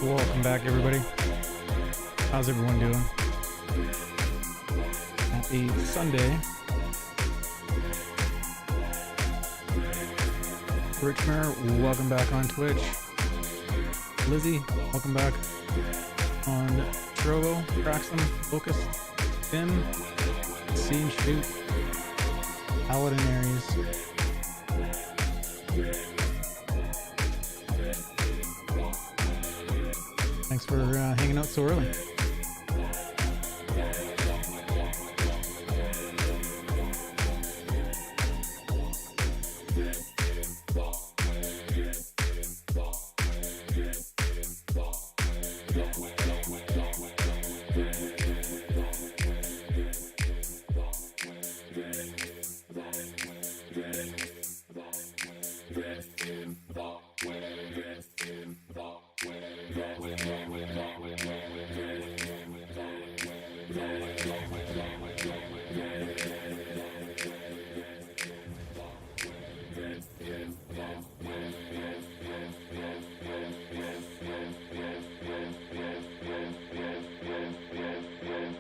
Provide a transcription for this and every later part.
Welcome back, everybody. How's everyone doing? Happy Sunday. Richmare, welcome back on Twitch. Lizzie, welcome back on Trovo, Traxum, Focus, Finn, Scene Shoot, Paladin Aries. Thanks for hanging out so early.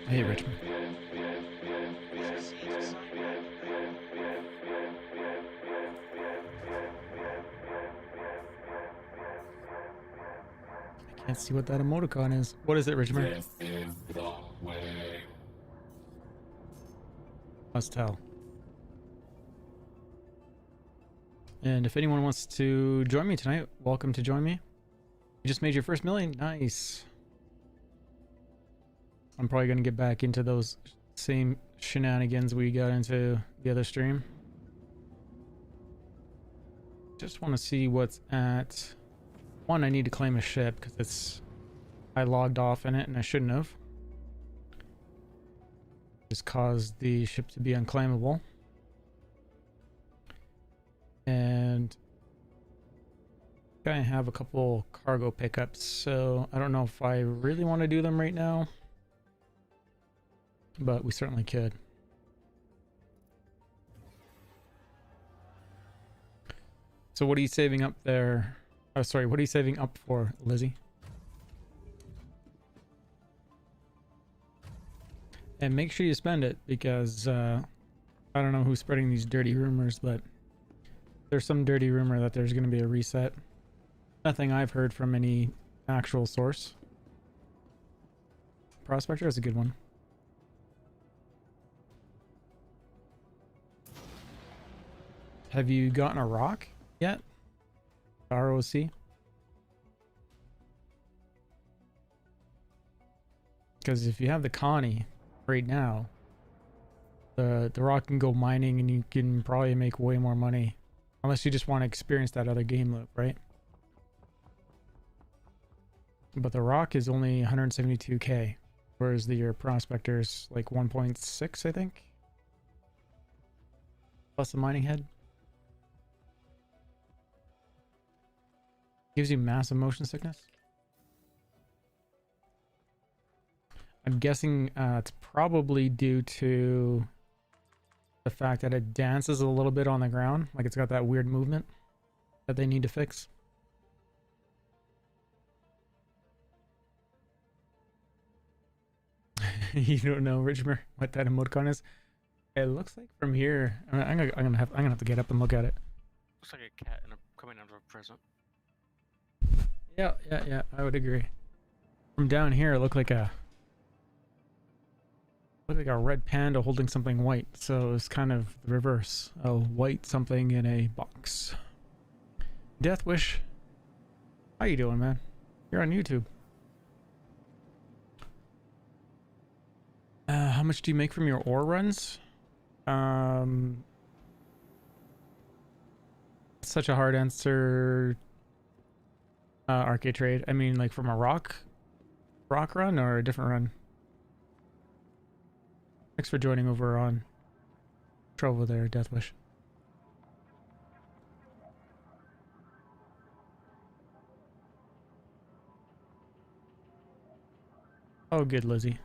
Hey, Richmond. I can't see what that emoticon is. What is it, Richmond? Must tell. And if anyone wants to join me tonight, welcome to join me. You just made your first million. Nice. I'm probably going to get back into those same shenanigans we got into the other stream. Just want to see what's at... One, I need to claim a ship because I logged off in it and I shouldn't have. Just caused the ship to be unclaimable. And I have a couple cargo pickups, so I don't know if I really want to do them right now. But we certainly could. So what are you saving up there? Oh, sorry, what are you saving up for, Lizzie? And make sure you spend it, because I don't know who's spreading these dirty rumors, but there's some dirty rumor that there's going to be a reset. Nothing I've heard from any actual source. Prospector is a good one. Have you gotten a rock yet? ROC? Because if you have the Connie right now, the rock can go mining and you can probably make way more money. Unless you just want to experience that other game loop, right? But the rock is only 172k, whereas your prospector's like 1.6, I think. Plus the mining head. Gives you massive motion sickness. I'm guessing it's probably due to the fact that it dances a little bit on the ground. Like it's got that weird movement that they need to fix. You don't know, Richmer, what that emoticon is? It looks like from here. I'm gonna have to get up and look at it. Looks like a cat coming out of a present. Yeah, I would agree. From down here, it looked like a red panda holding something white. So it's kind of the reverse. A white something in a box. Death Wish, how you doing, man? You're on YouTube. How much do you make from your ore runs? Such a hard answer. Arcade trade. I mean, like from a rock run or a different run? Thanks for joining over on Trovo there, Deathwish. Oh, good, Lizzie.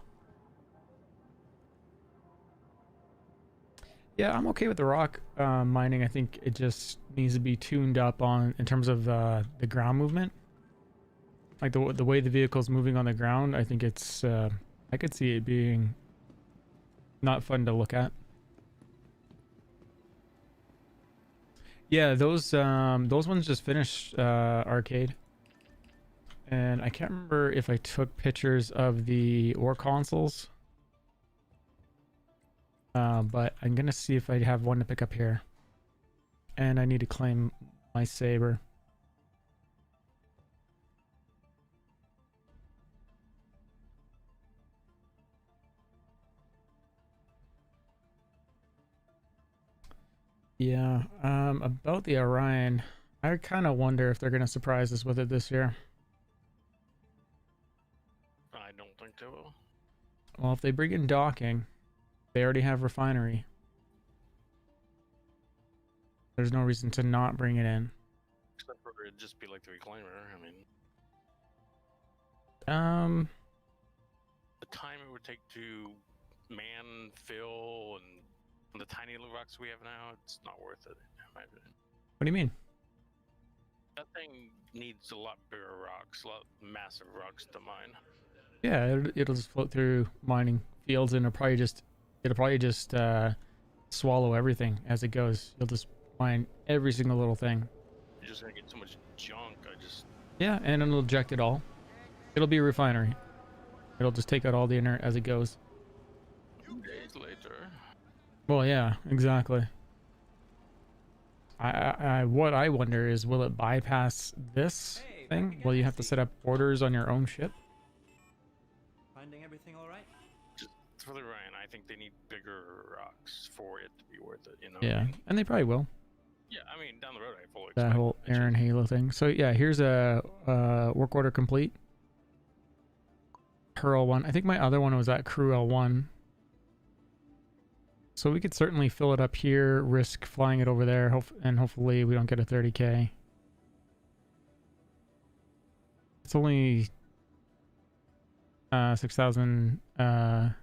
Yeah, I'm okay with the rock mining. I think it just needs to be tuned up on in terms of the ground movement. Like the way the vehicle's moving on the ground, I think it's I could see it being not fun to look at. Yeah, those ones just finished arcade. And I can't remember if I took pictures of the ore consoles. But I'm gonna see if I have one to pick up here. And I need to claim my saber. Yeah, about the Orion, I kind of wonder if they're gonna surprise us with it this year. I don't think they will. Well, if they bring in docking, they already have refinery. There's no reason to not bring it in. Except for it'd just be like the reclaimer. I mean, the time it would take to man, fill, and the tiny little rocks we have now, it's not worth it, in my opinion. What do you mean? That thing needs a lot bigger rocks, a lot massive rocks to mine. Yeah, it'll just float through mining fields, and it'll probably just swallow everything as it goes. You'll just mine every single little thing. You're just gonna get so much junk. Yeah, and it'll eject it all. It'll be a refinery. It'll just take out all the inert as it goes. 2 days later. Well, yeah, exactly. What I wonder is, will it bypass this thing? Will you have to set up orders on your own ship? Finding everything all right? Just for the Ryan, I think they need bigger rocks for it to be worth it, you know? Yeah, and they probably will. Yeah, I mean, down the road, I fully That expect whole it. Aaron Halo thing. So yeah, here's a work order complete. Per L1. I think my other one was at crew L1. So we could certainly fill it up here, risk flying it over there, and hopefully we don't get a 30k. It's only 6,000 or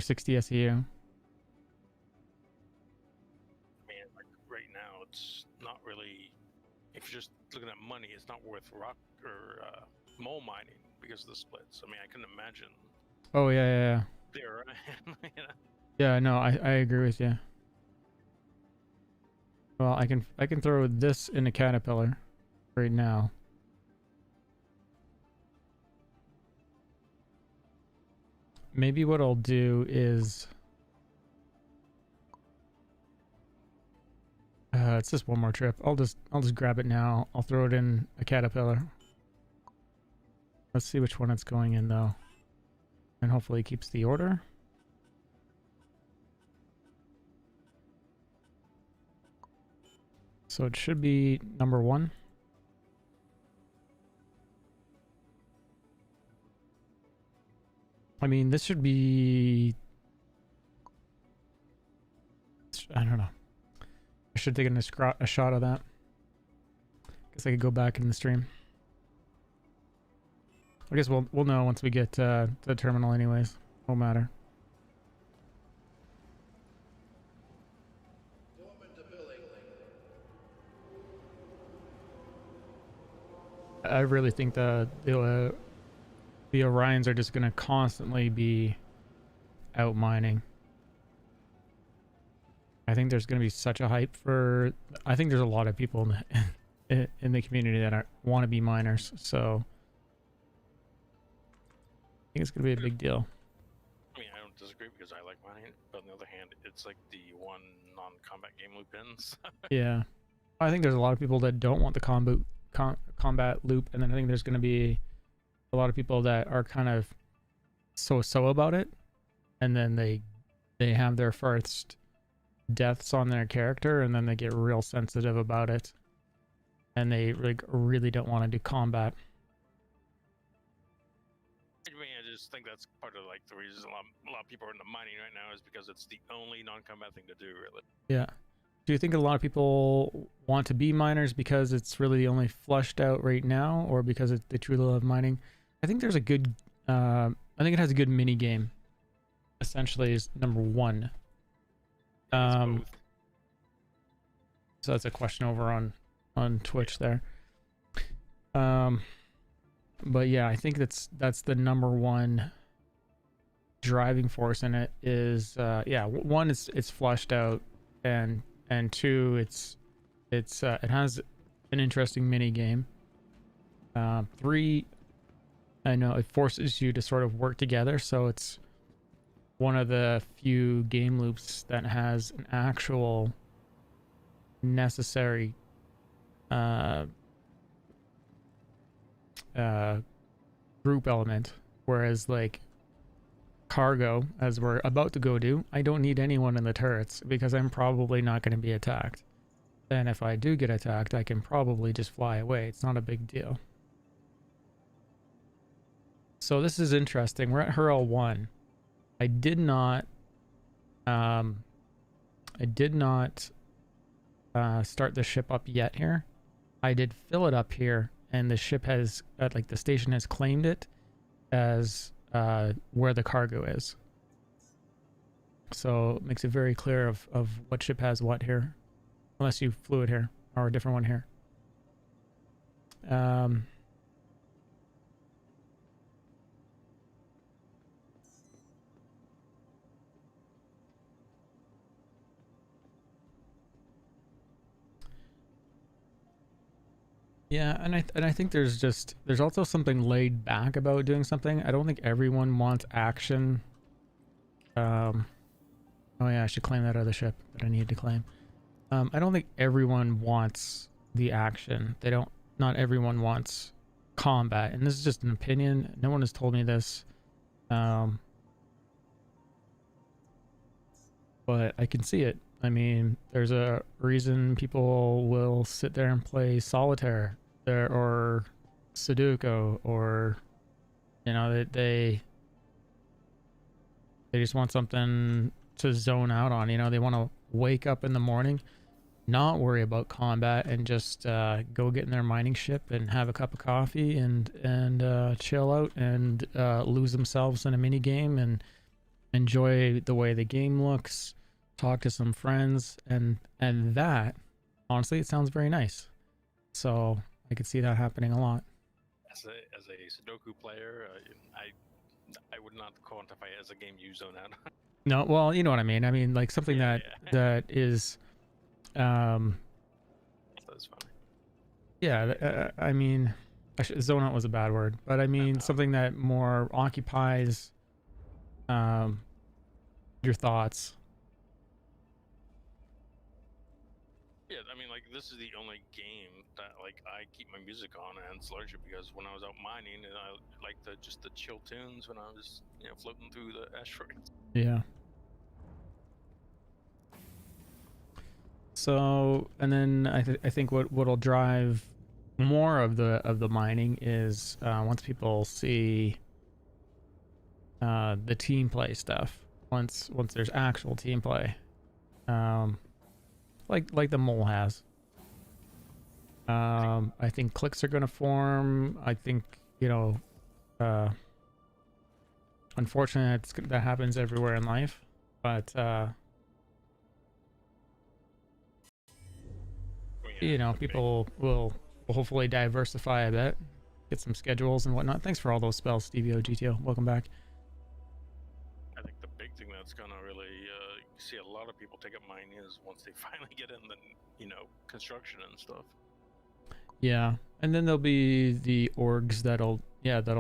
60 SEU. Man, like right now, it's not really. If you're just looking at money, it's not worth rock or mole mining because of the splits. I mean, I can imagine. Oh yeah. There, you know? Yeah, no, I agree with you. Well, I can throw this in a caterpillar right now. Maybe what I'll do is it's just one more trip. I'll just grab it now. I'll throw it in a caterpillar. Let's see which one it's going in though. And hopefully it keeps the order. So it should be number 1. I mean, this should be... I don't know. I should take a shot of that. Guess I could go back in the stream. I guess we'll know once we get to the terminal anyways. Won't matter. I really think the Orions are just going to constantly be out mining. I think there's going to be such a hype for... I think there's a lot of people in the community that want to be miners, so I think it's going to be a big deal. I mean, I don't disagree because I like mining, but on the other hand, it's like the one non-combat game loop ends. Yeah, I think there's a lot of people that don't want the combat loop, and then I think there's going to be a lot of people that are kind of so about it, and then they have their first deaths on their character, and then they get real sensitive about it, and they really don't want to do combat. I mean, I just think that's part of like the reason a lot of people are into mining right now is because it's the only non-combat thing to do, really. Yeah. Do you think a lot of people want to be miners because it's really the only flushed out right now, or because they truly love mining? I think there's a good, I think it has a good mini game. Essentially, is number 1. So that's a question over on Twitch there. But yeah, I think that's the number one driving force in it is one, it's fleshed out, and two, it has an interesting mini game. Three, I know it forces you to sort of work together, so it's one of the few game loops that has an actual necessary group element, whereas like cargo, as we're about to go do, I don't need anyone in the turrets because I'm probably not going to be attacked. And if I do get attacked, I can probably just fly away. It's not a big deal. So this is interesting. We're at Hurl 1. I did not start the ship up yet here. I did fill it up here, and the ship has like the station has claimed it as where the cargo is. So it makes it very clear of what ship has what here, unless you flew it here or a different one here. Yeah, and I think there's also something laid back about doing something. I don't think everyone wants action. Oh yeah, I should claim that other ship that I need to claim. I don't think everyone wants the action. Not everyone wants combat, and this is just an opinion. No one has told me this. But I can see it. I mean, there's a reason people will sit there and play solitaire there, or Sudoku, or they just want something to zone out on. They want to wake up in the morning, not worry about combat, and just go get in their mining ship and have a cup of coffee and chill out and lose themselves in a mini game and enjoy the way the game looks, talk to some friends, and that, honestly, it sounds very nice. So I could see that happening a lot. As a Sudoku player, I would not quantify it as a game you zone out. No, well, you know what I mean. I mean, like something that is, That's funny. Yeah, I mean, zone out was a bad word, but I mean something that more occupies your thoughts. Yeah, I mean, like, this is the only game that, like, I keep my music on, and it's largely because when I was out mining, and I like just the chill tunes when I was, floating through the asteroids. Yeah. So, and then I think what'll drive more of the mining is once people see the team play stuff. Once there's actual team play. Like the mole has. I think cliques are going to form. I think, unfortunately that happens everywhere in life, but people will hopefully diversify a bit, get some schedules and whatnot. Thanks for all those spells, Stevie GTO. Welcome back. I think the big thing that's gonna really see a lot of people take up mining is once they finally get in the construction and stuff. Yeah, and then there'll be the orgs that'll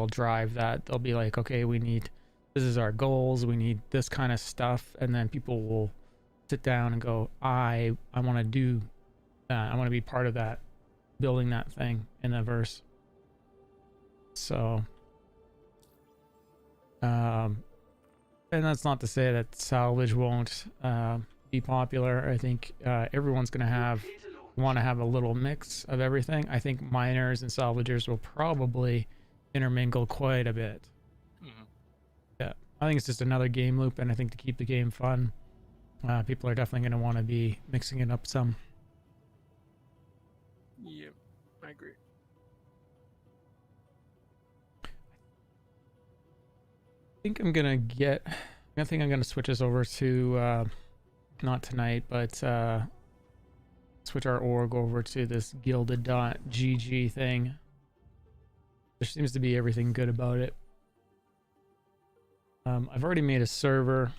drive that. They'll be like, okay, this is our goals, we need this kind of stuff, and then people will sit down and go, I want to do that. I want to be part of that, building that thing in the verse. So and that's not to say that salvage won't be popular. I think everyone's gonna want to have a little mix of everything. I think miners and salvagers will probably intermingle quite a bit. Mm-hmm. Yeah, I think it's just another game loop, and I think to keep the game fun, people are definitely going to want to be mixing it up some. Yep, I agree. I think I'm gonna switch us over to not tonight, but switch our org over to this gilded.gg thing. there seems to be everything good about it. I've already made a server.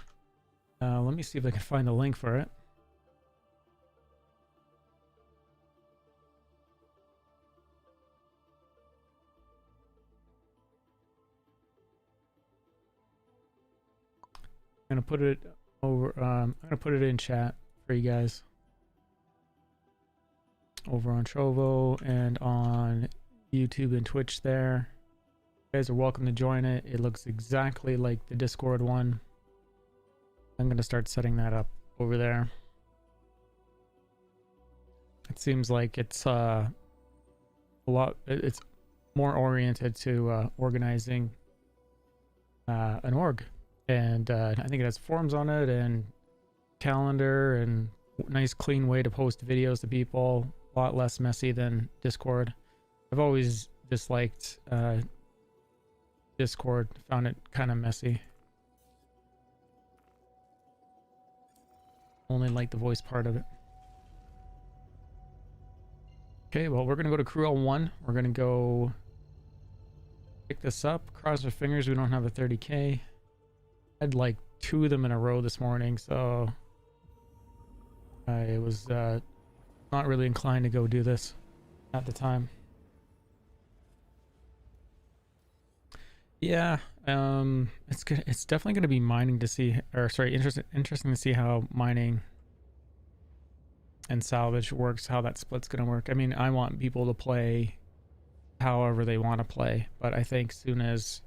Let me see if I can find the link for it. I'm gonna put it over. I'm gonna put it in chat for you guys over on Trovo and on YouTube and Twitch. There, you guys are welcome to join it. It looks exactly like the Discord one. I'm gonna start setting that up over there. It seems like it's a lot. It's more oriented to organizing an org. And I think it has forums on it and calendar and nice clean way to post videos to people. A lot less messy than Discord. I've always disliked Discord. Found it kind of messy. Only like the voice part of it. Okay, well, we're going to go to Crew L1. We're going to go pick this up. Cross our fingers we don't have a 30k. I had like 2 of them in a row this morning, so I was not really inclined to go do this at the time. Yeah, it's definitely going to be mining to see, or sorry, interesting to see how mining and salvage works, how that split's going to work. I mean, I want people to play however they want to play, but I think soon as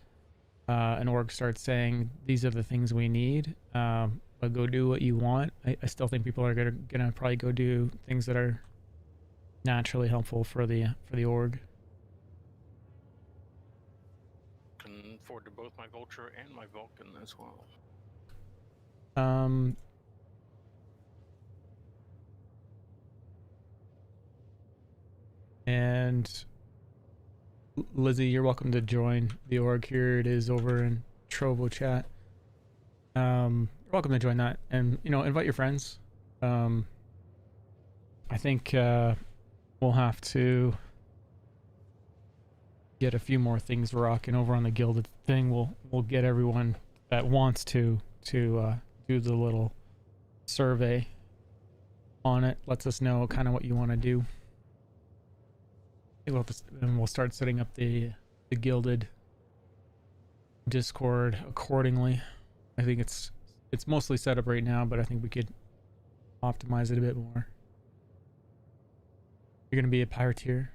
an org starts saying these are the things we need, but go do what you want, I still think people are gonna probably go do things that are naturally helpful for the org. Can forward to both my Vulture and my Vulcan as well. And Lizzie, you're welcome to join the org. Here it is over in Trovo chat. You're welcome to join that, and invite your friends. I think we'll have to get a few more things rocking over on the Gilded thing. We'll get everyone that wants to do the little survey on it. Lets us know kind of what you want to do. And we'll start setting up the Gilded Discord accordingly. I think it's mostly set up right now, but I think we could optimize it a bit more. You're gonna be a pirateer.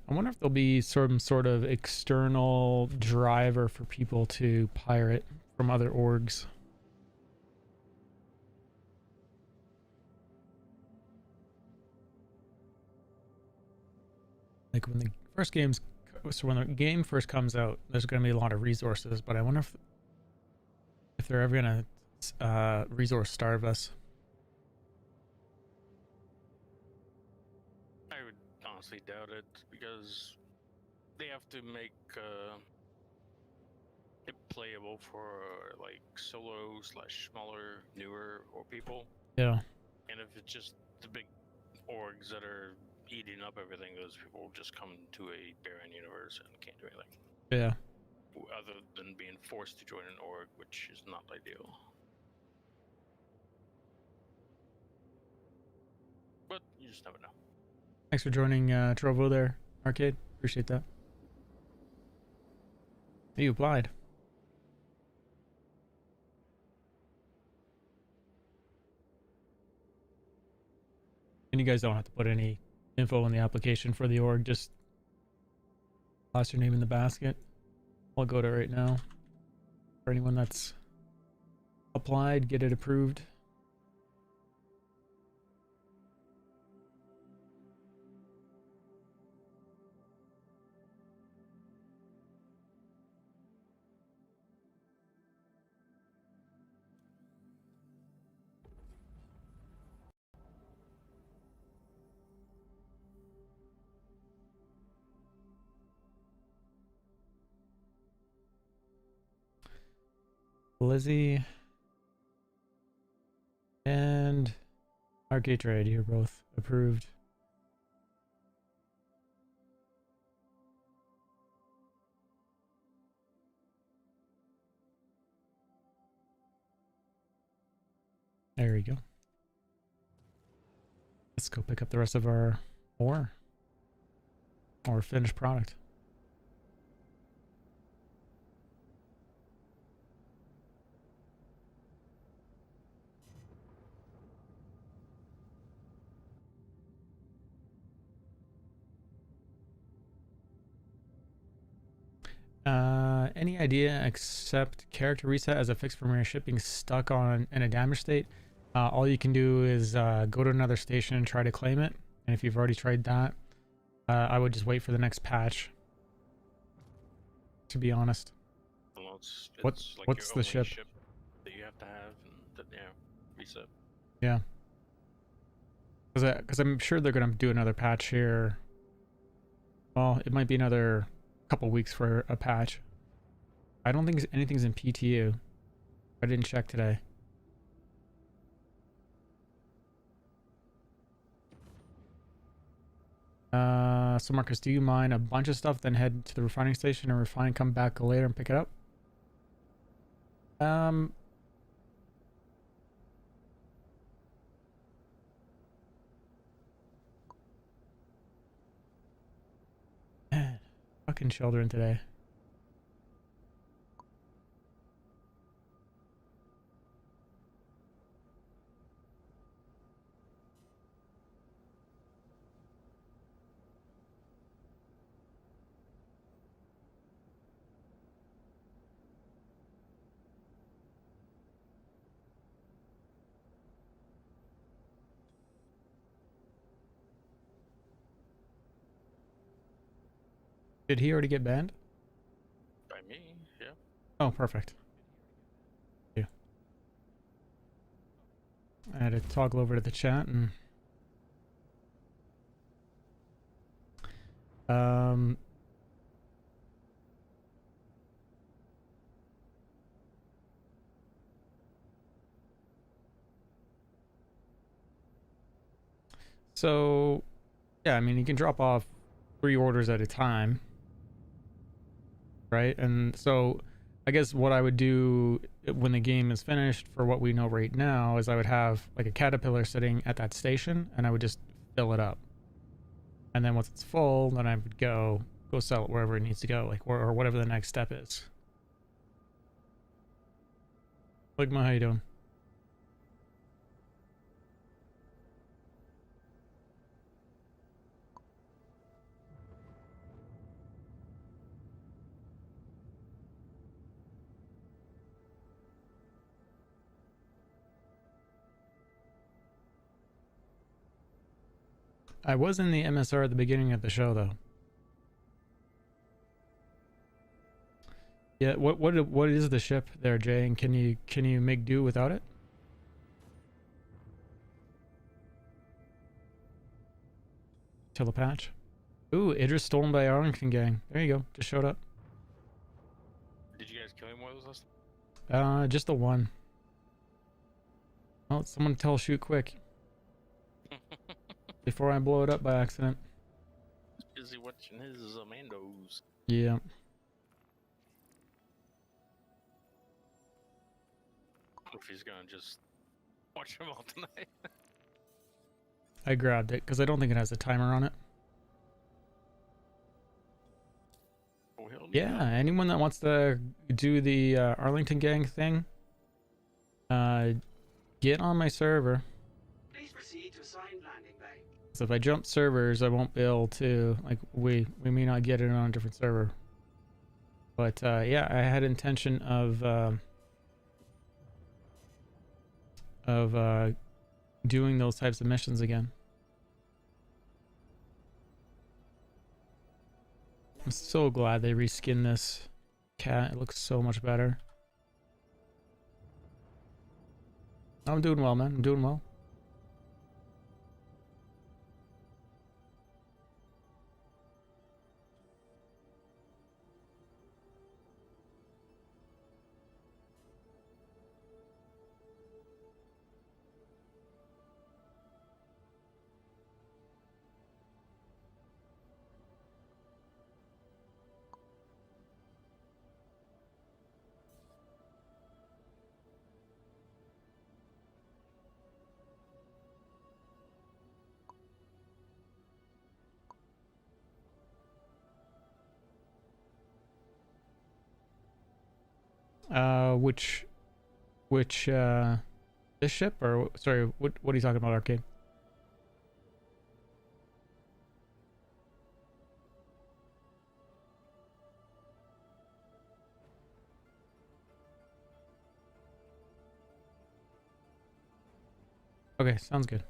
I wonder if there'll be some sort of external driver for people to pirate from other orgs. Like when the game first comes out, there's going to be a lot of resources, but I wonder if they're ever going to resource starve us. I would honestly doubt it, because they have to make it playable for like solo / smaller, newer or people. Yeah. And if it's just the big orgs that are eating up everything, those people will just come to a barren universe and can't do anything. Yeah. Other than being forced to join an org, which is not ideal. But you just never know. Thanks for joining Trovo there, Arcade. Appreciate that. You applied. And you guys don't have to put any info in the application for the org, just toss your name in the basket. I'll go to it right now. For anyone that's applied, get it approved. Lizzie. And Arcade trade, you're both approved. There we go. Let's go pick up the rest of our ore or finished product. Any idea except character reset as a fix from your shipping stuck on in a damaged state? All you can do is go to another station and try to claim it. And if you've already tried that, I would just wait for the next patch. To be honest. Well, it's What's like what's your the only ship? that you have to have, and that, yeah, reset. Yeah. Because I'm sure they're gonna do another patch here. Well, it might be another couple weeks for a patch. I don't think anything's in PTU. I didn't check today. So Marcus, do you mine a bunch of stuff, then head to the refining station and refine, come back later and pick it up? Man, fucking children today. Did he already get banned? By me, yeah. Oh, perfect. Yeah. I had to toggle over to the chat and so yeah, I mean, you can drop off 3 orders at a time, right? And so I guess what I would do when the game is finished for what we know right now is I would have like a caterpillar sitting at that station and I would just fill it up. And then once it's full, then I would go sell it wherever it needs to go, like or whatever the next step is. Ligma, how you doing? I was in the MSR at the beginning of the show, though. Yeah, what is the ship there, Jay? And can you make do without it? Till the patch. Ooh, Idris stolen by Arlington gang. There you go. Just showed up. Did you guys kill any more of those last? Just the one. Oh, someone tell shoot quick before I blow it up by accident. Busy watching his Mandos. Yeah. If he's gonna just watch them all tonight. I grabbed it because I don't think it has a timer on it. Oh, hell Yeah, no. anyone that wants to do the Arlington gang thing, get on my server. Please proceed to assigned landing bay. So if I jump servers, I won't be able to, like, we may not get it on a different server. But yeah, I had intention of doing those types of missions again. I'm so glad they reskinned this cat. It looks so much better. I'm doing well, man. I'm doing well. Which this ship, or sorry, what are you talking about, Arcade? Okay, sounds good.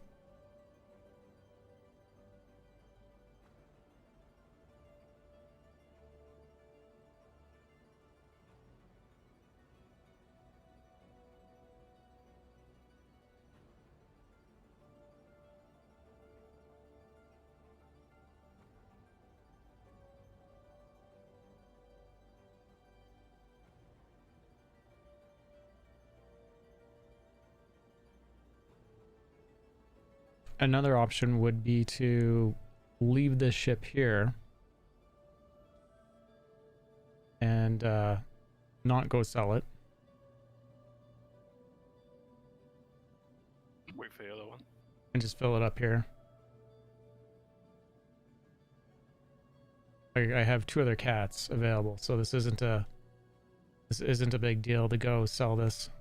Another option would be to leave this ship here and not go sell it. Wait for the other one. And just fill it up here. I have 2 other cats available, so this isn't a big deal to go sell this.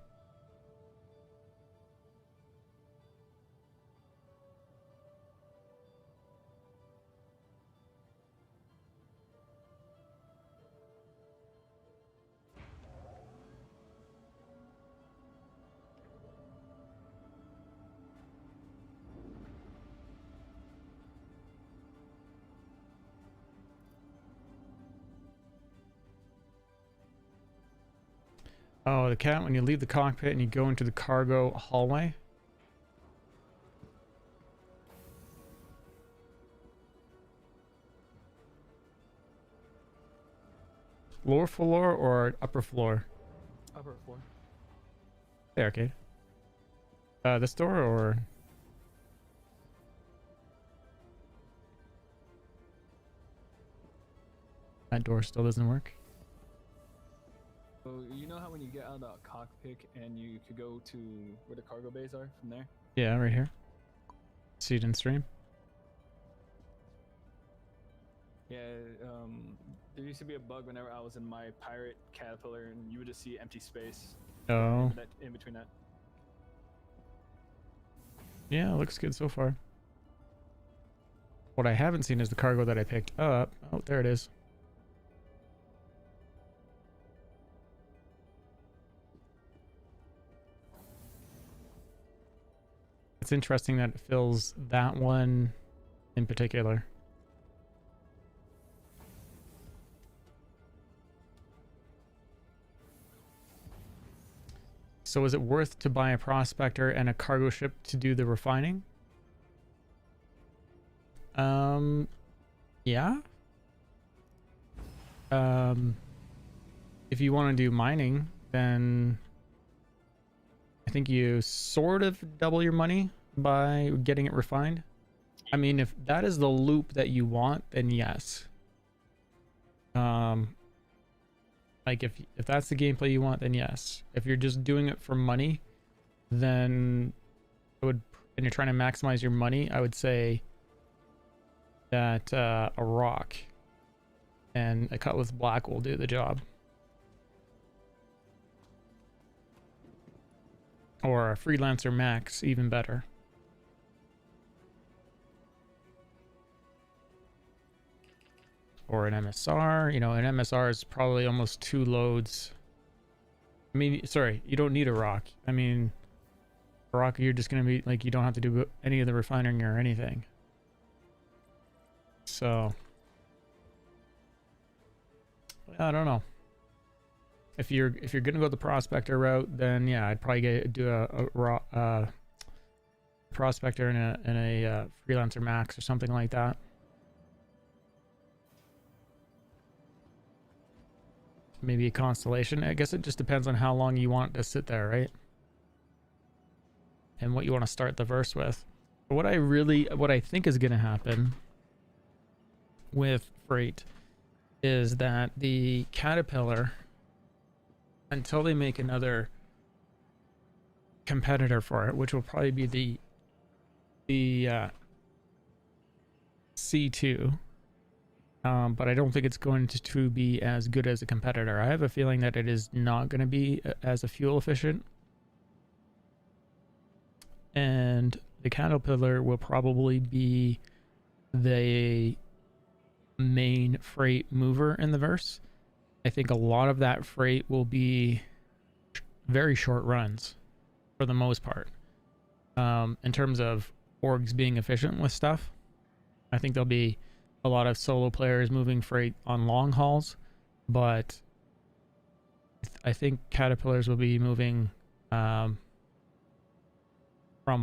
Oh, the cat, when you leave the cockpit and you go into the cargo hallway. Lower floor or upper floor? Upper floor. Hey, Arcade. This door or... That door still doesn't work. So you know how when you get out of the cockpit and you could go to where the cargo bays are from there? Yeah, right here. See it in stream. Yeah, there used to be a bug whenever I was in my pirate caterpillar and you would just see empty space. Oh. In between that. Yeah, it looks good so far. What I haven't seen is the cargo that I picked up. Oh, there it is. It's interesting that it fills that one in particular. So is it worth to buy a prospector and a cargo ship to do the refining? Yeah. If you want to do mining, then I think you sort of double your money by getting it refined. I mean, if that is the loop that you want, then yes. Like if that's the gameplay you want, then yes. If you're just doing it for money, then and you're trying to maximize your money, I would say that a rock and a Cutlass Black will do the job. Or a Freelancer Max, even better. Or an MSR. You know, an MSR is probably almost 2 loads. I mean, sorry, you don't need a rock. I mean, a rock, you're just going to be, like, you don't have to do any of the refining or anything. So, I don't know. If you're gonna go the prospector route, then yeah, I'd probably do a prospector and a freelancer max or something like that. Maybe a constellation. I guess it just depends on how long you want it to sit there, right? And what you want to start the verse with. But what I think is gonna happen with freight is that the Caterpillar, until they make another competitor for it, which will probably be the C2, but I don't think it's going to be as good as a competitor. I have a feeling that it is not going to be as a fuel efficient, and the Caterpillar will probably be the main freight mover in the verse. I think a lot of that freight will be very short runs for the most part. In terms of orgs being efficient with stuff, I think there'll be a lot of solo players moving freight on long hauls, but I think Caterpillars will be moving from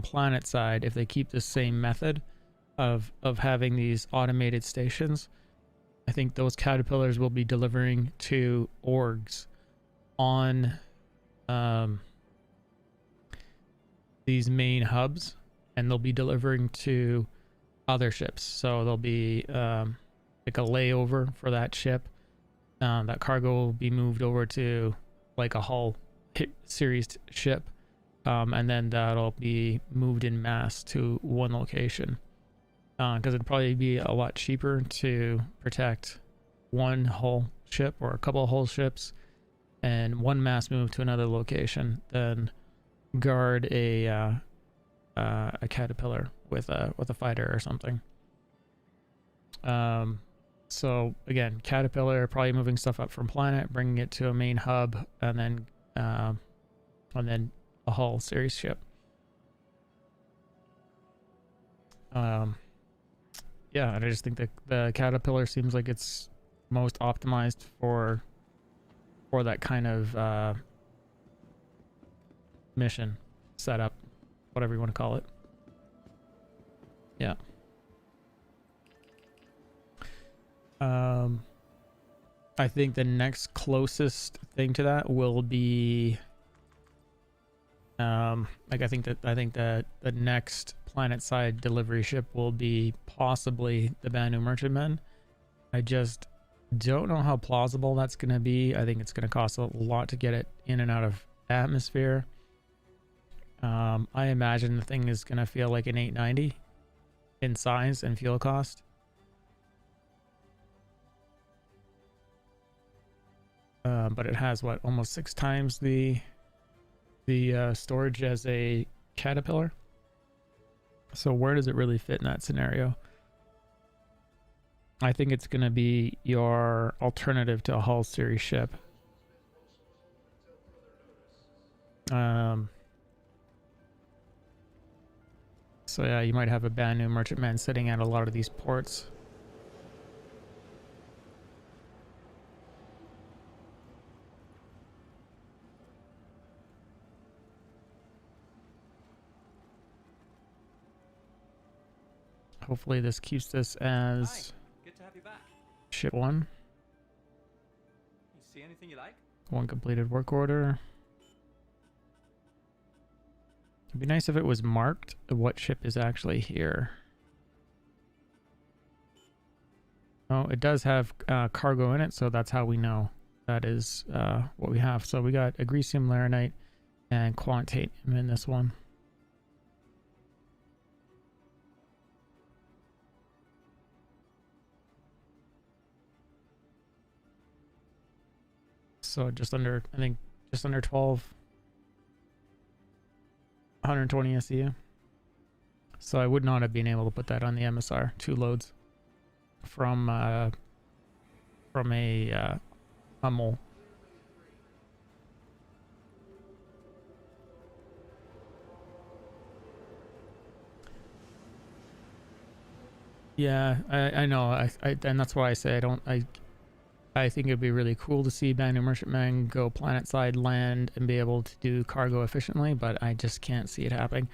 planet side if they keep the same method of having these automated stations. I think those Caterpillars will be delivering to orgs on these main hubs, and they'll be delivering to other ships. So there'll be like a layover for that ship. That cargo will be moved over to like a hull series ship, and then that'll be moved in mass to one location. Because it'd probably be a lot cheaper to protect one hull ship or a couple of hull ships and one mass move to another location than guard a Caterpillar with a fighter or something. So again, Caterpillar probably moving stuff up from planet, bringing it to a main hub, and then a hull series ship. Yeah, and I just think that the Caterpillar seems like it's most optimized for that kind of mission setup, whatever you want to call it. Yeah. I think the next closest thing to that will be like I think that the next planet side delivery ship will be possibly the Banu Merchantman. I just don't know how plausible that's going to be. I think it's going to cost a lot to get it in and out of atmosphere. I imagine the thing is going to feel like an 890 in size and fuel cost. But it has what, almost 6 times the storage as a Caterpillar. So where does it really fit in that scenario? I think it's going to be your alternative to a hull series ship. So yeah, you might have a Banu Merchantman sitting at a lot of these ports. Hopefully this keeps this as Good to have you back. ship 1. You see anything you like? 1 completed work order. It'd be nice if it was marked what ship is actually here. Oh, it does have cargo in it, so that's how we know that is what we have. So we got Agresium Laranite and Quantate in this one. So just under, I think, just under 12. 120 SEU. So I would not have been able to put that on the MSR. 2 loads from a Hummel. Yeah, I know. I and that's why I say I think it'd be really cool to see Banu Merchantman go planet side, land, and be able to do cargo efficiently, but I just can't see it happening.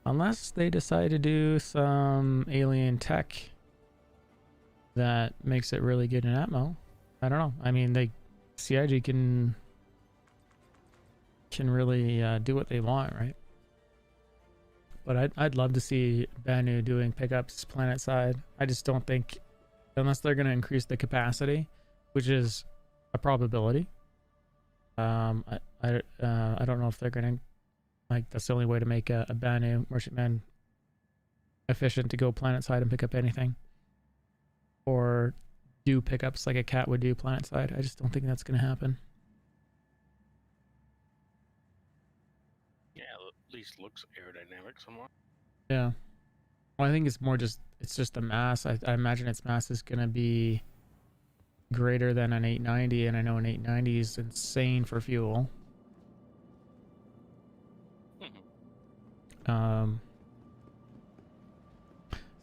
Unless they decide to do some alien tech that makes it really good in Atmo. I don't know. I mean, CIG can really do what they want, right? But I'd love to see Banu doing pickups planet side. I just don't think, unless they're going to increase the capacity, which is a probability. I don't know if they're gonna, like, that's the only way to make a Banu Merchantman efficient to go planet side and pick up anything, or do pickups like a cat would do planet side. I just don't think that's going to happen. Yeah, at least looks aerodynamic somewhat. Yeah. Well, I think it's more just, it's just the mass. I imagine its mass is going to be greater than an 890, and I know an 890 is insane for fuel.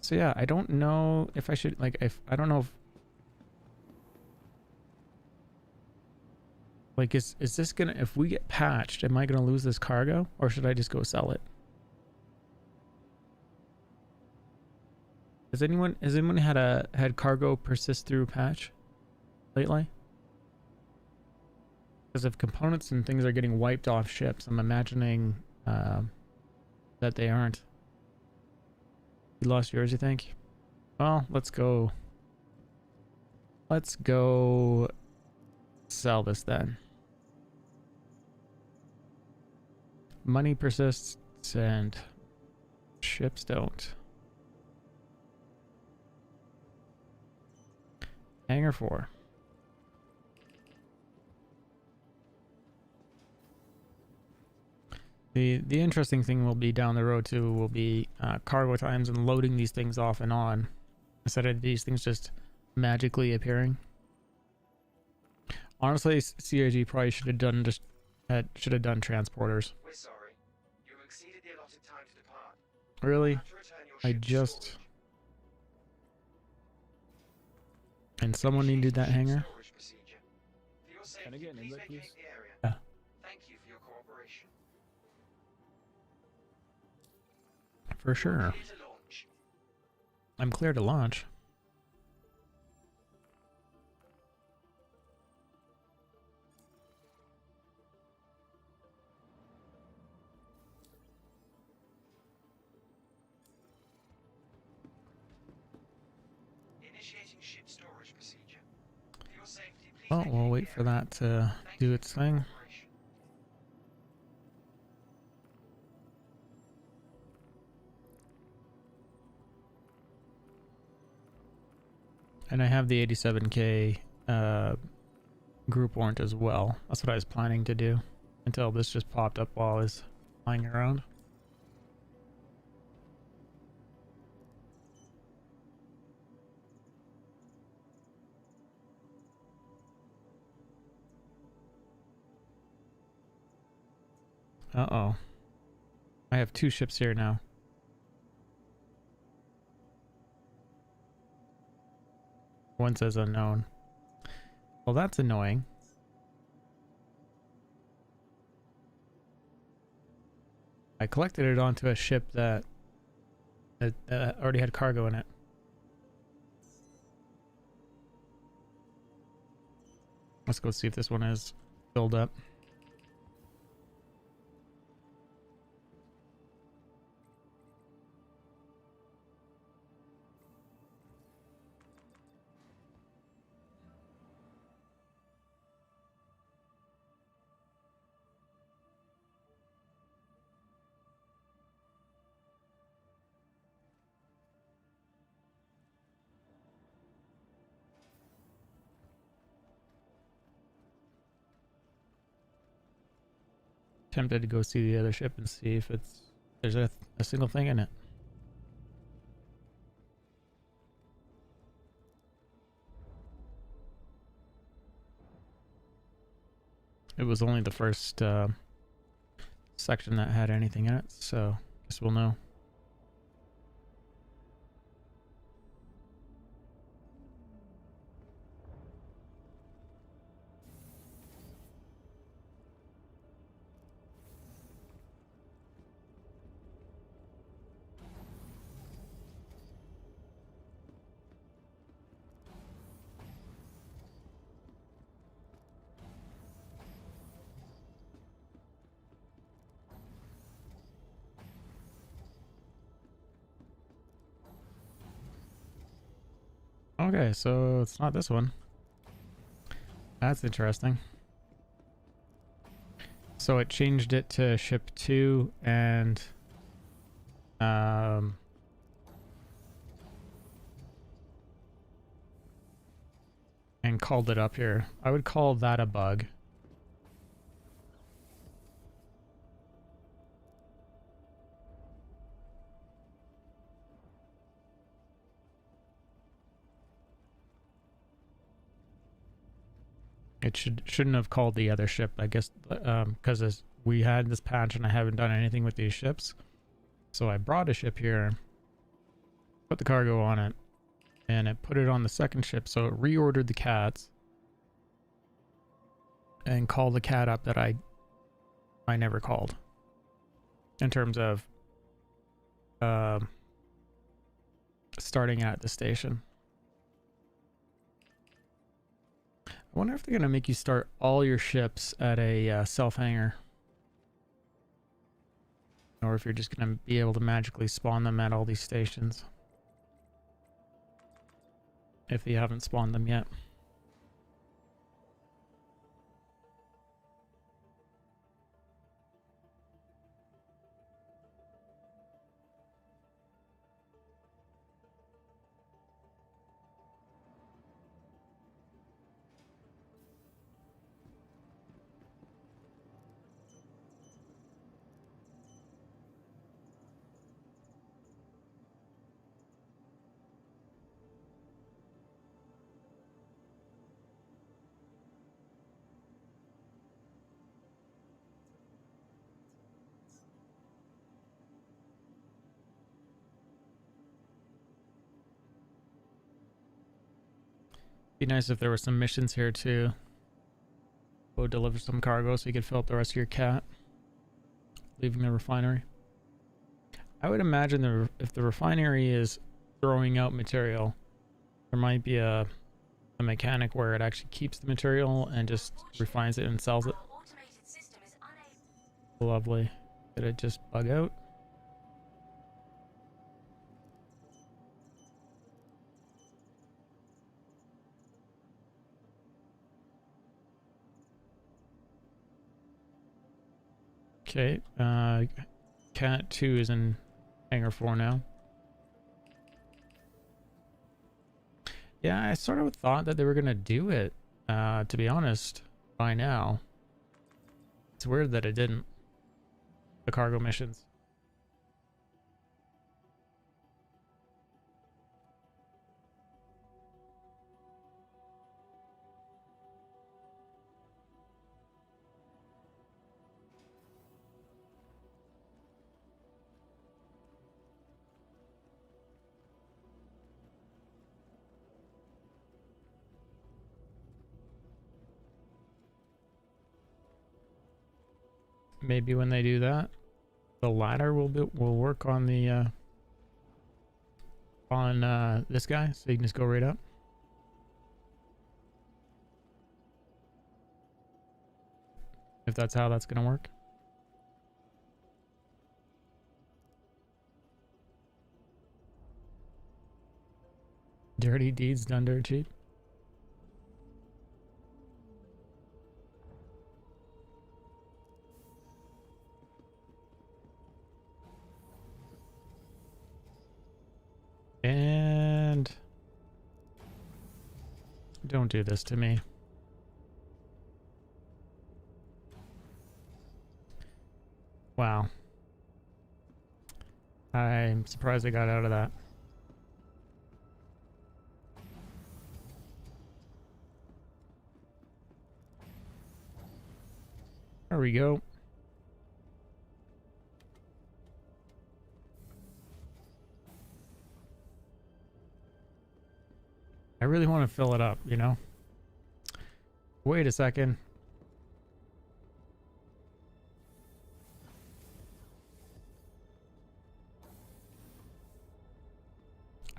So yeah, I don't know if I should, like, if I don't know if, like, is this gonna, if we get patched, am I gonna lose this cargo, or should I just go sell it? Has anyone had cargo persist through patch lately? Because if components and things are getting wiped off ships, I'm imagining that they aren't. You lost yours, you think? Well, let's go. Let's go sell this then. Money persists and ships don't. Hangar 4. The interesting thing will be down the road too will be cargo times and loading these things off and on instead of these things just magically appearing. Honestly, CIG probably should have done transporters. We're sorry. You've exceeded the allotted time to depart. Really? Have to return your I ship to just storage. and someone needed that hangar. Storage procedure. For your Can I safety, get an please invite, vacate please? the area. Yeah. Thank you for your cooperation. For sure. Clear to launch. I'm clear to launch. Initiating ship storage procedure. For your safety, please Well, vacate we'll the wait for area. that to Thank do you its for your thing. cooperation. And I have the 87K group warrant as well. That's what I was planning to do until this just popped up while I was flying around. Uh-oh. I have 2 ships here now. One says unknown. Well, that's annoying. I collected it onto a ship that already had cargo in it. Let's go see if this one is filled up. Tempted to go see the other ship and see if there's a single thing in it. It was only the first section that had anything in it, so guess we'll know. Okay, so it's not this one. That's interesting. So it changed it to ship 2 and and called it up here. I would call that a bug. It shouldn't have called the other ship, I guess, because we had this patch and I haven't done anything with these ships. So I brought a ship here, put the cargo on it, and it put it on the second ship. So it reordered the cats and called the cat up that I never called. In terms of starting at the station. I wonder if they're going to make you start all your ships at a self-hangar. Or if you're just going to be able to magically spawn them at all these stations. If you haven't spawned them yet. Be nice if there were some missions here too. Go deliver some cargo so you could fill up the rest of your cat. Leaving the refinery. I would imagine if the refinery is throwing out material, there might be a mechanic where it actually keeps the material and just refines it and sells it. Lovely. Did it just bug out? Okay, Cat 2 is in Hangar 4 now. Yeah, I sort of thought that they were gonna do it, to be honest, by now. It's weird that it didn't. The cargo missions. Maybe when they do that, the ladder will work on the this guy, so you can just go right up. If that's how that's gonna work. Dirty deeds done dirt cheap. And don't do this to me. Wow. I'm surprised I got out of that. There we go. I really want to fill it up, you know? Wait a second.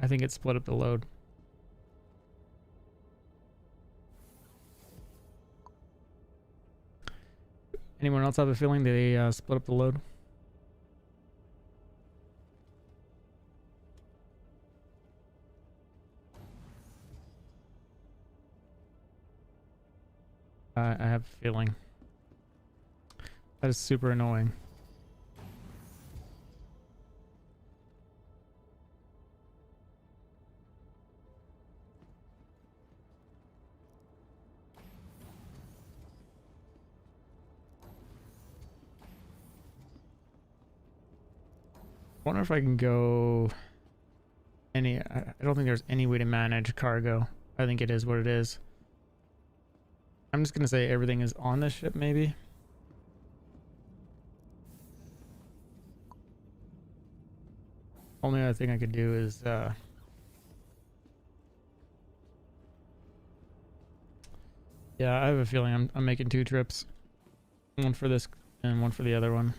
I think it split up the load. Anyone else have a feeling they split up the load? I have a feeling. That is super annoying. wonder if I can go any. I don't think there's any way to manage cargo. I think it is what it is. I'm just gonna say everything is on this ship, maybe. Only other thing I could do is yeah, I have a feeling I'm making 2 trips. One for this and one for the other one.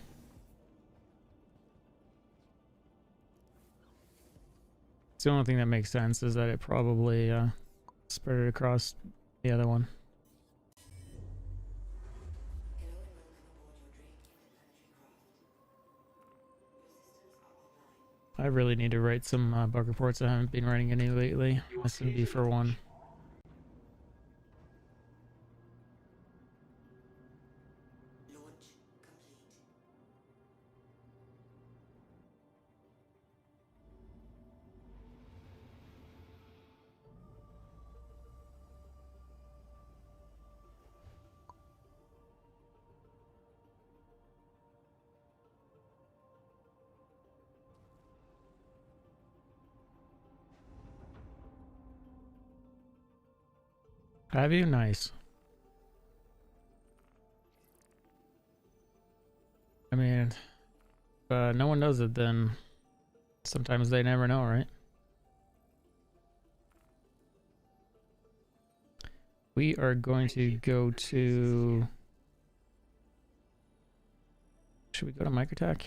It's the only thing that makes sense is that it probably spread it across the other one. I really need to write some bug reports. I haven't been writing any lately. SMB for one. Have you? Nice. I mean, if no one knows it, then sometimes they never know, right? We are going to go to... Should we go to Microtech?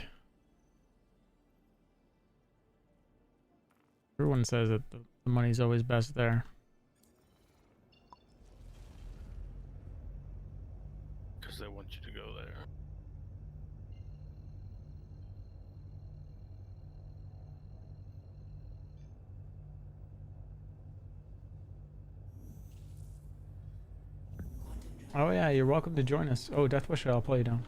Everyone says that the money's always best there. Because they want you to go there. Oh yeah, you're welcome to join us. Oh, Death Wish, I'll play you down.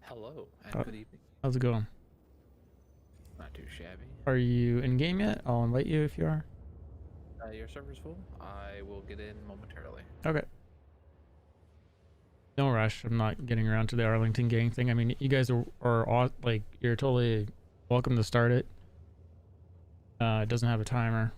Hello and good evening. How's it going? Not too shabby. Are you in game yet? I'll invite you if you are. Your server's full. I will get in momentarily. Okay. No rush. I'm not getting around to the Arlington gang thing. I mean, you guys are like, you're totally welcome to start it. It doesn't have a timer.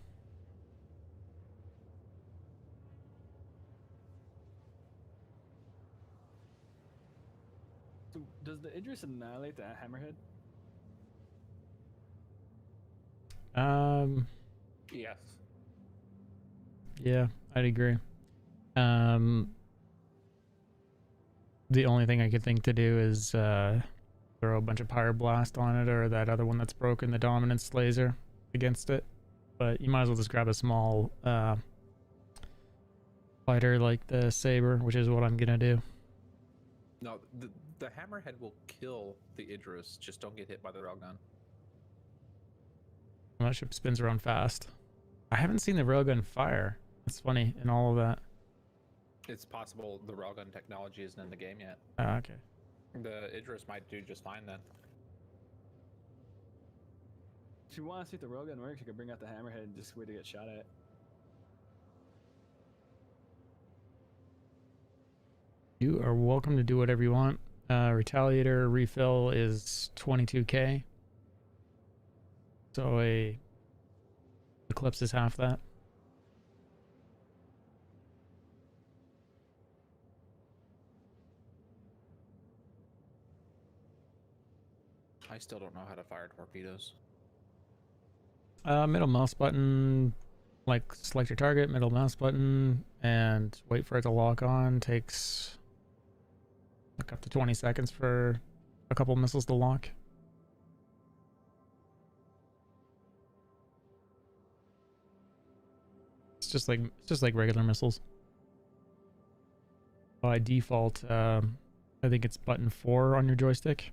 So does the Idris annihilate the hammerhead? Yes. Yeah, I'd agree. The only thing I could think to do is throw a bunch of pyroblast on it, or that other one that's broken, the dominance laser, against it. But you might as well just grab a small fighter like the Saber, which is what I'm gonna do. No, the hammerhead will kill the Idris. Just don't get hit by the railgun. That ship spins around fast. I haven't seen the railgun fire. That's funny in all of that. It's possible the railgun technology isn't in the game yet. Okay. The Idris might do just fine then. If you want to see if the railgun works, you can bring out the hammerhead and just wait to get shot at. You are welcome to do whatever you want. Retaliator refill is 22k. So a Eclipse is half that. I still don't know how to fire torpedoes. Middle mouse button, like select your target, middle mouse button, and wait for it to lock on. Takes like up to 20 seconds for a couple missiles to lock. It's just like regular missiles. By default, I think it's button 4 on your joystick,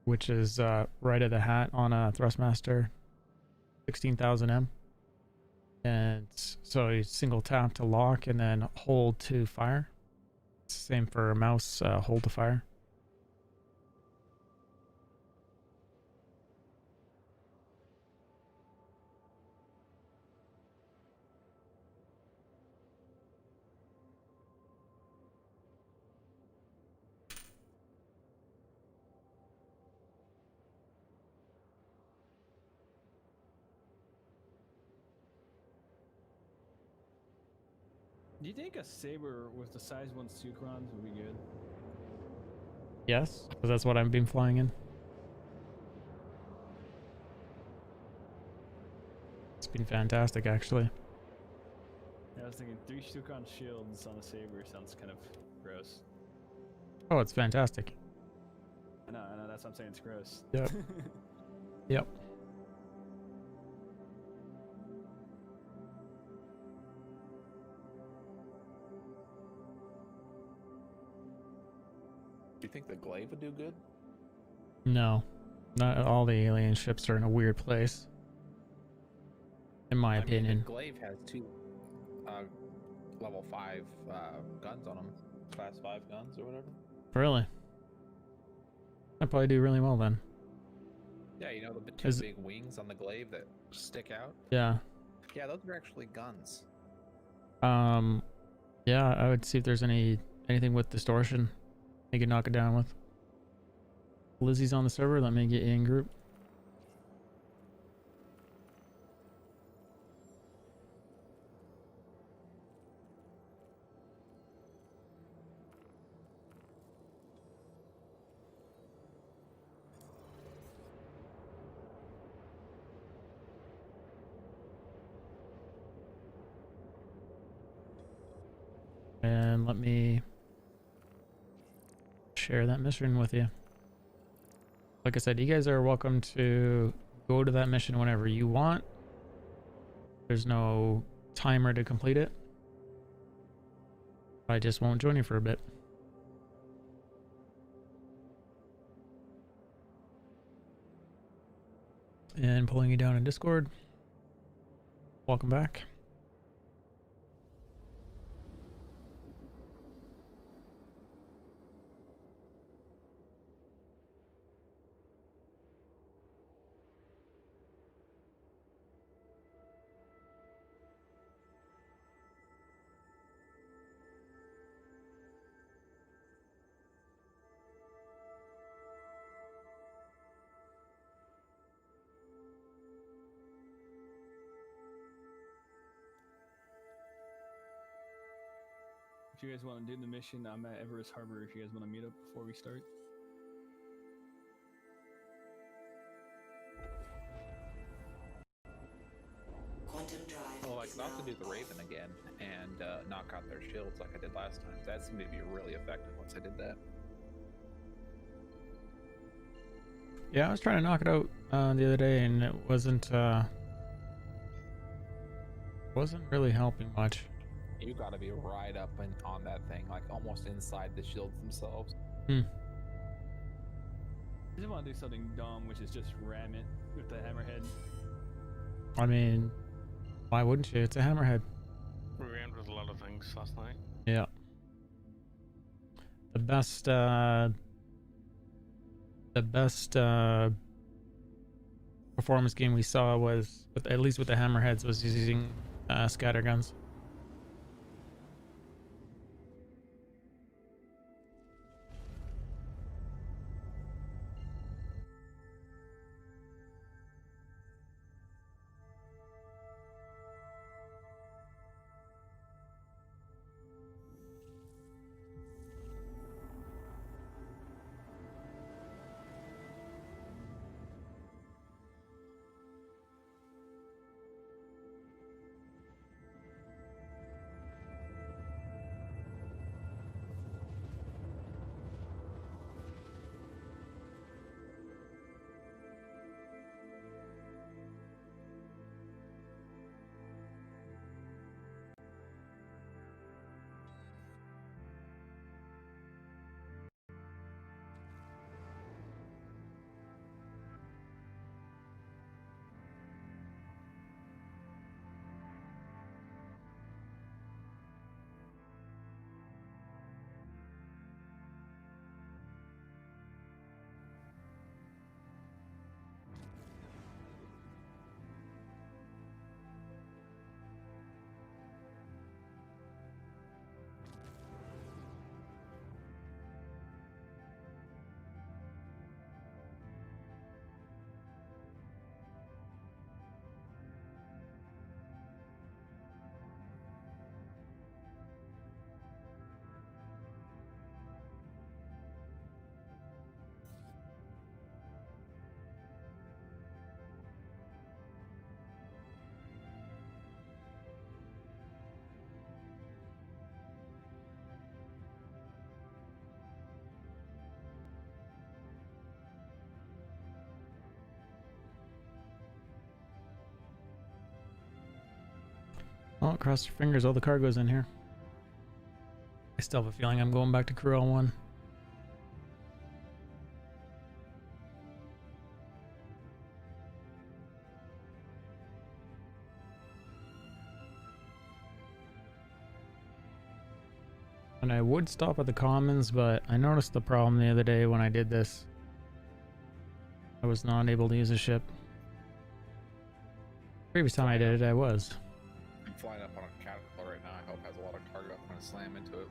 which is right of the hat on a Thrustmaster 16,000M. And so you single tap to lock and then hold to fire. Same for a mouse, hold to fire. Do you think a saber with the size 1 Sucrons would be good? Yes, because that's what I've been flying in. It's been fantastic, actually. Yeah, I was thinking 3 Sucron shields on a saber sounds kind of gross. Oh, it's fantastic. I know, that's what I'm saying, it's gross. Yep. Yep. Do you think the glaive would do good? No, not all the alien ships are in a weird place. In my opinion. The glaive has 2 level 5 guns on them. Class 5 guns or whatever. Really? I'd probably do really well then. Yeah, you know the 2 big wings on the glaive that stick out? Yeah. Yeah, those are actually guns. Yeah, I would see if there's anything with distortion they could knock it down with. Lizzie's on the server, let me get you in group. And let me share that mission with you. Like I said, you guys are welcome to go to that mission whenever you want. There's no timer to complete it. I just won't join you for a bit. And pulling you down in Discord. Welcome back. If you guys want to do the mission, I'm at Everest Harbor if you guys want to meet up before we start. Quantum drive. Well, I could also do the Raven again and knock out their shields like I did last time. That seemed to be really effective once I did that. Yeah, I was trying to knock it out the other day, and it wasn't really helping much. You gotta be right up and on that thing, like almost inside the shields themselves. I just want to do something dumb, which is just ram it with the hammerhead. I mean, why wouldn't you? It's a hammerhead. We ran with a lot of things last night. Yeah. The best performance game we saw was, at least with the hammerheads, was using scatter guns. Well, cross your fingers, all the cargo's in here. I still have a feeling I'm going back to Crew L1. And I would stop at the Commons, but I noticed the problem the other day when I did this. I was not able to use a ship. Previous time I did it, I was. I'm flying up on a Caterpillar right now. I hope it has a lot of cargo. I'm gonna slam into it.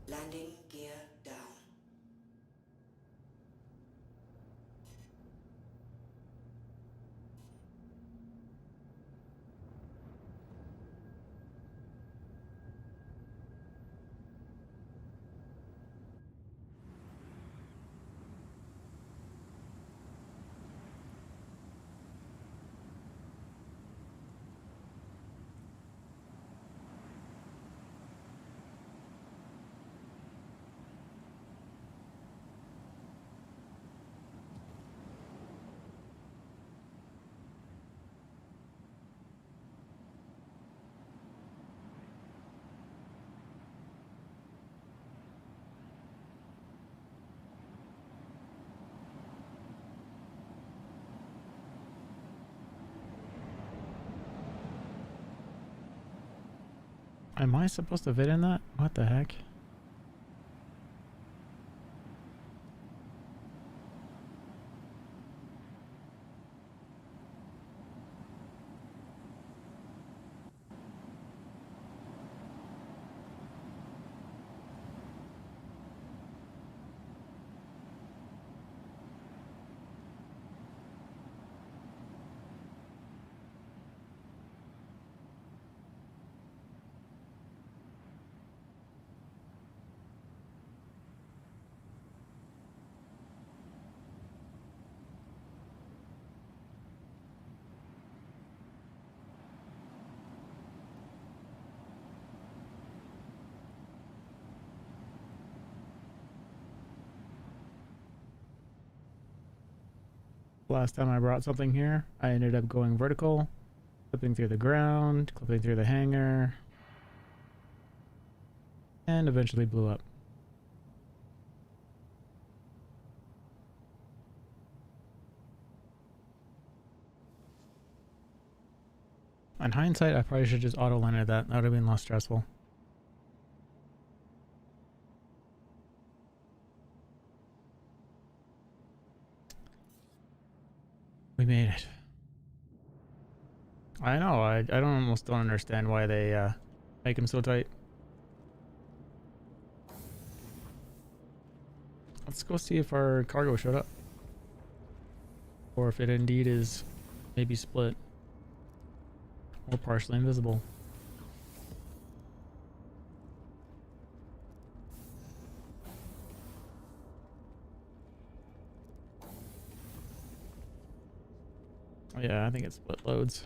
Landing gear down. Am I supposed to fit in that? What the heck? Last time I brought something here, I ended up going vertical, clipping through the ground, clipping through the hangar, and eventually blew up. In hindsight, I probably should just auto-landed that. That would have been less stressful. We made it. I know. I almost don't understand why they make them so tight. Let's go see if our cargo showed up, or if it indeed is maybe split or partially invisible. Yeah, I think it's split loads.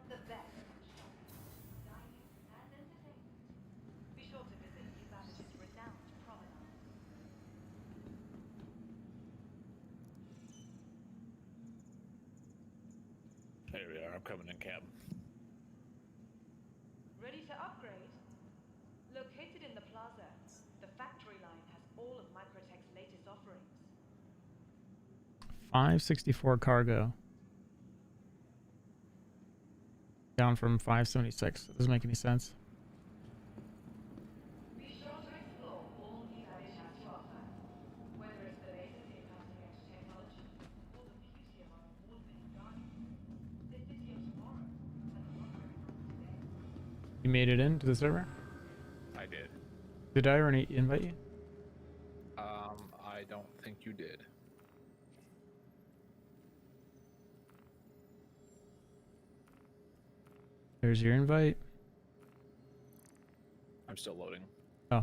The best shopping, dining, and entertainment. Be sure to visit New Babbage's renowned promenade. There we are. I'm coming in, Cab. Ready to upgrade? Located in the plaza, the factory line has all of Microtech's latest offerings. 564 cargo. Down from 576. Doesn't make any sense. Be sure to explore all New Babbage has to offer. Whether it's the latest in cutting-edge technology or the beauty of our award-winning gardens, the city of tomorrow has a lot going on today. You made it into the server? I did. Did I already invite you? I don't think you did. There's your invite. I'm still loading. Oh.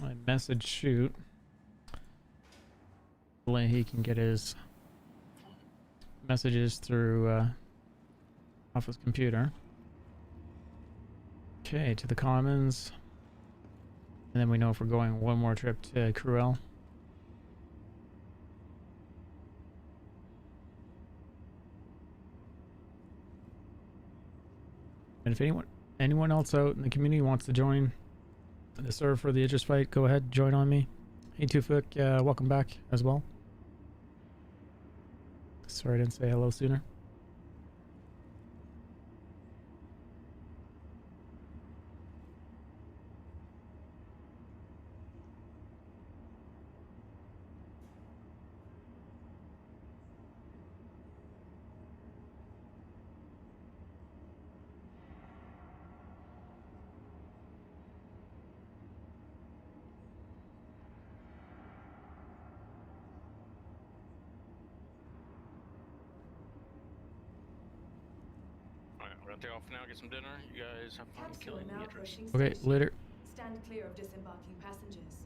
My message shoot. Hopefully he can get his messages through off his computer. Okay, to the commons. And then we know if we're going one more trip to Cruel. And if anyone else out in the community wants to join the server for the Idris fight, go ahead, join on me. Hey Tufik, welcome back as well. Sorry I didn't say hello sooner. Alright, we're gonna take off now, get some dinner. You guys have fun killing the Idris. Okay, later. Stand clear of disembarking passengers.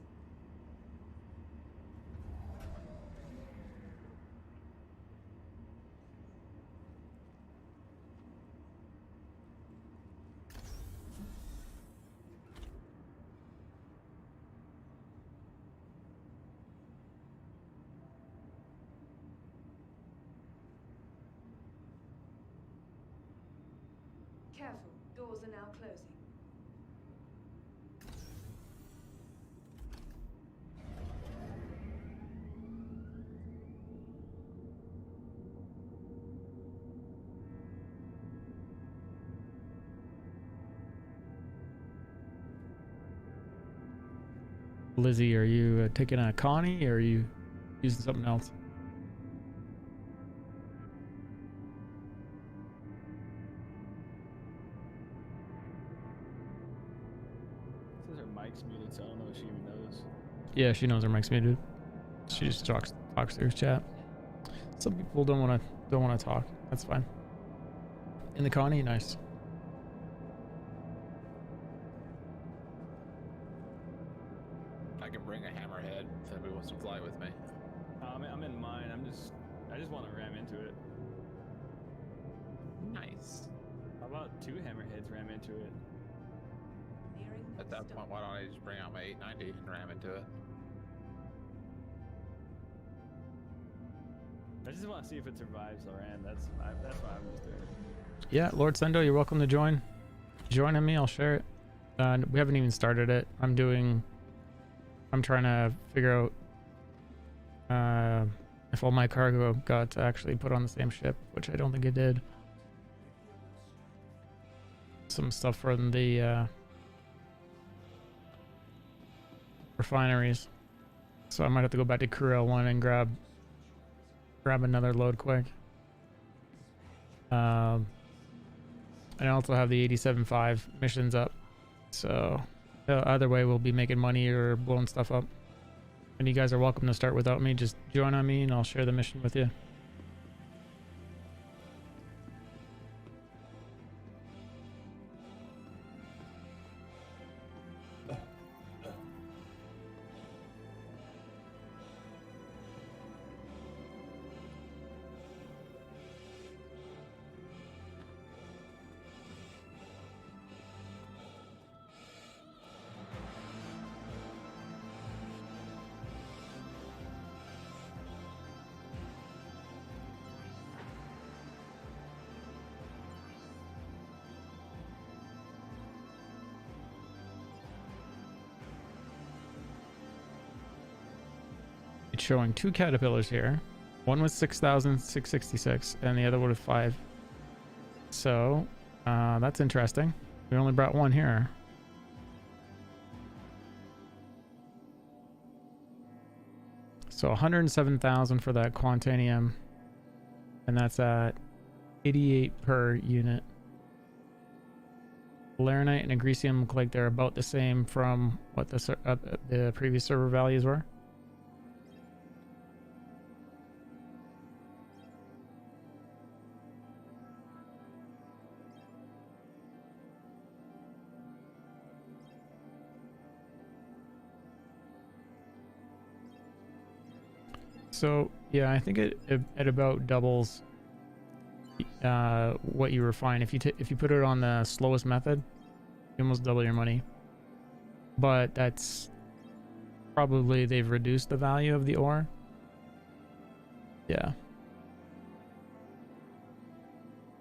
Careful, doors are now closing. Lizzie, are you taking a Connie or are you using something else? It says her mic's muted, so I don't know if she even knows. Yeah, she knows her mic's muted. She just talks through chat. Some people don't want to talk. That's fine. In the Connie, nice. I can bring a hammerhead if anybody wants to fly with me. I'm in mine. I just want to ram into it. Nice. How about 2 hammerheads ram into it? Nearing At that point, why don't I just bring out my 890 and ram into it? I just want to see if it survives the ram. That's why I'm just doing it. Yeah, Lord Sendo, you're welcome to join. Join me, I'll share it. We haven't even started it. I'm trying to figure out if all my cargo got actually put on the same ship, which I don't think it did. Some stuff from the refineries. So I might have to go back to Crew L1 and grab another load quick. And I also have the 87.5 missions up. So either way, we'll be making money or blowing stuff up. And you guys are welcome to start without me. Just join on me and I'll share the mission with you. It's showing 2 caterpillars here. One was 6,666 and the other one was 5. So that's interesting. We only brought one here. So 107,000 for that Quantanium, and that's at 88 per unit. Laranite and Agricium look like they're about the same from what the previous server values were. So yeah, I think it about doubles what you refine. If you put it on the slowest method, you almost double your money. But that's probably they've reduced the value of the ore. Yeah.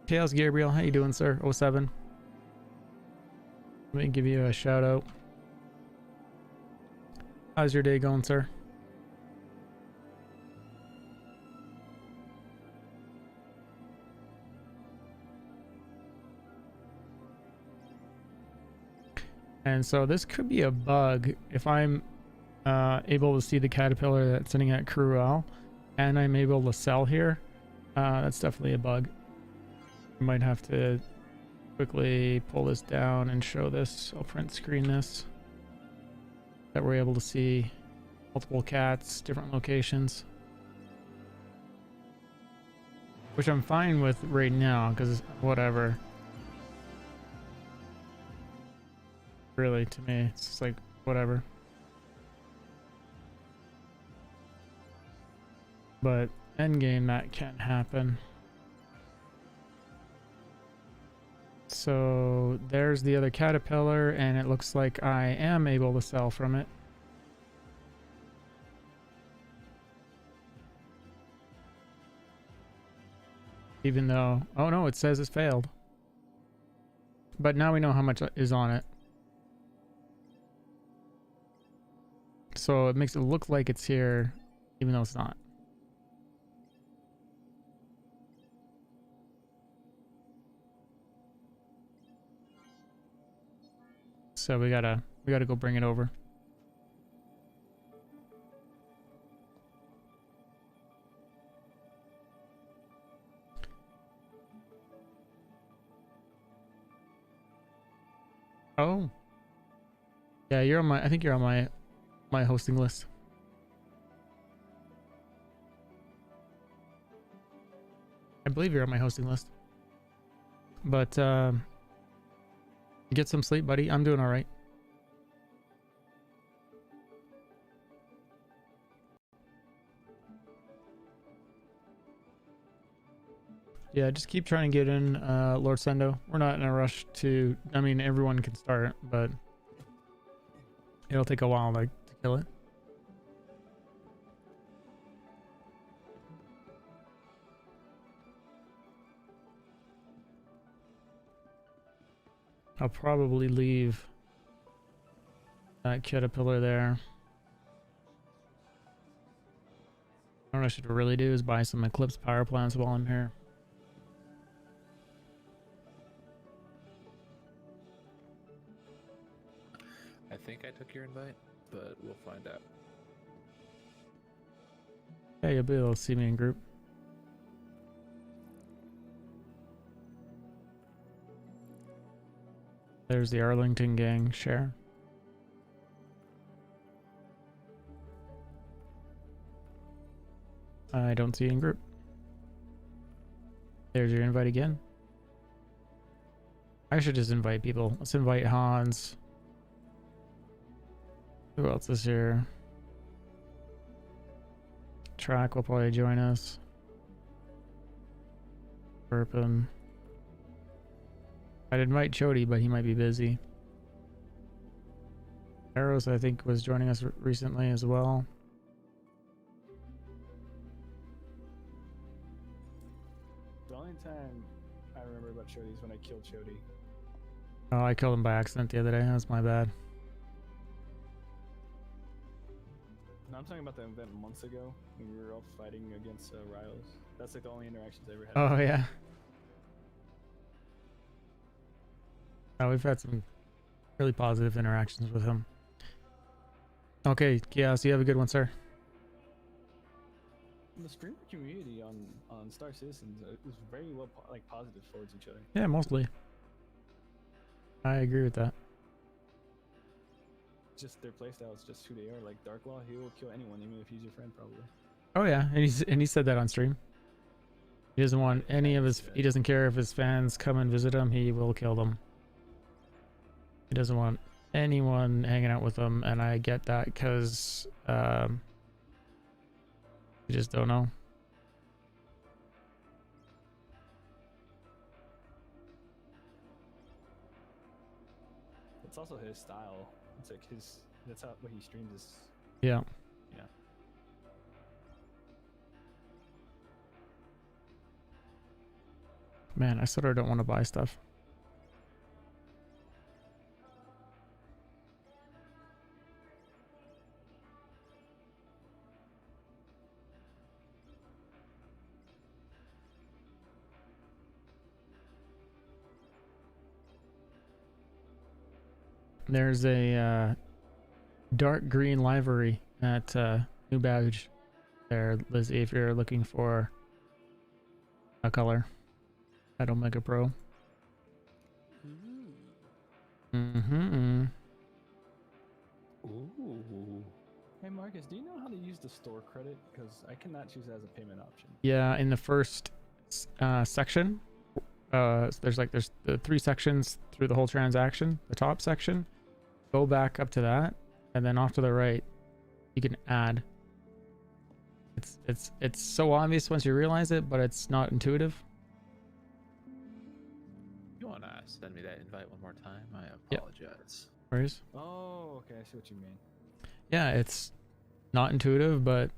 Chaos Gabriel, how you doing, sir? 07. Let me give you a shout out. How's your day going, sir? And so this could be a bug if I'm able to see the caterpillar that's sitting at Crew L and I'm able to sell here. That's definitely a bug. I might have to quickly pull this down and show this. I'll print screen this. That we're able to see multiple cats, different locations. Which I'm fine with right now because whatever. really, to me. It's just like, whatever. But endgame, that can happen. So there's the other caterpillar, and it looks like I am able to sell from it. Even though, oh no, it says it's failed. But now we know how much is on it. So it makes it look like it's here, even though it's not. So we gotta go bring it over. Oh. Yeah, you're on my, I think you're on my hosting list. I believe you're on my hosting list. But get some sleep, buddy. I'm doing all right. Yeah, just keep trying to get in, Lord Sendo. We're not in a rush to, I mean, everyone can start, but it'll take a while to kill it. I'll probably leave that caterpillar there. What I should really do is buy some Eclipse power plants while I'm here. I think I took your invite, but we'll find out. Yeah, you'll be able to see me in group. There's the Arlington gang share. I don't see you in group. There's your invite again. I should just invite people. Let's invite Hans. Who else is here? Track will probably join us. Burpin. I'd invite Chody, but he might be busy. Arrows, I think, was joining us recently as well. The only time I remember about Chody is when I killed Chody. Oh, I killed him by accident the other day. That was my bad. No, I'm talking about the event months ago when we were all fighting against Riles. That's like the only interactions I ever had. Oh, yeah. Oh, we've had some really positive interactions with him. Okay, yeah, so you have a good one, sir. The streamer community on Star Citizens is very well positive towards each other. Yeah, mostly. I agree with that. Just their playstyle is just who they are. Like Darklaw, he will kill anyone, even if he's your friend, probably. Oh yeah, and he said that on stream. He doesn't want any of his. He doesn't care if his fans come and visit him. He will kill them. He doesn't want anyone hanging out with him, and I get that because you just don't know. It's also his style. It's like his. That's how what he streams is. Yeah. Yeah. Man, I sort of don't want to buy stuff. There's a dark green livery at New Badge there, Lizzie, if you're looking for a color at Omega Pro. Mm-hmm. Ooh. Hey Marcus, do you know how to use the store credit? Because I cannot choose that as a payment option. Yeah, in the first section, there's the 3 sections through the whole transaction. The top section, Go back up to that, and then off to the right, you can add. It's so obvious once you realize it, but it's not intuitive. You want to send me that invite one more time? I Yep. apologize. Whereas, Oh, okay. I see what you mean. yeah, it's not intuitive, but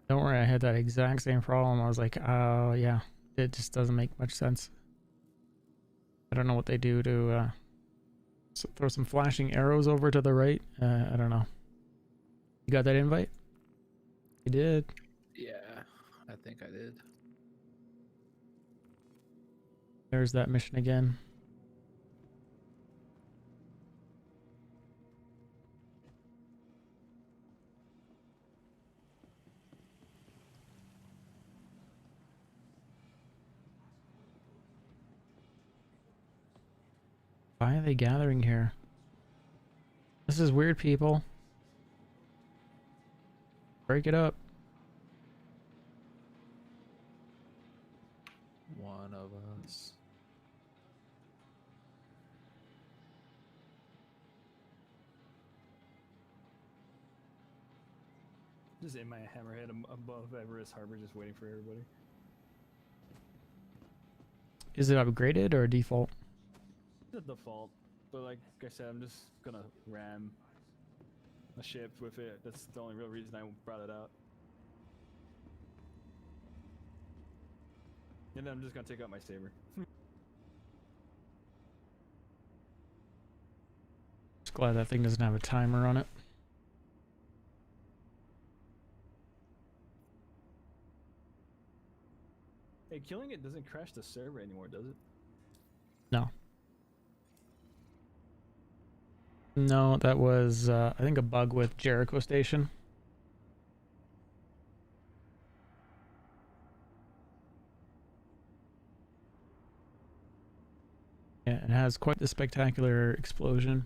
don't worry, I had that exact same problem. I was like, oh yeah, it just doesn't make much sense. I don't know what they do to throw some flashing arrows over to the right. I don't know. You got that invite? You did. Yeah, I think I did. There's that mission again. Why are they gathering here? This is weird, people. Break it up. One of us. Just in my hammerhead above Everest Harbor, just waiting for everybody. Is it upgraded or default? The default, but like I said, I'm just gonna ram a ship with it. That's the only real reason I brought it out. And then I'm just gonna take out my saber. Just glad that thing doesn't have a timer on it. Hey, killing it doesn't crash the server anymore, does it? No. No, that was, I think, a bug with Jericho Station. Yeah, it has quite the spectacular explosion.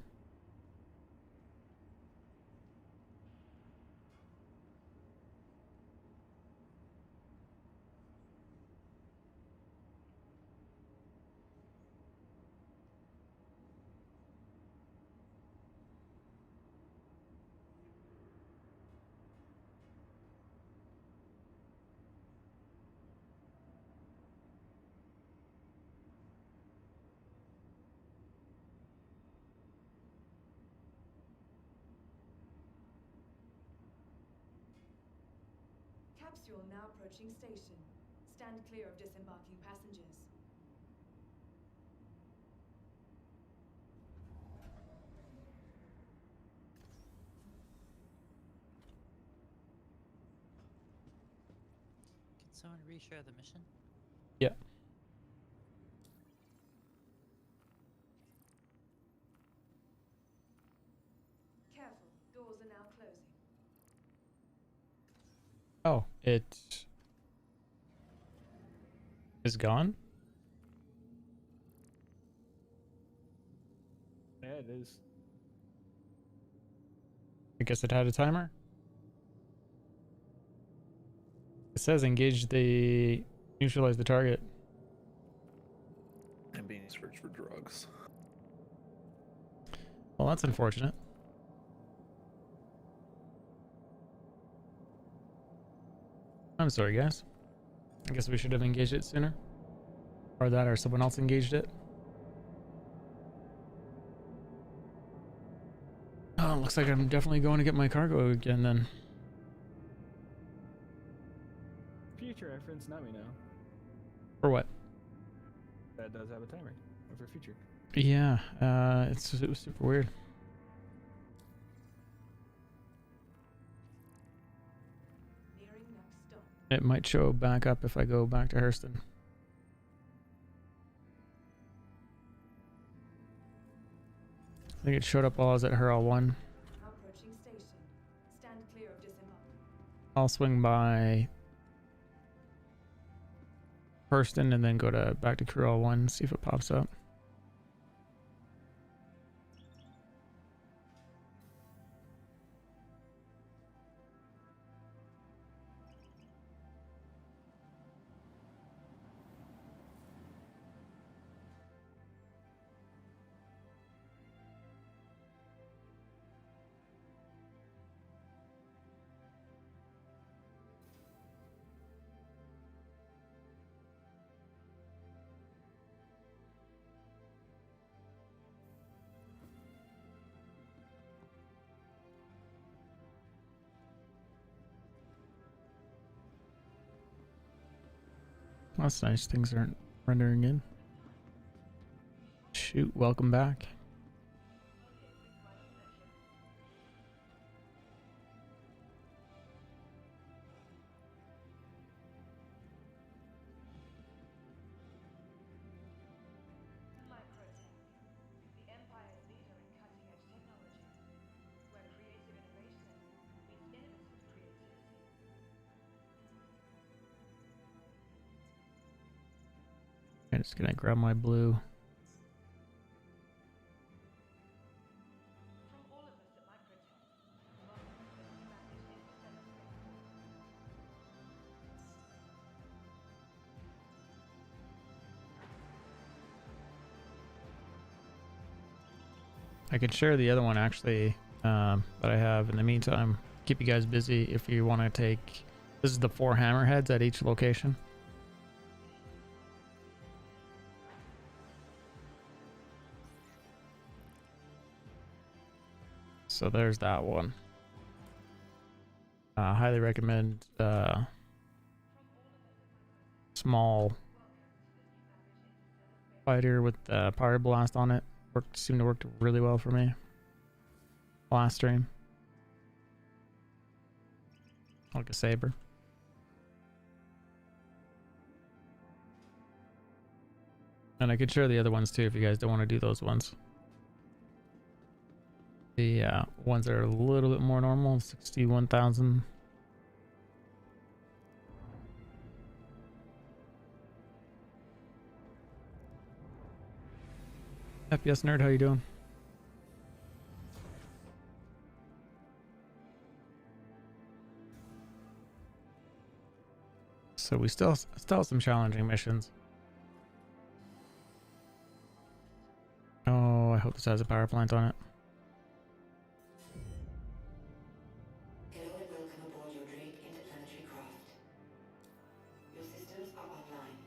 Capsule now approaching station. Stand clear of disembarking passengers. Can someone reshare the mission? Yeah. Careful, doors are now closing. Oh, it is gone? Yeah, it is. I guess it had a timer. It says engage the... neutralize the target. I'm being searched for drugs. Well, that's unfortunate. I'm sorry, guys. I guess we should have engaged it sooner. Or that, or someone else engaged it. Oh, looks like I'm definitely going to get my cargo again then. Future reference, now we know. For what? That does have a timer for future. Yeah, it was super weird. Nearing next stop. It might show back up if I go back to Hurston. I think it showed up while I was at Hurl 1. Approaching station. Stand clear of disembark. I'll swing by Hurston and then go to back to Hurl 1, see if it pops up. That's nice. Things aren't rendering in. Shoot, welcome back. Microtech, the Empire's leader in cutting-edge technology, where creative innovation meets innovative creativity. I'm just gonna grab my blue. From all of us at Microtech, welcome to the expanded interstellar space. I could share the other one actually that I have in the meantime. Keep you guys busy if you want to take. This is the 4 hammerheads at each location. So there's that one. Highly recommend small fighter with Power Blast on it. Seemed to work really well for me last stream. Like a saber. And I could share the other ones too if you guys don't want to do those ones. The ones that are a little bit more normal, 61,000. FPS nerd, how you doing? So we still have some challenging missions. Oh, I hope this has a power plant on it. Hello and welcome aboard your Drake interplanetary craft. Your systems are online.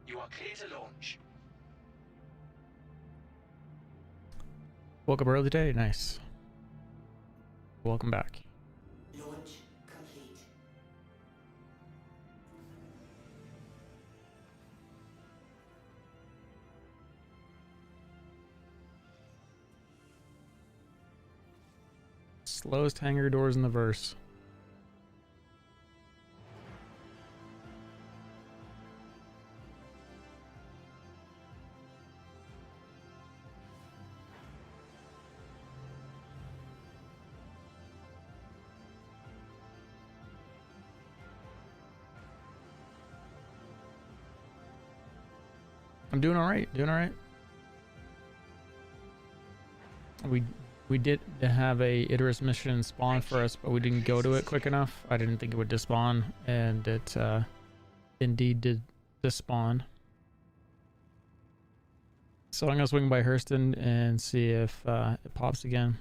You are clear to launch. Woke up early today? Nice. Welcome back. Launch complete. Slowest hangar doors in the verse. I'm doing all right. Doing all right. We did have a Idris mission spawn for us, but we didn't go to it quick enough. I didn't think it would despawn, and it indeed did despawn. So I'm gonna swing by Hurston and see if it pops again.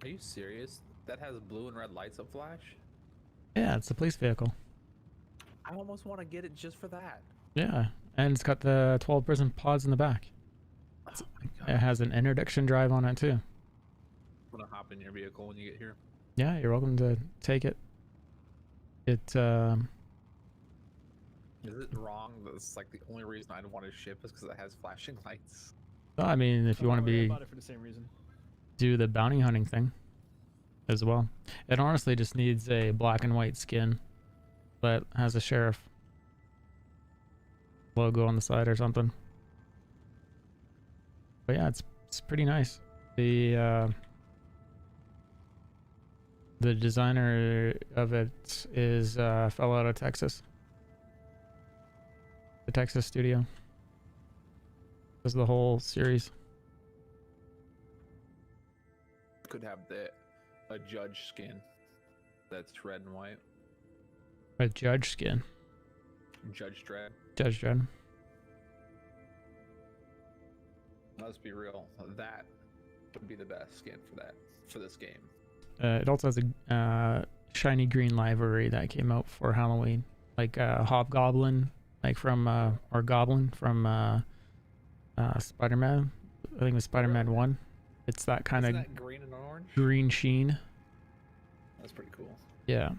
Are you serious? That has blue and red lights that flash? Yeah, it's the police vehicle. I almost want to get it just for that. Yeah, and it's got the 12 prison pods in the back. Oh my god. It has an introduction drive on it too. I'm gonna hop in your vehicle when you get here. Yeah, you're welcome to take it. It Is it wrong that it's like the only reason I'd want to ship is because it has flashing lights? I mean, if you want to Don't worry be about it for the same reason. do the bounty hunting thing as well. It honestly just needs a black and white skin that has a sheriff logo on the side or something. But yeah, it's pretty nice. The designer of it is a fellow out of Texas. The Texas studio. Does the whole series. Could have a judge skin that's red and white. A Judge skin. Judge Dredd. Judge Dredd. Let's be real. That would be the best skin for this game. It also has a shiny green library that came out for Halloween, like Hobgoblin, like from or Goblin from Spider-Man. I think it was Spider-Man 1. It's that kind of green and orange. Green sheen. That's pretty cool. Yeah.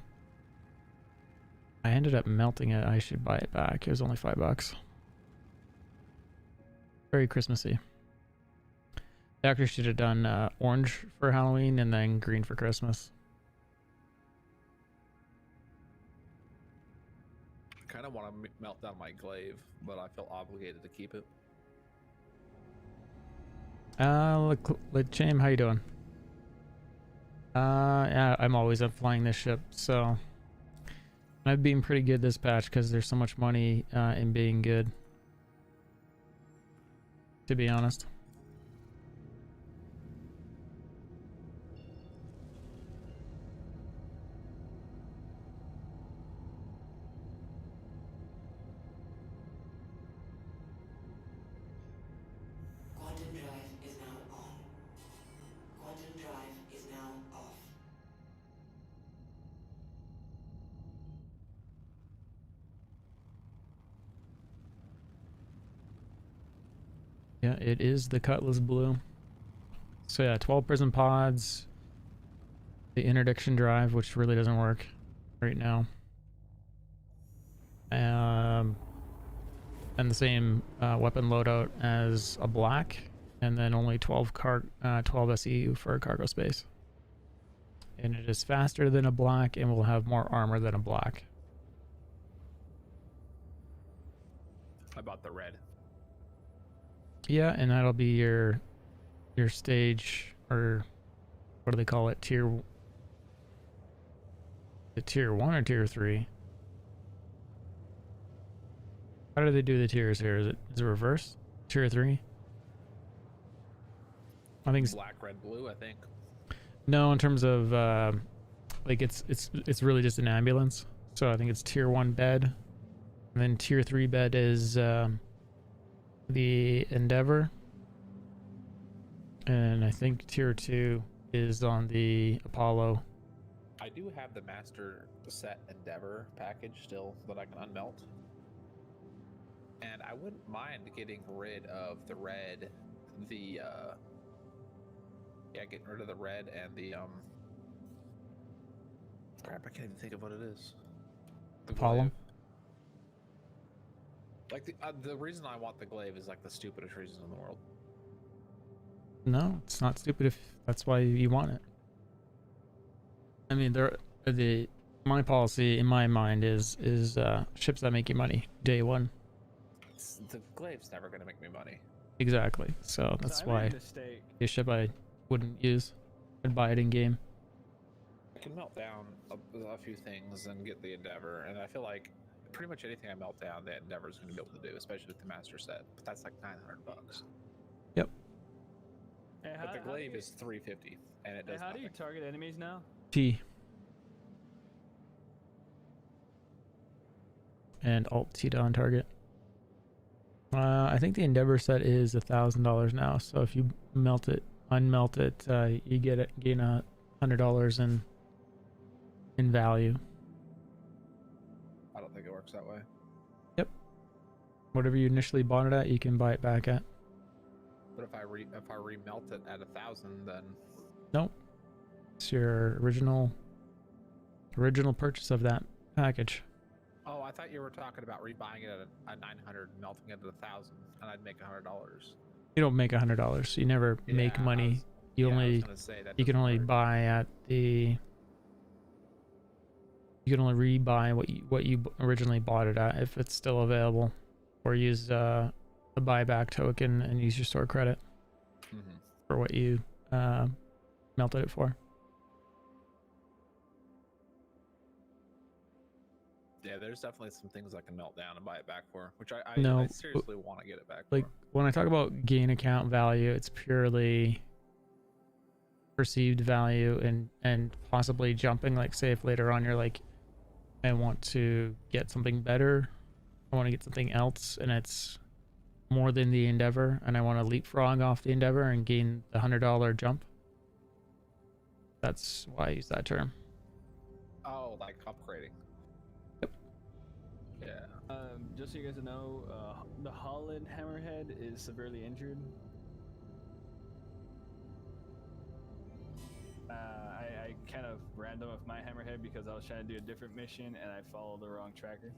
I ended up melting it. I should buy it back. It was only $5. Very Christmassy. They actually should have done orange for Halloween and then green for Christmas. I kind of want to melt down my glaive, but I feel obligated to keep it. Look, James, how you doing? Yeah, I'm always up flying this ship, so I've been pretty good this patch because there's so much money in being good. To be honest. Quantum drive is now on. Quantum drive is now off. Yeah, it is the Cutlass Blue. So yeah, 12 prison pods. The interdiction drive, which really doesn't work right now. And the same weapon loadout as a black, and then only 12 SEU for cargo space. And it is faster than a black and will have more armor than a black. I bought the red. Yeah, and that'll be your stage, or what do they call it? Tier 1 or tier 3? How do they do the tiers here? Is it reverse? Tier 3? I think it's Black, red, blue, I think. no, in terms of like it's really just an ambulance. So I think it's tier 1 bed. And then tier 3 bed is the Endeavor. And I think tier 2 is on the Apollo. I do have the master set Endeavor package still that I can unmelt. And I wouldn't mind getting rid of the red, getting rid of the red and the crap, I can't even think of what it is. The Apollo? glaive. Like the reason I want the glaive is like the stupidest reason in the world. No, it's not stupid if that's why you want it. I mean, my policy in my mind is ships that make you money day one. The glaive's never gonna make me money. Exactly. So that's I why made a mistake. a ship I wouldn't use. I'd buy it in game. I can melt down a few things and get the Endeavor, and I feel like pretty much anything I melt down, the Endeavor is going to be able to do, especially with the master set. But that's like $900. Yep. Hey, But the glaive is $350, and it does how do you nothing. target enemies now? T. And Alt T to on target. I think the Endeavor set is $1,000 now. So if you unmelt it, you gain $100 in value. I don't think it works that way. Yep. Whatever you initially bought it at, you can buy it back at. But if I remelt it at 1,000, then Nope. It's your original purchase of that package. oh, I thought you were talking about rebuying it at 900, melting it at 1,000, and I'd make $100. You don't make $100. You never make Yeah, money. You only you can only buy at the. You can only rebuy what you originally bought it at if it's still available, or use a buyback token and use your store credit. for what you melted it for. Yeah, there's definitely some things I can melt down and buy it back for, which I No, seriously want to get it back like for. when I talk about gain account value, it's purely perceived value and possibly jumping. Like, say if later on you're like, I want to get something better, I want to get something else, and it's more than the Endeavor, and I want to leapfrog off the Endeavor and gain the $100 jump. That's why I use that term. Oh, like upgrading. Yep. Yeah. Just so you guys know, the Holland Hammerhead is severely injured. I kind of ran them with my Hammerhead because I was trying to do a different mission and I followed the wrong tracker.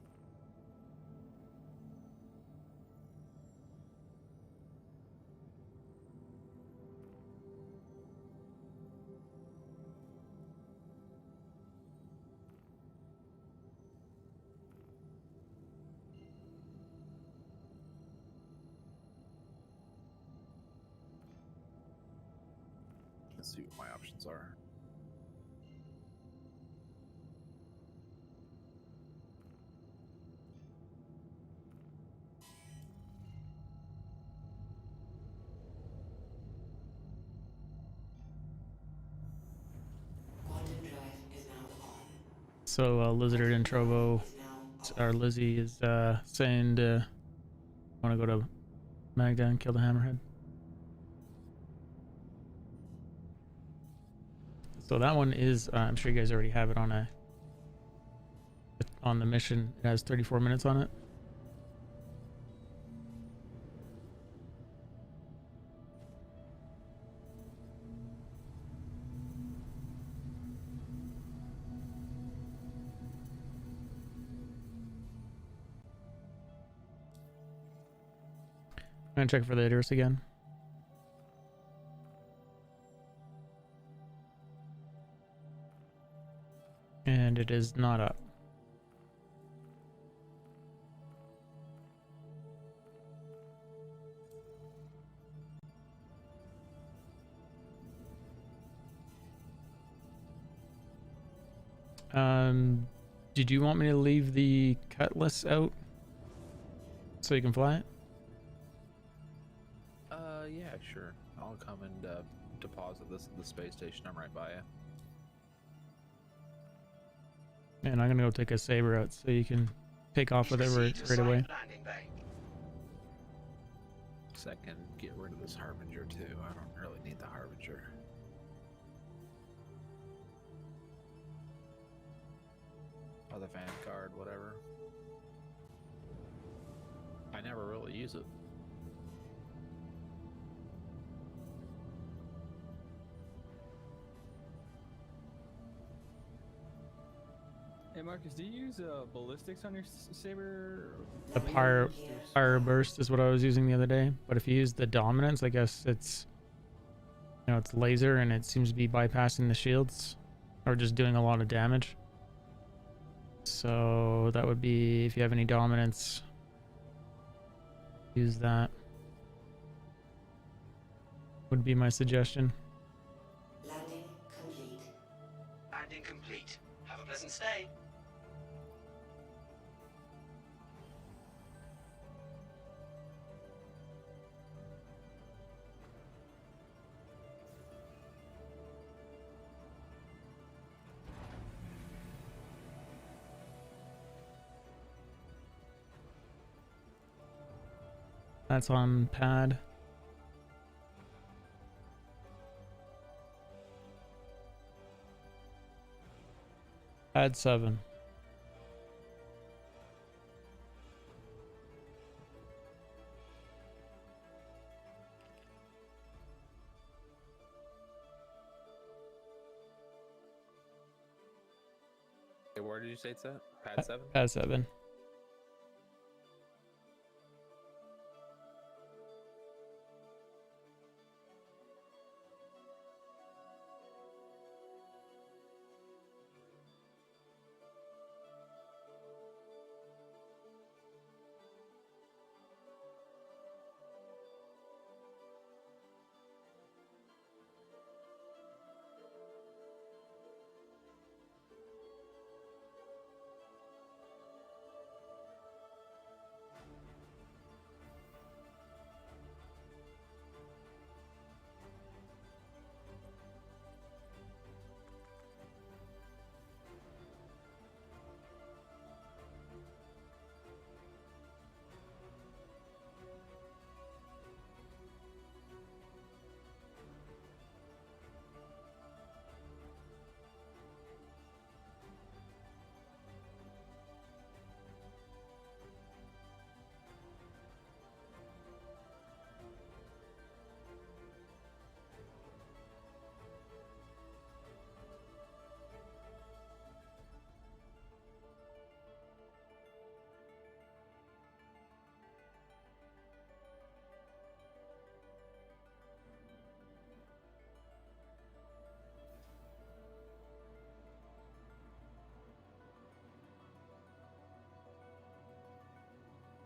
Let's see what my options are. Quantum drive is now on. So Lizard and Trovo, Is now or Lizzie is saying to want to go to Magda and kill the Hammerhead. So that one is, I'm sure you guys already have it on the mission. It has 34 minutes on it. I'm gonna check for the address again. And it is not up. Did you want me to leave the Cutlass out so you can fly it? Yeah, sure. I'll come and deposit this at the space station. I'm right by you. And I'm gonna go take a Saber out so you can take off with it right away. Landing bay. Second, get rid of this Harbinger too. I don't really need the Harbinger. Or the Vanguard, whatever. I never really use it. Hey Marcus, do you use ballistics on your Saber? The fire burst is what I was using the other day, but if you use the dominance, I guess it's, you know, it's laser and it seems to be bypassing the shields or just doing a lot of damage. So that would be, if you have any dominance, use that. Would be my suggestion. landing complete. Landing complete. Have a pleasant stay. That's on pad. Pad 7. Hey, where did you say it's at? Pad 7? Pad 7.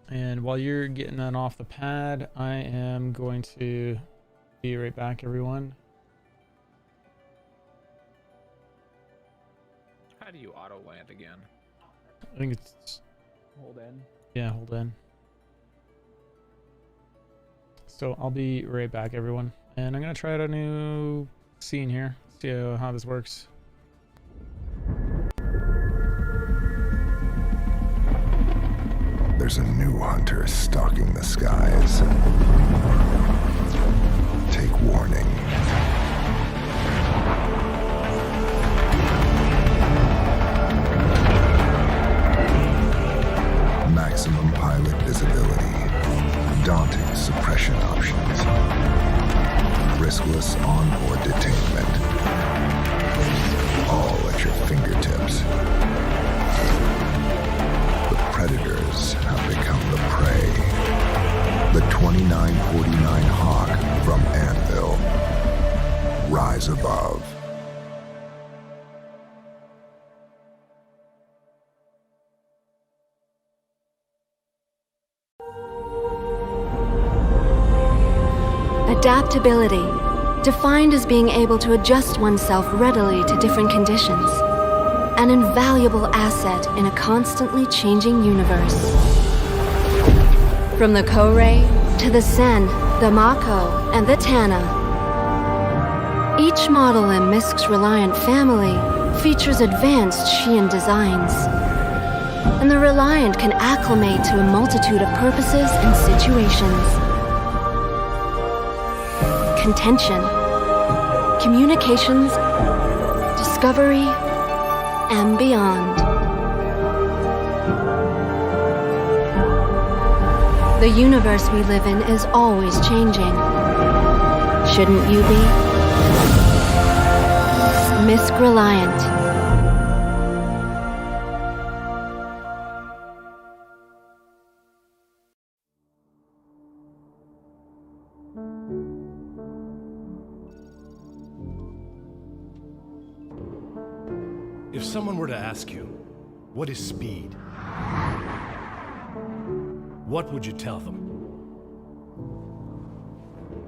And while you're getting that off the pad, I am going to be right back, everyone. How do you auto land again? I think it's... Hold in. Yeah, hold in. So I'll be right back, everyone. And I'm going to try out a new scene here. See how this works. There's a new hunter stalking the skies. Take warning. Maximum pilot visibility. Daunting suppression options. Riskless onboard detainment. All at your fingertips. The predators have become the prey. The 2949 Hawk from Anvil. Rise above. Adaptability, defined as being able to adjust oneself readily to different conditions. An invaluable asset in a constantly changing universe. From the Kourei to the Sen, the Mako, and the Tana. Each model in Misk's Reliant family features advanced Shian designs. And the Reliant can acclimate to a multitude of purposes and situations. Contention, communications, discovery, and beyond. The universe we live in is always changing. Shouldn't you be? Misk Reliant. If someone were to ask you, what is speed? What would you tell them?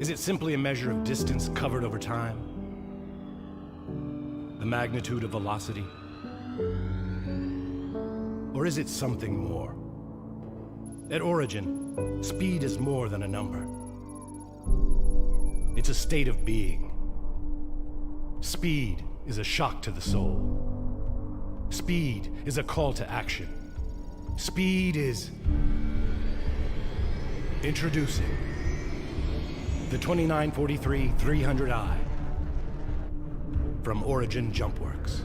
Is it simply a measure of distance covered over time? The magnitude of velocity? Or is it something more? At origin, speed is more than a number. It's a state of being. Speed is a shock to the soul. Speed is a call to action. Speed is... Introducing the 2943 300i from Origin Jumpworks.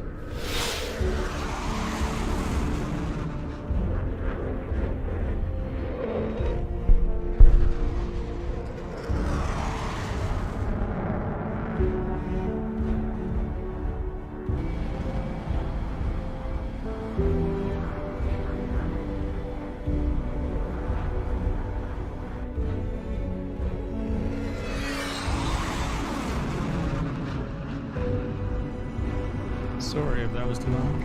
Sorry if that was too long.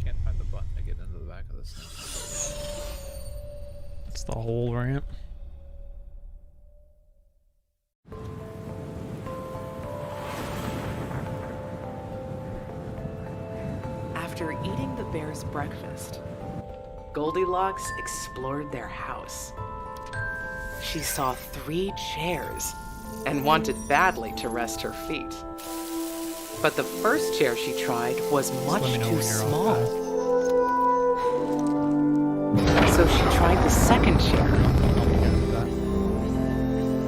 Can't find the button to get into the back of this thing. It's the whole ramp. After eating the bear's breakfast, Goldilocks explored their house. She saw 3 chairs and wanted badly to rest her feet. But the first chair she tried was much too small. So she tried the second chair.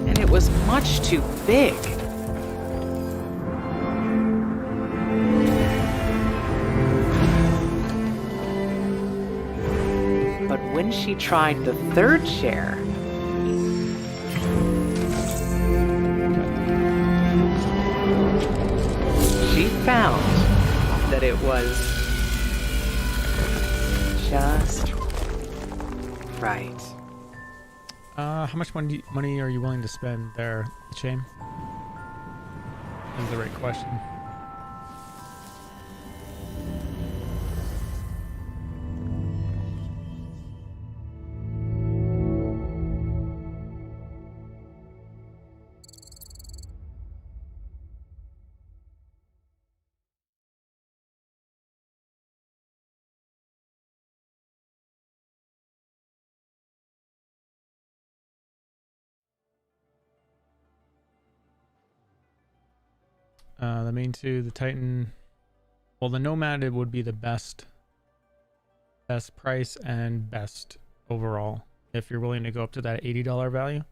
And it was much too big. But when she tried the third chair, she found that it was just right. How much money are you willing to spend there, Shane? is the right question. The main two, the Titan. Well, the Nomad, it would be the best price and best overall if you're willing to go up to that $80 value.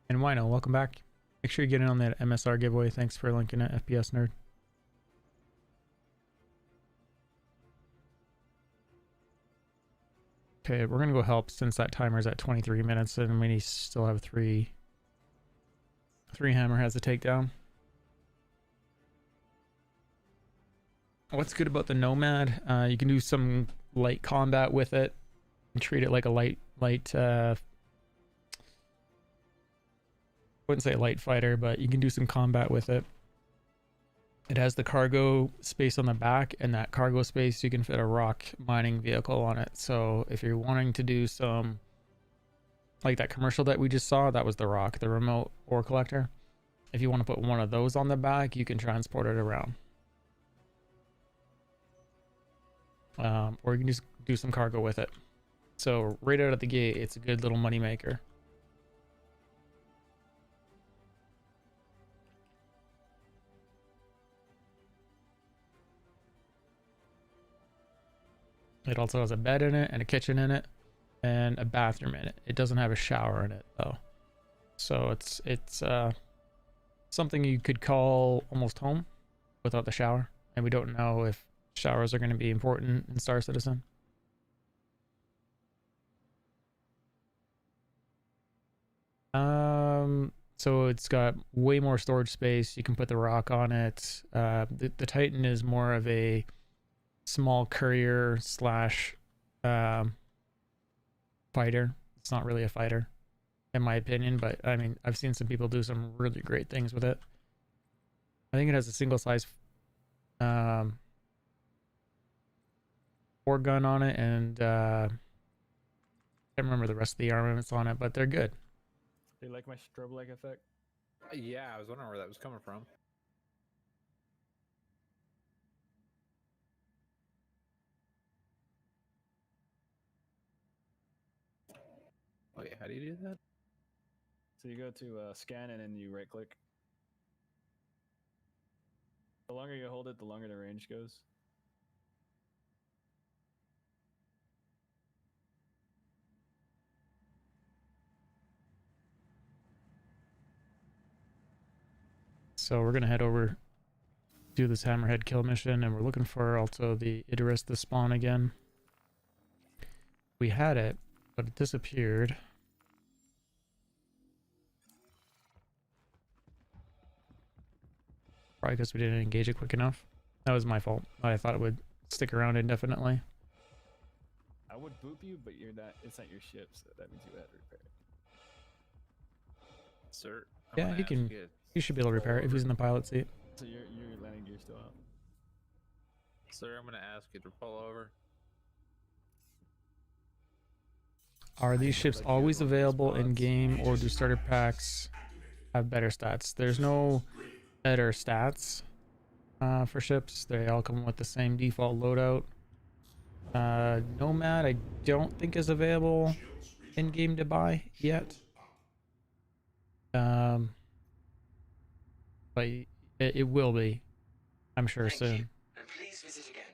And Wino, welcome back. Make sure you get in on that MSR giveaway. Thanks for linking it, FPS nerd. Okay, we're gonna go help since that timer's at 23 minutes and we still have three hammerheads to take down. What's good about the Nomad? You can do some light combat with it and treat it like a light wouldn't say light fighter, but you can do some combat with it. It has the cargo space on the back, and that cargo space you can fit a rock mining vehicle on it. So if you're wanting to do some, like that commercial that we just saw, that was the rock, the remote ore collector. If you want to put one of those on the back, you can transport it around. Or you can just do some cargo with it. So right out of the gate, it's a good little money maker. It also has a bed in it and a kitchen in it and a bathroom in it. It doesn't have a shower in it though. So it's something you could call almost home without the shower. And we don't know if showers are going to be important in Star Citizen. So it's got way more storage space. You can put the rock on it. The Titan is more of a small courier slash fighter. It's not really a fighter in my opinion, but I mean, I've seen some people do some really great things with it. I think it has a single size 4 gun on it, and I can't remember the rest of the armaments on it, but they're good. Do you like my strobe light effect? Yeah, I was wondering where that was coming from. Oh yeah, how do you do that? So you go to scan and then you right click. The longer you hold it, the longer the range goes. So we're gonna head over, do this hammerhead kill mission, and we're looking for also the Idris to spawn again. We had it, but it disappeared. Probably because we didn't engage it quick enough. That was my fault. I thought it would stick around indefinitely. I would boop you, but you're not. It's not your ship, so that means you had to repair it. Sir. Yeah, he can. He should be able to repair it if he's in the pilot seat. So your landing gear still out. Sir, I'm gonna ask you to pull over. Are these ships always available in game, or do starter packs have better stats? There's no better stats for ships. They all come with the same default loadout. Nomad I don't think is available in game to buy yet. But it will be, I'm sure, soon. And please visit again.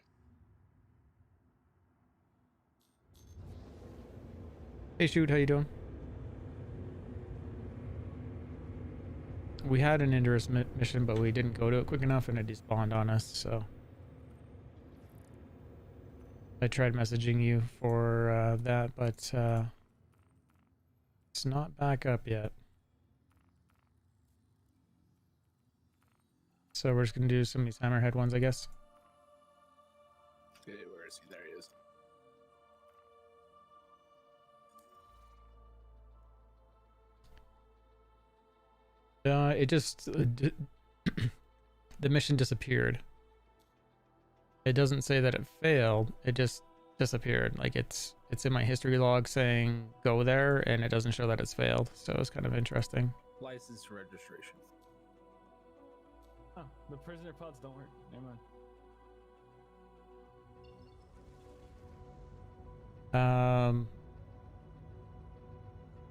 Hey Shoot, how you doing? We had an Indorus mission, but we didn't go to it quick enough and it despawned on us, so I tried messaging you for that, but it's not back up yet. So we're just gonna do some of these hammerhead ones, I guess. Okay, where is he? There he is. It just the mission disappeared. It doesn't say that it failed. It just disappeared. Like it's in my history log saying go there, and it doesn't show that it's failed. So it's kind of interesting. License registration. Oh, the prisoner pods don't work. Never mind.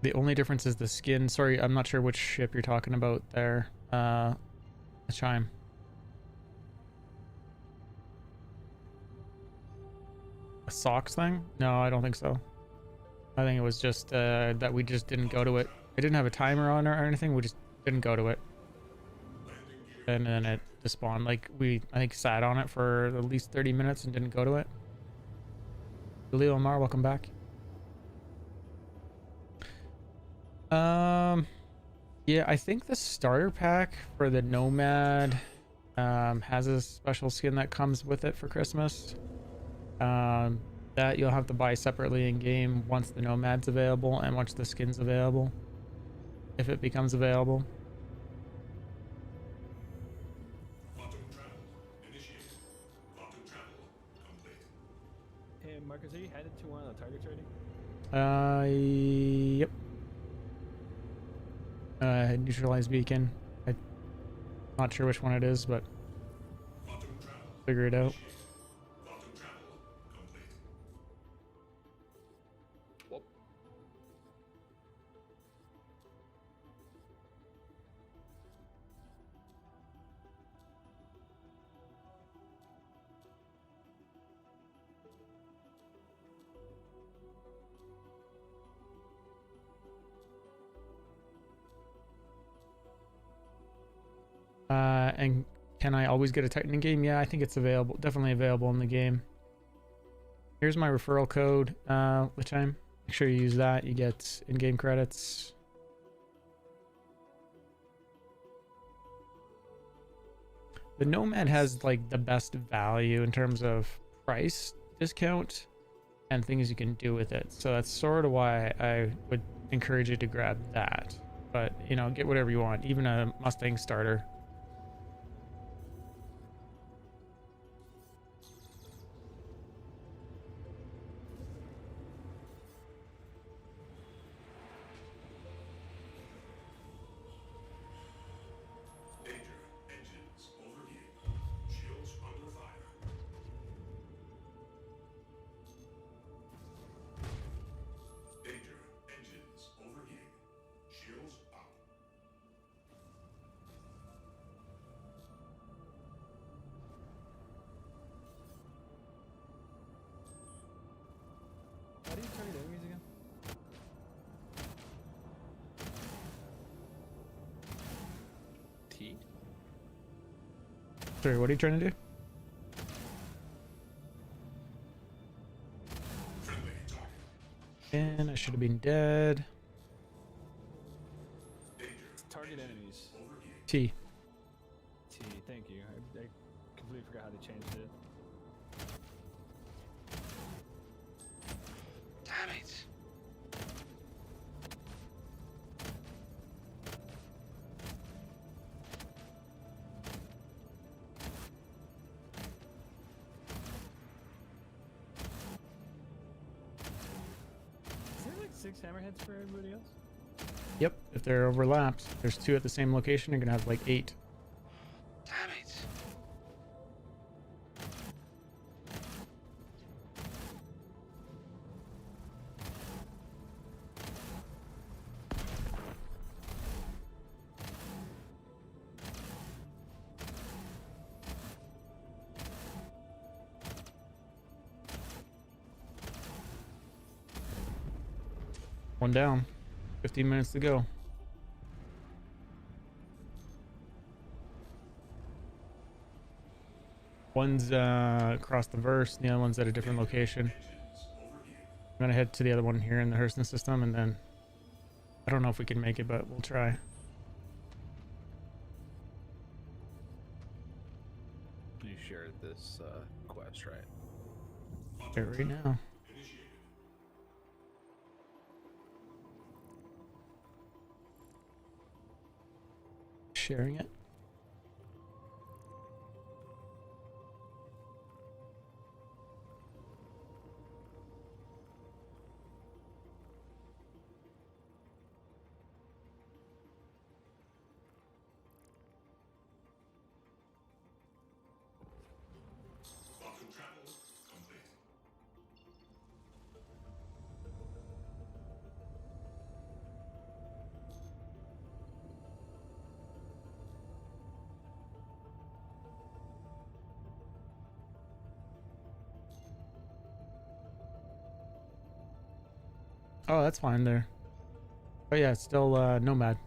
The only difference is the skin. Sorry, I'm not sure which ship you're talking about there. The chime. A socks thing? No, I don't think so. I think it was just that we just didn't go to it. It didn't have a timer on or anything. We just didn't go to it. And then it despawned. Like I think sat on it for at least 30 minutes and didn't go to it. Leo Omar, welcome back. Yeah, I think the starter pack for the Nomad has a special skin that comes with it for Christmas. That you'll have to buy separately in game once the Nomad's available and once the skin's available, if it becomes available. Hey, Marcus, are you headed to one of the targets already? Yep. Neutralize beacon. I'm not sure which one it is, but figure it out. And can I always get a Titan in game? Yeah, I think it's available. Definitely available in the game. Here's my referral code, Lichime. Make sure you use that. You get in-game credits. The Nomad has like the best value in terms of price discount and things you can do with it. So that's sort of why I would encourage you to grab that. But, you know, get whatever you want, even a Mustang starter. How do you target enemies again? T. Sorry, what are you trying to do? And I should have been dead. Target enemies. T. T, thank you. I completely forgot how they changed it. Damn it. Is there like 6 hammerheads for everybody else? Yep, if they're overlapped, there's 2 at the same location, you're gonna have like 8. Damn it. One down. 15 minutes to go. One's across the verse, and the other one's at a different location. I'm gonna head to the other one here in the Hurston system, and then I don't know if we can make it, but we'll try. You shared this quest, right? Here right now. sharing it. Oh, that's fine there. Oh yeah, it's still Nomad.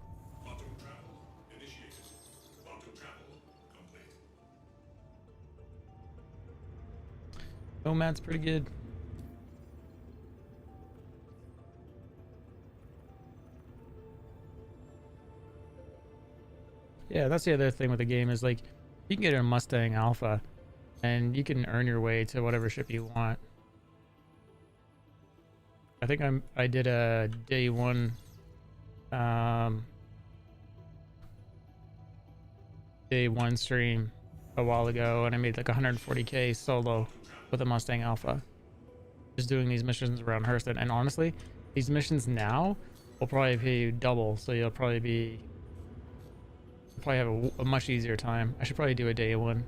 Nomad's pretty good. Yeah, that's the other thing with the game is like you can get a Mustang Alpha and you can earn your way to whatever ship you want. I think I did a day one stream a while ago and I made like 140k solo with a Mustang Alpha. Just doing these missions around Hurston, and honestly, these missions now will probably pay you double, so you'll probably have a much easier time. I should probably do a day one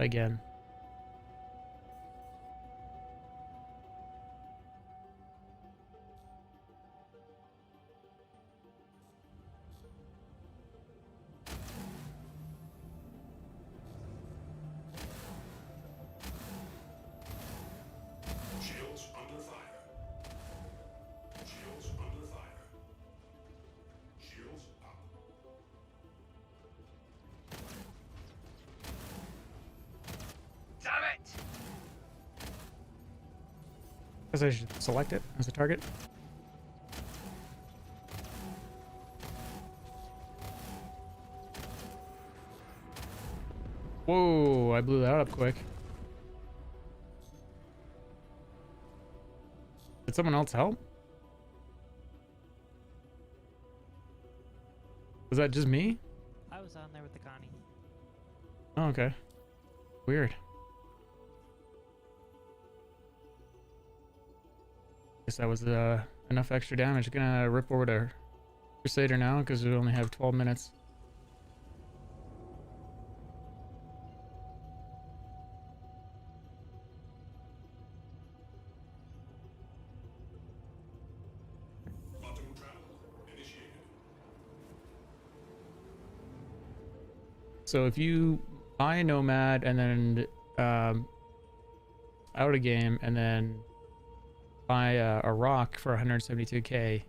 again. I should select it as a target. Whoa, I blew that up quick. Did someone else help? Was that just me? I was on there with the Connie. Oh, okay. Weird. Guess that was enough extra damage. Gonna rip over to Crusader now because we only have 12 minutes. So if you buy a Nomad and then out of game and then buy a rock for 172k,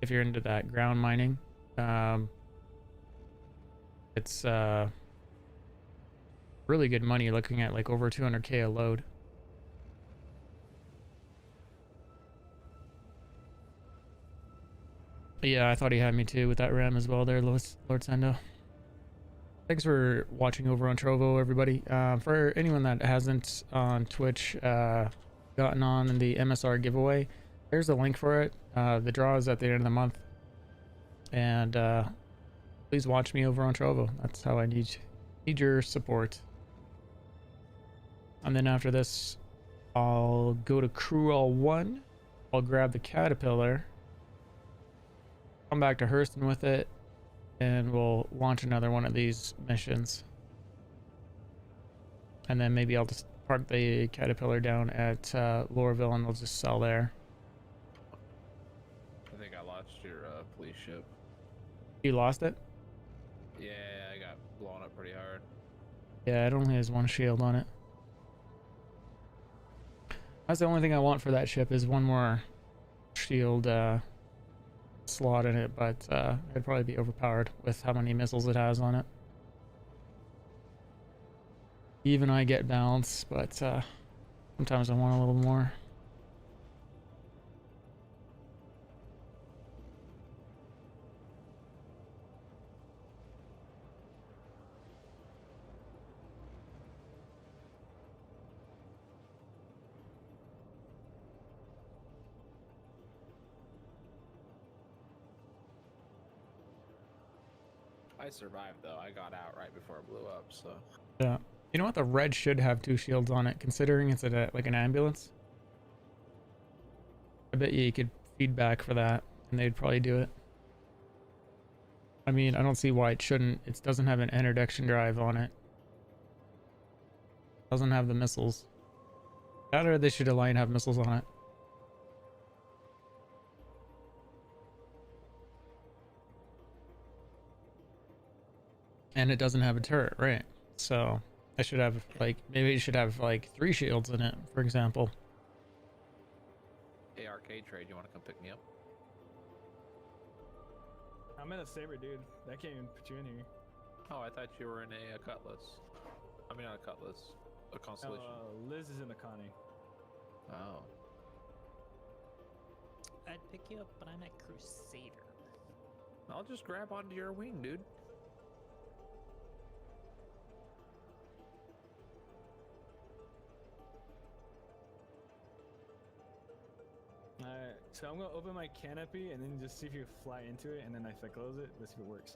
if you're into that ground mining, it's really good money. You're looking at like over 200k a load. Yeah, I thought he had me too with that ram as well there, Lord Sendo. Thanks for watching over on Trovo, everybody. For anyone that hasn't on Twitch gotten on in the MSR giveaway, there's a link for it. The draw is at the end of the month. And please watch me over on Trovo. That's how I need your support. And then after this, I'll go to Crew All 1. I'll grab the Caterpillar. Come back to Hurston with it. And we'll launch another one of these missions. And then maybe I'll just park the Caterpillar down at Lorville and we'll just sell there. I think I lost your police ship. You lost it? Yeah, I got blown up pretty hard. Yeah, it only has one shield on it. That's the only thing I want for that ship is one more shield slot in it, but it'd probably be overpowered with how many missiles it has on it. Even I get balance, but sometimes I want a little more. I survived though. I got out right before it blew up, so. Yeah. You know what? The red should have 2 shields on it, considering it's like an ambulance. I bet you could feedback for that, and they'd probably do it. I mean, I don't see why it shouldn't. It doesn't have an interdiction drive on it. Doesn't have the missiles. That or they should align have missiles on it. And it doesn't have a turret, right? So I should have like, maybe it should have like 3 shields in it, for example. Hey, arcade trade, you want to come pick me up? I'm in a saber, dude. I can't even put you in here. Oh, I thought you were in a cutlass. I mean, not a cutlass, a constellation. Liz is in a Connie. Oh. I'd pick you up, but I'm a Crusader. I'll just grab onto your wing, dude. Alright, so I'm gonna open my canopy and then just see if you fly into it, and then if I close it, let's see if it works.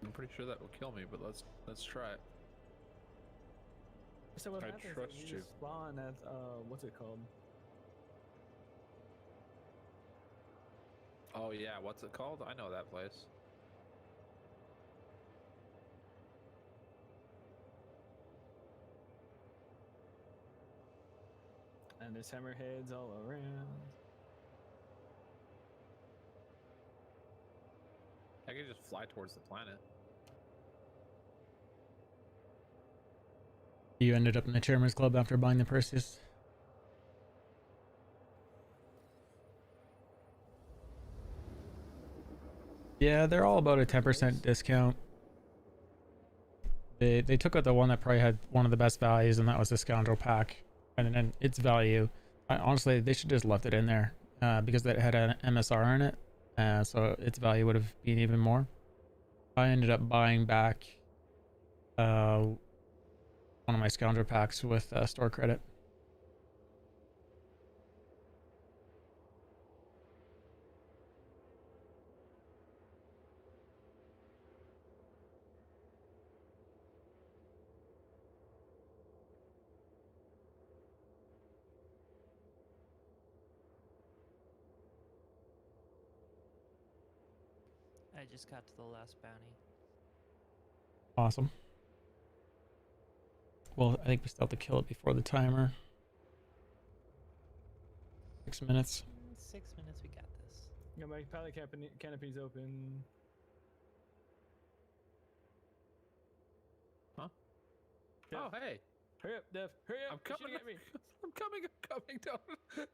I'm pretty sure that will kill me, but let's try it. So what I happens trust is you. you spawn at what's it called? Oh yeah, what's it called? I know that place. And there's hammerheads all around. I can just fly towards the planet. You ended up in the Chairman's Club after buying the Perseus. Yeah, they're all about a 10% discount. They took out the one that probably had one of the best values, and that was the Scoundrel Pack. And then its value, honestly, they should just left it in there because it had an MSR in it, so its value would have been even more. I ended up buying back one of my Scoundrel Packs with store credit. I just got to the last bounty. Awesome. Well, I think we still have to kill it before the timer. 6 minutes. 6 minutes, we got this. Yeah, my pallet canopy's open. Huh? Dev, Oh, hey. hurry up, Dev! Hurry up! I'm You're coming. shooting at me. I'm coming.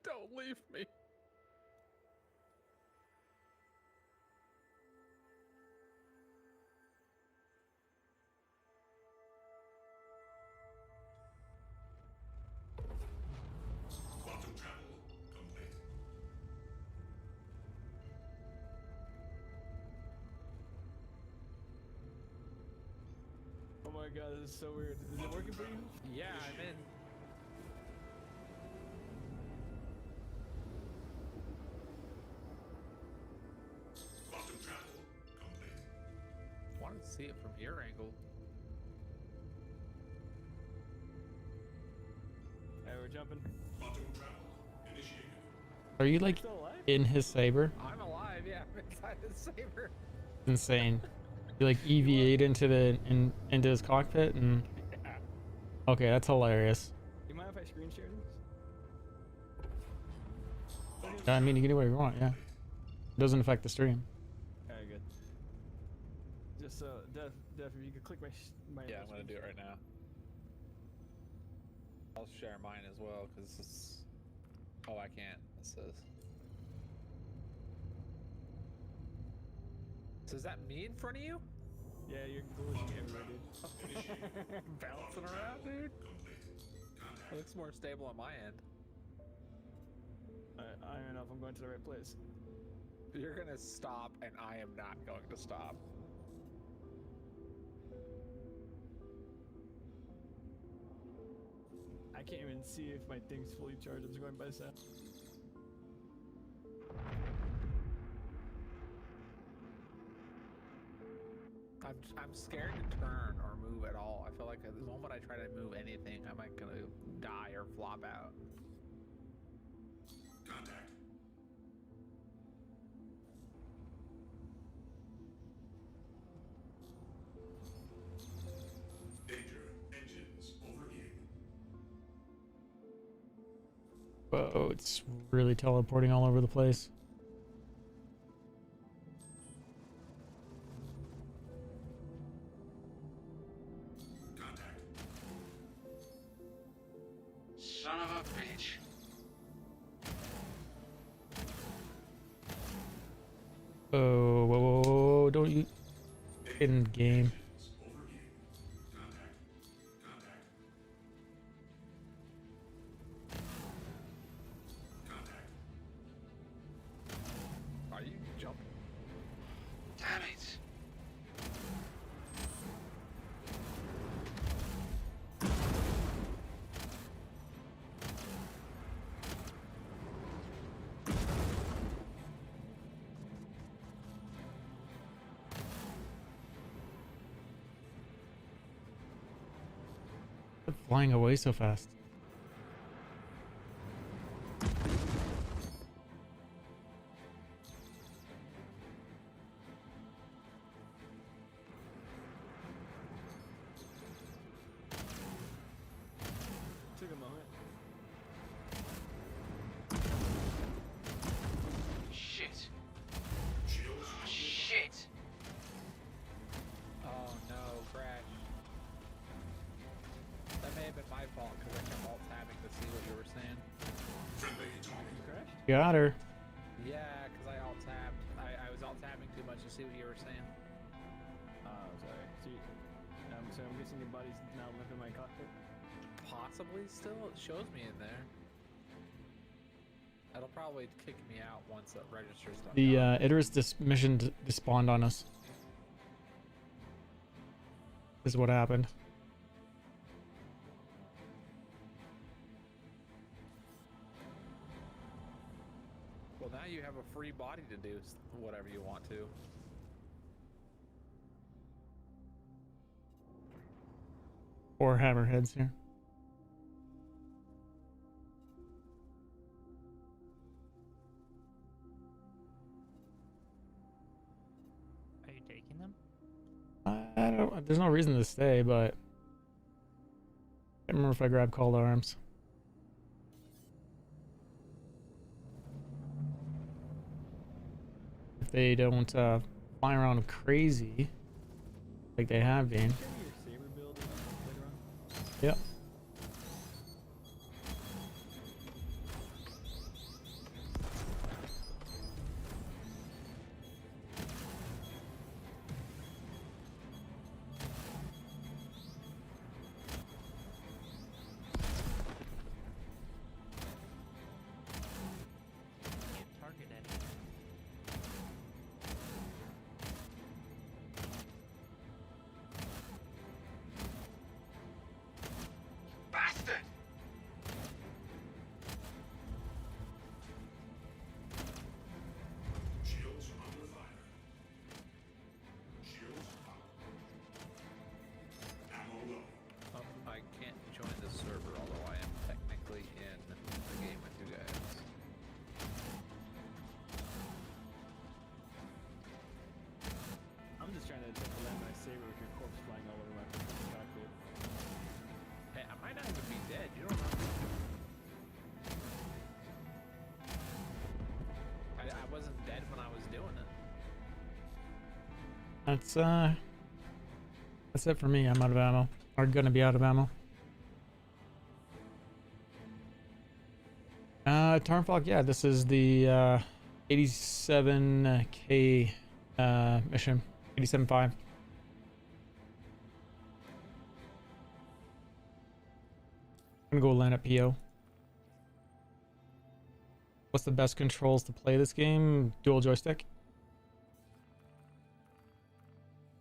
Don't leave me. Quantum travel complete. Oh my god, this is so weird. Is it working for you? Yeah, I'm in. Quantum travel complete. Wanted to see it from your angle. Alright, we're jumping. Quantum travel initiated. Are you like Still alive? in his saber? I'm alive. Yeah, I'm inside the saber. Insane. You like EV8 into his cockpit and. Okay, that's hilarious. You mind if I screen share this? Yeah, I mean, you can do whatever you want. Yeah, it doesn't affect the stream. Alright, good. Just Dev, if you could click my. Yeah, I'm gonna do it right now. I'll share mine as well because it's. Oh, I can't. It says. So is that me in front of you? Yeah, you're glitching everywhere, dude. Bouncing around, dude. It looks more stable on my end. I don't know if I'm going to the right place. You're gonna stop, and I am not going to stop. I can't even see if my thing's fully charged. I'm just going by sound. I'm scared to turn or move at all. I feel like the moment I try to move anything, I'm like gonna die or flop out. Contact. Danger. Engines overheating. Whoa, it's really teleporting all over the place. Contact. Son of a bitch. Oh, whoa, whoa, whoa, don't you get in the game. Overheating. Contact. Contact. Contact. Are you jumping? Damn it. It's flying away so fast. Took a moment. Shit. Shields. Shit. Oh no, crash. That may have been my fault because I kept alt-tabbing to see what you were saying. Friendly target. You crashed? Got her. Yeah, because I alt-tabbed. I was alt-tabbing too much to see what you were saying. Oh, sorry. So I'm guessing your body's now left in my cockpit? Possibly still, it shows me in there. It'll probably kick me out once it registers. That I'm The done. Icarus mission despawned on us. This is what happened. Well, now you have a free body to do whatever you want to. Four hammerheads here. Are you taking them? I don't. There's no reason to stay, but I can't remember if I grabbed called arms. If they don't fly around crazy like they have been. Can you show me your saber build later on? Yep. Get targeted. Bastard. Shields under fire. Shields up. Ammo low. I can't join the server, although I am technically in the game with you guys. I'm just trying to attempt to land my saber with your corpse flying all over my cockpit. Hey, I might not even be dead. You don't know. I wasn't dead when I was doing it. That's it for me. I'm out of ammo. Or gonna be out of ammo. Tarnfalk, yeah, this is the 87K mission. 87.5. I'm gonna go land at PO. What's the best controls to play this game? Dual joystick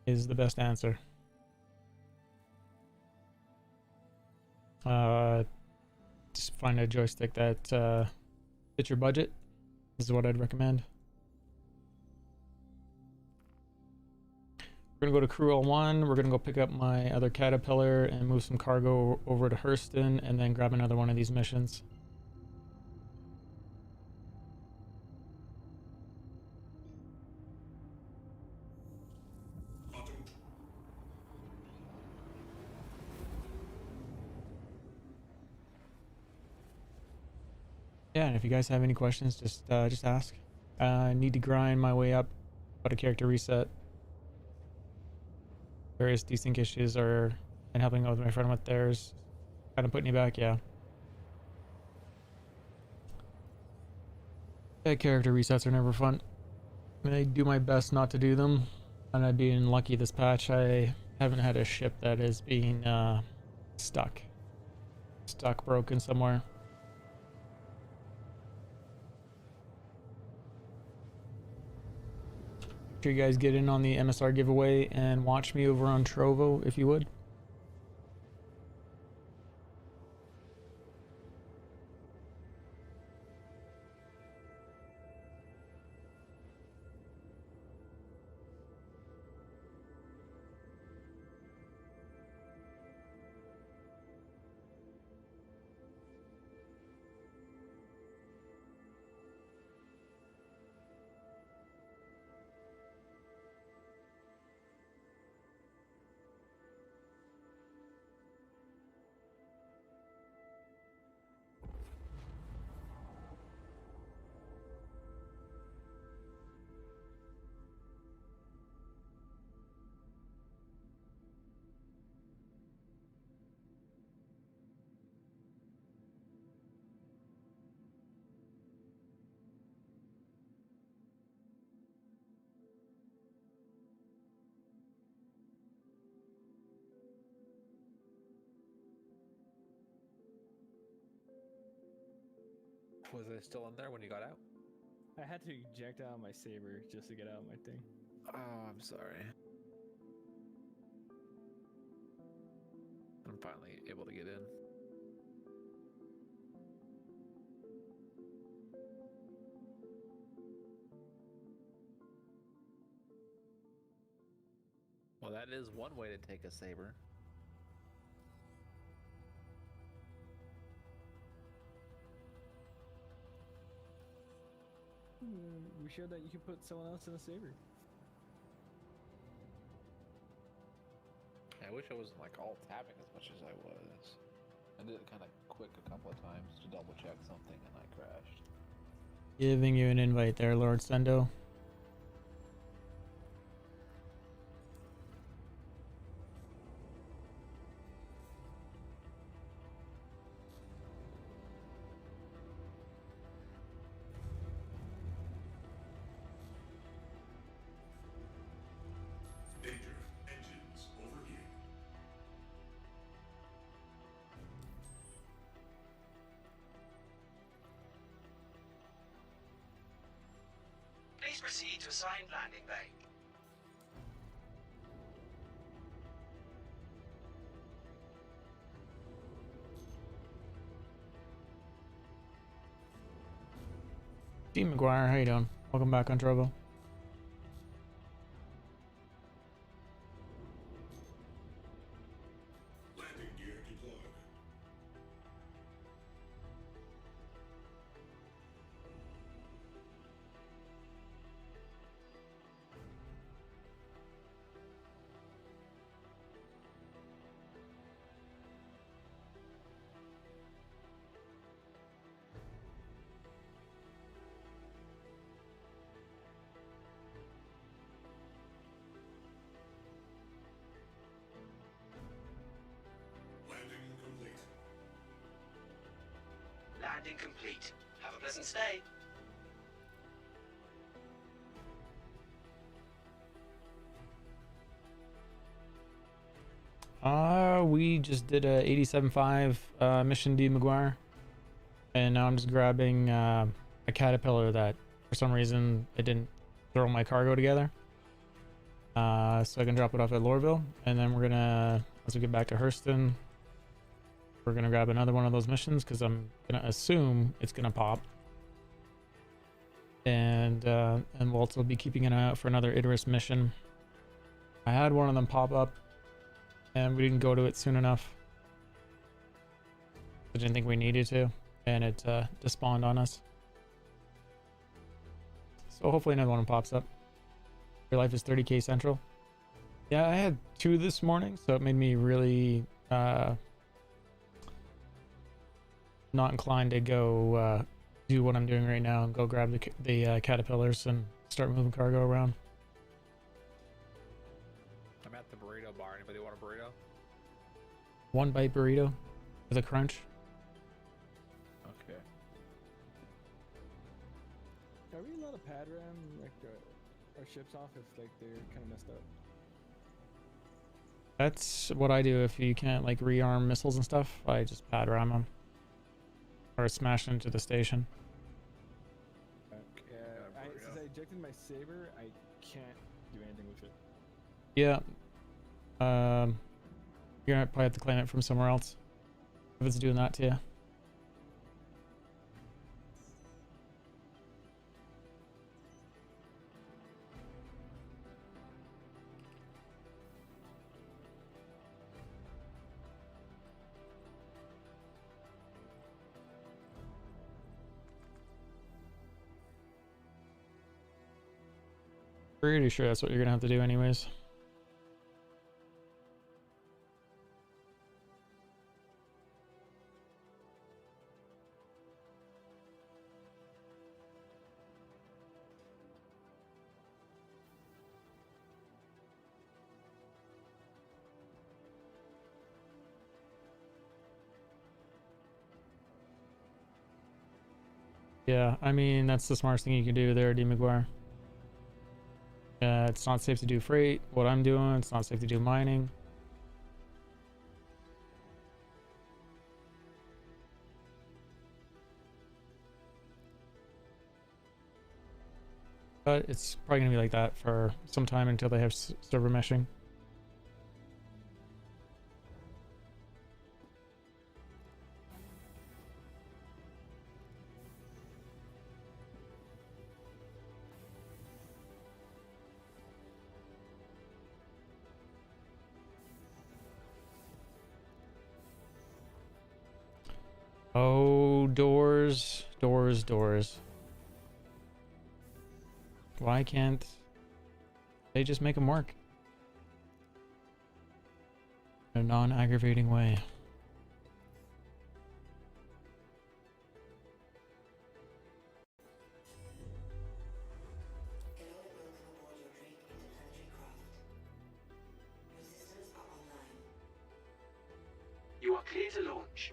is the best answer. Just find a joystick that fits your budget. This is what I'd recommend. We're gonna go to Crew L1. We're gonna go pick up my other Caterpillar and move some cargo over to Hurston, and then grab another one of these missions. Yeah, and if you guys have any questions, just ask. I need to grind my way up, but a character reset. Various desync issues are, and helping out with my friend with theirs. Kind of putting you back, yeah. Yeah, character resets are never fun. I do my best not to do them, and I'm being lucky this patch. I haven't had a ship that is being stuck broken somewhere. Make sure you guys get in on the MSR giveaway and watch me over on Trovo if you would. Was it still in there when you got out? I had to eject out my saber just to get out my thing. Oh, I'm sorry. I'm finally able to get in. Well, that is one way to take a saber. We showed that you could put someone else in a saber. I wish I wasn't like all tapping as much as I was. I did it kind of quick a couple of times to double check something and I crashed. Giving you an invite there, Lord Sendo. Please proceed to assigned landing bay. Dean McGuire, how you doing? Welcome back on Trovo. Landing gear deployed. Landing complete. Have a pleasant stay. We just did a 87.5 mission D McGuire, and now I'm just grabbing a Caterpillar that for some reason it didn't throw my cargo together, so I can drop it off at Lorville, and then we're gonna, as we get back to Hurston, we're gonna grab another one of those missions because I'm gonna assume it's gonna pop, and we'll also be keeping an eye out for another Idris mission. I had one of them pop up, and we didn't go to it soon enough. I didn't think we needed to, and it despawned on us. So hopefully another one pops up. Your life is 30k central. Yeah, I had 2 this morning, so it made me really not inclined to go do what I'm doing right now and go grab the caterpillars and start moving cargo around. I'm at the burrito bar. Anybody want a burrito? 1 bite burrito with a crunch. Okay. Are we allowed to pad ram like our ships off if like they're kind of messed up? That's what I do if you can't like rearm missiles and stuff. I just pad ram them or smash into the station. Okay. Since I ejected my saber, I can't do anything with it. Yeah. You're gonna probably have to claim it from somewhere else if it's doing that to you. Pretty sure that's what you're gonna have to do anyways. Yeah, I mean, that's the smartest thing you can do there, D. McGuire. It's not safe to do freight, what I'm doing. It's not safe to do mining. But it's probably going to be like that for some time until they have server meshing. Oh, doors, doors, doors. Why can't they just make them work in a non-aggravating way? You are clear to launch.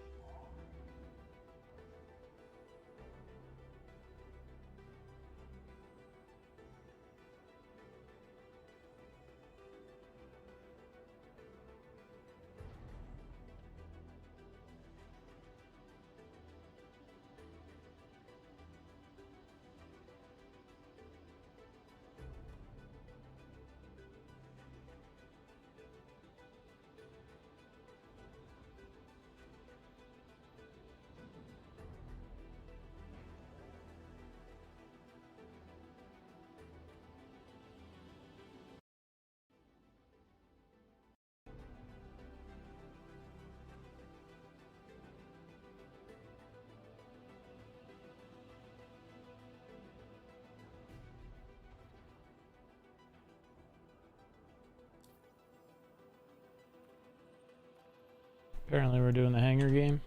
Apparently we're doing the hangar game.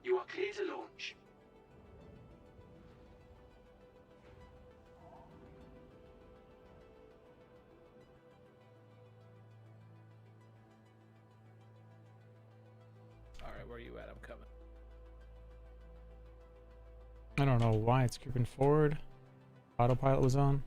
You are clear to launch. Alright, where are you at? I'm coming. I don't know why it's creeping forward. Autopilot was on.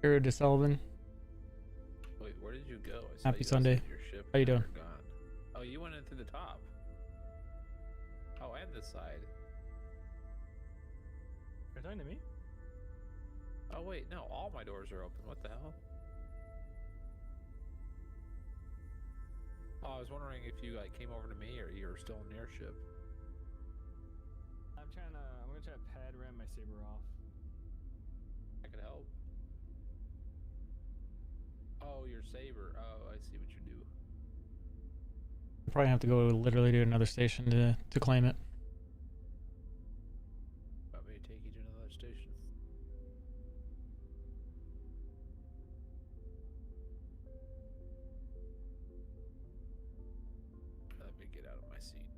Hero de Sullivan. Wait, where did you go? I saw Happy you Sunday. outside your ship How you and now doing? you're gone. Oh, you went in through the top. Oh, and this side. Are you talking to me? Oh wait, no, all my doors are open. What the hell? Oh, I was wondering if you like came over to me or you were still in your ship. I'm gonna try to pad ram my saber off. I could help. Oh, your saber. Oh, I see what you do. Probably have to go literally to another station to claim it. Want me to take you to another station? Let me get out of my seat.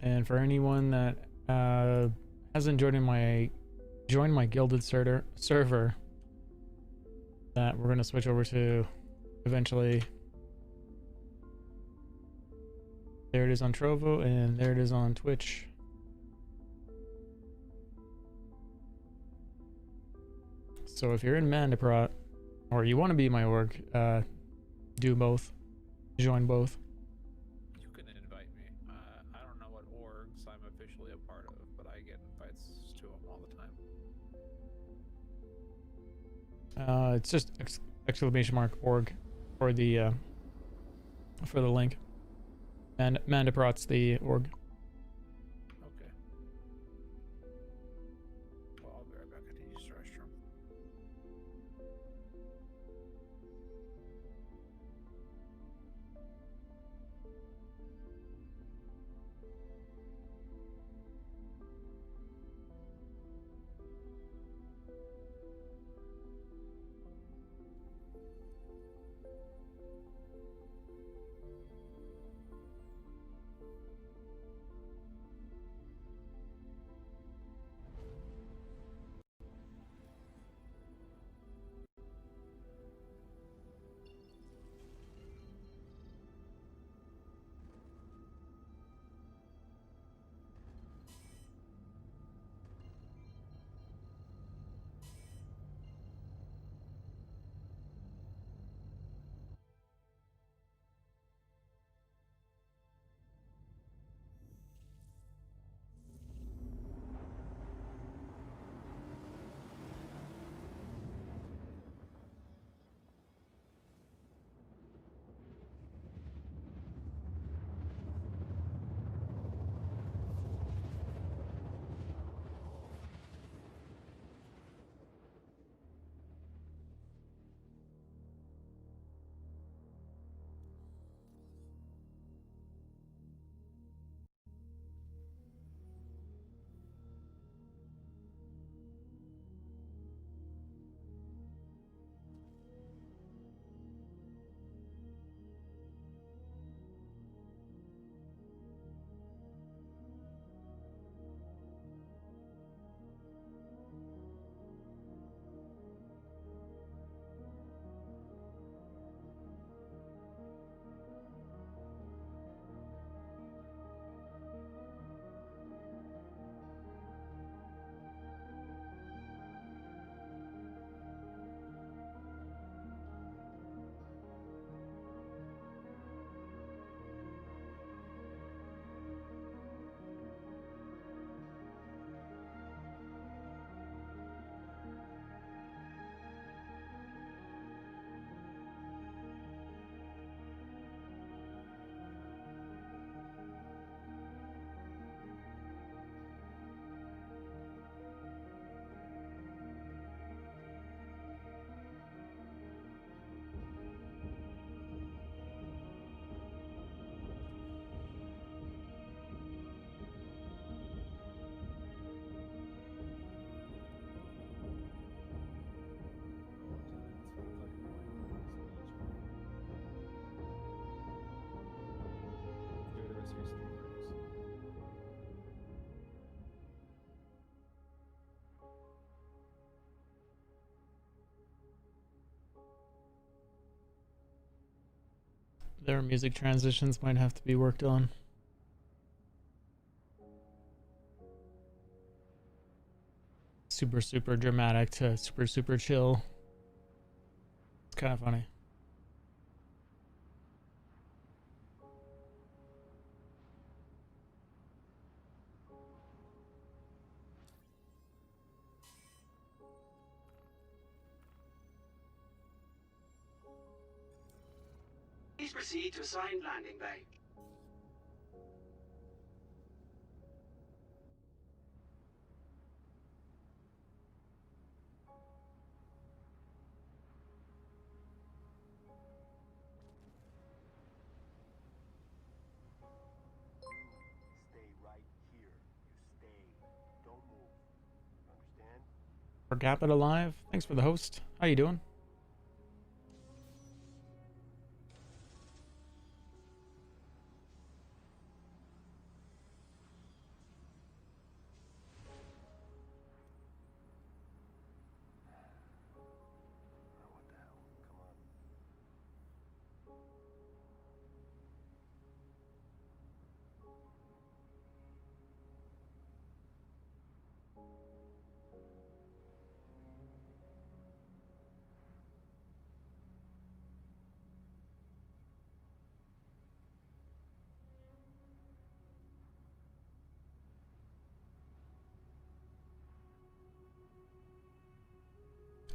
And for anyone that hasn't joined my gilded server that we're gonna switch over to eventually. There it is on Trovo, and there it is on Twitch. So if you're in Mandiprot, or you want to be my org, do both. Join both. You can invite me. I don't know what orgs I'm officially a part of, but I get invites to them all the time. It's just exclamation mark org for the link. And Mandiprot's the org. Okay. Well, I'll be right back. I need to use the restroom. Their music transitions might have to be worked on. super, super dramatic to super, super chill. It's kind of funny. Please proceed to assigned landing bay. For Gapit Alive, thanks for the host. How you doing?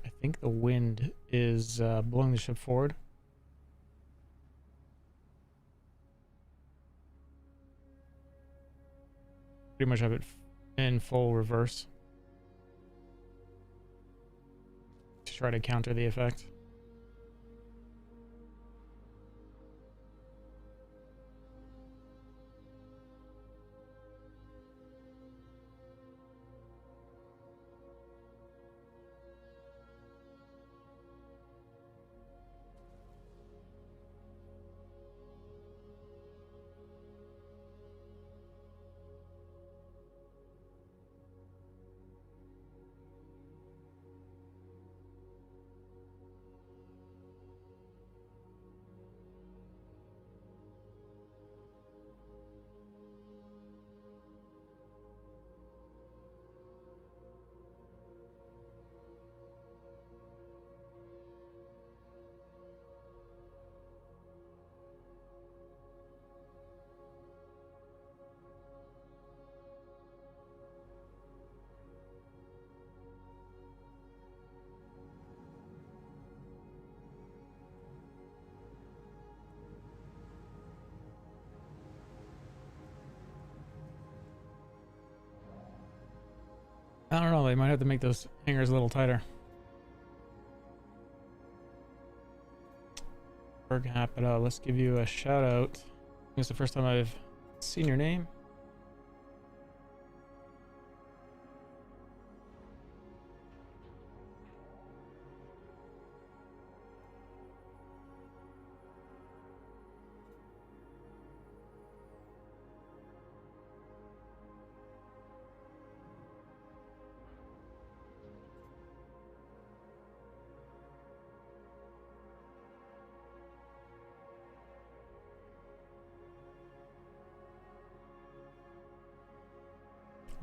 I think the wind is blowing the ship forward. Pretty much have it in full reverse to try to counter the effect. I don't know, they might have to make those hangers a little tighter. Bergapita, let's give you a shout out. I think it's the first time I've seen your name.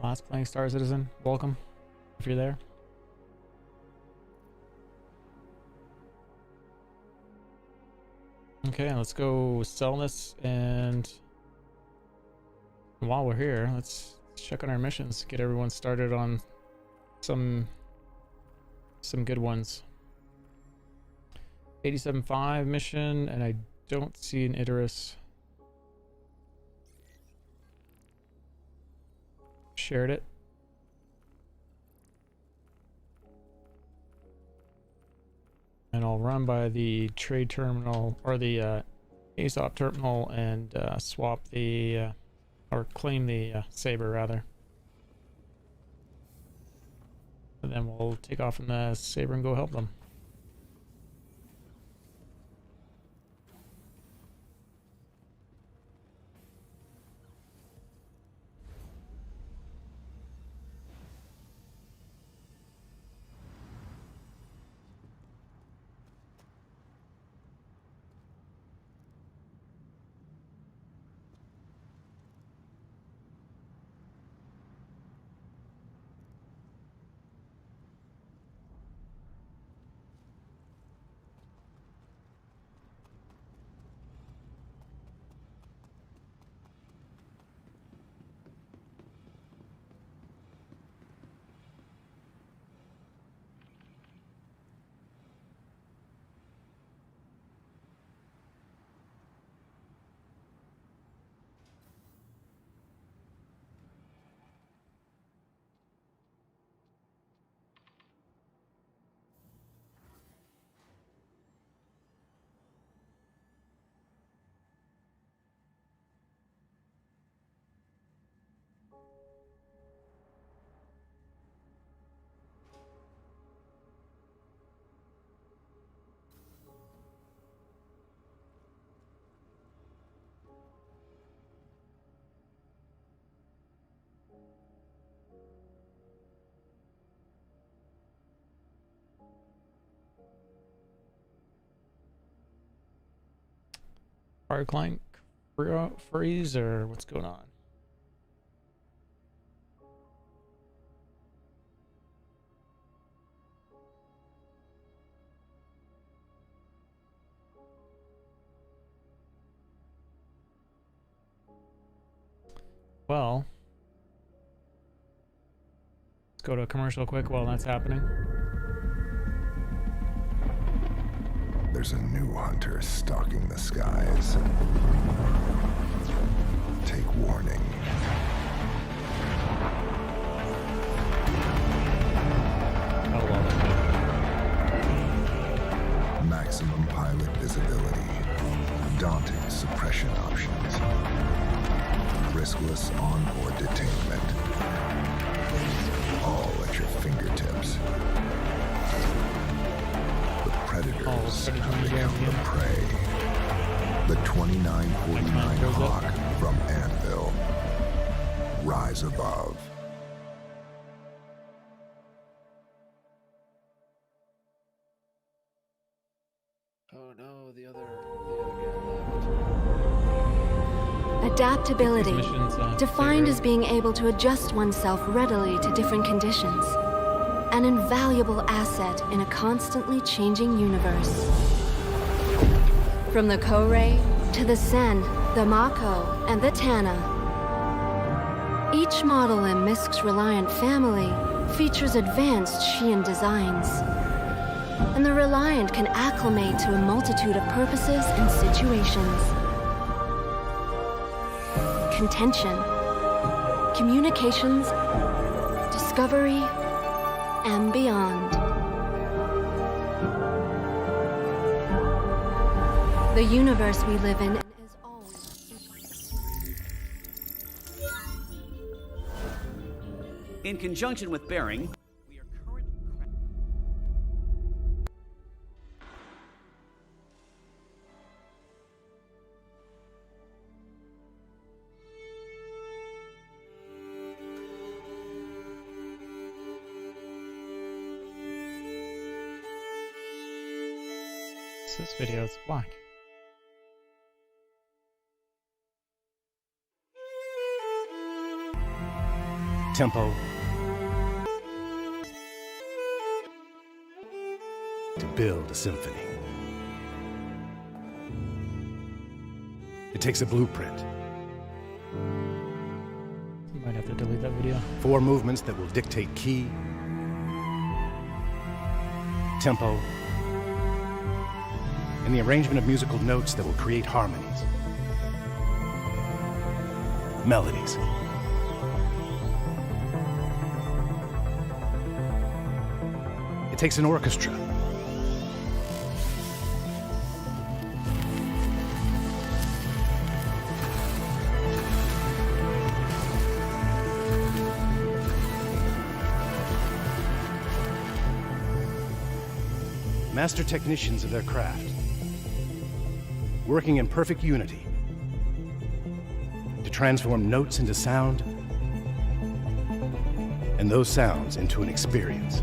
Last playing Star Citizen, welcome if you're there. Okay, let's go sell this, and while we're here, let's check on our missions, get everyone started on some good ones. 87.5 mission, and I don't see an Idris. Shared it. And I'll run by the trade terminal, or the ASOP terminal, and swap the, or claim the Saber rather. And then we'll take off in the Saber and go help them. Power client freeze or what's going on? Well, let's go to a commercial quick while that's happening. There's a new hunter stalking the skies. Take warning. Maximum pilot visibility. Daunting suppression options. Riskless onboard detainment. All at your fingertips. The predators have become the prey. The 2949 Hawk from Anvil. Rise above. Oh no, the other guy Adaptability, These missions, defined as being able to adjust oneself readily to different conditions. An invaluable asset in a constantly changing universe. From the Koray to the Sen, the Mako, and the Tana. Each model in Misk's Reliant family features advanced Xi'an designs. And the Reliant can acclimate to a multitude of purposes and situations. Contention, communications, discovery, and beyond. The universe we live in is always... In conjunction with Bering, we are currently... This video is black. Tempo. To build a symphony. It takes a blueprint. Might have to delete that video. 4 movements that will dictate key, tempo, and the arrangement of musical notes that will create harmonies, melodies. It takes an orchestra. Master technicians of their craft, working in perfect unity to transform notes into sound and those sounds into an experience.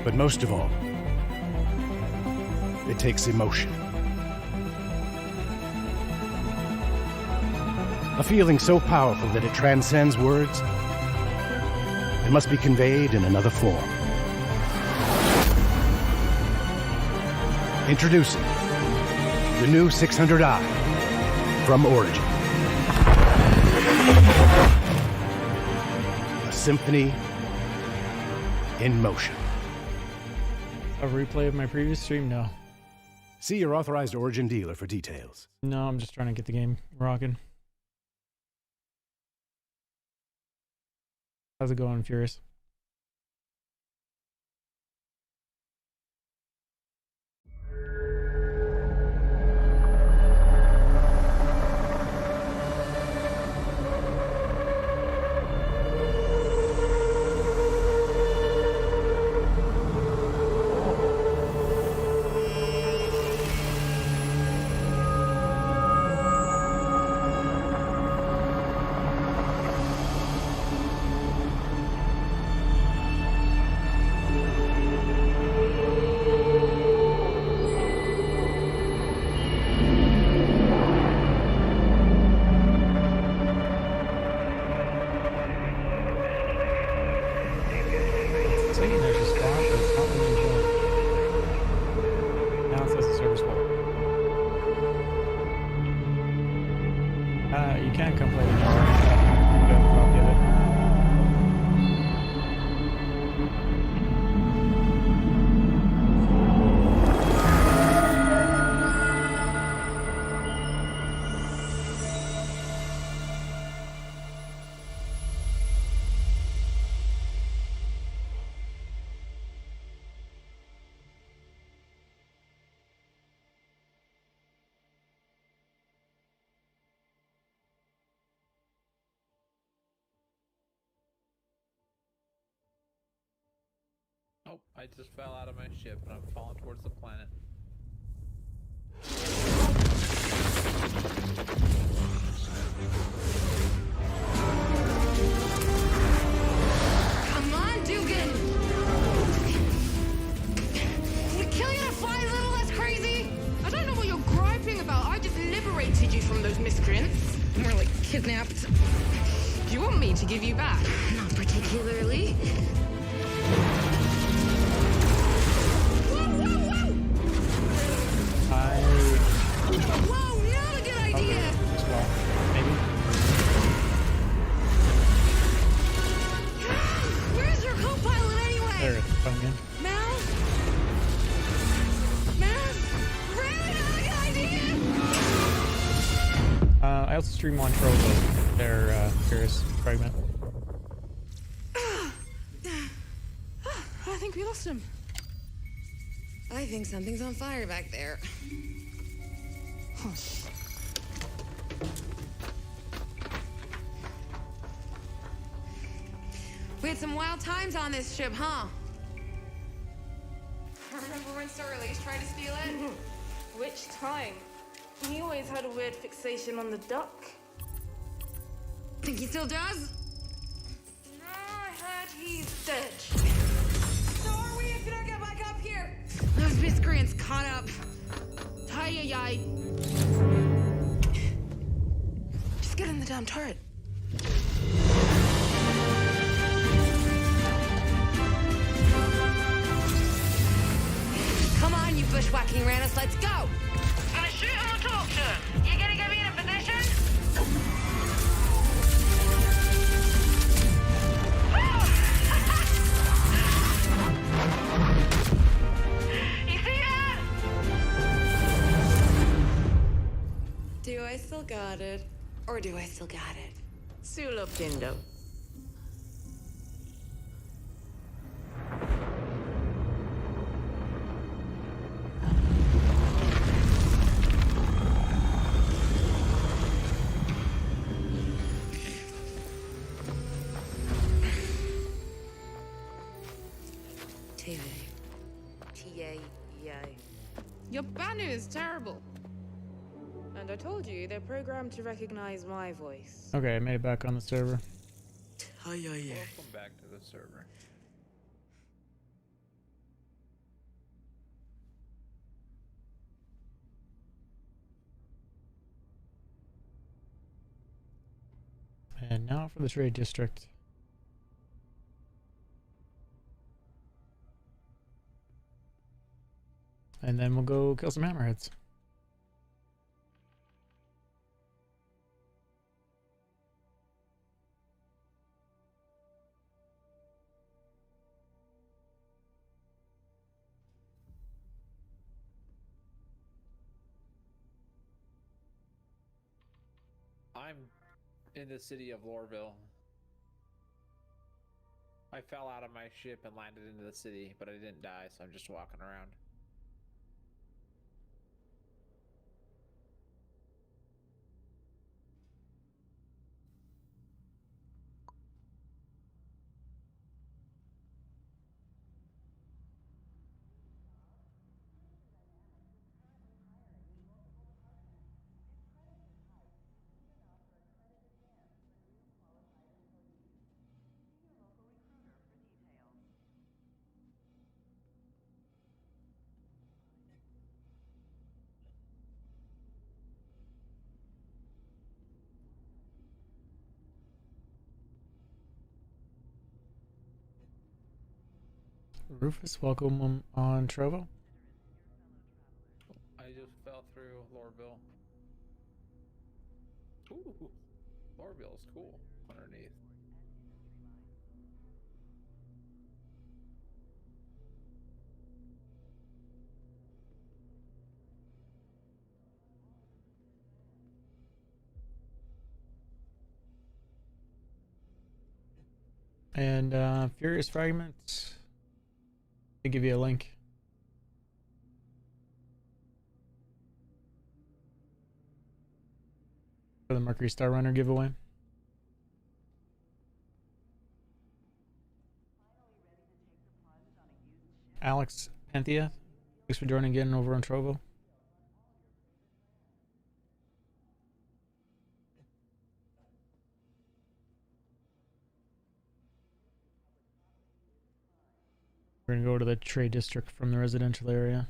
But most of all, it takes emotion. A feeling so powerful that it transcends words and must be conveyed in another form. Introducing the new 600i from Origin. A symphony in motion. A replay of my previous stream? No. See your authorized Origin dealer for details. No, I'm just trying to get the game rocking. How's it going, Furious? You can come play the game. You have a copy of it. Oh, I just fell out of my ship and I'm falling towards the planet. Come on, Dugan! Kill you to fly a little less crazy? I don't know what you're griping about. I just liberated you from those miscreants. More like kidnapped. Do you want me to give you back? Not particularly. Whoa, not a good idea! Maybe. Where's your co-pilot anyway? There, it's coming in. Mouse? Really not a good idea? I also stream on Trovo, their Curious fragment. I think we lost him. I think something's on fire back there. We had some wild times on this ship, huh? Remember when Sorrelease tried to steal it? Which time? He always had a weird fixation on the duck. Think he still does? No, I heard he's dead. So are we if you don't get back up here? Those miscreants caught up. Hi-yi-yi. Just get in the damn turret. Come on, you bushwhacking Ranus, let's go! Gonna shoot him or talk to him? You gonna get me in a position? You see that? Do I still got it? Or do I still got it? Sulo Pindo. Your banner is terrible. And I told you, they're programmed to recognize my voice. Okay, I made it back on the server. Welcome back to the server. And now for the trade district. And then we'll go kill some hammerheads. I'm in the city of Lorville. I fell out of my ship and landed into the city, but I didn't die, so I'm just walking around. Rufus, welcome on Trovo. I just fell through Lorville. Ooh, floor bill's cool underneath. And Furious Fragments. They give you a link. For the Mercury Star Runner giveaway. Alex Penthea, thanks for joining again over on Trovo. We're gonna go to the trade district from the residential area.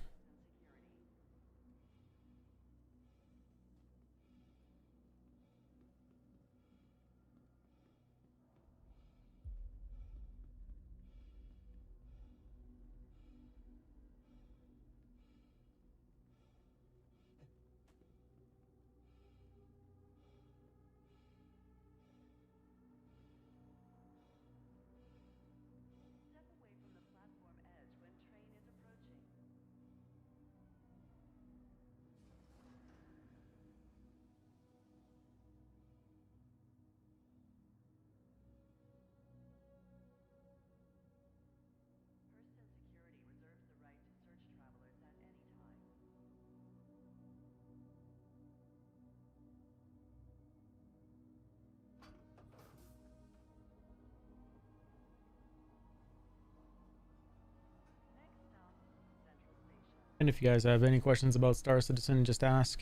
And if you guys have any questions about Star Citizen, just ask.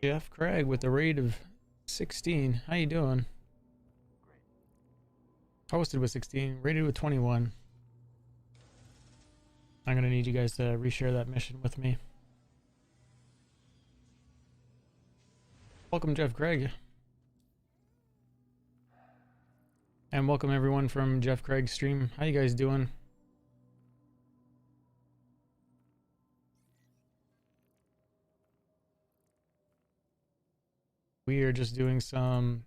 Jeff Craig with a rate of 16. How you doing? Hosted with 16, rated with 21. I'm gonna need you guys to reshare that mission with me. Welcome, Jeff Craig. And welcome everyone from Jeff Craig's stream. How you guys doing? We are just doing some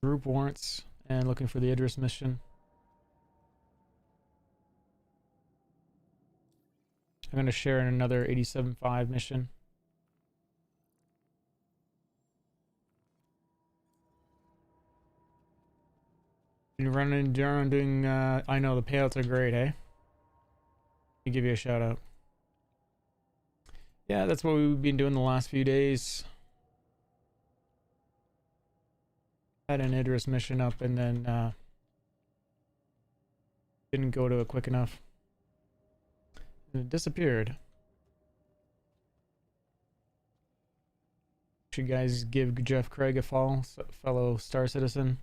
group warrants and looking for the Idris mission. I'm going to share in another 87.5 mission. Been running around doing, I know the payouts are great, eh? Let me give you a shout out. Yeah, that's what we've been doing the last few days. Had an Idris mission up and then didn't go to it quick enough. And it disappeared. Should you guys give Jeff Craig a follow, fellow Star Citizen?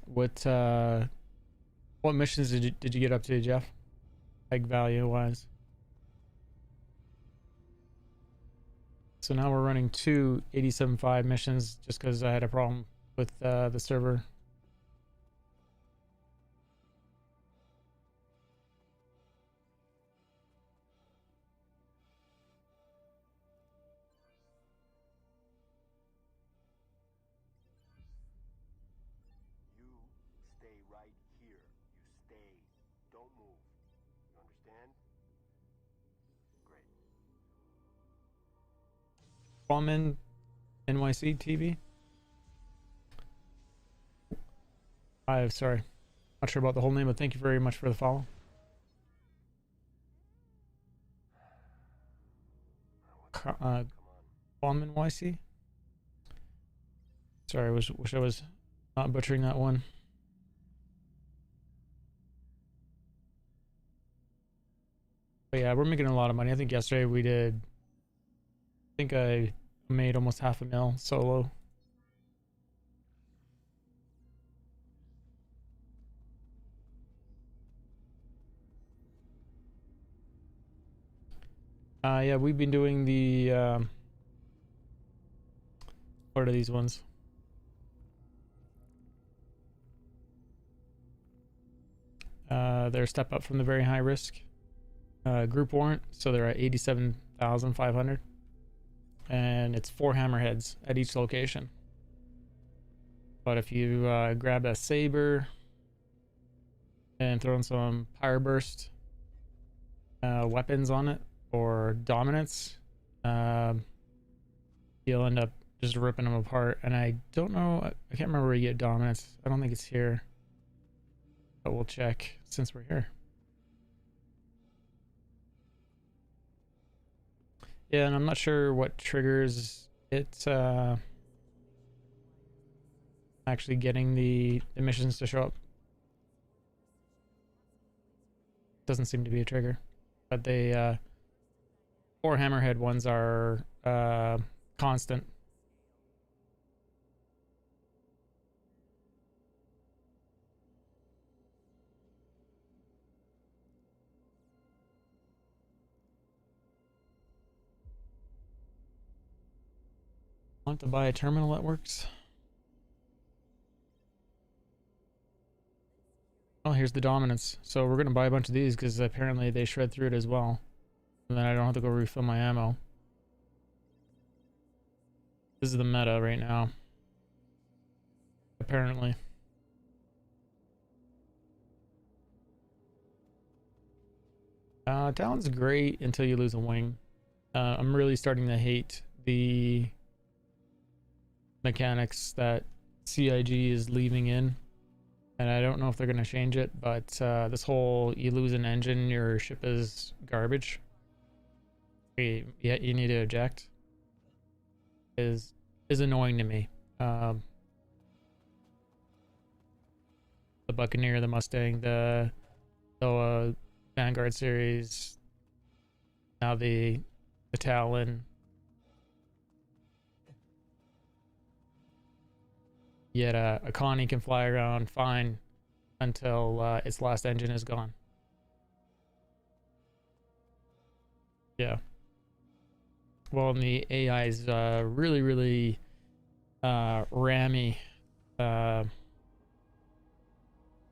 What missions did you get up to, Jeff? Like value wise. So now we're running two 87.5 missions just because I had a problem with the server. Ballman NYC TV. I'm sorry. Not sure about the whole name, but thank you very much for the follow. Ballman YC. Sorry, wish I was not butchering that one. But yeah, we're making a lot of money. I think yesterday we did. I think I made almost $500,000 solo. Yeah, we've been doing the what are these ones? They're a step up from the very high risk group warrant, so they're at 87,500, and it's 4 hammerheads at each location. But if you grab a saber and throw in some pyre burst weapons on it or dominance, you'll end up just ripping them apart. And I don't know, I can't remember where you get dominance. I don't think it's here, but we'll check since we're here. Yeah, and I'm not sure what triggers it actually getting the missions to show up. Doesn't seem to be a trigger, but they 4 hammerhead ones are constant. Want to buy a terminal that works? Oh, here's the dominance. So we're gonna buy a bunch of these because apparently they shred through it as well, and then I don't have to go refill my ammo. This is the meta right now, apparently. Talon's great until you lose a wing. I'm really starting to hate the mechanics that CIG is leaving in, and I don't know if they're going to change it, but this whole you lose an engine, your ship is garbage, you need to eject, is annoying to me. The Buccaneer, the Mustang, the Vanguard series, now the Talon. Yet a Connie can fly around fine until its last engine is gone. Yeah. Well, and the AI is really rammy, and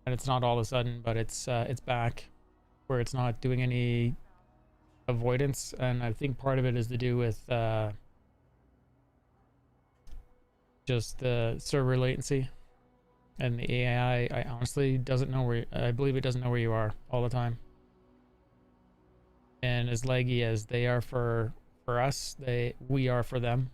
it's not all of a sudden, but it's back, where it's not doing any avoidance, and I think part of it is to do with just the server latency, and the AI I honestly doesn't know where, I believe it doesn't know where you are all the time. And as laggy as they are for us, we are for them.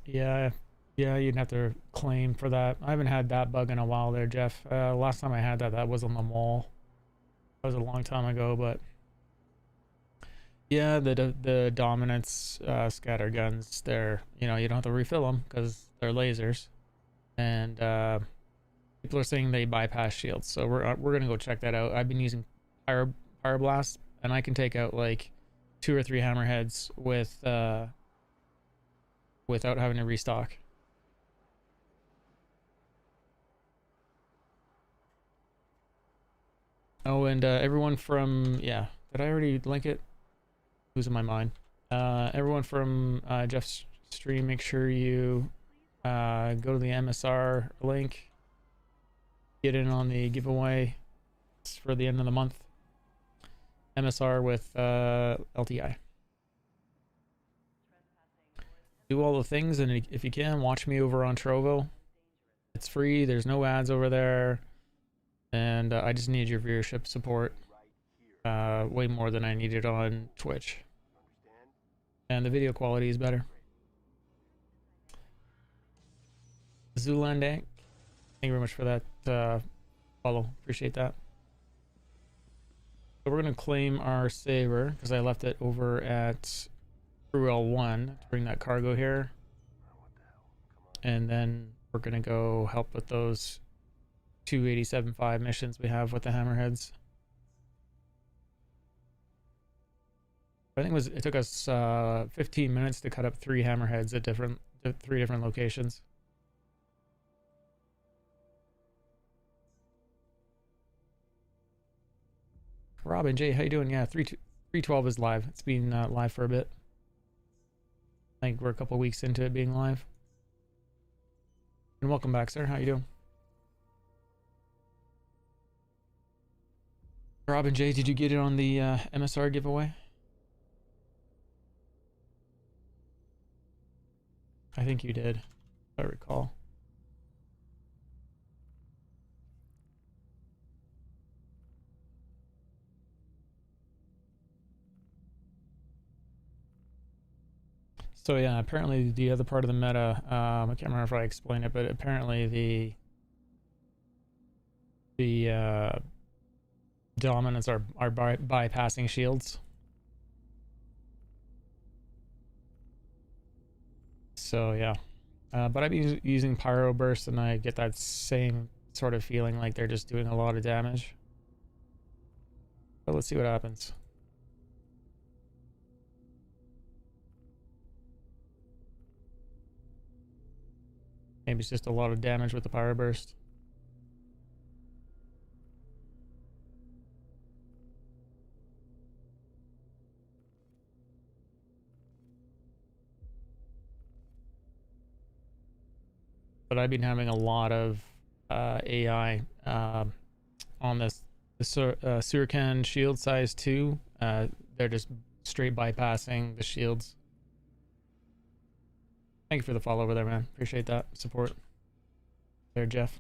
Yeah, you'd have to claim for that. I haven't had that bug in a while there, Jeff. Last time I had that was on the mall. That was a long time ago, but yeah, the dominance scatter guns, they're, you don't have to refill them because they're lasers, and people are saying they bypass shields, so we're gonna go check that out. I've been using Pyro Blast, and I can take out like 2 or 3 hammerheads with without having to restock. Oh, and everyone from, yeah, did I already link it? Losing my mind. Everyone from Jeff's stream, make sure you go to the MSR link, get in on the giveaway. It's for the end of the month. MSR with LTI. Do all the things, and if you can, watch me over on Trovo. It's free. There's no ads over there, and I just need your viewership support way more than I need it on Twitch. And the video quality is better. Zoolandank, thank you very much for that follow. Appreciate that. So we're gonna claim our saber because I left it over at Crew L1 to bring that cargo here, and then we're gonna go help with those 287.5 missions we have with the hammerheads. I think it took us 15 minutes to cut up 3 hammerheads at 3 different locations. Robin J, how you doing? Yeah, 312 is live. It's been live for a bit. I think we're a couple weeks into it being live. And welcome back, sir. How you doing? Robin J, did you get it on the MSR giveaway? I think you did, if I recall. So yeah, apparently the other part of the meta, I can't remember if I explained it, but apparently the dominants are bypassing shields. So yeah, but I've been using Pyro Burst, and I get that same sort of feeling like they're just doing a lot of damage. But let's see what happens. Maybe it's just a lot of damage with the Pyro Burst. But I've been having a lot of AI on the Surcan shield size 2. They're just straight bypassing the shields. Thank you for the follow over there, man. Appreciate that support. There, Jeff.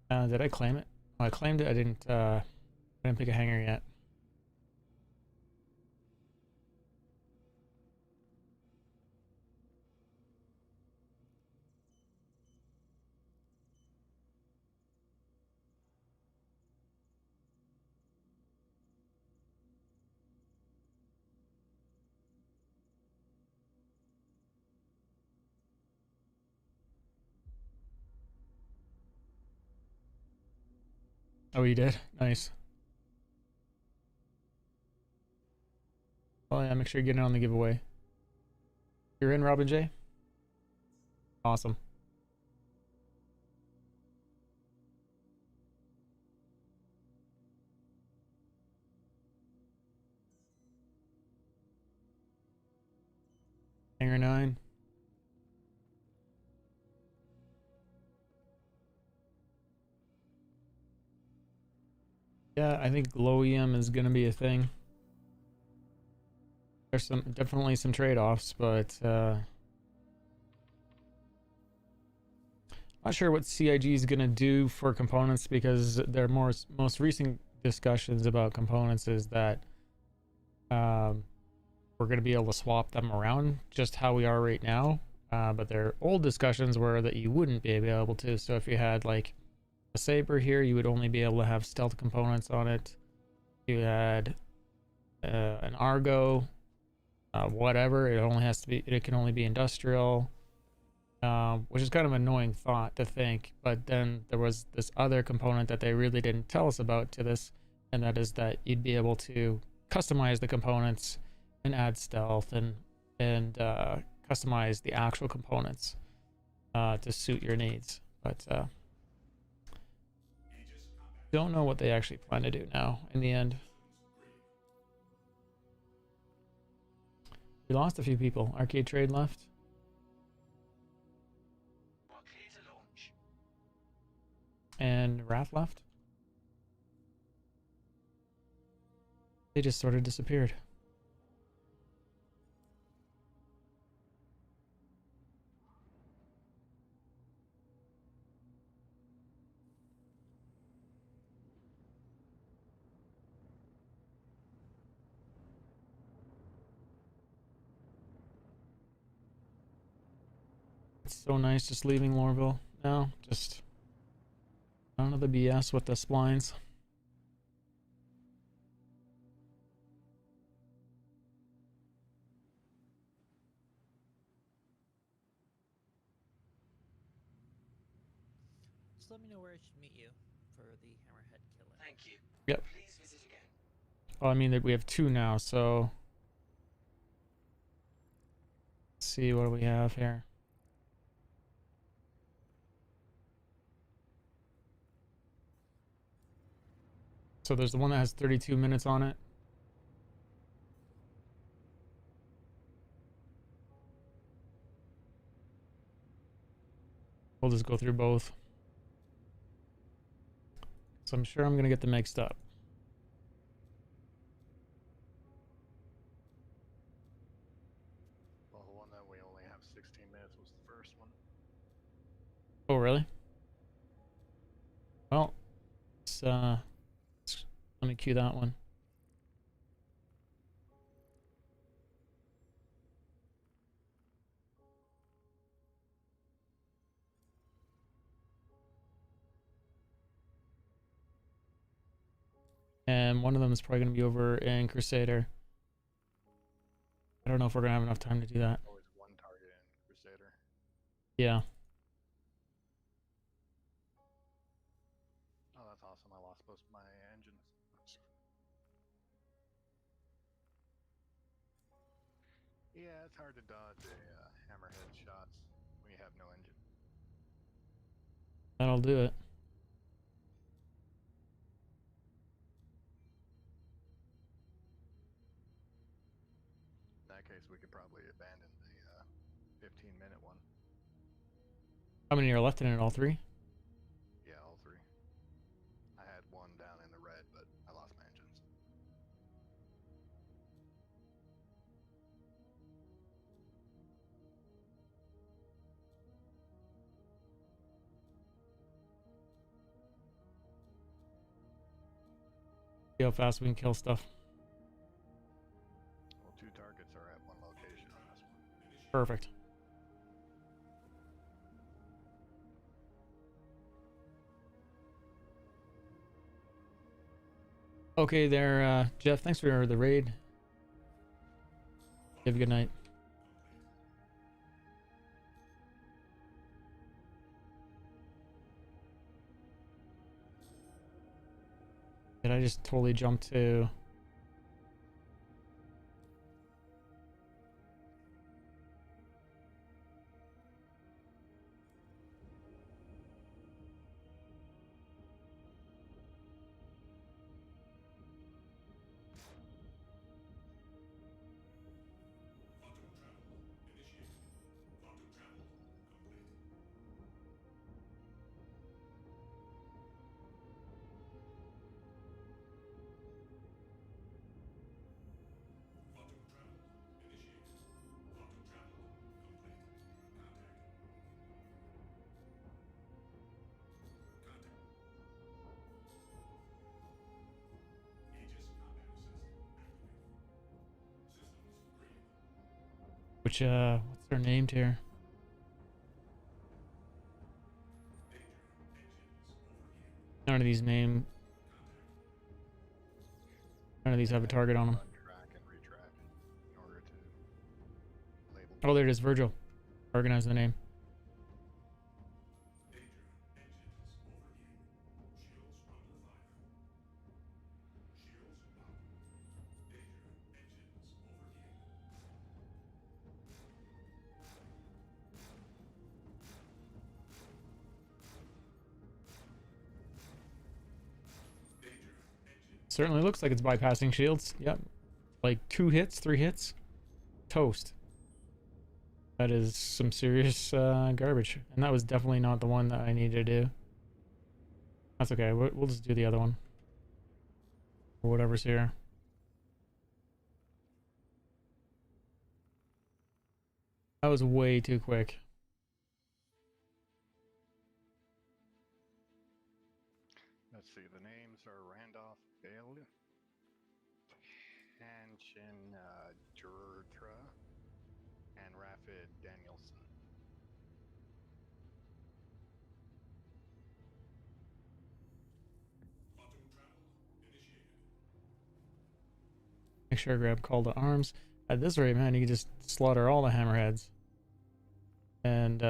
Did I claim it? Oh, I claimed it. I didn't pick a hanger yet. Oh, you did? Nice. Oh yeah, make sure you get in on the giveaway. You're in, Robin J? Awesome. Hanger 9. Yeah, I think low EM is gonna be a thing. There's definitely some trade-offs, but not sure what CIG is gonna do for components, because their most recent discussions about components is that we're gonna be able to swap them around just how we are right now. But their old discussions were that you wouldn't be able to. So if you had like a saber here, you would only be able to have stealth components on it. You had an Argo, whatever. It can only be industrial, which is kind of an annoying thought to think. But then there was this other component that they really didn't tell us about to this, and that is that you'd be able to customize the components and add stealth and customize the actual components to suit your needs. But don't know what they actually plan to do now in the end. We lost a few people. Arcade Trade left. And Wrath left. They just sort of disappeared. it's so nice just leaving Lorville now. Just none of the BS with the splines. Just let me know where I should meet you for the hammerhead killing. Thank you. Yep. Please visit again. Oh, I mean that we have 2 now, so let's see what do we have here. So there's the one that has 32 minutes on it. We'll just go through both. So I'm sure I'm gonna get them mixed up. Well, the one that we only have 16 minutes was the first one. Oh, really? Well, let me cue that one. And one of them is probably going to be over in Crusader. I don't know if we're going to have enough time to do that. Always one target in Crusader. Yeah. Oh, that's awesome. I lost both my engines. Yeah, it's hard to dodge a hammerhead shots when you have no engine. That'll do it. In that case, we could probably abandon the 15-minute one. How many are left in it? All 3? Yeah, all 3. I had one down in the red, but I lost my engines. See how fast we can kill stuff. Well, 2 targets are at one location on this one. Perfect. Okay there, Jeff. Thanks for the raid. Have a good night. Did I just totally jump to... Which, what's their name here? None of these name... None of these have a target on them. Track and retrack in order to label. Oh, there it is, Virgil. Organize the name. Certainly looks like it's bypassing shields. Yep. Like 2 hits, 3 hits. Toast. That is some serious garbage. And that was definitely not the one that I needed to do. That's okay. We'll just do the other one. Or whatever's here. That was way too quick. Let's see, the names are Randolph Bale, Hanshin Jurtra, and Rafid Danielson. Make sure I grab call to arms. At this rate, man, you can just slaughter all the hammerheads. And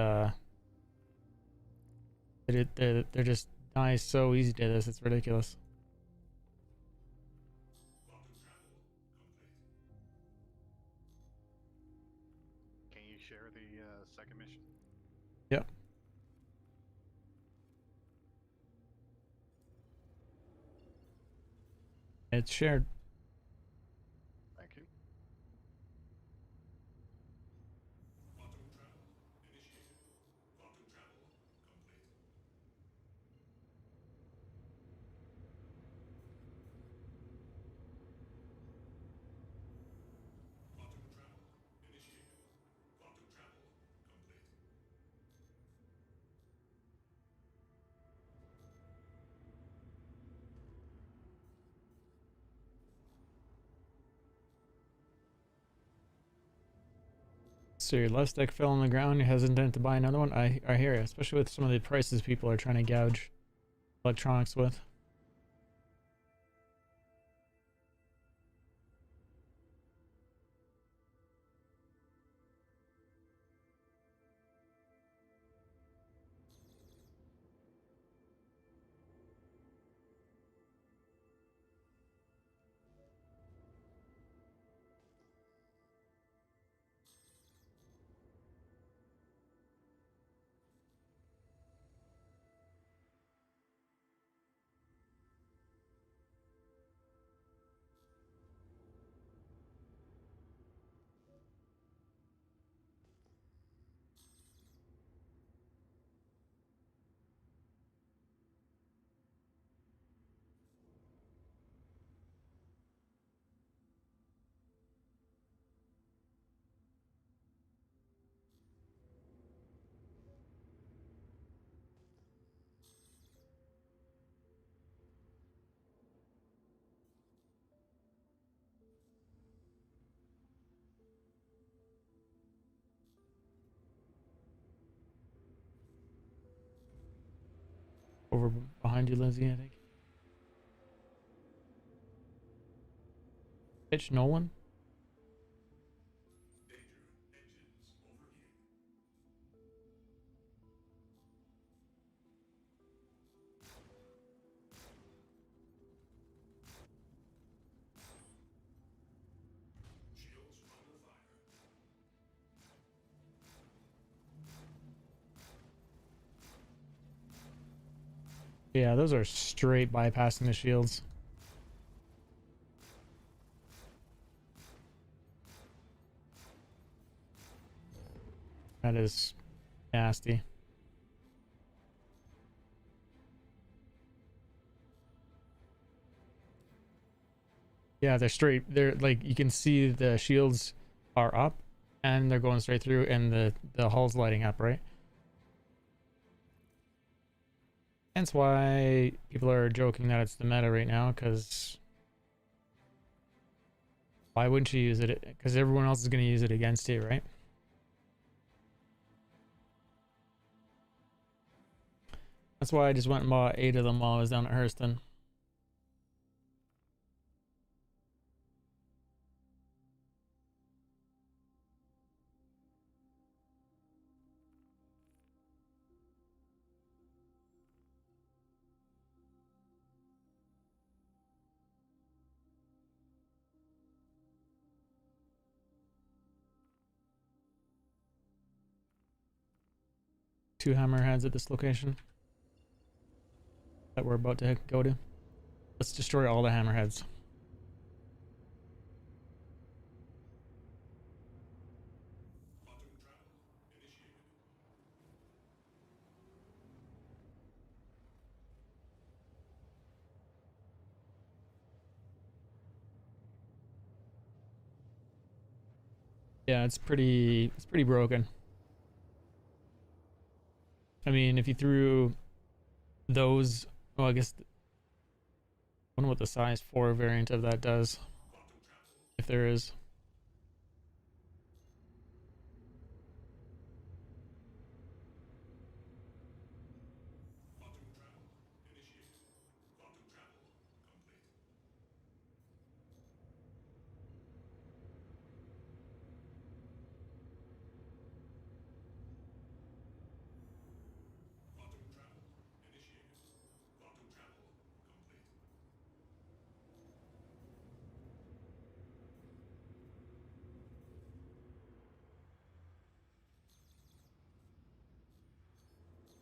they're just die so easy to this, it's ridiculous. Can you share the second mission? Yep. It's shared. Thank you. So your left stick fell on the ground, you're hesitant to buy another one? I hear you, especially with some of the prices people are trying to gouge electronics with. Over behind you, Lizzie, I think. Pitch Nolan? Yeah, those are straight bypassing the shields. That is nasty. Yeah, they're straight. They're like, you can see the shields are up and they're going straight through, and the hull's lighting up, right? Hence why people are joking that it's the meta right now, because why wouldn't you use it? Because everyone else is going to use it against you, right? That's why I just went and bought 8 of them while I was down at Hurston. Two hammerheads at this location that we're about to go to. Let's destroy all the hammerheads. Yeah, it's pretty broken. I mean, if you threw those, well, I guess I wonder what the size 4 variant of that does, if there is.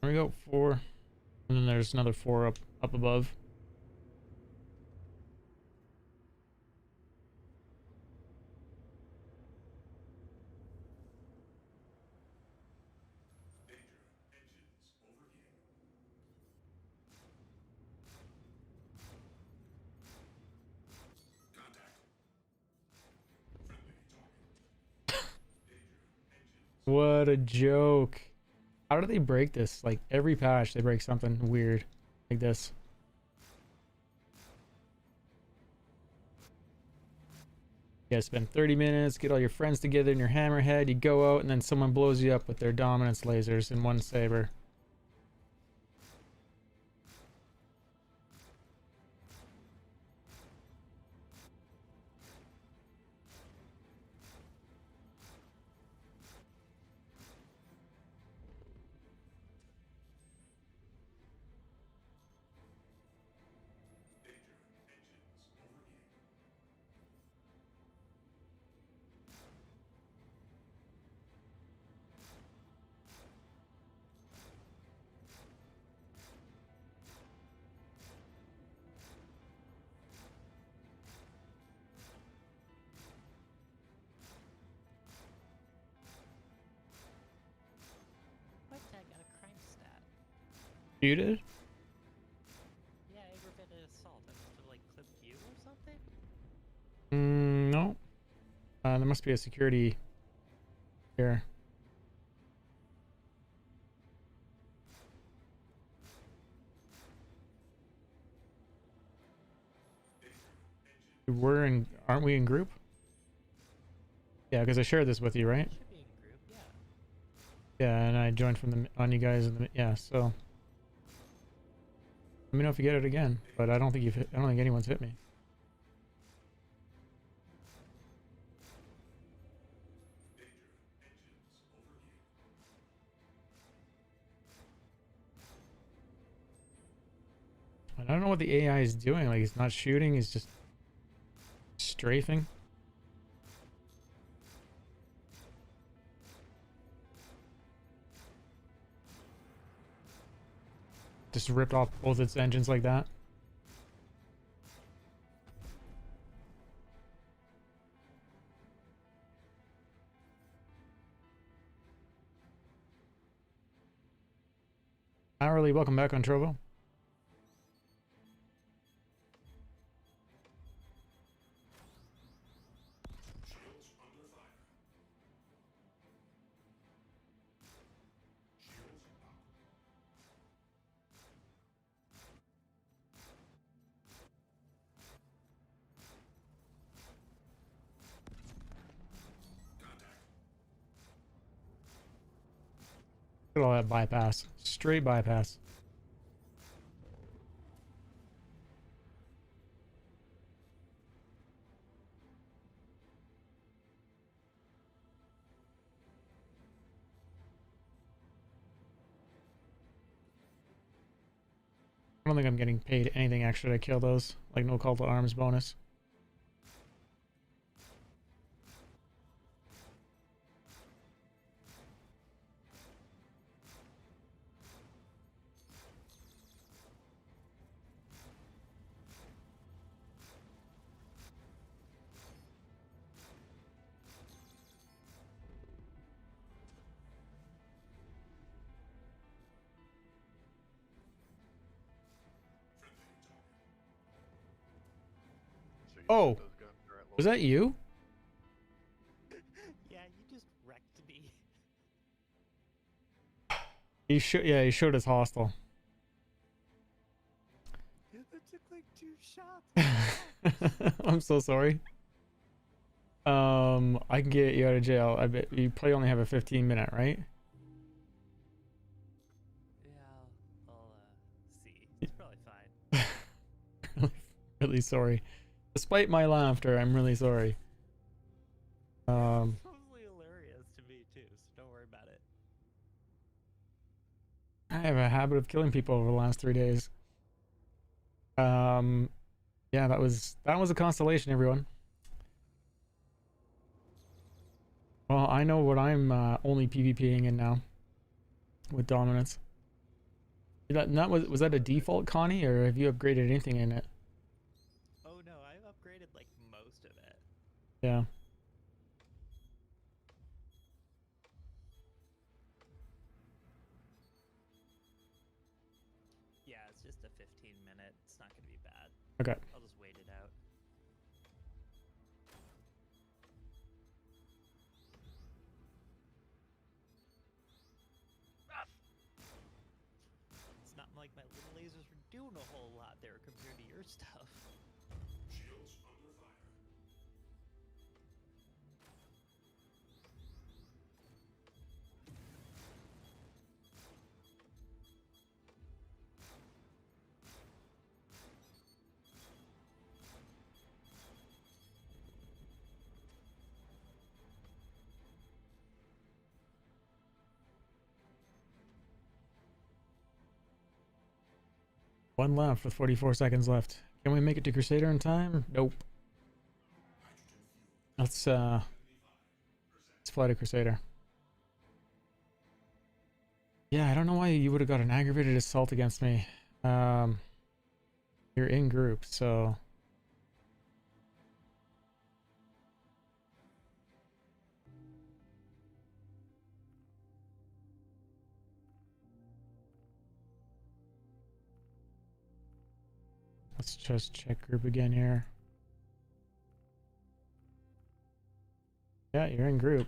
There we go, 4. And then there's another 4 up above. What a joke. How do they break this? Like every patch they break something weird like this. You guys spend 30 minutes, get all your friends together in your hammerhead, you go out and then someone blows you up with their dominance lasers in one saber. What? I got a crime stat. You did? Yeah, aggravated assault. I must have like clipped you or something? No. There must be a security here. Aren't we in group? Yeah, because I shared this with you, right? Should be in group, yeah. Yeah, and I joined from on you guys in the, yeah, so let me know if you get it again, but I don't think I don't think anyone's hit me. And I don't know what the AI is doing, like it's not shooting, it's just strafing. Just ripped off both its engines like that. Hourly, welcome back on Trovo. Look at all that bypass. Straight bypass. I don't think I'm getting paid anything extra to kill those. Like no call to arms bonus. Oh, was that you? Yeah, you just wrecked me. Yeah, he showed us hostile. That took like 2 shots. I'm so sorry. I can get you out of jail. I bet you probably only have a 15-minute, right? Yeah, I'll see. It's probably fine. Really sorry. Despite my laughter, I'm really sorry. It's totally hilarious to me too, so don't worry about it. I have a habit of killing people over the last 3 days. Yeah, that was a constellation, everyone. Well, I know what I'm only PvPing in now with dominance. That was that a default, Connie, or have you upgraded anything in it? Oh no, I upgraded like most of it. Yeah. Yeah, it's just a 15-minute. It's not gonna be bad. Okay. I'll just wait it out. It's not like my little lasers were doing a whole lot there compared to your stuff. Shields under fire. One left with 44 seconds left. Can we make it to Crusader in time? Nope. Let's fly to Crusader. Yeah, I don't know why you would have got an aggravated assault against me. You're in group, so let's just check group again here. Yeah, you're in group.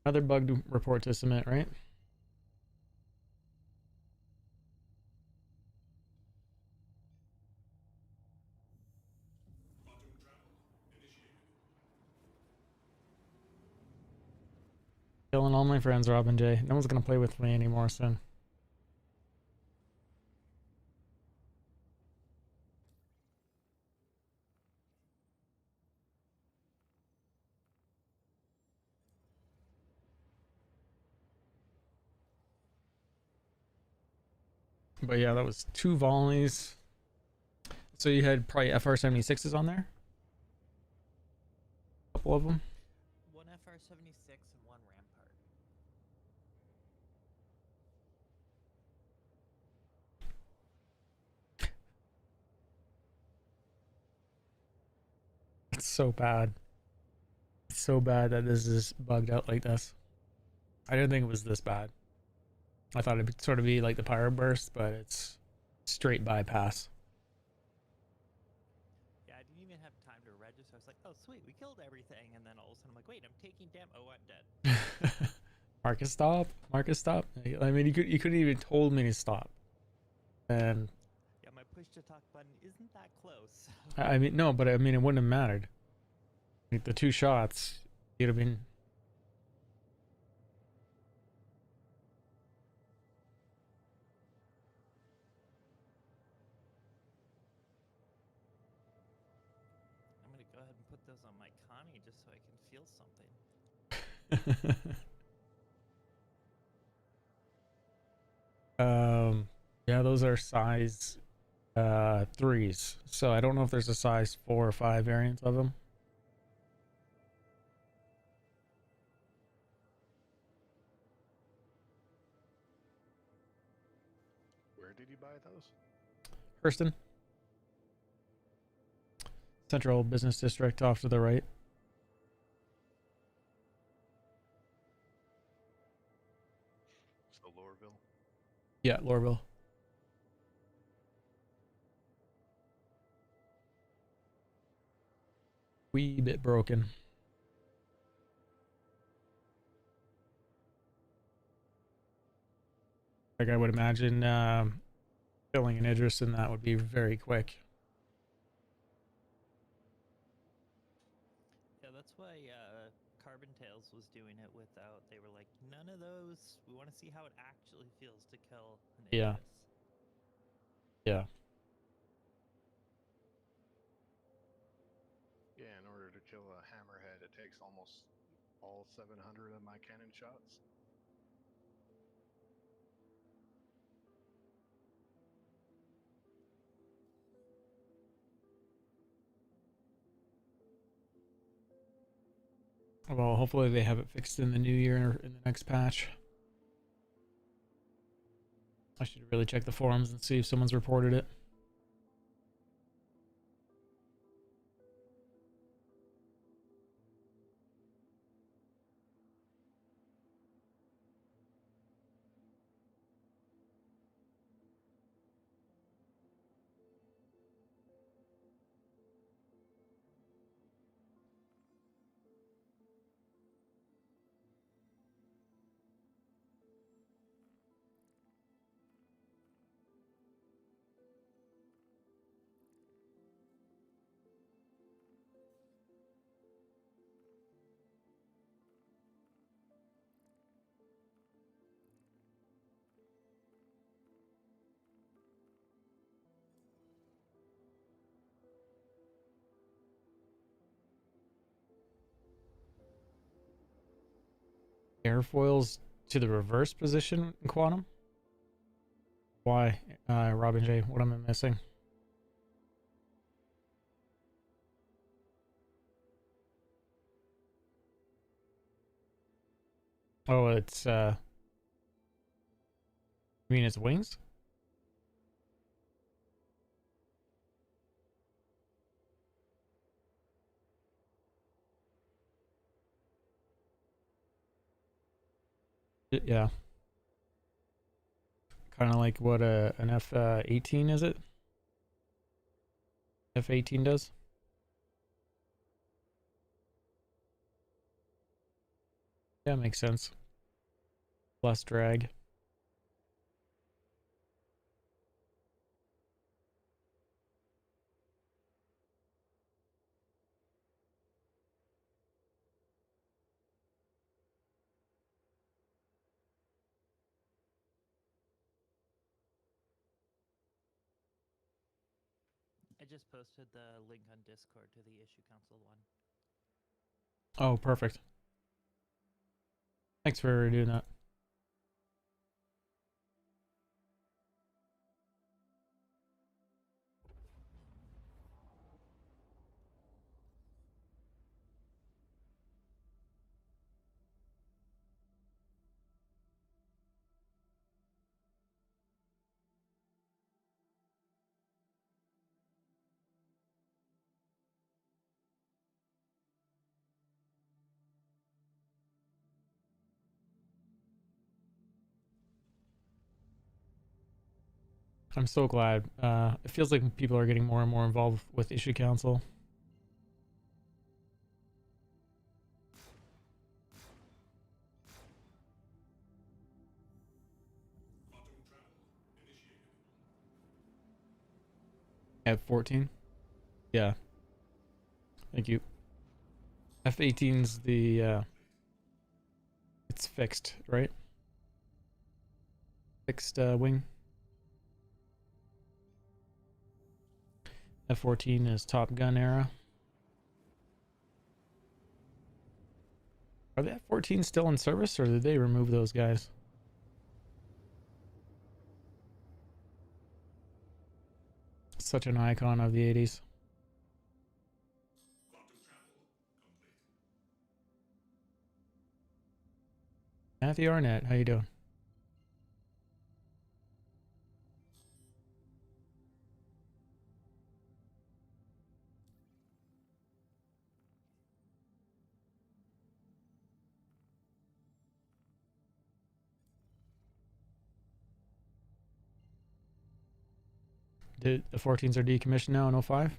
Another bug report to submit, right? Killing all my friends, Robin J. No one's gonna play with me anymore soon. But yeah, that was 2 volleys. So you had probably FR-76s on there? A couple of them? One FR-76 and one Rampart. It's so bad. It's so bad that this is bugged out like this. I didn't think it was this bad. I thought it'd sort of be like the Pyro Burst, but it's straight bypass. Yeah, I didn't even have time to register. I was like, oh sweet, we killed everything, and then all of a sudden I'm like, wait, I'm taking damage. Oh, I'm dead. Marcus, stop. Marcus, stop. I mean, you couldn't even told me to stop. And Yeah, my push to talk button isn't that close. I mean, no, but I mean, it wouldn't have mattered. Like the 2 shots, you'd have been. I'm gonna go ahead and put those on my Connie just so I can feel something. Yeah, those are size 3s. So I don't know if there's a size 4 or 5 variant of them. Where did you buy those? Hurston. Central Business District off to the right. So Lorville. Yeah, Lorville. Wee bit broken. Like I would imagine filling an Idris in that would be very quick. Yeah, that's why Carbon Tails was doing it without. They were like, none of those. We want to see how it actually feels to kill an Yeah. Idris. Yeah. Yeah, in order to kill a hammerhead, it takes almost all 700 of my cannon shots. Well, hopefully they have it fixed in the new year in the next patch. I should really check the forums and see if someone's reported it. Airfoils to the reverse position in quantum? Why, Robin J? What am I missing? Oh, it's you mean its wings? Yeah. Kind of like what an F-18 is it? F-18 does? Yeah, makes sense. Less drag. I just posted the link on Discord to the Issue Council one. Oh, perfect. Thanks for doing that. I'm so glad. It feels like people are getting more and more involved with Issue Council. F-14? Yeah. Thank you. F-18's the, it's fixed, right? Fixed, wing. F-14 is Top Gun era. Are the F-14s still in service, or did they remove those guys? Such an icon of the 80s. Matthew Arnett, how you doing? The 14s are decommissioned now in 05?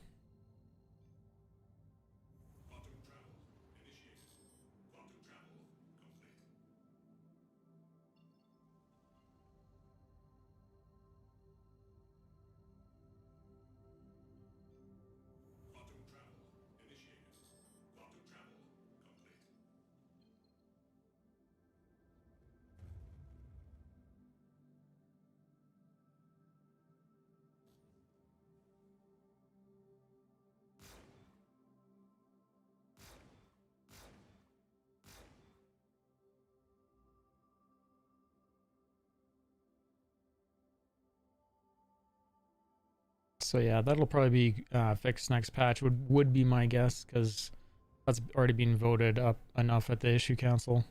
So yeah, that'll probably be fixed next patch, would be my guess, because that's already been voted up enough at the Issue Council.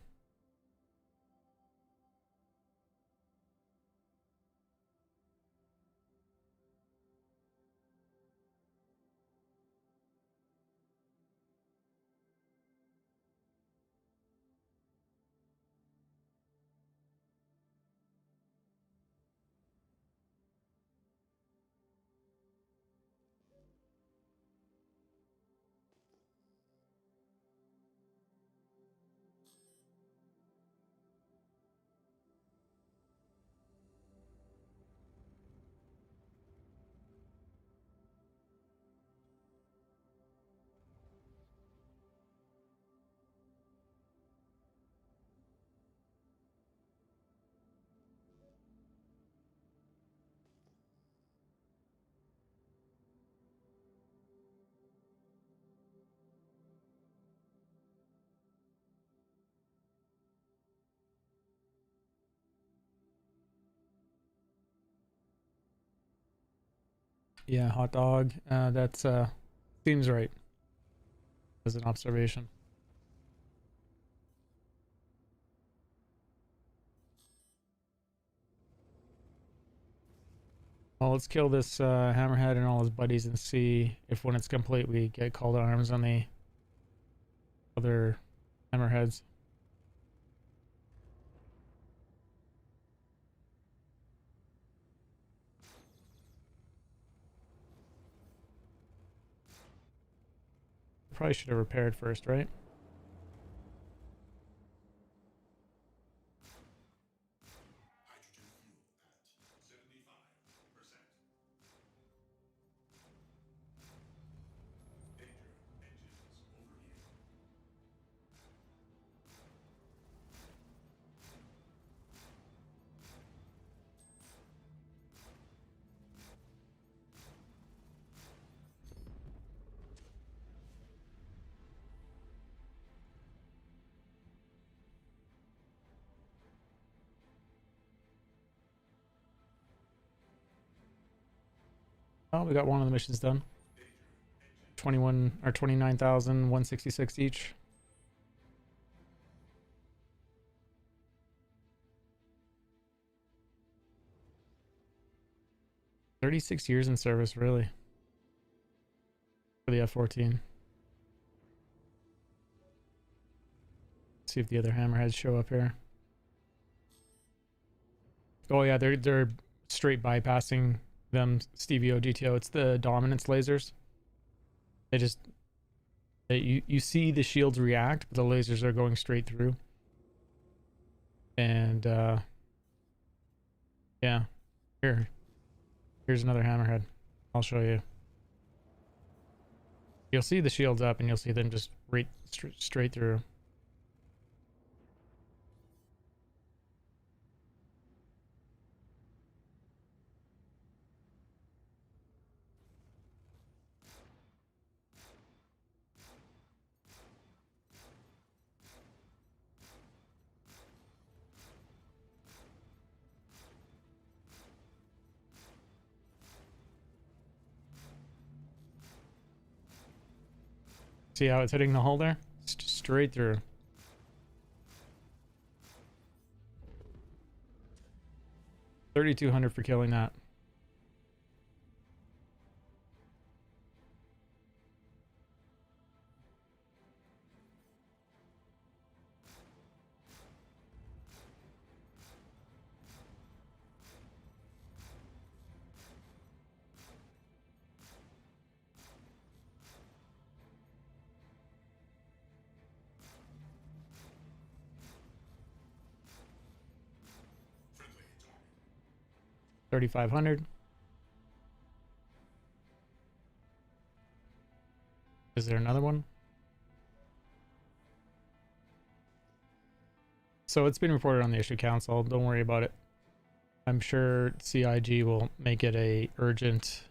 Yeah, hot dog. That's seems right as an observation. Well, let's kill this hammerhead and all his buddies and see if when it's complete we get called to arms on the other hammerheads. Probably should have repaired first, right? Oh, we got one of the missions done. 21 or 29,166 each. $36 years in service, really, for the F-14. See if the other hammerheads show up here. Oh yeah, they're straight bypassing them. Stevie O GTO. It's the dominance lasers. They just you see the shields react, but the lasers are going straight through. And yeah, here's another hammerhead. I'll show you. You'll see the shields up, and you'll see them just straight through. See how it's hitting the hull there? Straight through. $3,200 for killing that. $3,500. Is there another one? So it's been reported on the issue council. Don't worry about it. I'm sure CIG will make it a urgent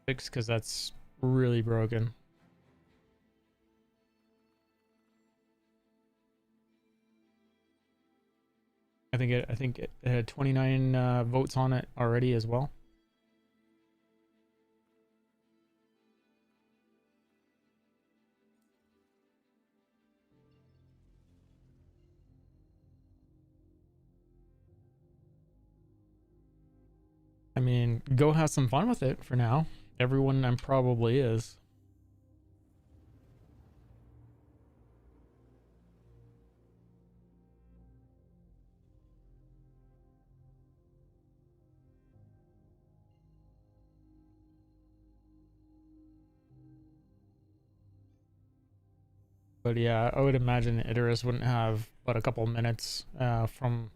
fix because that's really broken. I think it had 29 votes on it already as well. I mean, go have some fun with it for now. Everyone probably is. But yeah, I would imagine Idris wouldn't have but a couple minutes from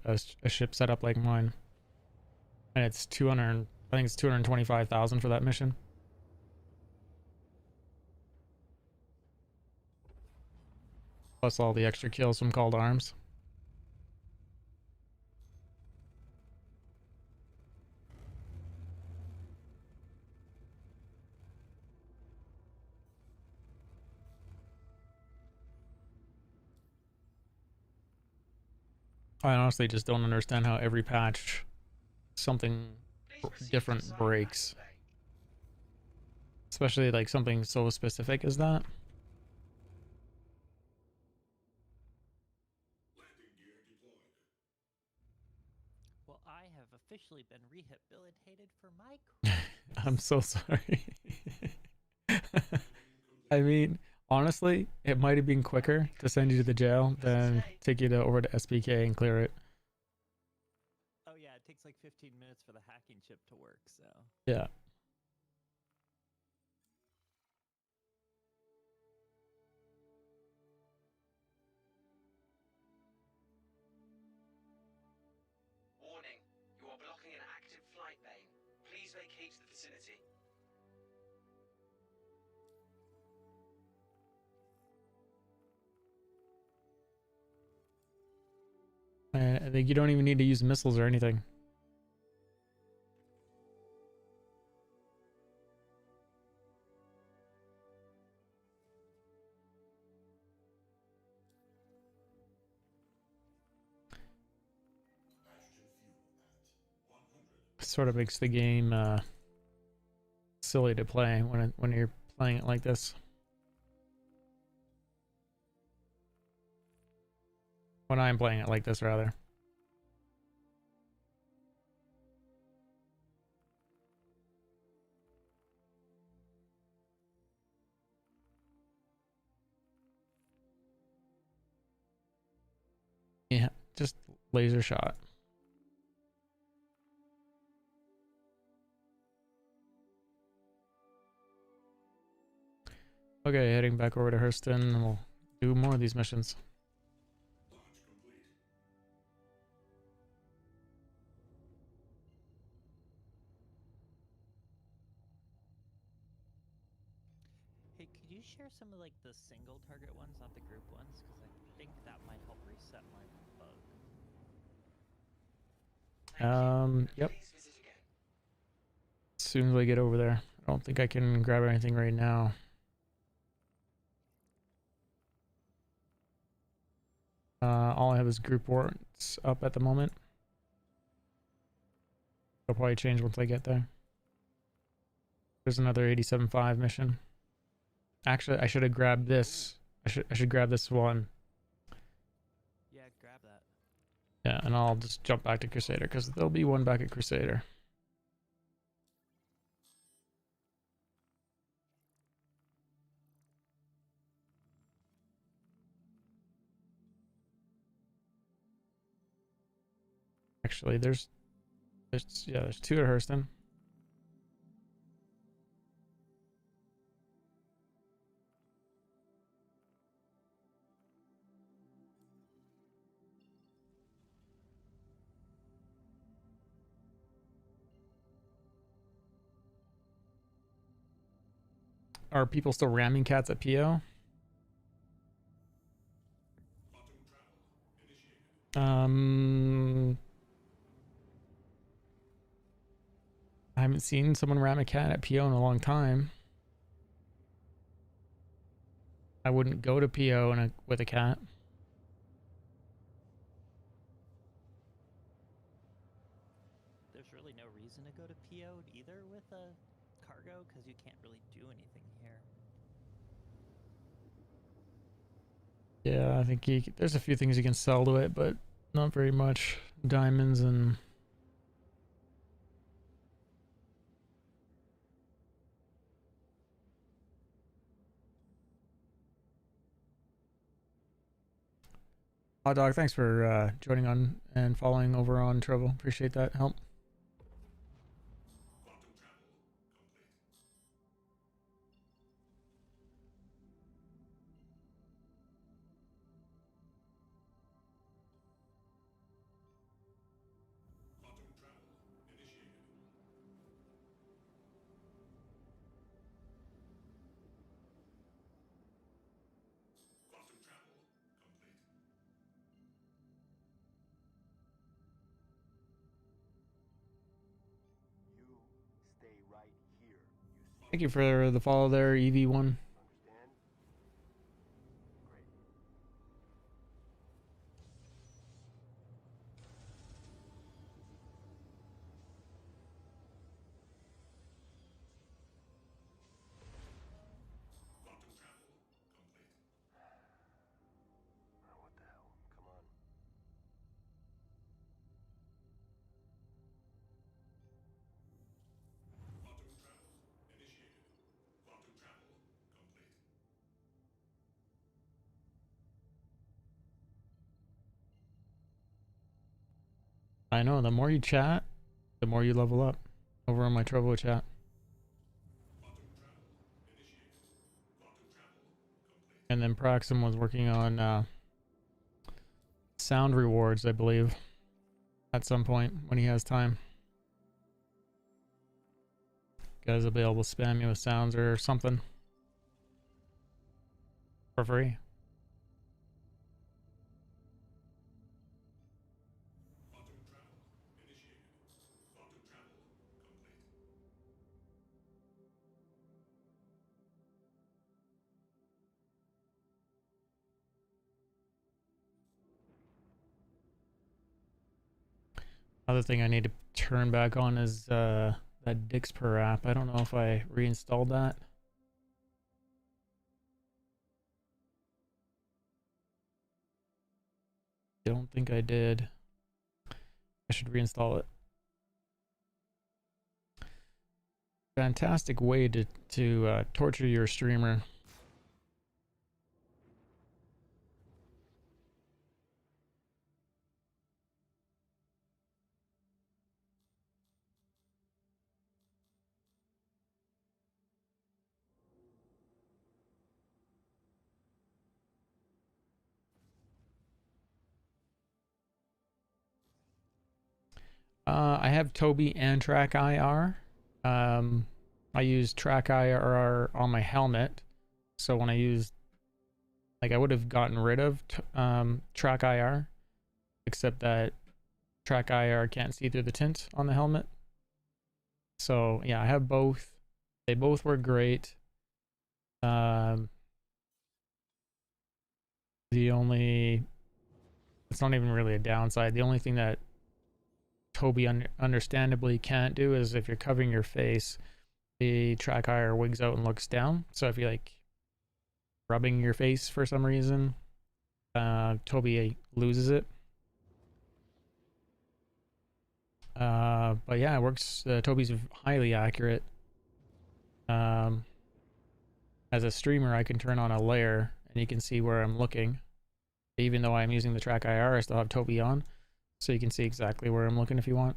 a ship setup like mine. And it's 200, I think it's 225,000 for that mission. Plus all the extra kills from Called Arms. I honestly just don't understand how every patch something different breaks, especially like something so specific as that. Well, I have officially been rehabilitated for my crimes. I'm so sorry. I mean, honestly, it might have been quicker to send you to the jail than take you over to SPK and clear it. Oh yeah, it takes like 15 minutes for the hacking chip to work, so. Yeah. Warning, you are blocking an active flight lane. Please vacate the vicinity. I think you don't even need to use missiles or anything. Sort of makes the game silly to play when you're playing it like this. When I'm playing it like this, rather. Yeah, just laser shot. Okay, heading back over to Hurston, and we'll do more of these missions. Hey, could you share some of like the single target ones, not the group ones? Because I think that might help reset my bug. Yep. As soon as I get over there. I don't think I can grab anything right now. All I have is group warrants up at the moment. It'll probably change once I get there. There's another 87.5 mission. Actually, I should have grabbed this. I should grab this one. Yeah, grab that. Yeah, and I'll just jump back to Crusader because there'll be one back at Crusader. Actually, there's two at Hurston. Are people still ramming cats at PO? I haven't seen someone ram a cat at PO in a long time. I wouldn't go to PO with a cat. There's really no reason to go to PO either with a cargo because you can't really do anything here. Yeah, I think there's a few things you can sell to it, but not very much. Diamonds and... Hot Dog, thanks for joining on and following over on Trovo. Appreciate that help. Thank you for the follow there, EV1. I know, the more you chat, the more you level up over on my Trovo chat. And then Proxim was working on sound rewards, I believe, at some point when he has time. Guys will be able to spam you with sounds or something for free. Other thing I need to turn back on is that Dixper app. I don't know if I reinstalled that. Don't think I did. I should reinstall it. Fantastic way to torture your streamer. I have Toby and Track IR. I use Track IR on my helmet, so when I use, like, I would have gotten rid of Track IR, except that Track IR can't see through the tint on the helmet. So yeah, I have both. They both work great. The only, it's not even really a downside. The only thing that Toby understandably can't do is if you're covering your face, the Track IR wigs out and looks down. So if you're like rubbing your face for some reason, Toby loses it. But yeah, it works. Toby's highly accurate. As a streamer, I can turn on a layer and you can see where I'm looking. Even though I'm using the Track IR, I still have Toby on, so you can see exactly where I'm looking if you want.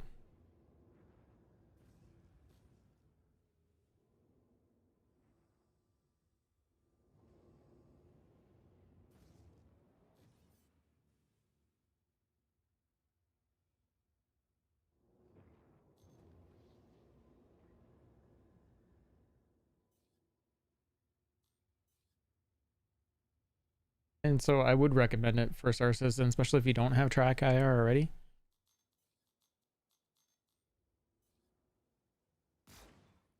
And so I would recommend it for Star Citizen, especially if you don't have Track IR already.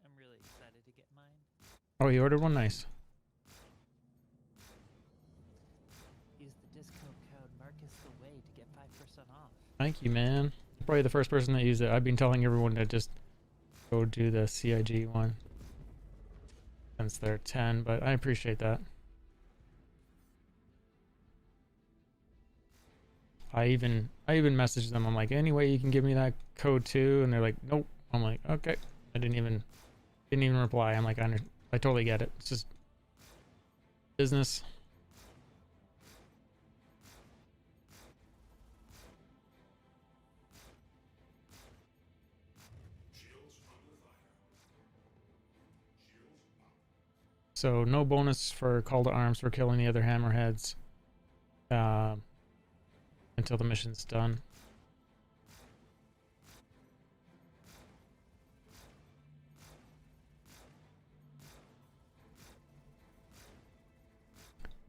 I'm really excited to get mine. Oh, you ordered one? Nice. Use the discount code Marcus the Way to get 5% off. Thank you, man. Probably the first person that used it. I've been telling everyone to just go do the CIG one since they're 10, but I appreciate that. I even messaged them. I'm like, any way you can give me that code too? And they're like, nope. I'm like, okay. I didn't even reply. I'm like, I totally get it. It's just business. So no bonus for call to arms for killing the other hammerheads until the mission's done.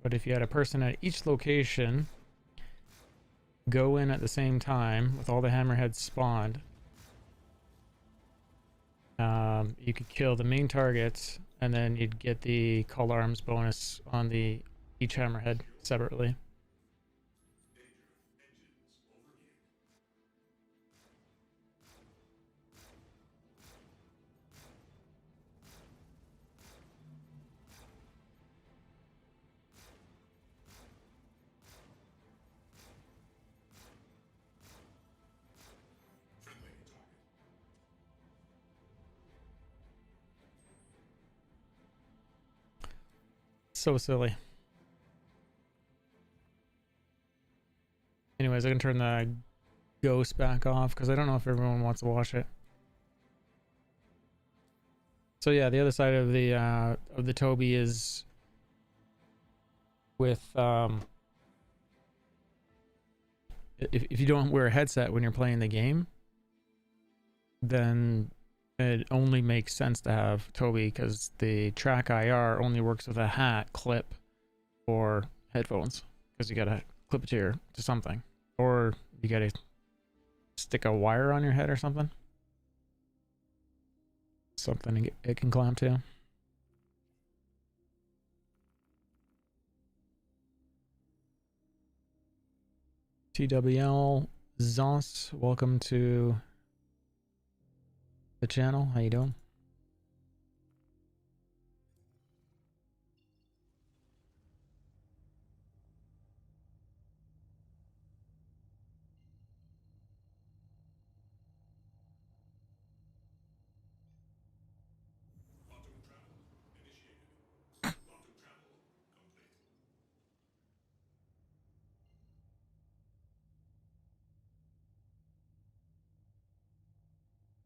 But if you had a person at each location go in at the same time with all the hammerheads spawned, you could kill the main targets and then you'd get the call to arms bonus on each hammerhead separately. So silly. Anyways, I can turn the Ghost back off because I don't know if everyone wants to watch it. So yeah, the other side of the Toby is with if you don't wear a headset when you're playing the game, then it only makes sense to have Toby because the track IR only works with a hat clip or headphones because you gotta clip it to something, or you gotta stick a wire on your head or something it can clamp to. TWL Zos, welcome to the channel. How you doing?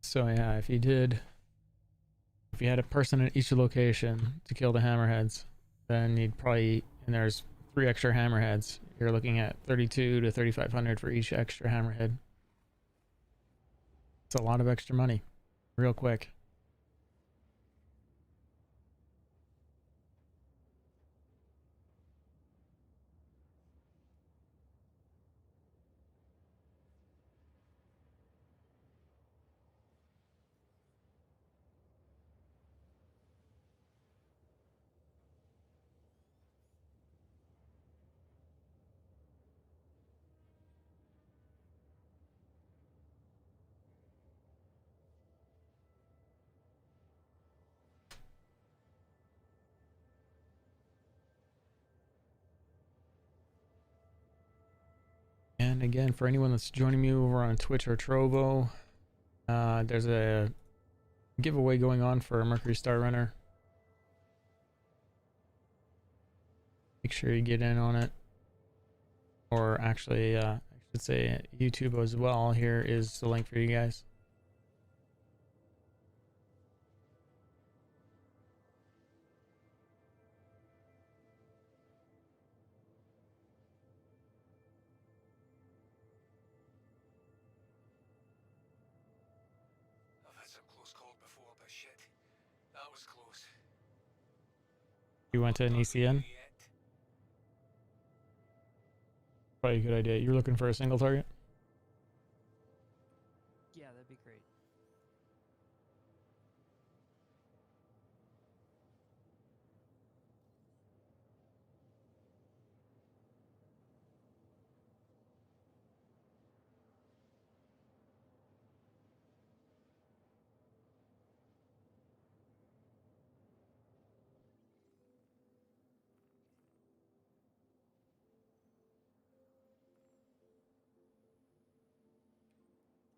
So yeah, if you had a person at each location to kill the hammerheads, then you'd probably, and there's 3 extra hammerheads, you're looking at 32 to 3,500 for each extra hammerhead. It's a lot of extra money, real quick. And again, for anyone that's joining me over on Twitch or Trovo, there's a giveaway going on for a Mercury Star Runner. Make sure you get in on it. Or actually, I should say YouTube as well. Here is the link for you guys. You went to an ECN? Probably a good idea. You're looking for a single target? Yeah, that'd be great.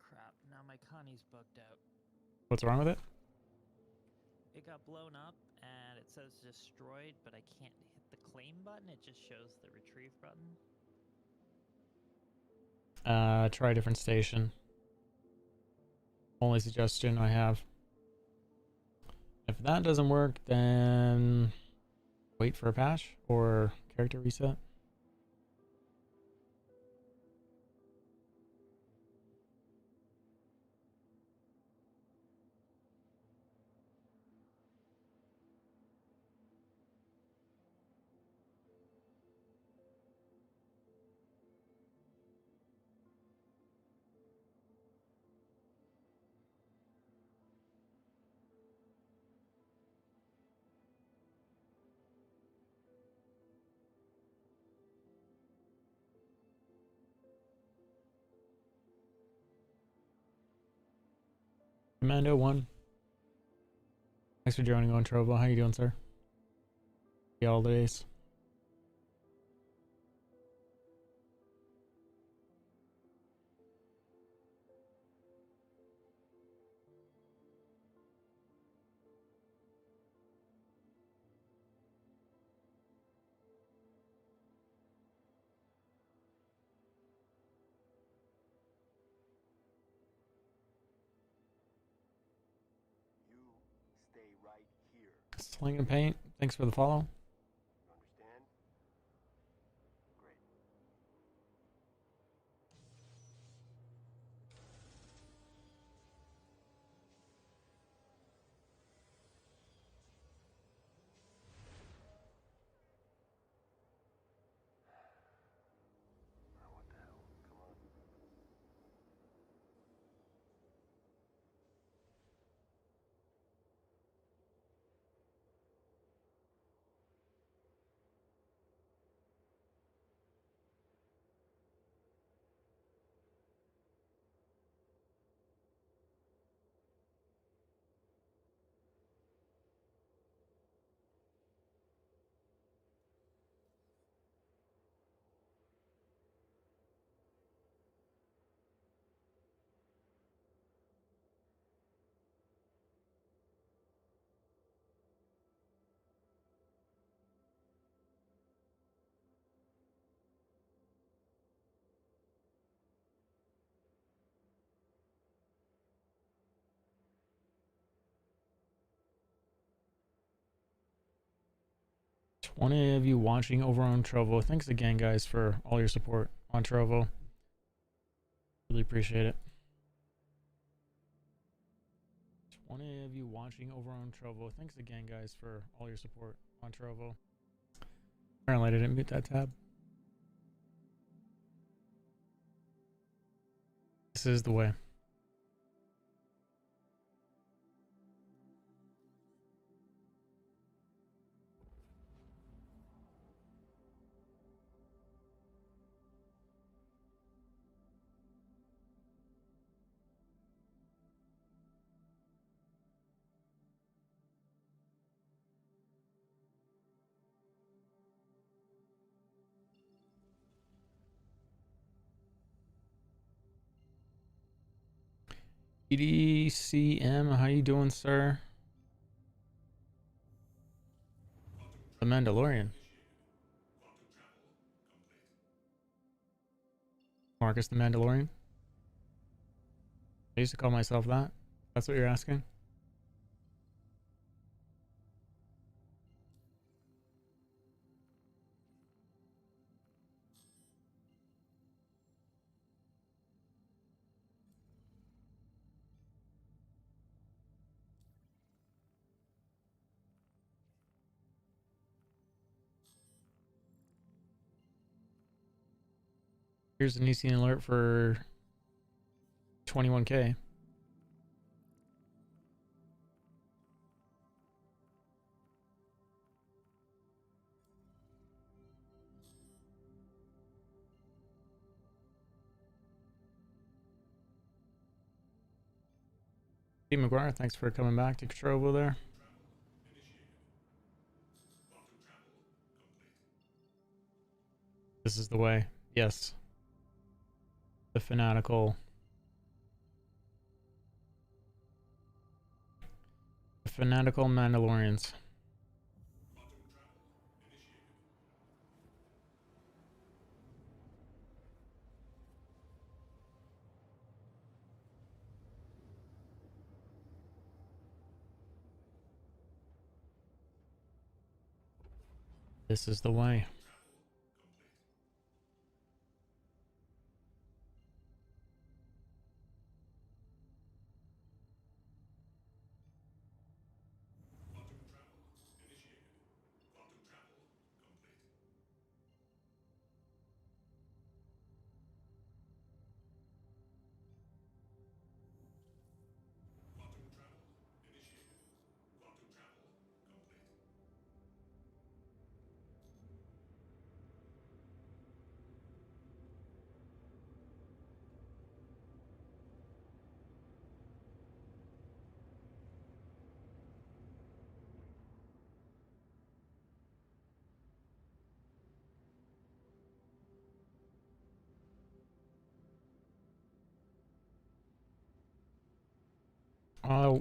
Crap, now my Connie's bugged out. What's wrong with it? It got blown up and it says destroyed, but I can't hit the claim button. It just shows the retrieve button. Try a different station. Only suggestion I have. If that doesn't work, then wait for a patch or character reset. Commando 1. Thanks for joining on Trovo. How you doing, sir? The holidays. Sling and Paint, thanks for the follow. One of you watching over on Trovo, thanks again, guys, for all your support on Trovo. Really appreciate it. One of you watching over on Trovo, thanks again, guys, for all your support on Trovo. Apparently, I didn't mute that tab. This is the way. EDCM, how you doing, sir? The Mandalorian. Marcus the Mandalorian. I used to call myself that. That's what you're asking? Here's an EC alert for 21K. Steve McGuire, thanks for coming back to Trovo there. This is the way. Yes. The fanatical. The fanatical Mandalorians. This is the way.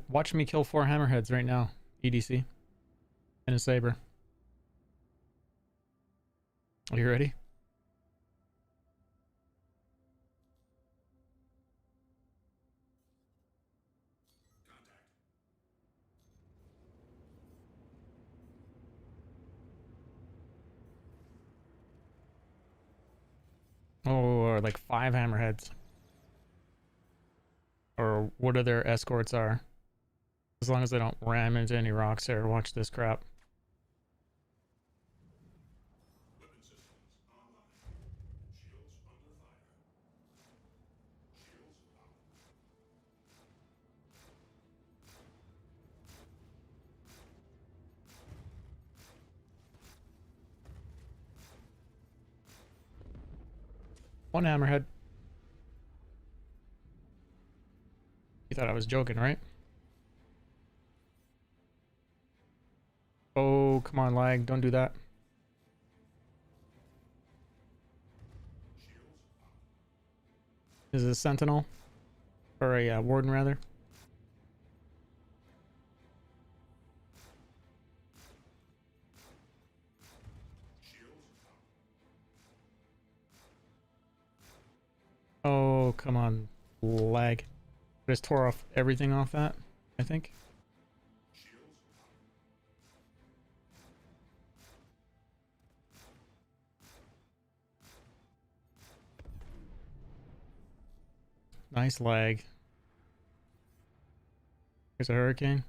Watch me kill 4 hammerheads right now, EDC. And a saber. Are you ready? or like 5 hammerheads. Or what their escorts are. As long as they don't ram into any rocks here. Watch this crap. One hammerhead. You thought I was joking, right? Oh, come on, lag. Don't do that. Is it a sentinel? Or a warden, rather? Oh, come on, lag. I just tore off everything off that, I think. Nice lag. There's a hurricane.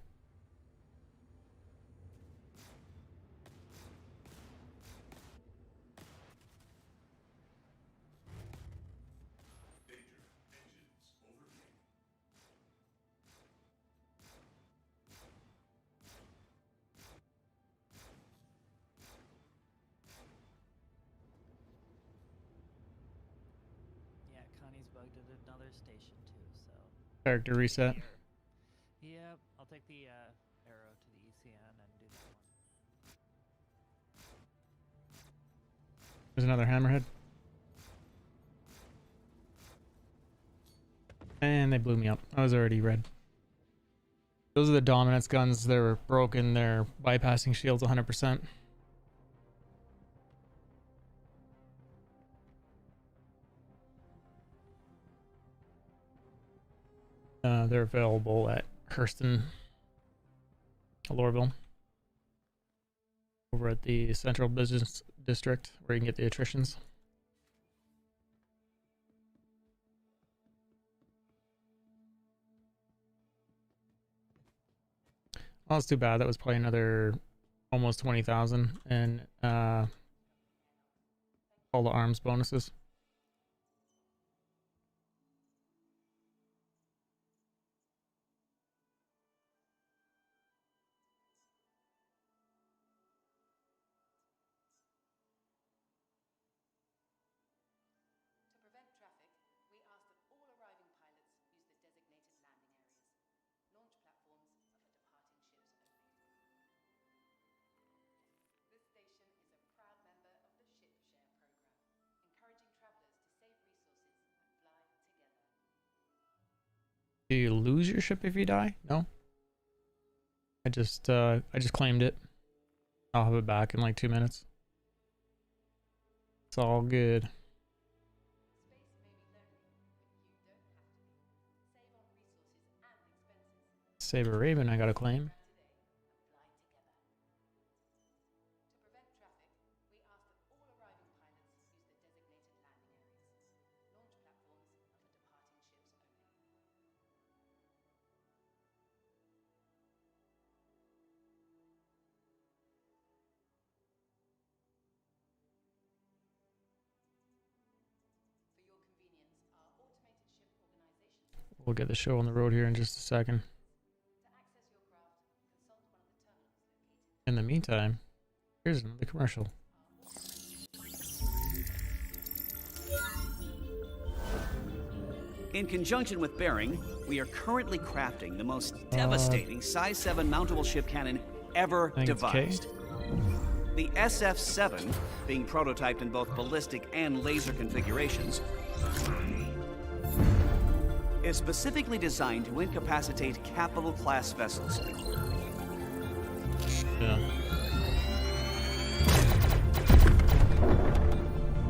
Yeah, Connie's bugged at another station too, so. Character reset. Yep, I'll take the arrow to the ECN and do that one. There's another hammerhead. And they blew me up. I was already red. Those are the dominance guns. They're broken. They're bypassing shields 100%. They're available at Hurston, Lorville, over at the Central Business District, where you can get the attritions. Well, that's too bad. That was probably another almost 20,000 and all the arms bonuses. To prevent traffic, we ask that all arriving pilots use the designated landing areas. Launch platforms are for departing ships only. This station is a proud member of the Ship Share program, encouraging travelers to save resources and fly together. Do you lose your ship if you die? No. I just claimed it. I'll have it back in like 2 minutes. It's all good. Saber Raven, I got a claim. To prevent traffic, we ask that all arriving pilots use the designated landing areas. Launch platforms are for departing ships only. For your convenience, our automated ship organization. We'll get the show on the road here in just a second. In the meantime, here's another commercial. In conjunction with Bering, we are currently crafting the most devastating size 7 mountable ship cannon ever devised. The SF-7, being prototyped in both ballistic and laser configurations, is specifically designed to incapacitate capital-class vessels. Yeah.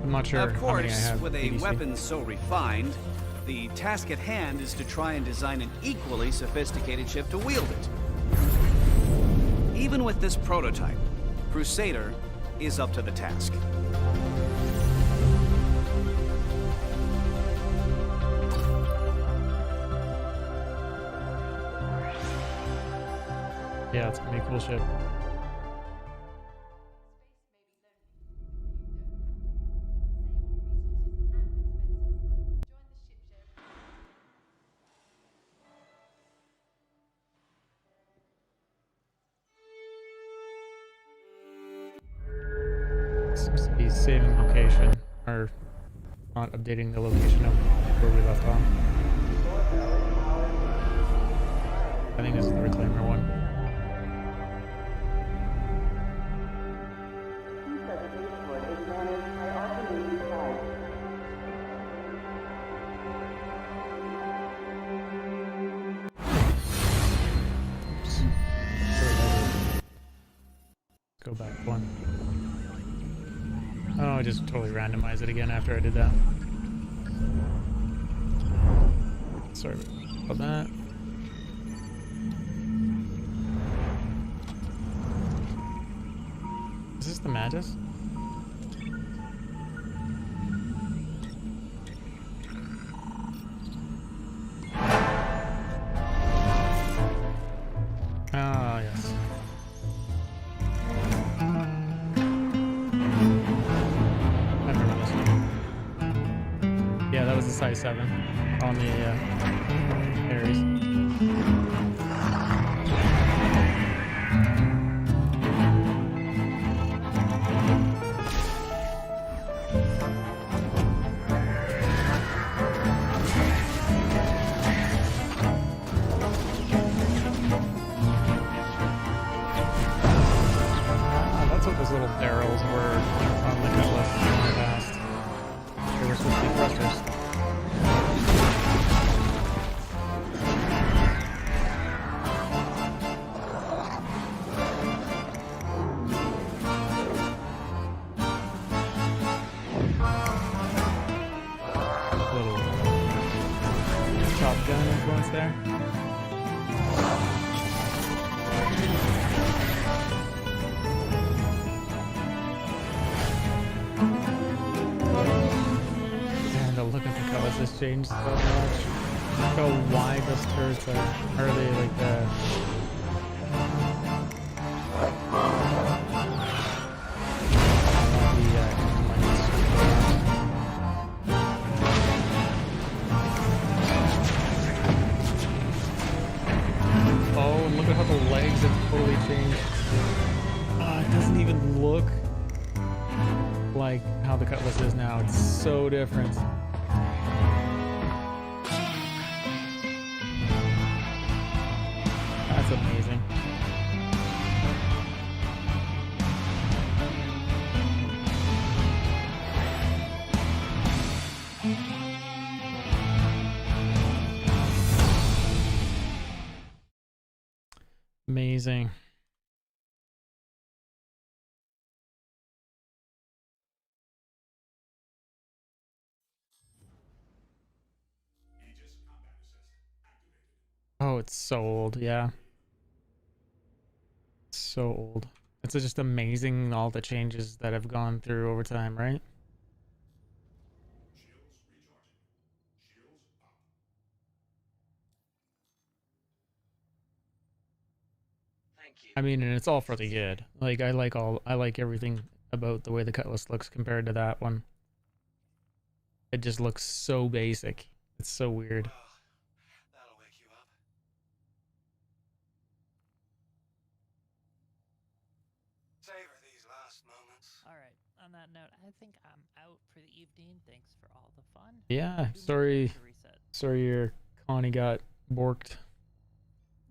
I'm not sure. Of how many I course, have with a PDC. weapon so refined, the task at hand is to try and design an equally sophisticated ship to wield it. Even with this prototype, Crusader is up to the task. Yeah, it's gonna be a cool ship. Seems to be saving location, or not updating the location of where we left off. I think this is the reclaimer one. Oops. Go back one. Oh, I just totally randomized it again after I did that. Sorry about that. Is this the Mantis? Ah, yes. I remember this one. Yeah, that was a size 7 on the Ares. That's what those little barrels were on the Cutlass in the past. They were supposed to be thrusters. Little Top Gun influence there. And the look at the Cutlass has changed so much. Look how wide those turrets are. Are they like the... Oh, and look at how the legs have totally changed. It doesn't even look like how the Cutlass is now. It's so different. That's amazing. Amazing. Oh, it's so old, yeah. So old. It's just amazing all the changes that have gone through over time, right? I mean, and it's all for the good. Like I like everything about the way the Cutlass looks compared to that one. It just looks so basic. It's so weird. That'll wake you up. Savor these last moments. Alright, on that note, I think I'm out for the evening. Thanks for all the fun. Yeah, Too sorry. much to reset. Sorry your Connie got borked.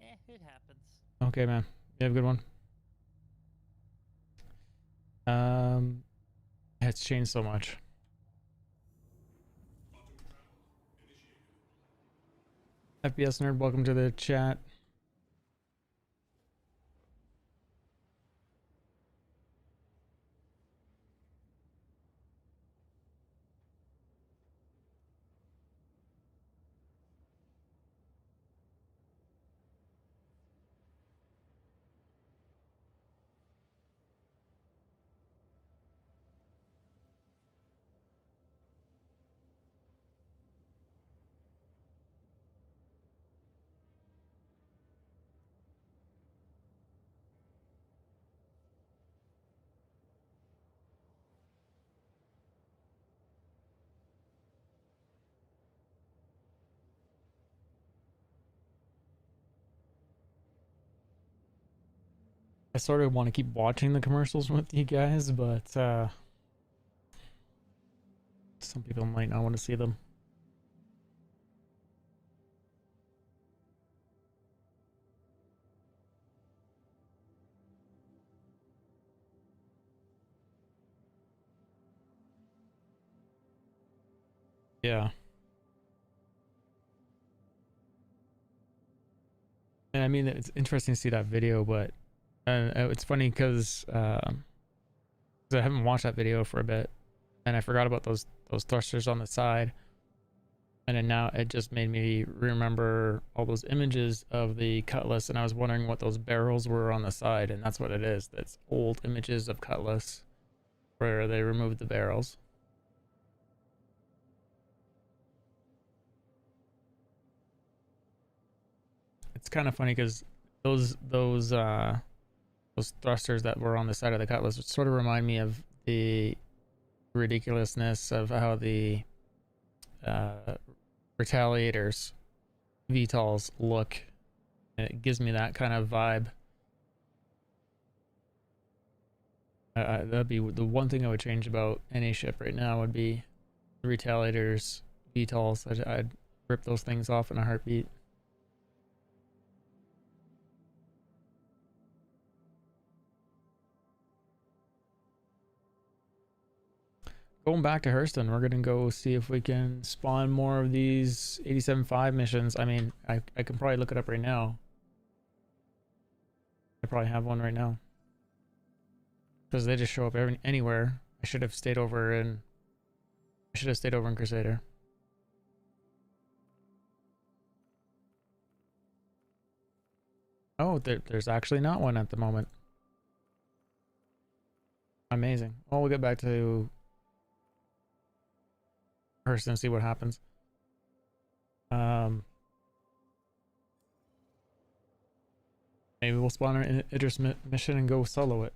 It happens. Okay, man. You have a good one. It's changed so much. FPS Nerd, welcome to the chat. I sort of want to keep watching the commercials with you guys, but some people might not want to see them. Yeah. And I mean, it's interesting to see that video, but it's funny because I haven't watched that video for a bit, and I forgot about those thrusters on the side, and then now it just made me remember all those images of the Cutlass, and I was wondering what those barrels were on the side, and that's what it is. That's old images of Cutlass where they removed the barrels. It's kind of funny because those thrusters that were on the side of the Cutlass sort of remind me of the ridiculousness of how the Retaliators VTOLs look. And it gives me that kind of vibe. That'd be the one thing I would change about any ship right now would be the Retaliators VTOLs. I'd rip those things off in a heartbeat. Going back to Hurston, we're gonna go see if we can spawn more of these 87.5 missions. I mean, I can probably look it up right now. I probably have one right now. Because they just show up anywhere. I should have stayed over in Crusader. Oh, there's actually not one at the moment. Amazing. Well, we'll get back to Hurston and see what happens. Maybe we'll spawn our Idris mission and go solo it.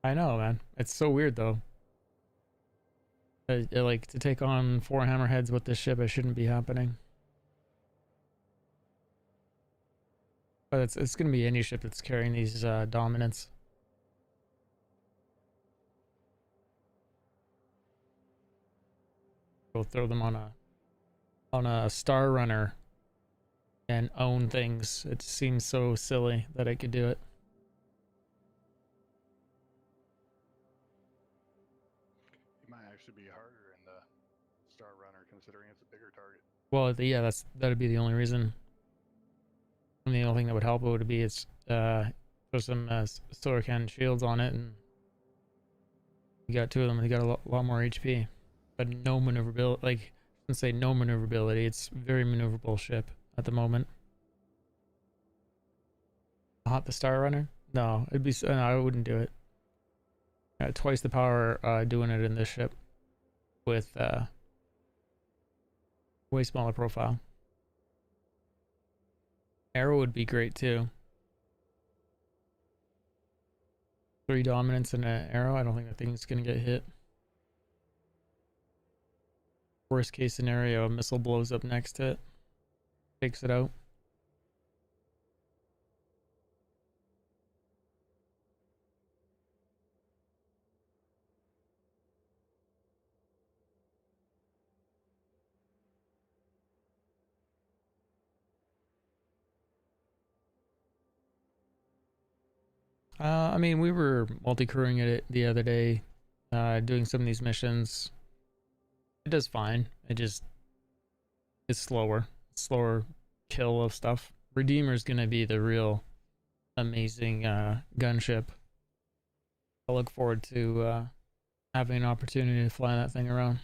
I know, man. It's so weird though. Like to take on 4 hammerheads with this ship, it shouldn't be happening. But it's gonna be any ship that's carrying these dominants. We'll throw them on a Star Runner and own things. It seems so silly that I could do it. It might actually be harder in the Star Runner considering it's a bigger target. Well, yeah, that'd be the only reason. And the only thing that would help would be put some solar cannon shields on it, and you got 2 of them. They got a lot more HP, but no maneuverability. Like, I shouldn't say no maneuverability. It's very maneuverable ship at the moment. Not the Star Runner? No, it'd be. No, I wouldn't do it. Twice the power doing it in this ship with way smaller profile. Arrow would be great too. 3 dominance and an arrow. I don't think that thing's gonna get hit. Worst case scenario, a missile blows up next to it, takes it out. I mean, we were multi-crewing it the other day, doing some of these missions. It does fine. It's slower kill of stuff. Redeemer's gonna be the real amazing gunship. I look forward to having an opportunity to fly that thing around.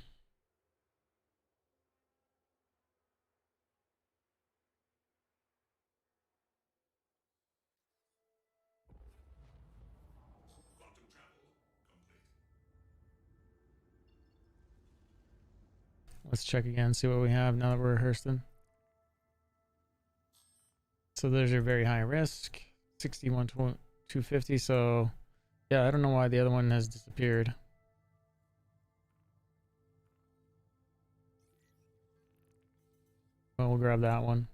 Let's check again, see what we have now that we're Hurston. So there's your very high risk, 61 to 250. So yeah, I don't know why the other one has disappeared. Well, we'll grab that one.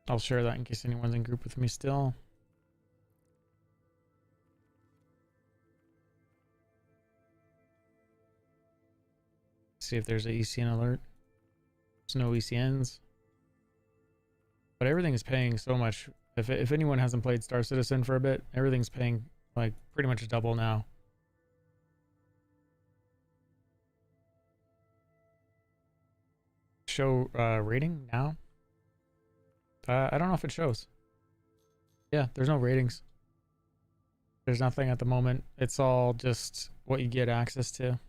I'll share that in case anyone's in group with me still. See if there's a ECN alert. There's no ECNs. But everything is paying so much. If anyone hasn't played Star Citizen for a bit, everything's paying like pretty much double now. Show rating now? I don't know if it shows. Yeah, there's no ratings. There's nothing at the moment. It's all just what you get access to.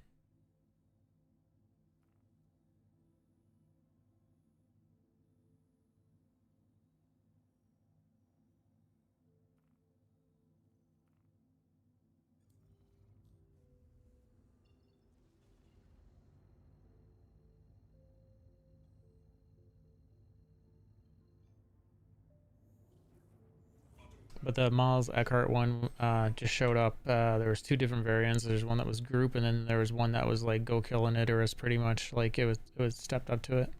But the Miles Eckhart one just showed up. There was two different variants. There's one that was group, and then there was one that was like go kill an Icarus, pretty much. Like it was stepped up to it.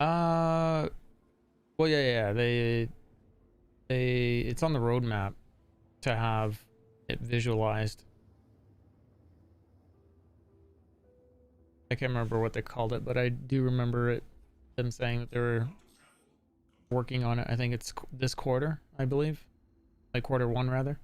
Well, yeah. It's on the roadmap to have it visualized. I can't remember what they called it, but I do remember them saying that they were working on it. I think it's this quarter, I believe, like quarter one rather.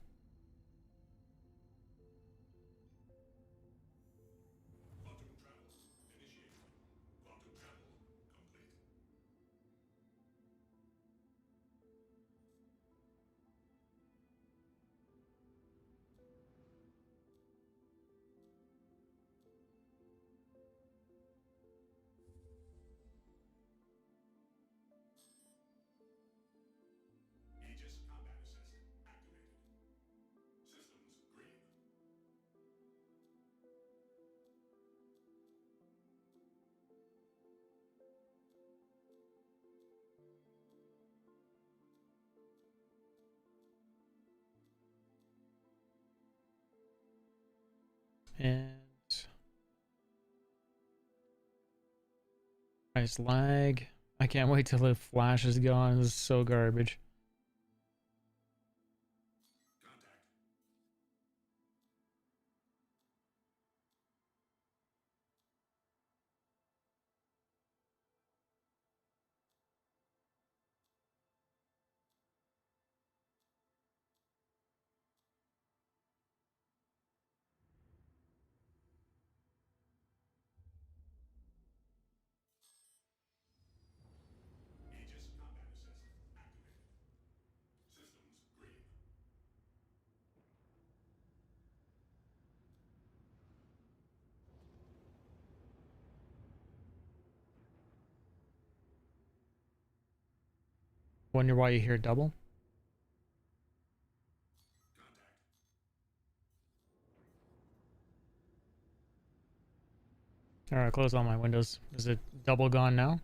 And nice lag. I can't wait till the flash is gone. This is so garbage. Wonder why you hear double? Alright, close all my windows. Is it double gone now?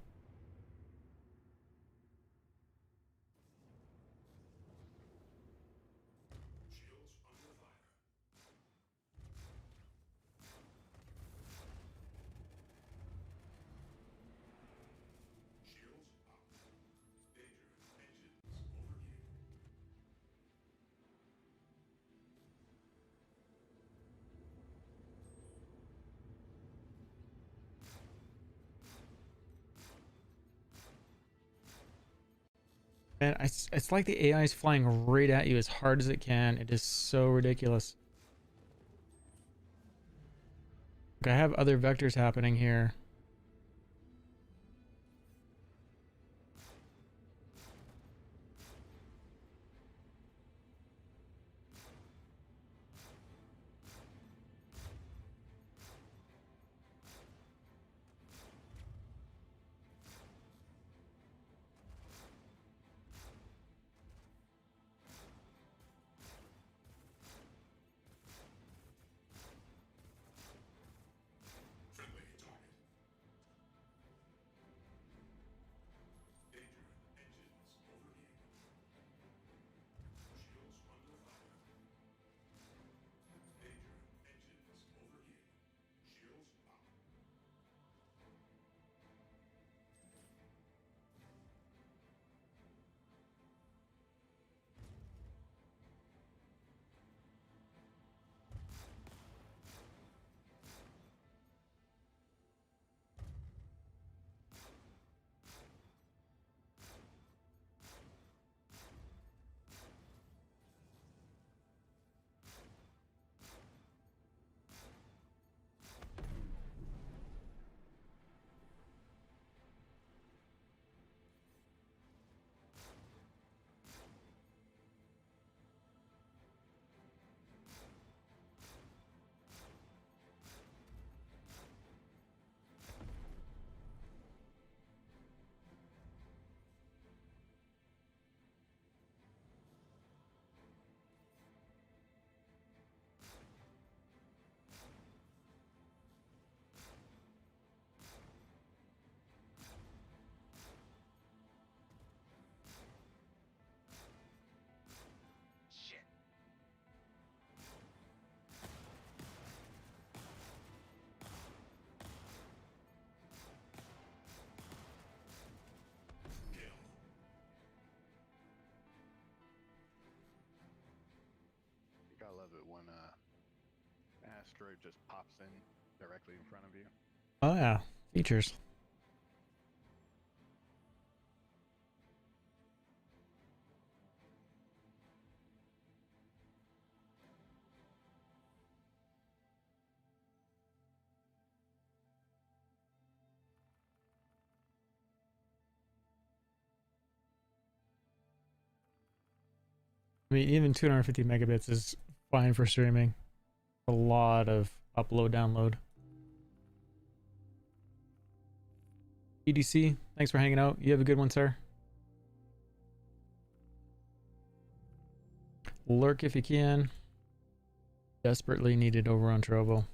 And it's like the AI is flying right at you as hard as it can. It is so ridiculous. Like I have other vectors happening here. Gotta love it when asteroid just pops in directly in front of you. Oh yeah, features. I mean, even 250 megabits is fine for streaming. A lot of upload, download. EDC, thanks for hanging out. You have a good one, sir. Lurk if you can. Desperately needed over on Trovo.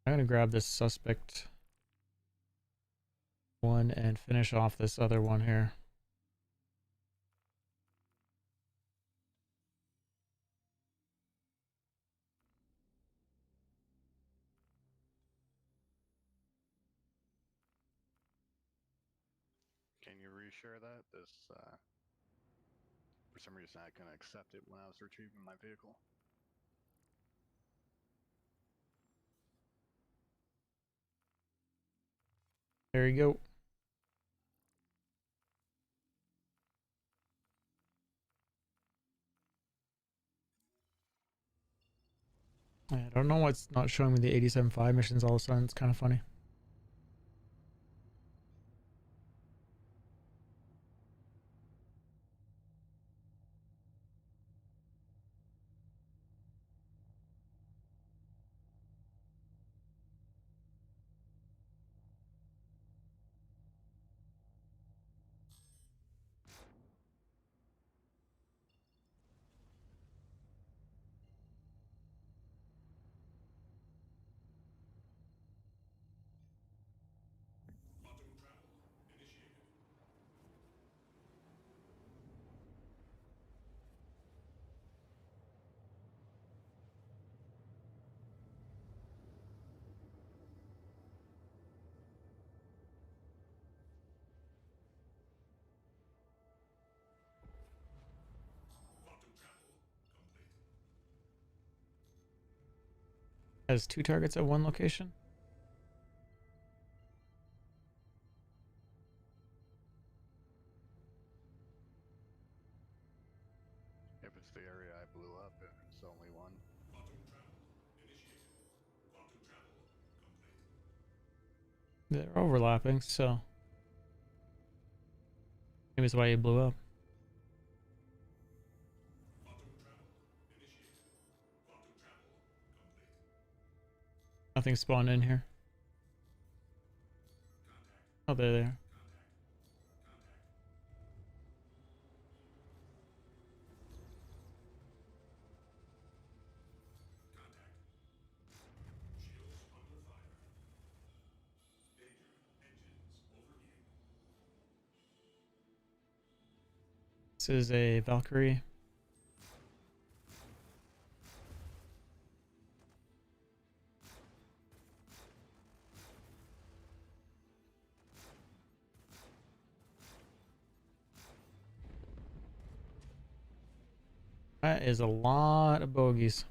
I'm gonna grab this suspect one and finish off this other one here. Can you reshare that? This, for some reason, I couldn't accept it when I was retrieving my vehicle. There you go. I don't know what's not showing me the 87.5 missions all of a sudden. It's kind of funny. Has 2 targets at one location. If it's the area I blew up, it's only one. They're overlapping, so maybe it's why you blew up. Nothing spawned in here. Oh, they're there. This is a Valkyrie. That is a lot of bogeys.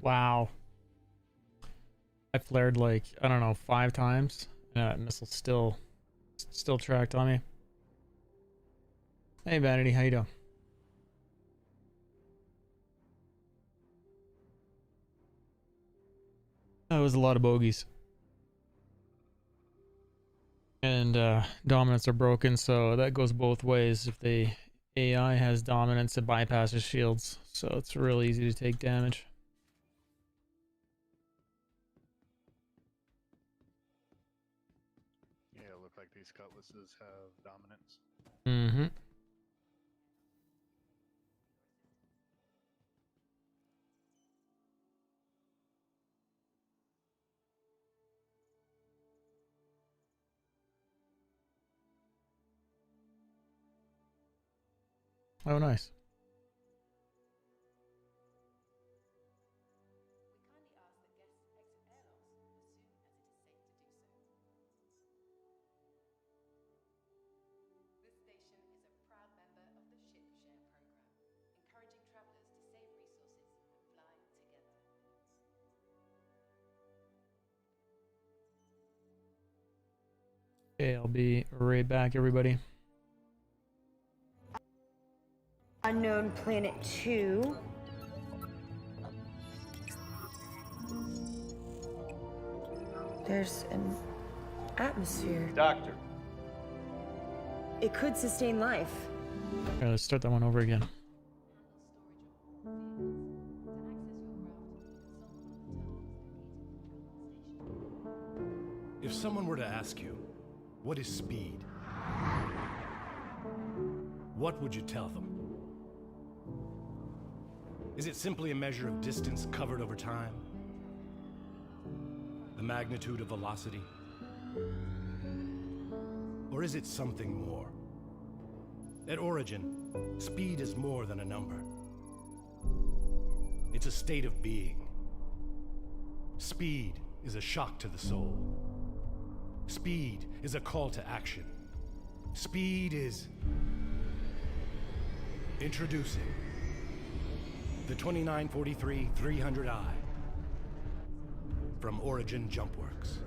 Wow. I flared like, I don't know, 5 times. And that missile still tracked on me. Hey Vanity, how you doing? That was a lot of bogeys. And dominants are broken, so that goes both ways. If the AI has dominance, it bypasses shields, so it's real easy to take damage. Yeah, it looked like these cutlasses have dominance. Mm-hmm. Oh, nice. This station is a proud member of the Ship Share program, encouraging travelers to save resources and fly together. Okay, I'll be right back, everybody. Unknown Planet 2. There's an atmosphere. Doctor. It could sustain life. Okay, let's start that one over again. If someone were to ask you, what is speed? What would you tell them? Is it simply a measure of distance covered over time? The magnitude of velocity? Or is it something more? At origin, speed is more than a number. It's a state of being. Speed is a shock to the soul. Speed is a call to action. Speed is... Introducing the 2943-300i from Origin Jumpworks.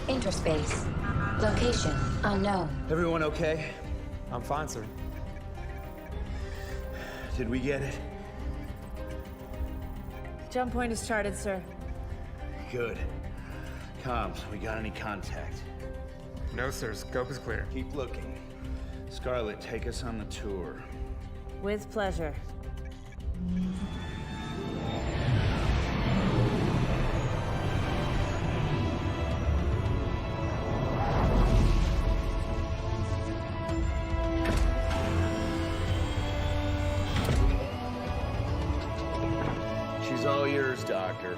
Interspace. Location unknown. Everyone okay? I'm fine, sir. Did we get it? Jump point is charted, sir. Good. Comms, we got any contact? No, sir. Scope is clear. Keep looking. Scarlet, take us on the tour. With pleasure. She's all yours, Doctor.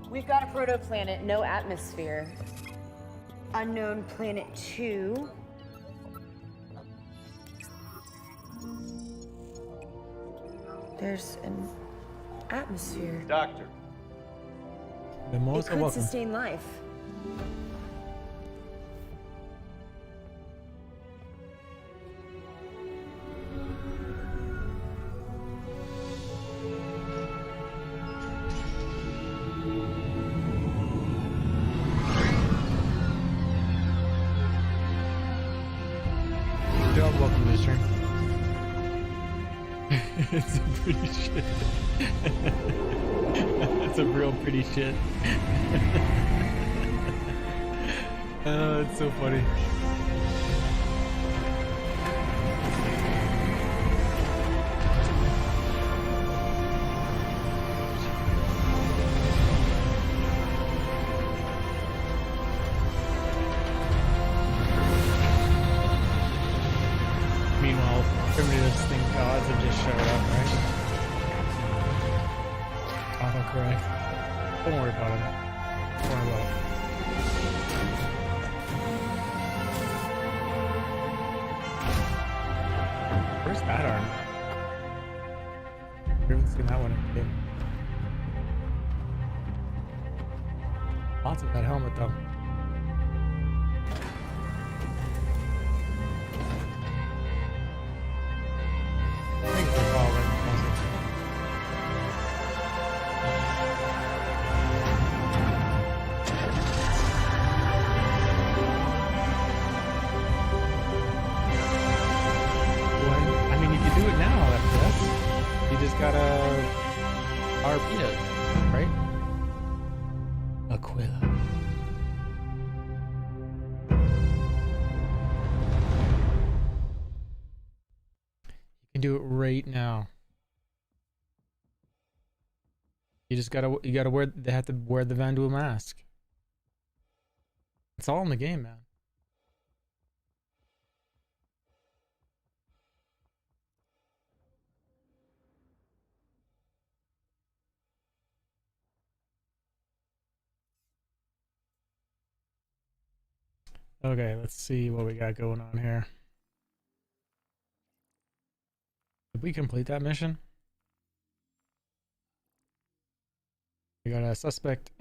We've got a protoplanet, no atmosphere. Unknown Planet 2. There's an atmosphere. Doctor. The It most could welcome. sustain life. You're welcome to the stream. It's a pretty shit. It's a real pretty shit. Oh, it's so funny. Meanwhile, primitives think gods have just showed up, right? Autocorrect. Don't worry about it. Don't worry about it. Where's that arm? I haven't seen that one in the game. Lots of that helmet though. Thanks for following. I mean, you can do it now after this. You just gotta RP it, right? Aquila. You can do it right now. You gotta wear, they have to wear the Vanduul mask. It's all in the game, man. Okay, let's see what we got going on here. Did we complete that mission? We got a suspect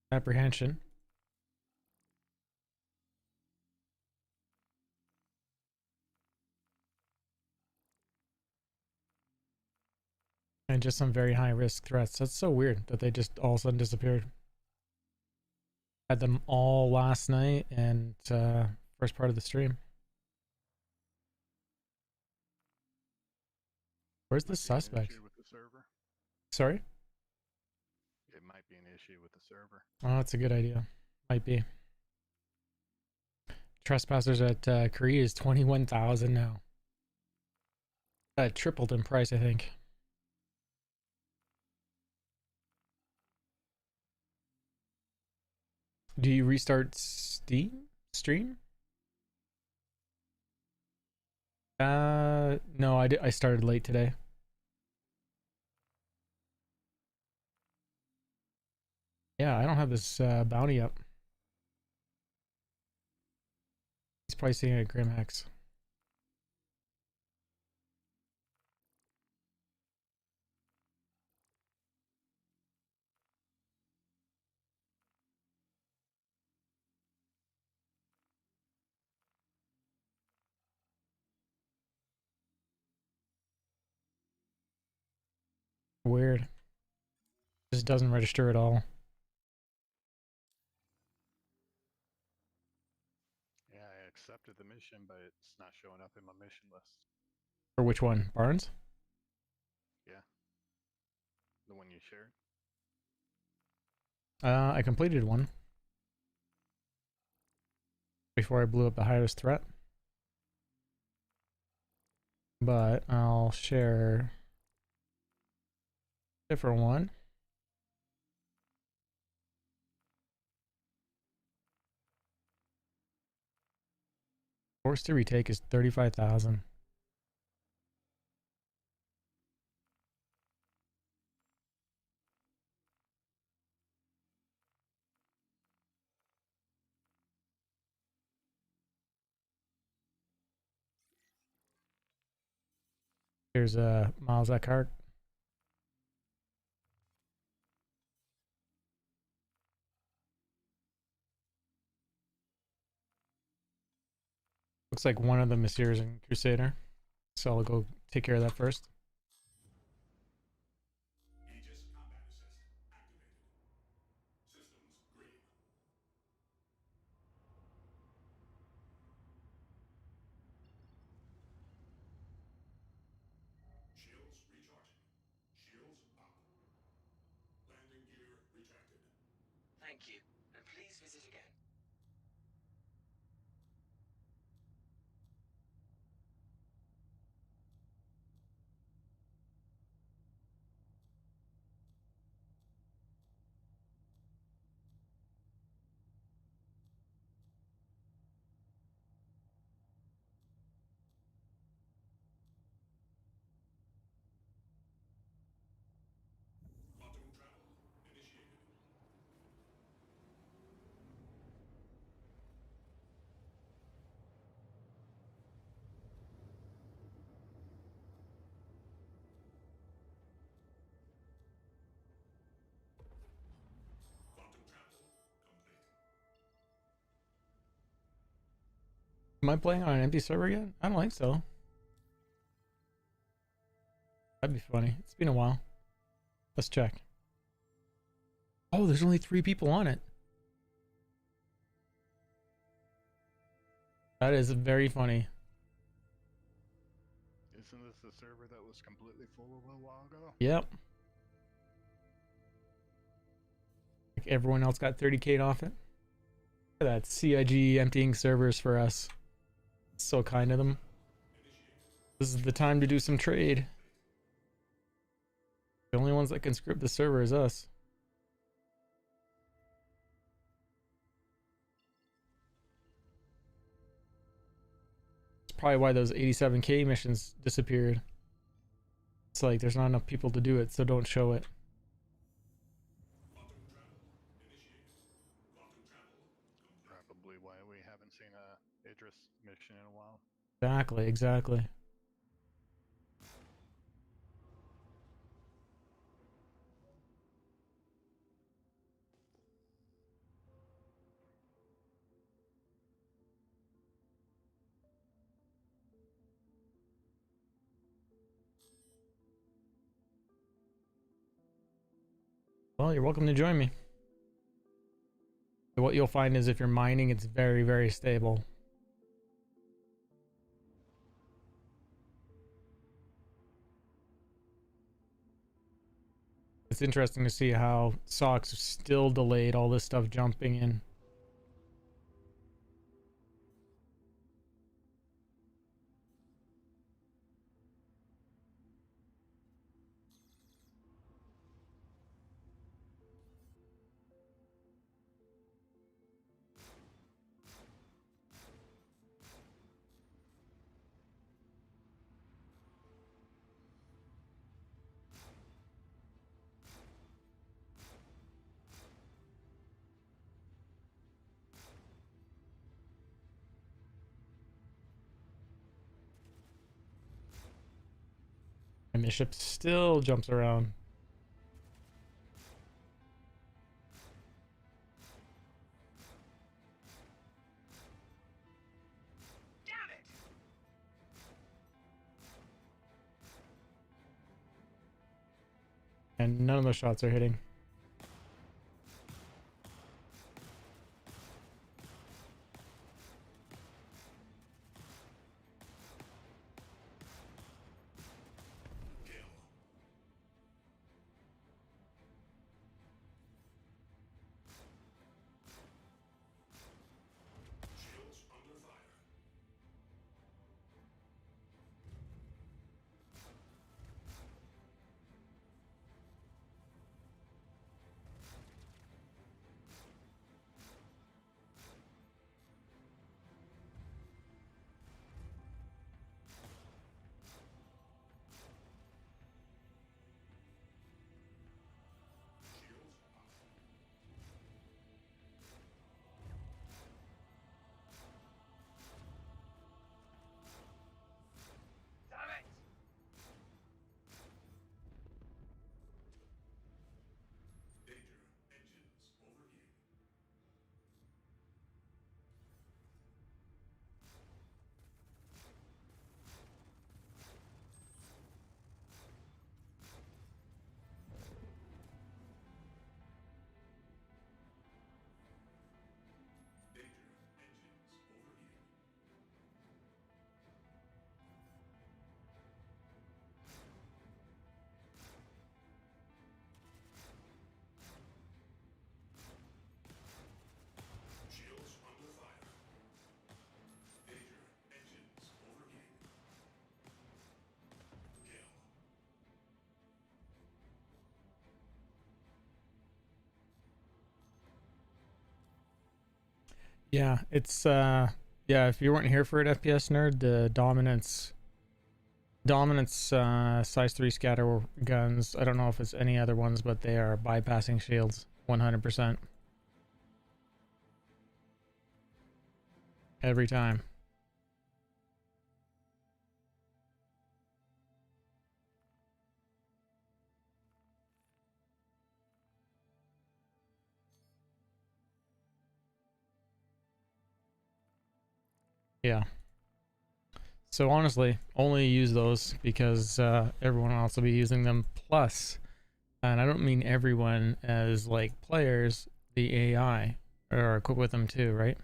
apprehension. And just some very high risk threats. That's so weird that they just all of a sudden disappeared. Had them all last night and first part of the stream. Where's the suspect? With the server. Sorry? It might be an issue with the server. Oh, that's a good idea. Might be. Trespassers at Korea is 21,000 now. That tripled in price, I think. Do you restart stream? No, I started late today. Yeah, I don't have this bounty up. He's probably seeing it at Grimhex. Weird. Just doesn't register at all. Yeah, I accepted the mission, but it's not showing up in my mission list. For which one? Barnes? Yeah. The one you shared? I completed one. Before I blew up the highest threat. But I'll share a different one. Force to retake is 35,000. Here's Miles Eckhart. Looks like one of them is here in Crusader. So I'll go take care of that first. Shields recharging. Shields up. Landing gear retracted. Thank you, and please visit again. Quantum travel initiated. Quantum travel complete. Am I playing on an empty server yet? I don't think so. That'd be funny. It's been a while. Let's check. Oh, there's only 3 people on it. That is very funny. Isn't this the server that was completely full a little while ago? Yep. Like everyone else got 30K off it. Look at that CIG emptying servers for us. So kind of them. This is the time to do some trade. The only ones that can script the server is us. It's probably why those 87K missions disappeared. It's like there's not enough people to do it, so don't show it. Probably why we haven't seen a Idris mission in a while. Exactly, exactly. Well, you're welcome to join me. What you'll find is if you're mining, it's very, very stable. It's interesting to see how SOX still delayed all this stuff jumping in. And the ship still jumps around. And none of those shots are hitting. Shields under fire. Yeah, it's yeah, if you weren't here for it, FPS nerd, the dominance size 3 scatter guns, I don't know if it's any other ones, but they are bypassing shields 100% every time. Yeah. So honestly, only use those because everyone else will be using them. Plus, and I don't mean everyone as like players, the AI are equipped with them too, right?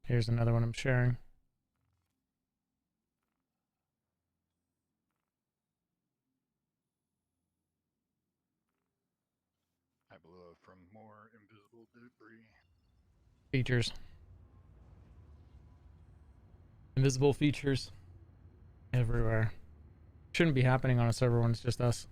Here's another one I'm sharing. I blew up from more invisible debris. Features. Invisible features everywhere. Shouldn't be happening on a server when it's just us.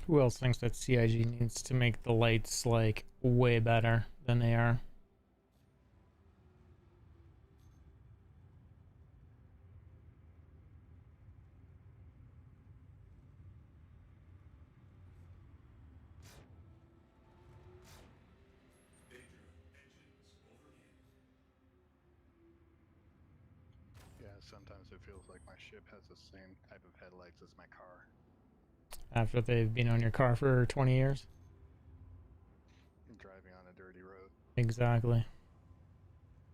Who else thinks that CIG needs to make the lights like way better than they are? Yeah, sometimes it feels like my ship has the same type of headlights as my car. After they've been on your car for 20 years? I'm driving on a dirty road. Exactly.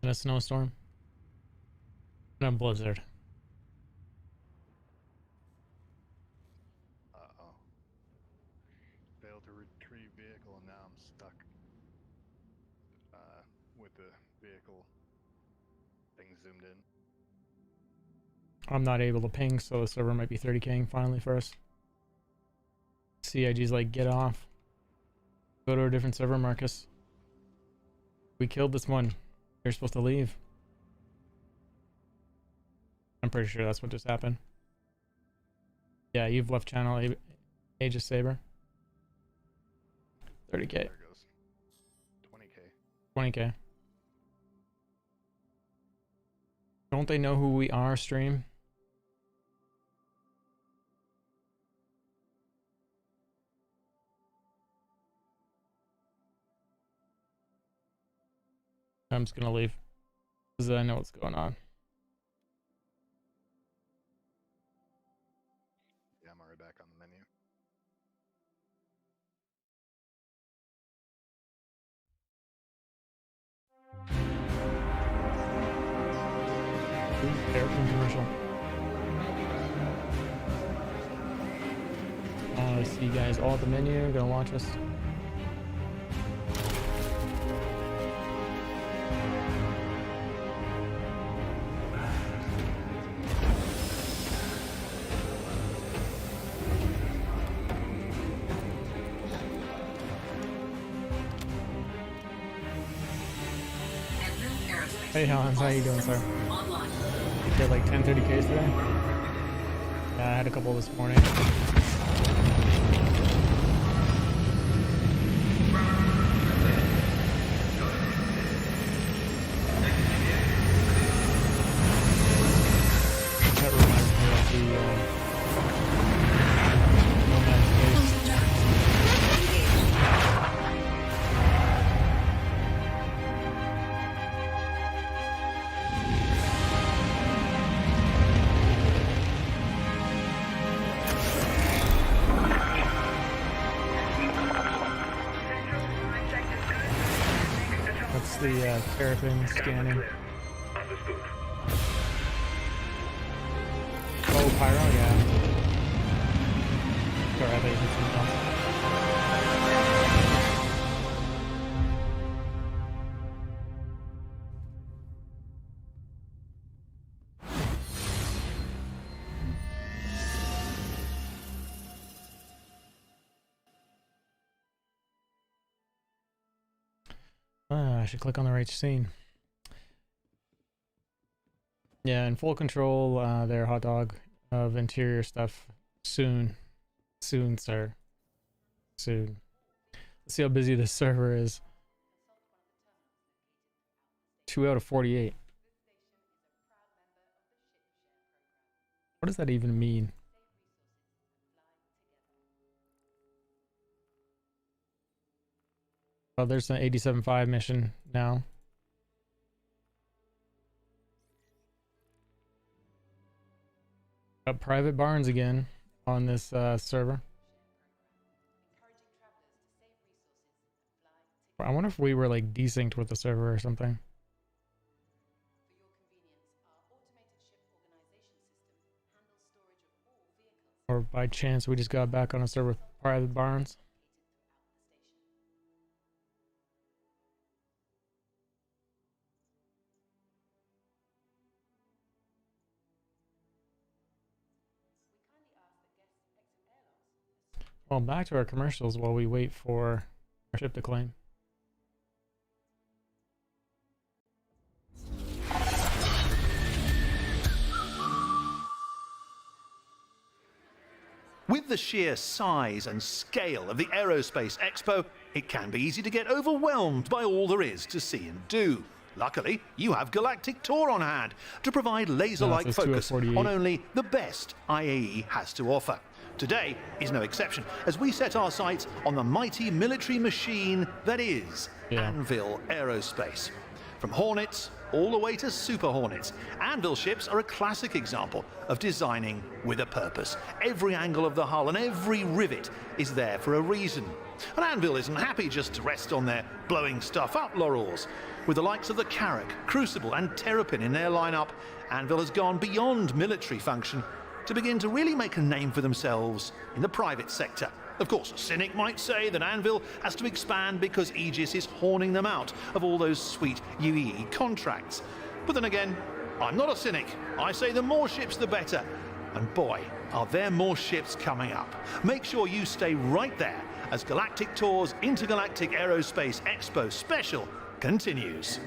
In a snowstorm. In a blizzard. Uh-oh. Failed to retrieve vehicle and now I'm stuck with the vehicle thing zoomed in. I'm not able to ping, so the server might be 30K'ing finally for us. CIG's like, get off. Go to a different server, Marcus. We killed this one. You're supposed to leave. I'm pretty sure that's what just happened. Yeah, you've left channel, Aegis Saber. 30K. There it goes. 20K. 20K. Don't they know who we are, stream? I'm just gonna leave. Because I know what's going on. Yeah, I'm already back on the menu. Airplane commercial. I see you guys all at the menu. Gonna watch us. Hey Hans, how you doing, sir? You did like 1030Ks today? Yeah, I had a couple this morning. That reminds me of the No Man's Case. That's the terrapin scanning. Oh, pyro, yeah. Sorry, I thought you said something else. I should click on the right scene. Yeah, in full control there, hot dog, of interior stuff soon. Soon, sir. Soon. Let's see how busy this server is. 2 out of 48. What does that even mean? Oh, there's an 87.5 mission now. Got private barns again on this server. I wonder if we were like desynced with the server or something. Or by chance we just got back on a server with private barns. Well, back to our commercials while we wait for our ship to claim. With the sheer size and scale of the Aerospace Expo, it can be easy to get overwhelmed by all there is to see and do. Luckily, you have Galactic Tour on hand to provide laser-like focus on only the best IAE has to offer. Today is no exception, as we set our sights on the mighty military machine that is Anvil Aerospace. From Hornets all the way to Super Hornets, Anvil ships are a classic example of designing with a purpose. Every angle of the hull and every rivet is there for a reason. And Anvil isn't happy just to rest on their blowing stuff up laurels. With the likes of the Carrack, Crucible and Terrapin in their lineup, Anvil has gone beyond military function to begin to really make a name for themselves in the private sector. Of course, a cynic might say that Anvil has to expand because Aegis is horning them out of all those sweet UEE contracts. But then again, I'm not a cynic. I say the more ships the better. And boy, are there more ships coming up. Make sure you stay right there as Galactic Tour's Intergalactic Aerospace Expo Special continues.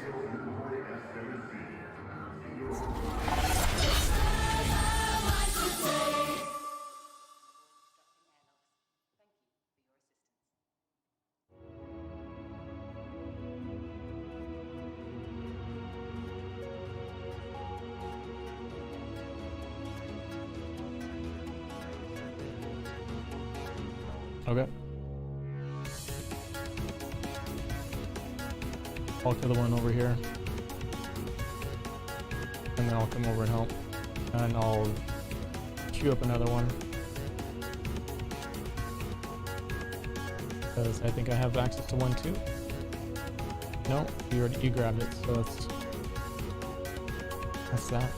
Okay. I'll kill the one over here. And then I'll come over and help. And I'll queue up another one. Because I think I have access to one too. No, you grabbed it, so that's that.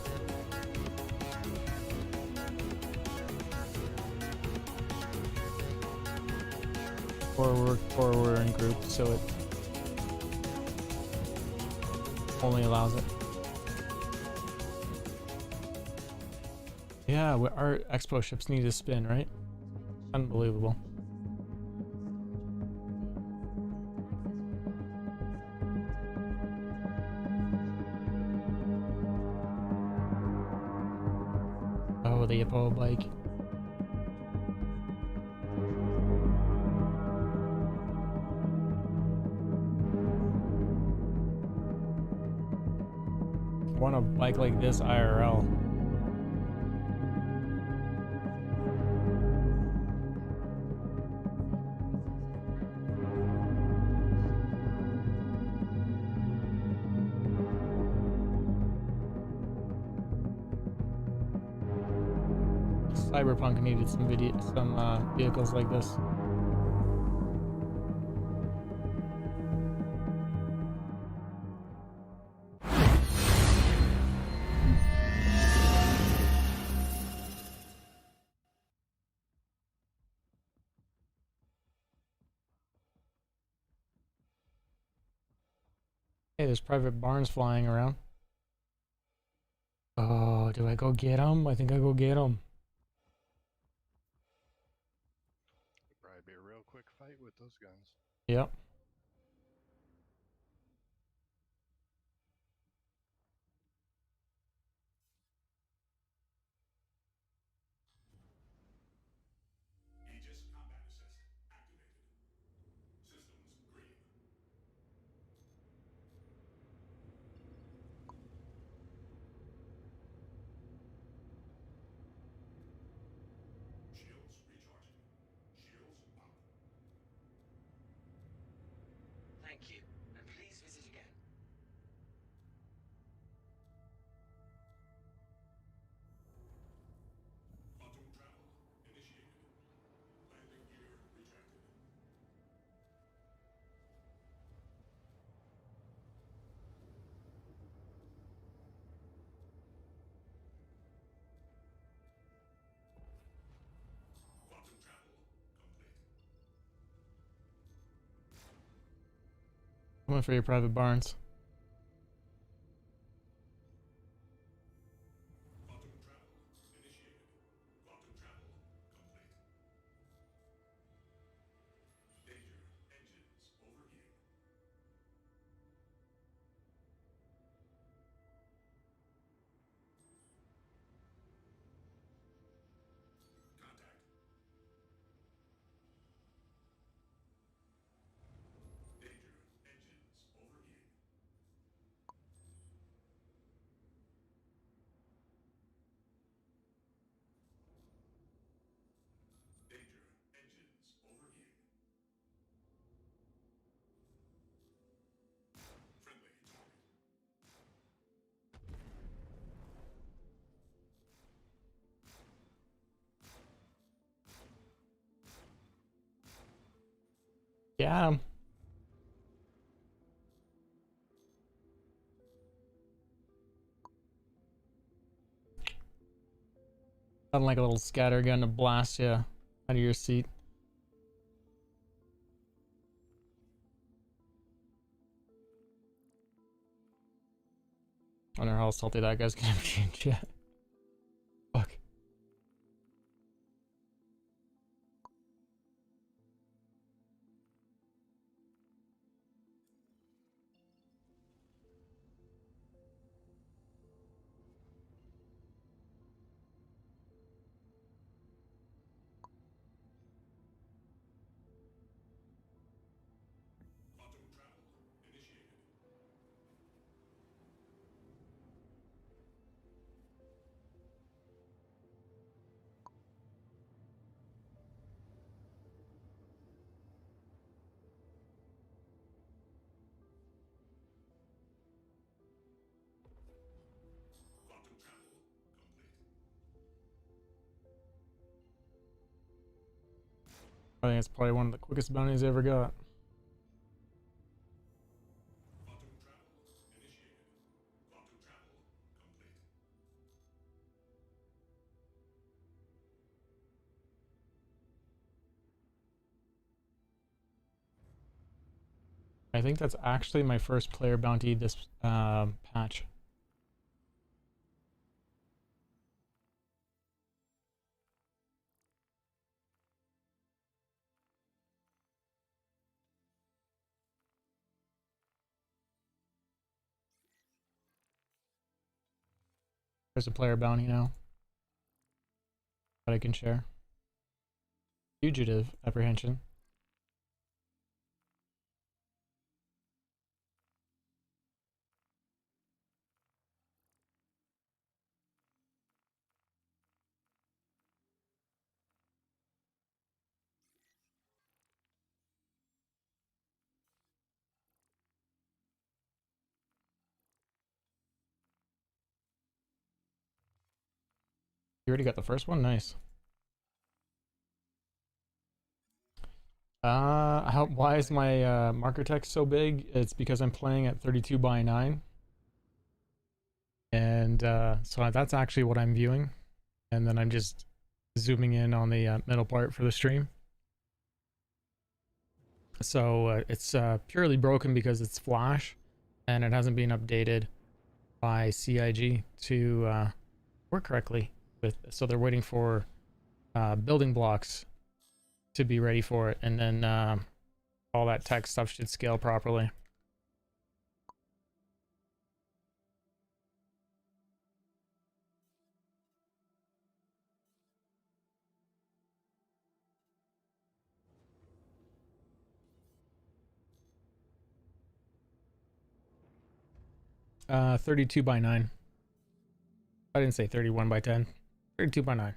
Or we're in groups, so it only allows it. Yeah, our expo ships need to spin, right? Unbelievable. Oh, the Hippo bike. bike like this IRL. Cyberpunk needed some vehicles like this. Hey, there's private barns flying around. Oh, do I go get them? I think I go get them. Probably be a real quick fight with those guns. Yep. Aegis combat assist activated. Systems green. Shields recharging. Shields up. Thank you, and please visit again. Quantum travel initiated. Landing gear retracted. Quantum travel complete. Coming for your private barns. Quantum travel initiated. Quantum travel complete. Danger. Engines overheating. Contact. Danger. Engines overheating. Danger. Engines overheating. Friendly target. Got him. Sound like a little scatter gun to blast you out of your seat. I wonder how salty that guy's gonna be in chat. Fuck. Quantum travel initiated. Quantum travel complete. I think it's probably one of the quickest bounties I ever got. Quantum travel initiated. Quantum travel complete. I think that's actually my first player bounty this patch. There's a player bounty now that I can share. Fugitive apprehension. You already got the first one? Nice. Why is my marker text so big? It's because I'm playing at 32 by 9. And so that's actually what I'm viewing. And then I'm just zooming in on the middle part for the stream. So it's purely broken because it's Flash and it hasn't been updated by CIG to work correctly. So they're waiting for building blocks to be ready for it, and then all that text stuff should scale properly. Uh, 32 by 9. I didn't say 31 by 10. 32 by 9.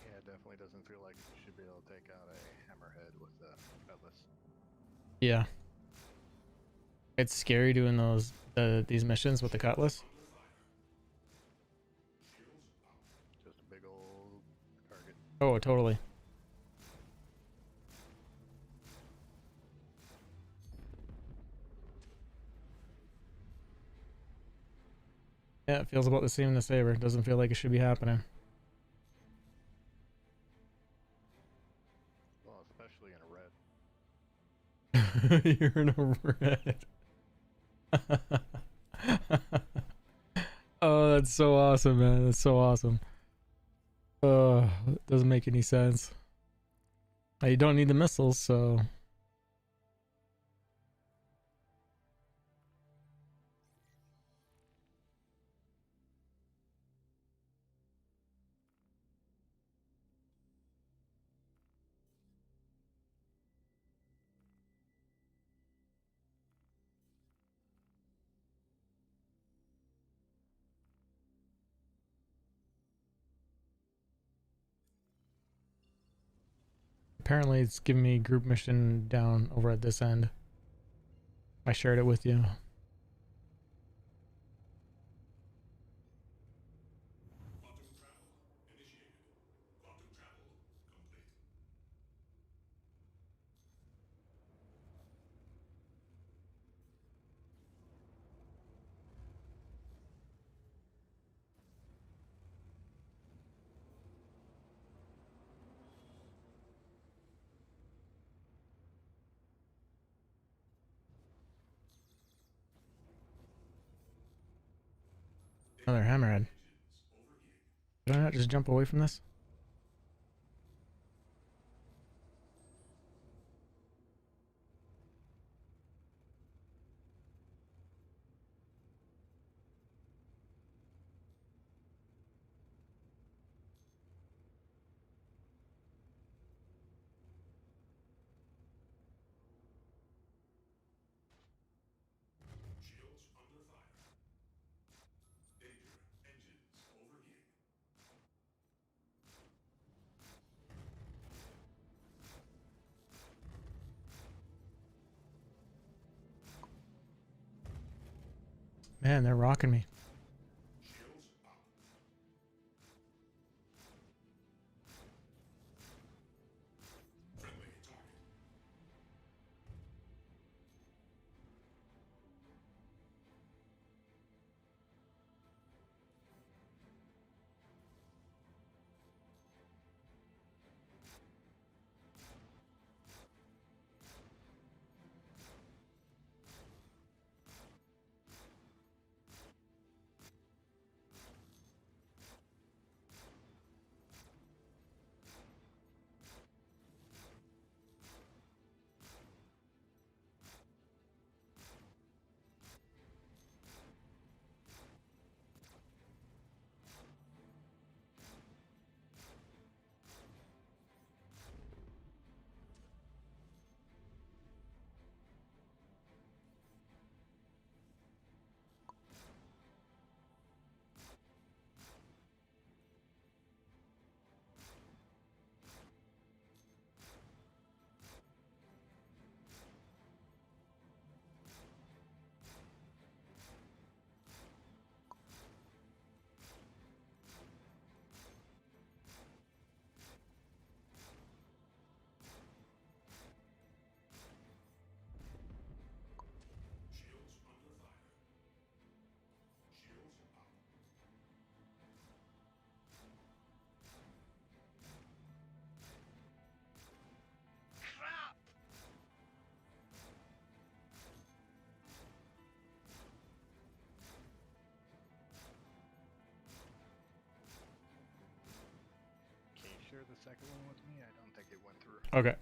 Yeah, it definitely doesn't feel like you should be able to take out a hammerhead with a cutlass. Yeah. It's scary doing these missions with the cutlass. Just a big old target. Oh, totally. Yeah, it feels about the same in the Saber. It doesn't feel like it should be happening. Well, especially in a red. You're in a red. Oh, that's so awesome, man. That's so awesome. It doesn't make any sense. You don't need the missiles, so... Apparently it's giving me group mission down over at this end. I shared it with you. Another hammerhead. Did I not just jump away from this? Man, they're rocking me. the second one with me. I don't think it went through. Okay.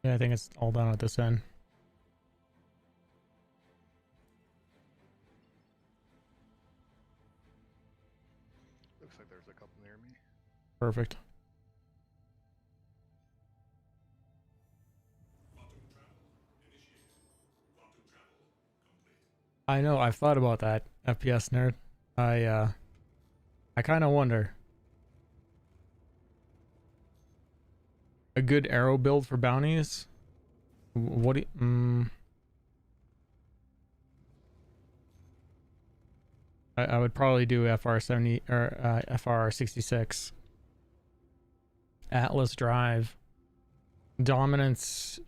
Yeah, I think it's all done at this end. Looks like there's a couple near me. Perfect. I know, I've thought about that, FPS nerd. I kind of wonder. A good arrow build for bounties? What do you, I would probably do FR70 or FR66. Atlas Drive. Dominance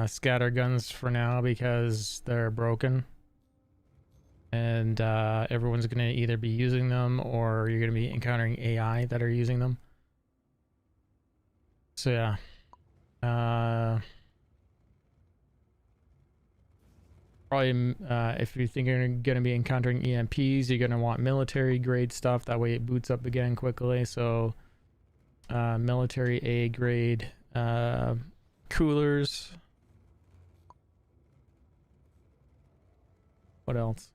scatter guns for now because they're broken. And everyone's going to either be using them or you're going to be encountering AI that are using them. So yeah. Probably if you think you're going to be encountering EMPs, you're going to want military grade stuff. That way it boots up again quickly. So military A grade coolers. What else?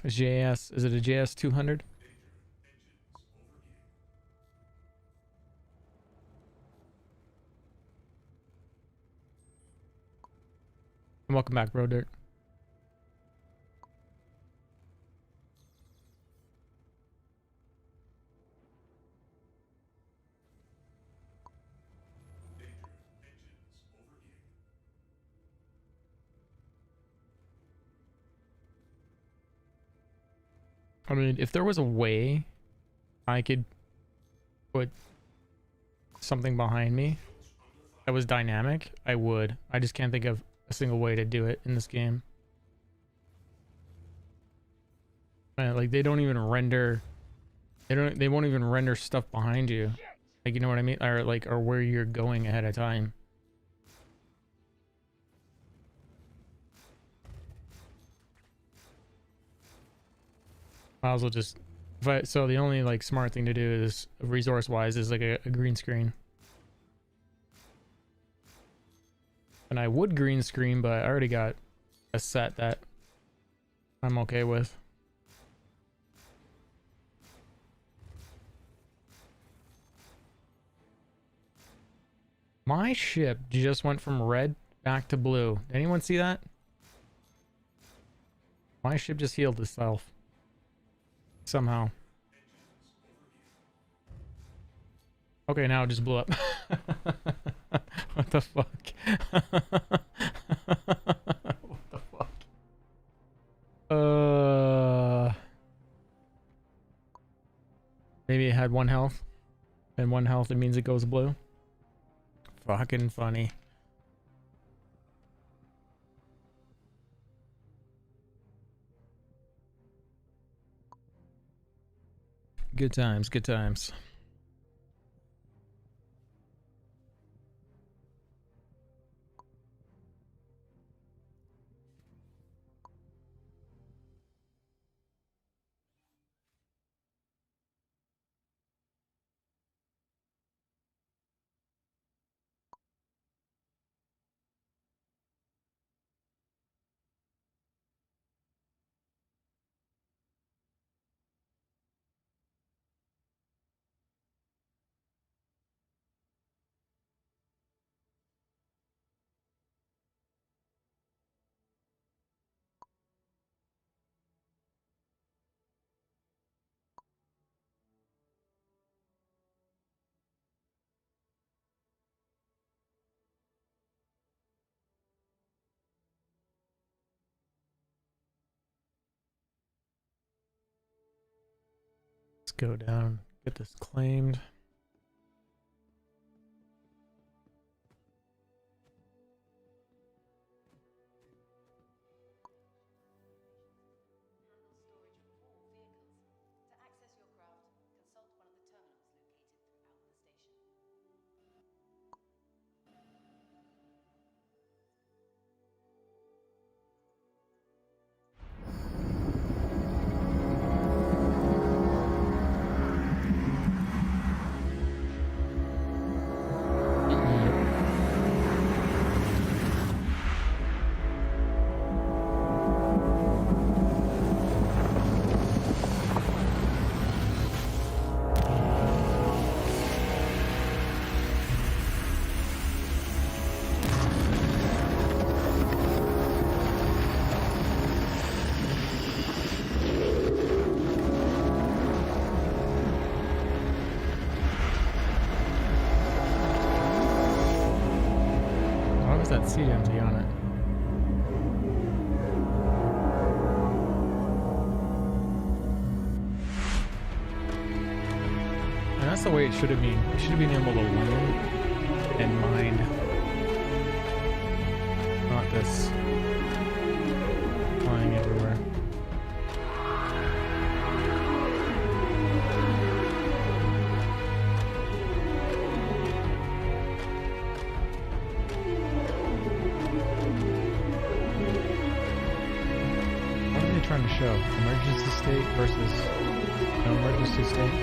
JS, is it a JS 200? Welcome back, Bro Dirt. I mean, if there was a way I could put something behind me that was dynamic, I would. I just can't think of a single way to do it in this game. Man, like they don't even render. They won't even render stuff behind you. Like, you know what I mean? Or like, or where you're going ahead of time. Might as well just, so the only like smart thing to do is resource wise is like a green screen. And I would green screen, but I already got a set that I'm okay with. My ship just went from red back to blue. Anyone see that? My ship just healed itself. Somehow. Okay, now it just blew up. What the fuck? What the fuck? Maybe it had 1 health. And 1 health, it means it goes blue. Fucking funny. Good times, good times. Let's go down, get this claimed. has that seat empty on it? And that's the way it should have been. It should have been able to land and mine. Not this flying everywhere. What are they trying to show? Emergency state versus no emergency state?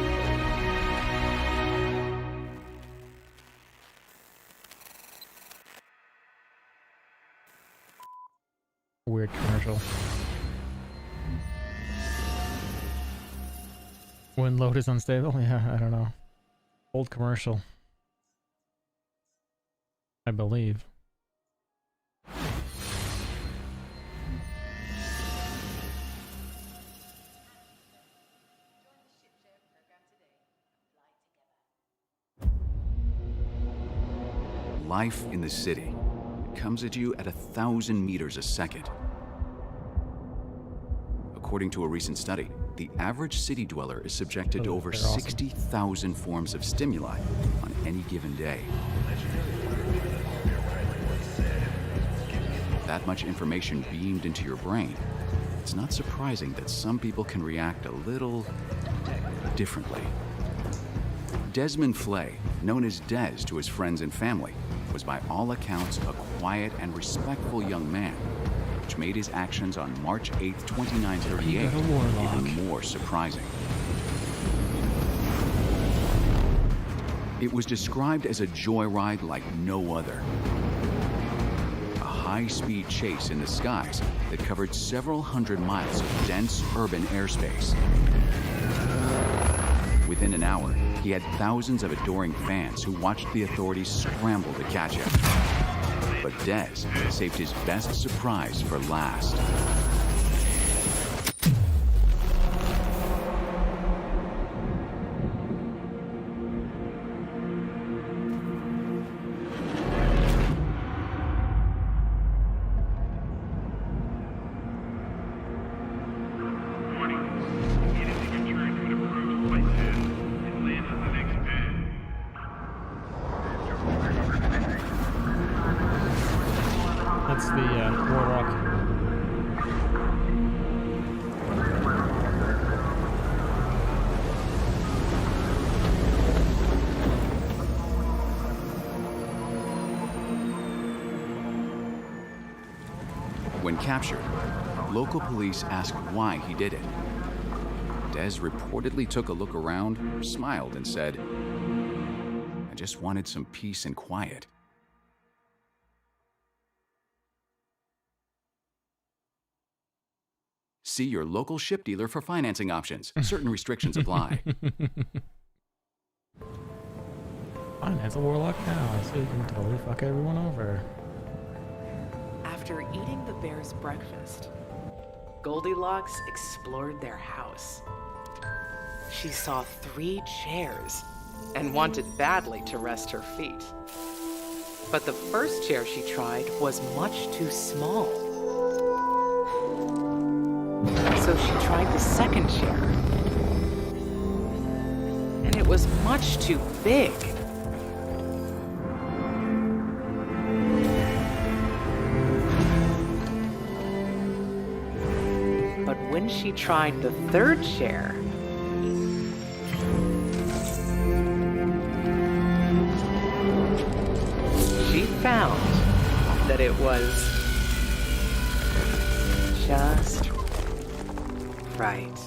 Weird commercial. When load is unstable? Yeah, I don't know. Old commercial. I believe. Life in the city comes at you at 1,000 meters a second. According to a recent study, the average city dweller is subjected to over 60,000 forms of stimuli on any given day. That much information beamed into your brain, it's not surprising that some people can react a little differently. Desmond Flay, known as Des to his friends and family, was by all accounts a quiet and respectful young man, which made his actions on March 8, 2938 even more surprising. It was described as a joyride like no other. A high-speed chase in the skies that covered several hundred miles of dense urban airspace. Within an hour, he had thousands of adoring fans who watched the authorities scramble to catch him. But Des saved his best surprise for last. That's the warlock. When captured, local police asked why he did it. Des reportedly took a look around, smiled, and said, "I just wanted some peace and quiet." See your local ship dealer for financing options. Certain restrictions apply. Finance a warlock now, so you can totally fuck everyone over. After eating the bear's breakfast, Goldilocks explored their house. She saw 3 chairs and wanted badly to rest her feet. But the first chair she tried was much too small. So she tried the second chair, and it was much too big. But when she tried the third chair, she found that it was just right.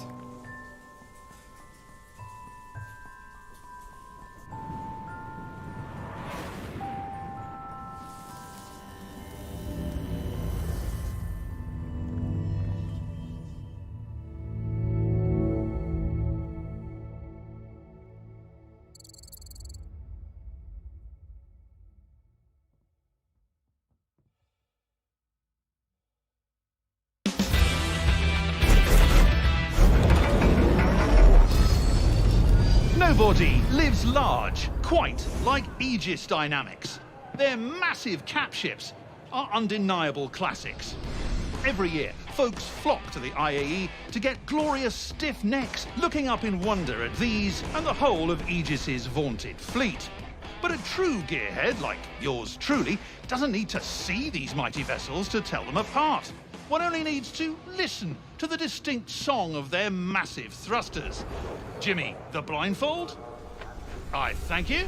Nobody lives large, quite like Aegis Dynamics. Their massive cap ships are undeniable classics. Every year, folks flock to the IAE to get glorious stiff necks, looking up in wonder at these and the whole of Aegis's vaunted fleet. But a true gearhead, like yours truly, doesn't need to see these mighty vessels to tell them apart. One only needs to listen to the distinct song of their massive thrusters. Jimmy, the blindfold? I thank you.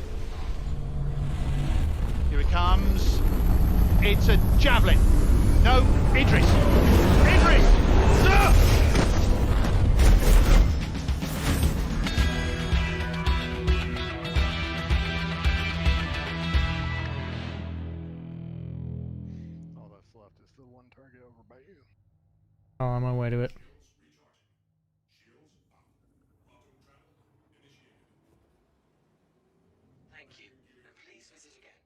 Here it comes. It's a javelin. No, Idris. Idris! Sir! All that's left is the one target over by you. Oh, I'm on my way to it. Thank you, and please visit again.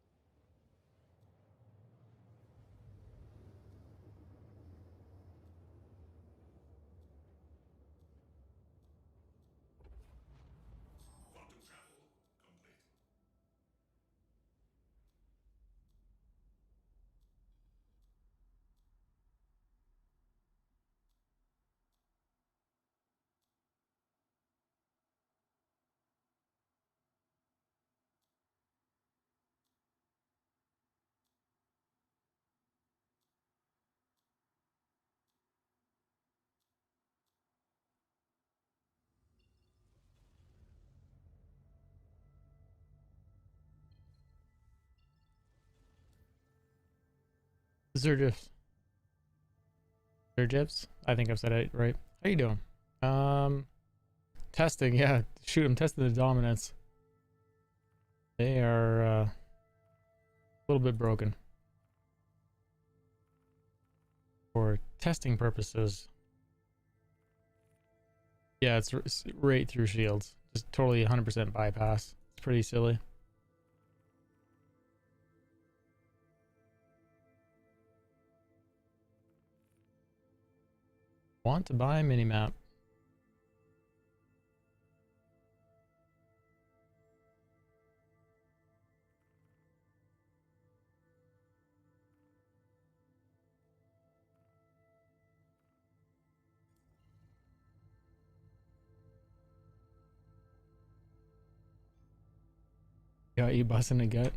Zergifs. Zergifs? I think I've said it right. How you doing? Testing, yeah. Shoot, I'm testing the dominance. They are a little bit broken. For testing purposes. Yeah, it's right through shields. Just totally 100% bypass. It's pretty silly. Want to buy a minimap. Got you busting a gut.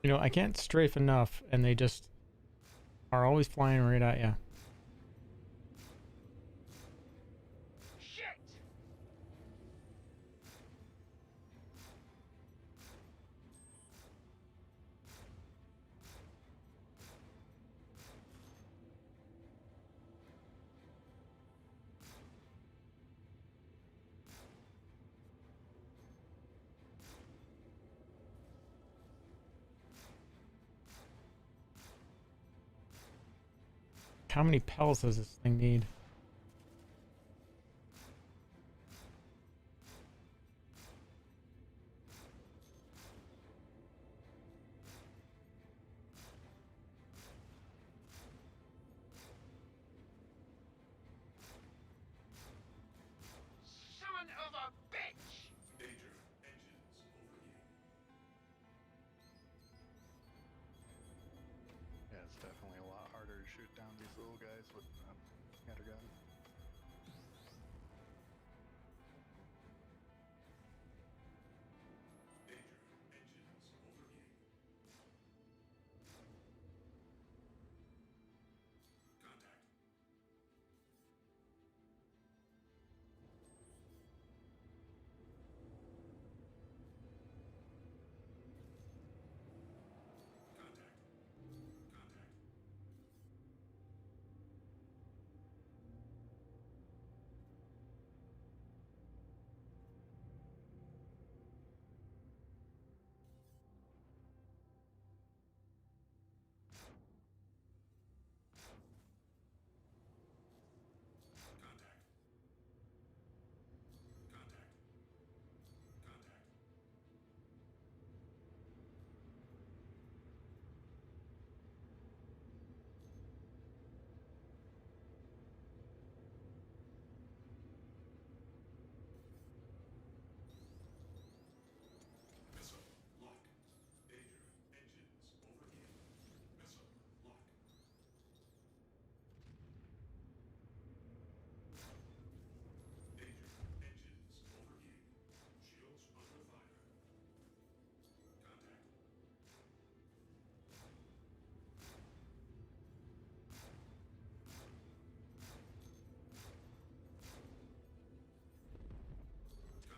You know, I can't strafe enough, and they just are always flying right at you. How many pellets does this thing need? shoot down these little guys with counter gun.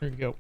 There you go.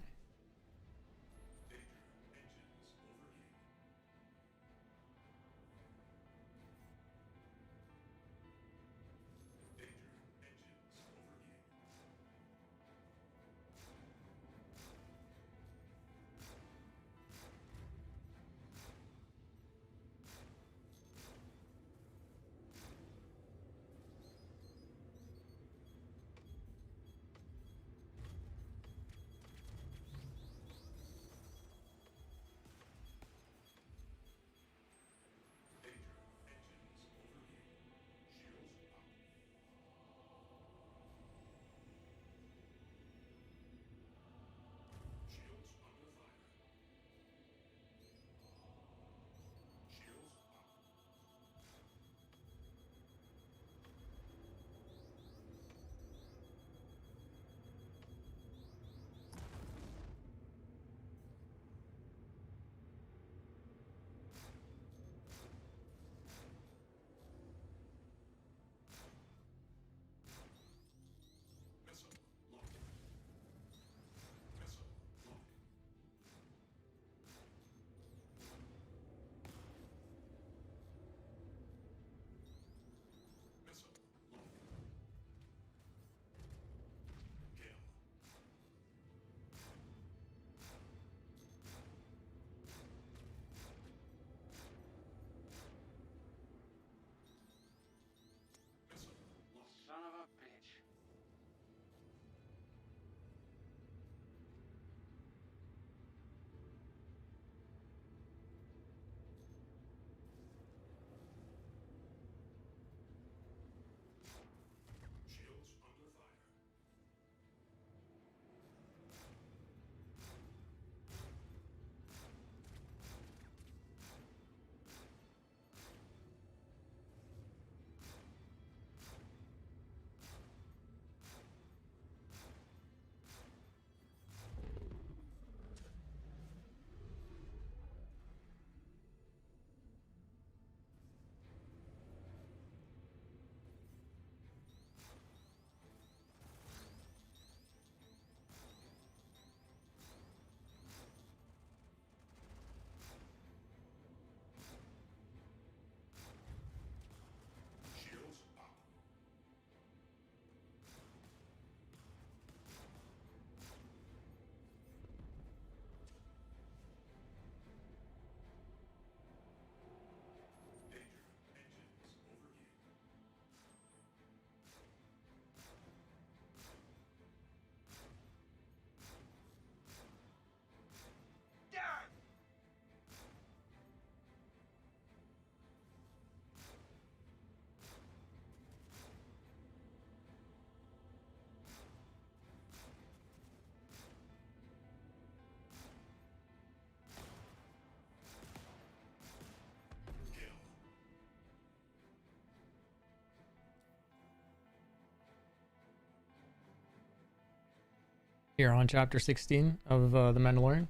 Here on chapter 16 of The Mandalorian.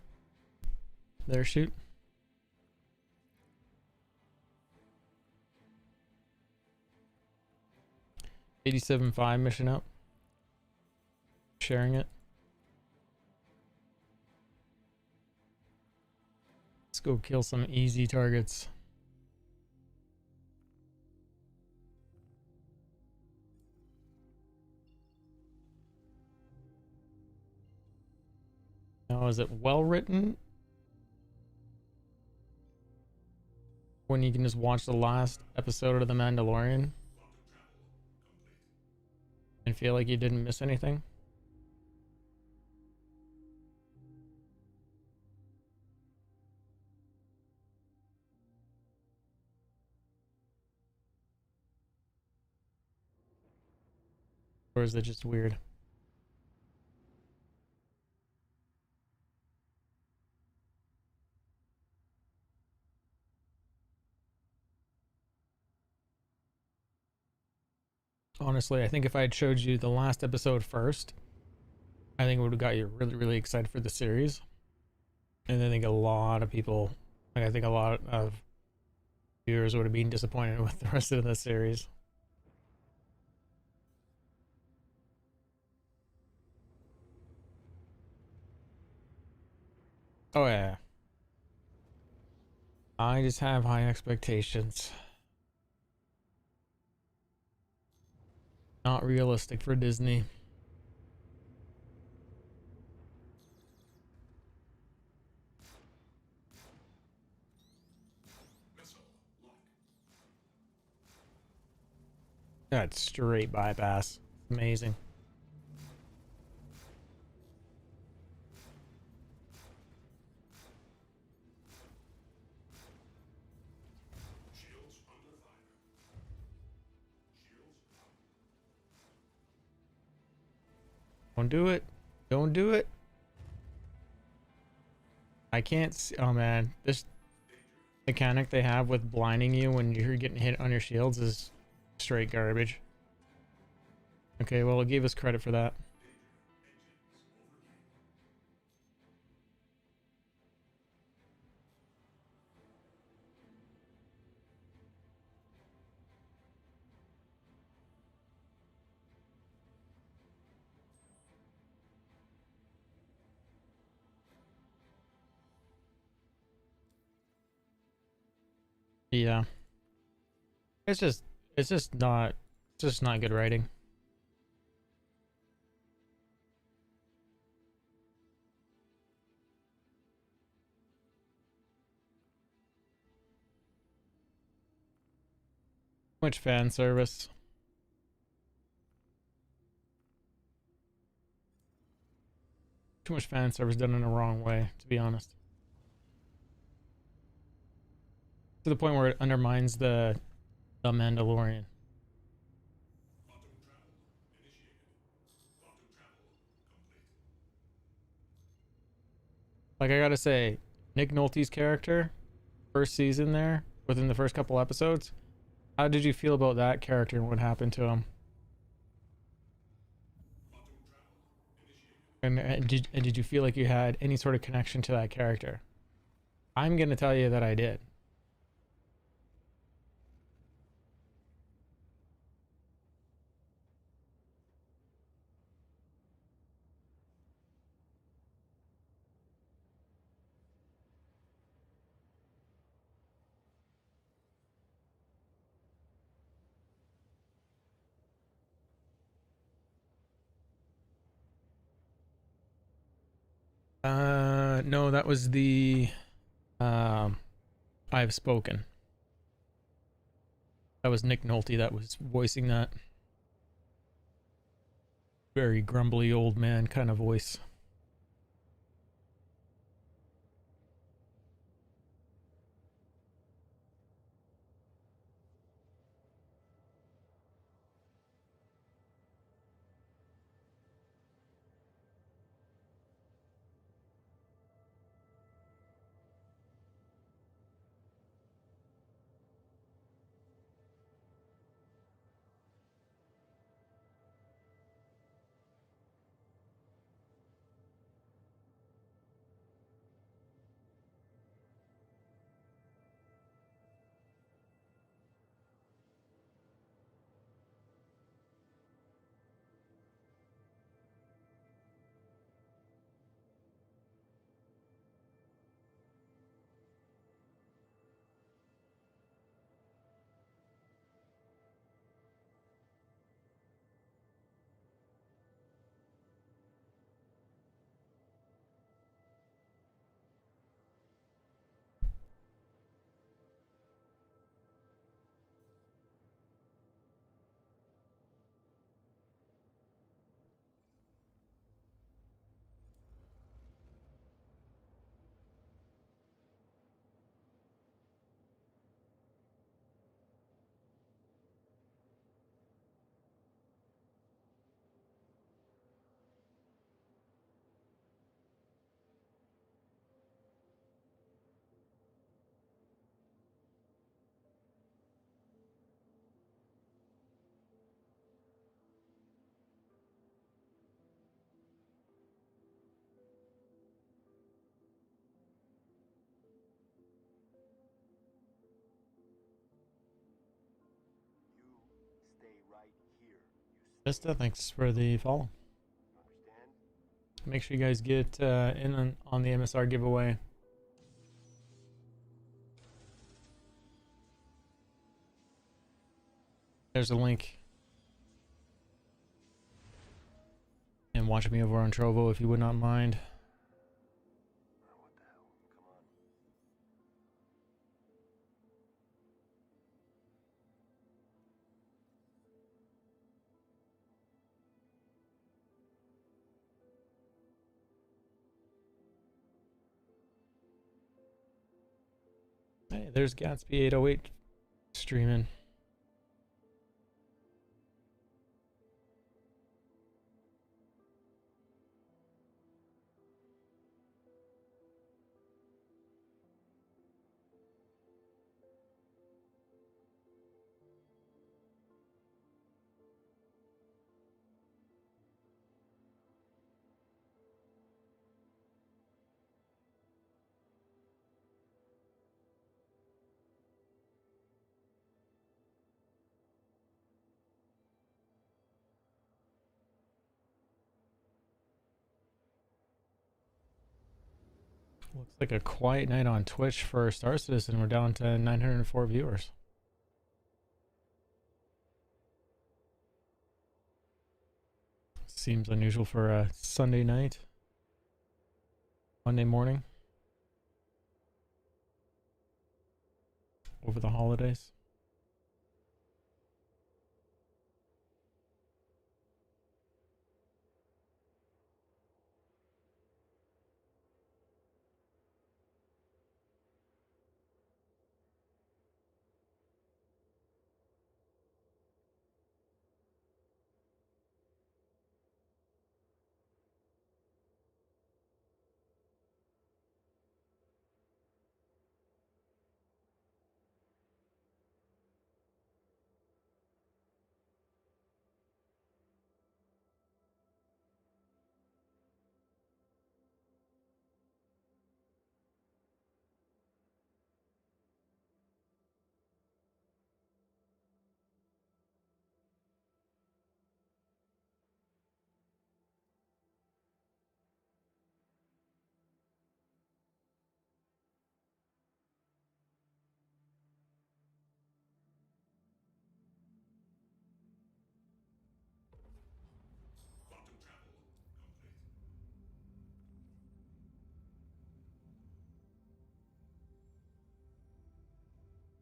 There, shoot. 87.5 mission up. Sharing it. Let's go kill some easy targets. Now, is it well written? When you can just watch the last episode of The Mandalorian and feel like you didn't miss anything? Or is it just weird? Honestly, I think if I had showed you the last episode first, I think it would have got you really, really excited for the series. And I think a lot of people, like I think a lot of viewers would have been disappointed with the rest of the series. Oh yeah. I just have high expectations. Not realistic for Disney. That's straight bypass. Amazing. Don't do it. Don't do it. I can't see. Oh man, this mechanic they have with blinding you when you're getting hit on your shields is straight garbage. Okay, well, it gave us credit for that. Yeah. It's just not good writing. Much fan service. Too much fan service done in the wrong way, to be honest. To the point where it undermines the Mandalorian. Like, I gotta say, Nick Nolte's character, first season there, within the first couple episodes, how did you feel about that character and what happened to him? And did you feel like you had any sort of connection to that character? I'm gonna tell you that I did. No, that was the I've spoken. That was Nick Nolte that was voicing that. Very grumbly old man kind of voice. Vista, thanks for the follow. Make sure you guys get in on the MSR giveaway. There's a link. And watch me over on Trovo if you would not mind. Hey, there's Gatsby 808 streaming. Looks like a quiet night on Twitch for Star Citizen. We're down to 904 viewers. Seems unusual for a Sunday night. Monday morning. Over the holidays.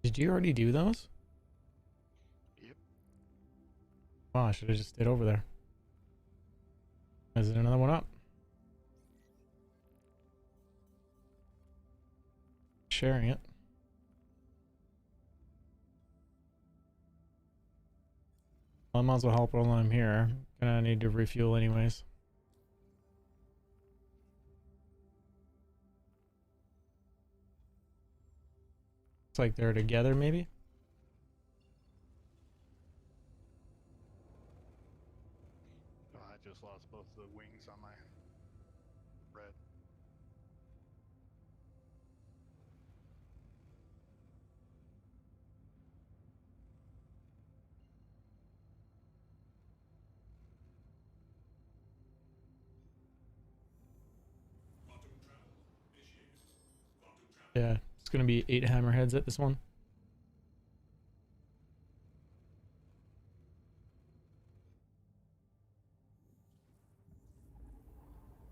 Did you already do those? Yep. Wow, I should have just stayed over there. Is it another one up? Sharing it. Well, I might as well help while I'm here. Gonna need to refuel anyways. Looks like they're together, maybe? Oh, I just lost both the wings on my red. Yeah, it's gonna be 8 hammerheads at this one.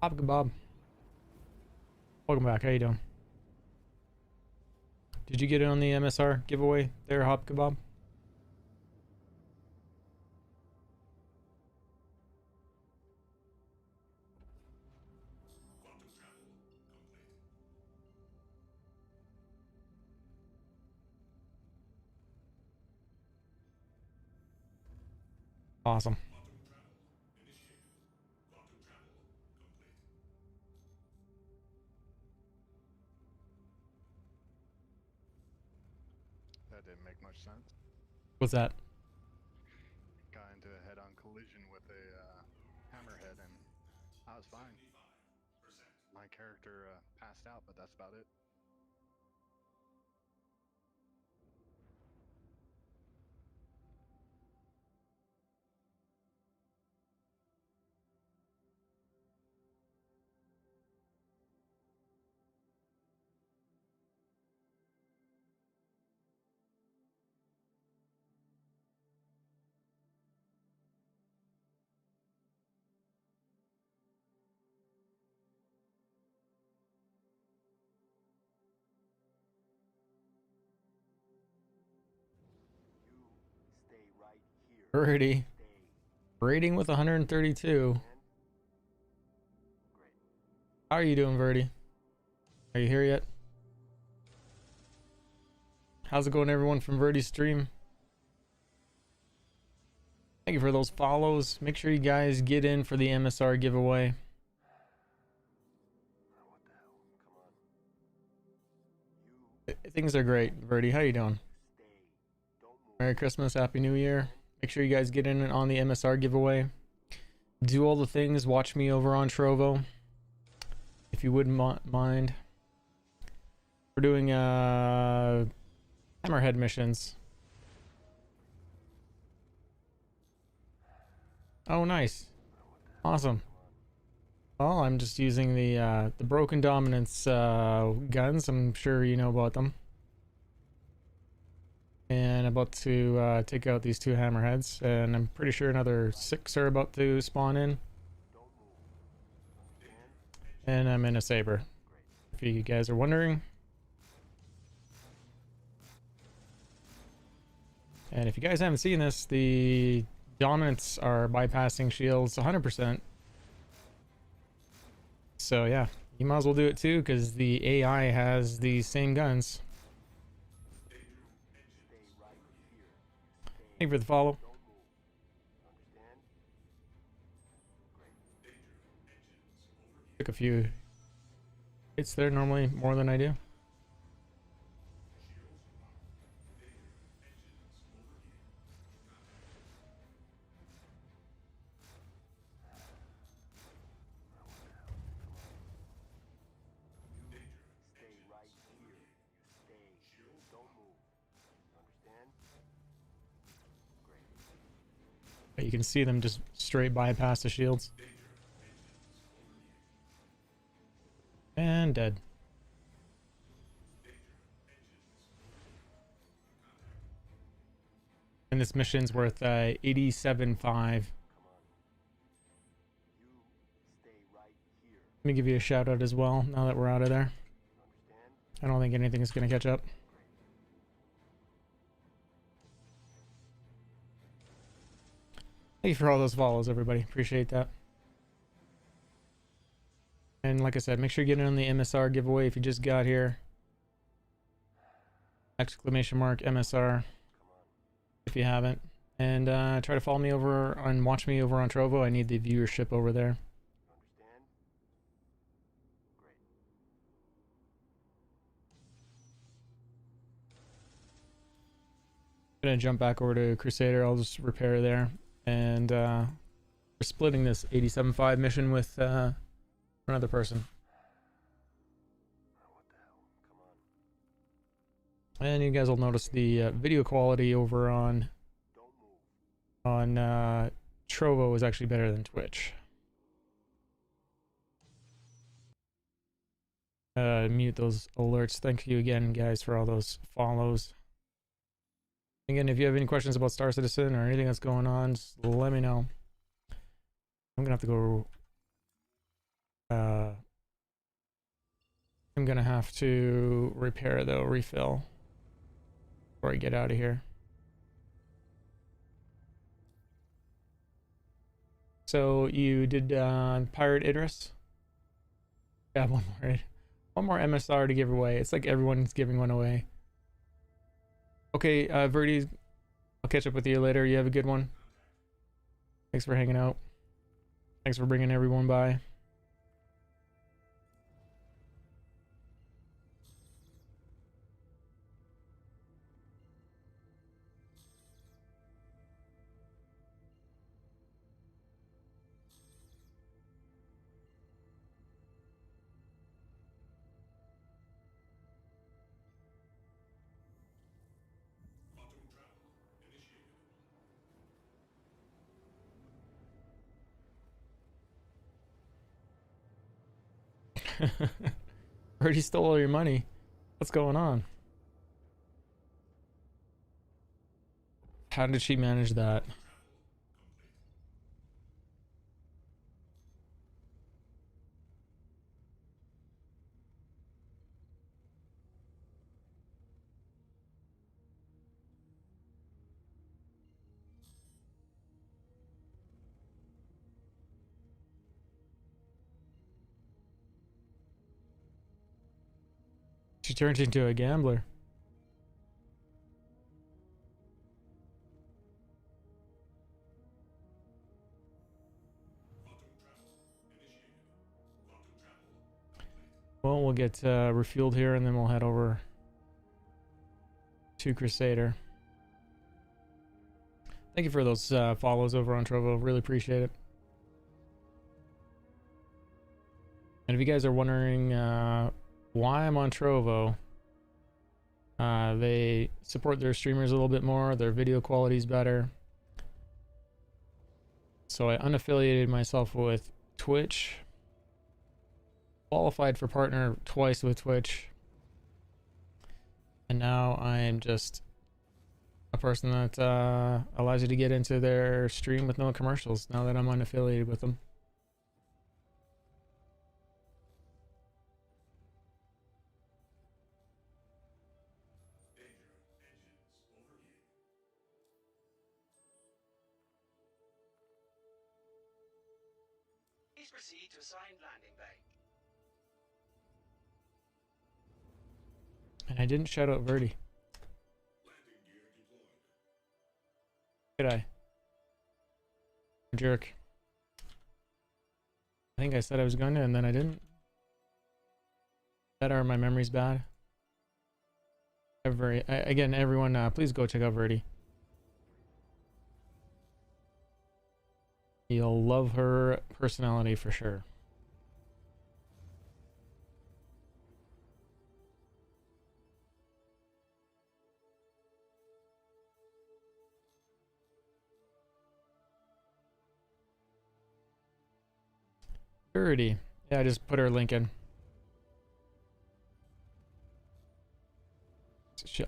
Hop kebab. Welcome back. How you doing? Did you get in on the MSR giveaway there, Hop Kebab? Awesome. That didn't make much sense. What's that? Got into a head-on collision with a hammerhead, and I was fine. My character passed out, but that's about it. Verdi. Rating with 132. How are you doing, Verdi? Are you here yet? How's it going, everyone from Verdi's stream? Thank you for those follows. Make sure you guys get in for the MSR giveaway. Things are great, Verdi. How you doing? Merry Christmas, Happy New Year. Make sure you guys get in on the MSR giveaway. Do all the things. Watch me over on Trovo, if you wouldn't mind. We're doing Hammerhead missions. Oh, nice. Awesome. Well, I'm just using the Broken Dominance guns. I'm sure you know about them. And about to take out these 2 hammerheads, and I'm pretty sure another 6 are about to spawn in. And I'm in a saber, if you guys are wondering. And if you guys haven't seen this, the dominants are bypassing shields 100%. So yeah, you might as well do it too, because the AI has the same guns. Thank you for the follow. Took a few hits there, normally more than I do. But you can see them just straight bypass the shields. And dead. And this mission's worth 87.5. Let me give you a shout out as well, now that we're out of there. I don't think anything's gonna catch up. Thank you for all those follows, everybody. Appreciate that. And like I said, make sure you get in on the MSR giveaway if you just got here. Exclamation mark MSR if you haven't. And try to follow me over and watch me over on Trovo. I need the viewership over there. Gonna jump back over to Crusader. I'll just repair there. And we're splitting this 87.5 mission with another person. And you guys will notice the video quality over on Trovo is actually better than Twitch. Mute those alerts. Thank you again, guys, for all those follows. Again, if you have any questions about Star Citizen or anything that's going on, just let me know. I'm gonna have to go. I'm gonna have to repair though, refill before I get out of here. So you did Pirate Idris? Yeah, one more MSR to give away. It's like everyone's giving one away. Okay, Verdi, I'll catch up with you later. You have a good one. Thanks for hanging out. Thanks for bringing everyone by. Already stole all your money. What's going on? How did she manage that? She turned into a gambler. Well, we'll get refueled here and then we'll head over to Crusader. Thank you for those follows over on Trovo. Really appreciate it. And if you guys are wondering why I'm on Trovo, they support their streamers a little bit more. Their video quality is better. So I unaffiliated myself with Twitch. Qualified for partner twice with Twitch. And now I am just a person that allows you to get into their stream with no commercials now that I'm unaffiliated with them. Please proceed to assigned landing bay. And I didn't shout out Verdi. Did I? Jerk. I think I said I was going to and then I didn't. That are my memories bad. Again, everyone, please go check out Verdi. You'll love her personality for sure. Verdi. Yeah, I just put her link in.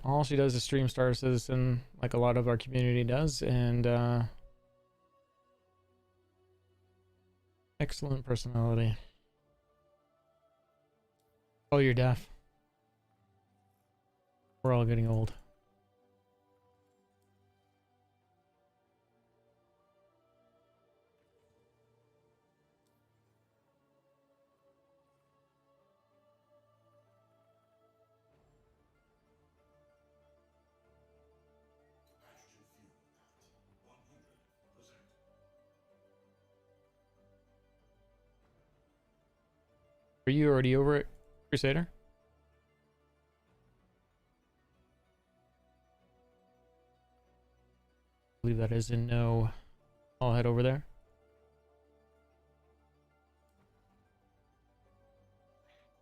All she does is stream Star Citizen like a lot of our community does, and excellent personality. Oh, you're deaf. We're all getting old. Are you already over at Crusader? I believe that is in no. I'll head over there.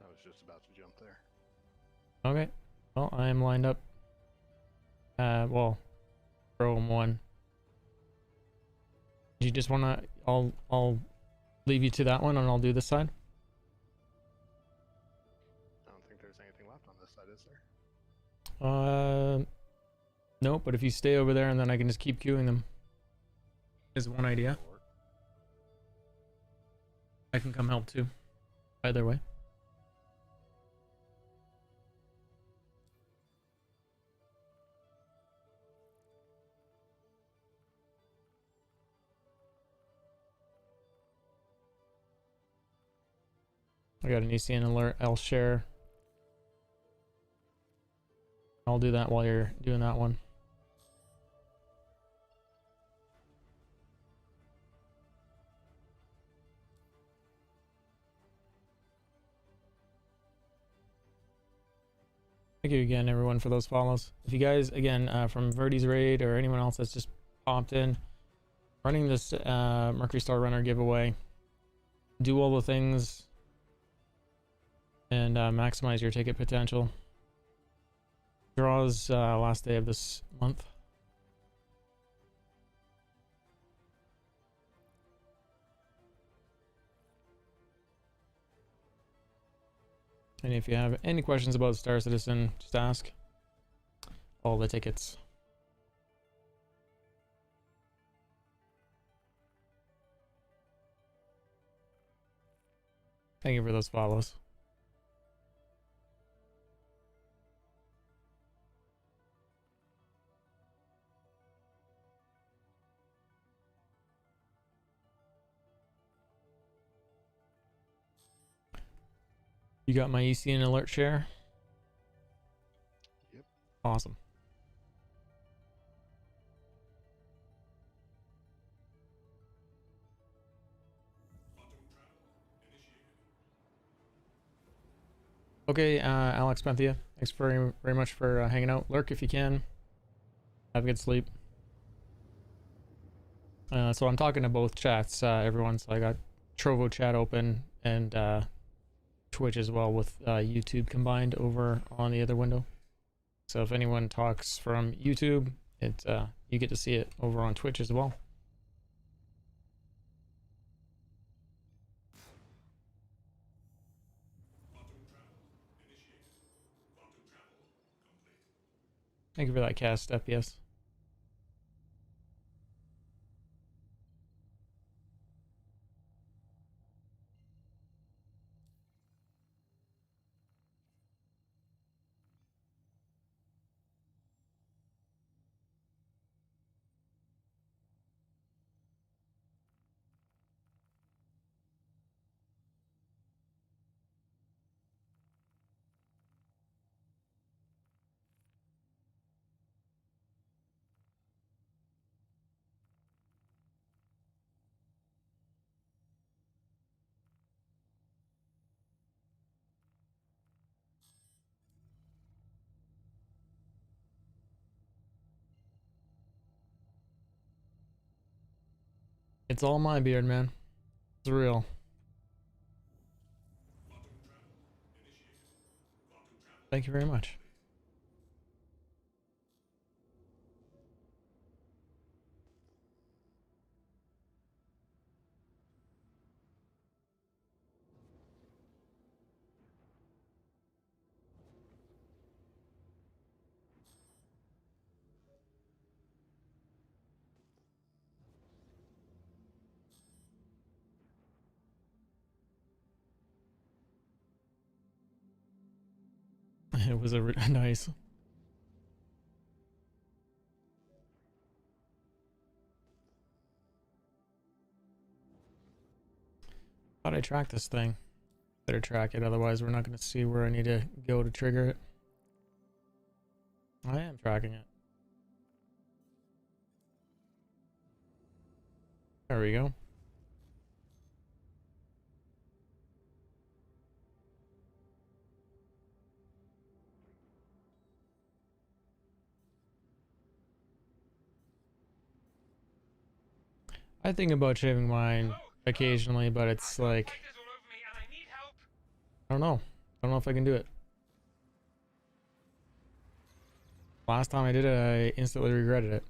I was just about to jump there. Okay. Well, I am lined up. Well, row 1. Do you just wanna? I'll leave you to that one, and I'll do this side. I don't think there's anything left on this side, is there? Nope. But if you stay over there, and then I can just keep queuing them. Is one idea. I can come help too. Either way. I got an ECN alert. I'll share. I'll do that while you're doing that one. Thank you again, everyone, for those follows. If you guys, again, from Verdi's Raid or anyone else that's just popped in, running this Mercury Star Runner giveaway, do all the things and maximize your ticket potential. Draws last day of this month. And if you have any questions about Star Citizen, just ask. All the tickets. Thank you for those follows. You got my ECN alert share? Awesome. Okay, Alex Penthea, thanks very much for hanging out. Lurk if you can. Have a good sleep. So I'm talking to both chats, everyone. So I got Trovo chat open and Twitch as well, with YouTube combined over on the other window. So if anyone talks from YouTube, you get to see it over on Twitch as well. Thank you for that cast, FPS. It's all my beard, man. It's real. Thank you very much. It was a nice. Thought I tracked this thing. Better track it, otherwise we're not going to see where I need to go to trigger it. I am tracking it. There we go. I think about shaving mine occasionally, but it's like, I don't know. I don't know if I can do it. Last time I did it, I instantly regretted it.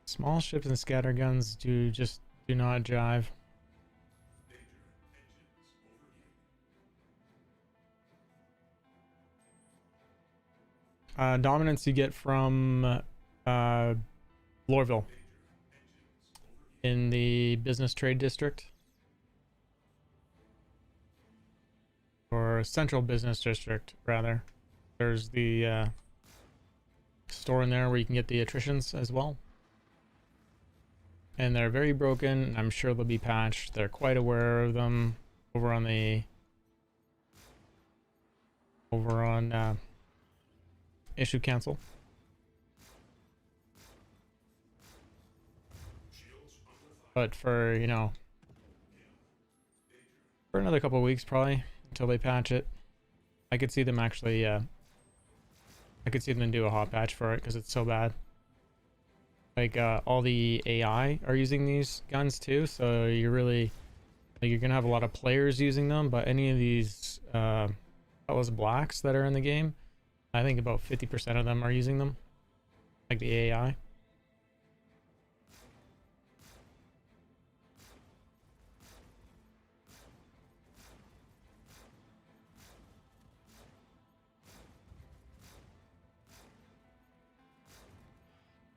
Small ships and scatterguns do not jive. Dominance you get from Lorville in the business trade district, or central business district rather. There's the store in there where you can get the attritions as well. And they're very broken. I'm sure they'll be patched. They're quite aware of them over on Issue Council. But for, you know, for another couple of weeks probably until they patch it. I could see them actually, I could see them do a hot patch for it because it's so bad. Like, all the AI are using these guns too, so you're really, like, you're gonna have a lot of players using them, but any of these, fellas blacks that are in the game, I think about 50% of them are using them. Like the AI.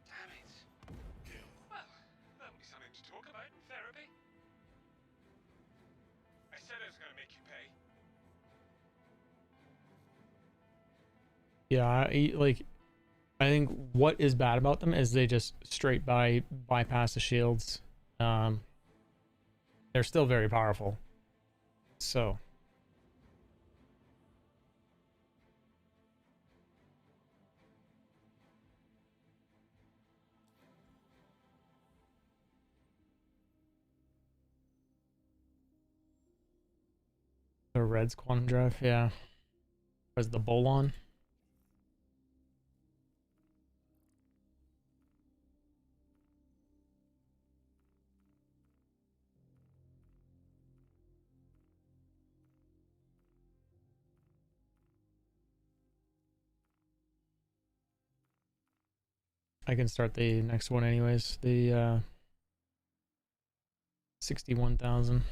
Damn it. Well, that'll be something to talk about in therapy. I said I was going to make you pay. Yeah, I think what is bad about them is they just straight bypass the shields. They're still very powerful. So the Reds quantum drive, yeah. Was the Bolon? I can start the next one anyways. The 61,000.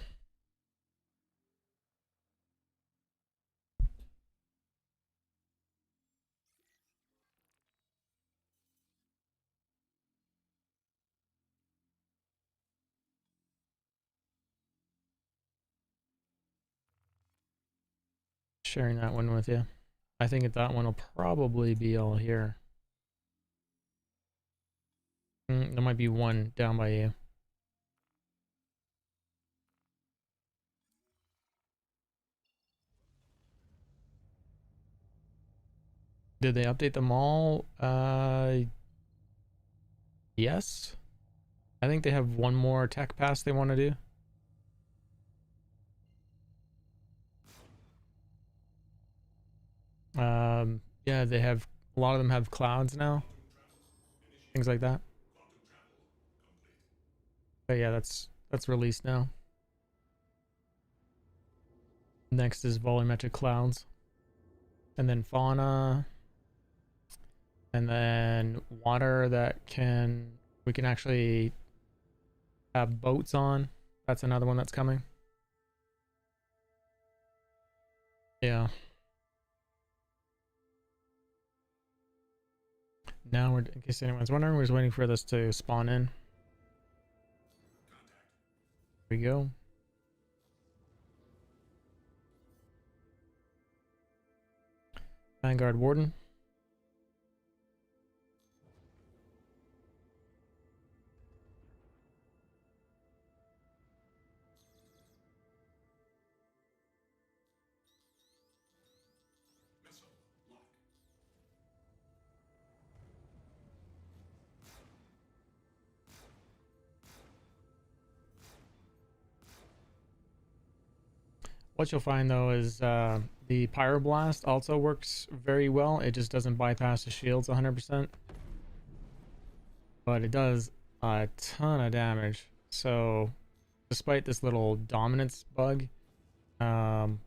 Sharing that one with you. I think that one will probably be all here. There might be one down by you. Did they update them all? Yes. I think they have one more tech pass they want to do. Yeah, they have, a lot of them have clouds now. Things like that. But yeah, that's released now. Next is volumetric clouds. And then fauna. And then water that we can actually have boats on. That's another one that's coming. Yeah. Now we're, in case anyone's wondering, we're just waiting for this to spawn in. Here we go. Vanguard Warden. What you'll find though is the Pyroblast also works very well. It just doesn't bypass the shields 100%. But it does a ton of damage. So despite this little dominance bug, scatterguns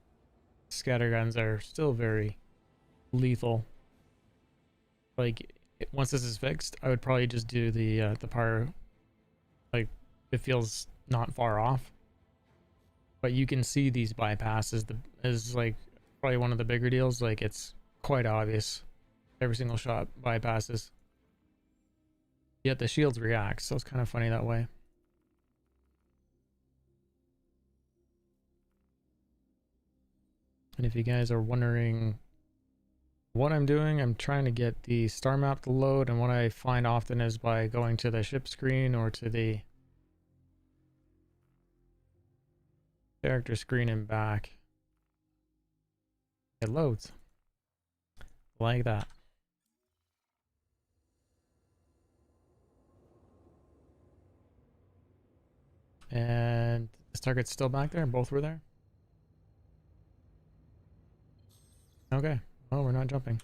are still very lethal. Like, once this is fixed, I would probably just do the pyro. Like, it feels not far off. But you can see these bypasses is like probably one of the bigger deals. Like, it's quite obvious. Every single shot bypasses. Yet the shields react, so it's kind of funny that way. And if you guys are wondering what I'm doing, I'm trying to get the star map to load, and what I find often is by going to the ship screen or to the character screen and back. It loads. Like that. And this target's still back there? Both were there? Okay. Oh, we're not jumping.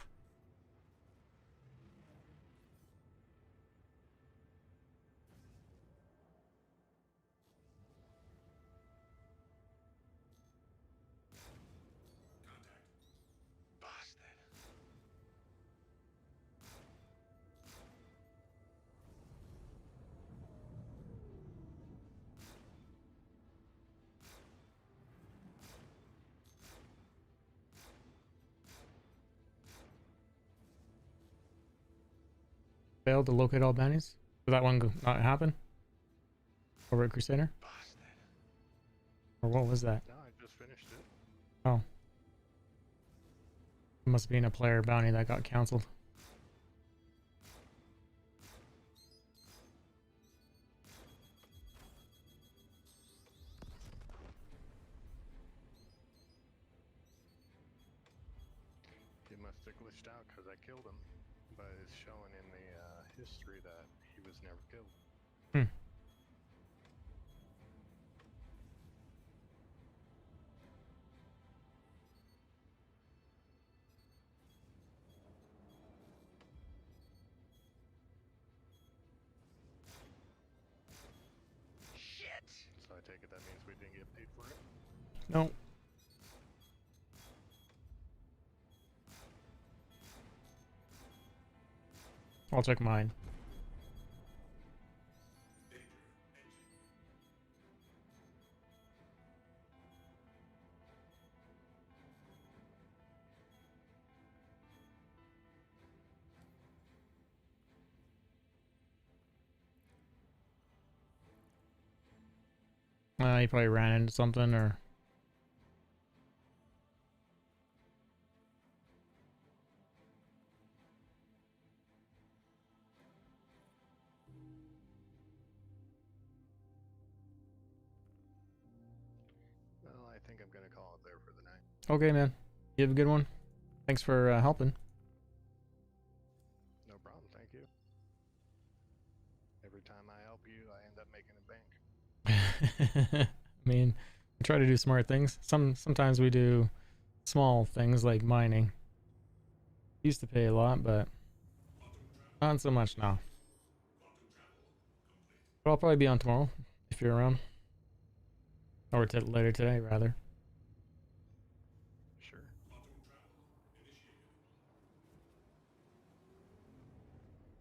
Failed to locate all bounties? Did that one not happen? Over at Crusader? Or what was that? No, I just finished it. Oh. It must have been a player bounty that got cancelled. He must have glitched out because I killed him, but it's showing in the history that he was never killed. Hmm. Shit! So I take it that means we didn't get paid for it? No. I'll check mine. He probably ran into something or... Well, I think I'm gonna call it there for the night. Okay, man. You have a good one. Thanks for helping. No problem, thank you. Every time I help you, I end up making a bank. I mean, we try to do smart things. Sometimes we do small things like mining. Used to pay a lot, but not so much now. But I'll probably be on tomorrow if you're around. Or later today, rather. Sure.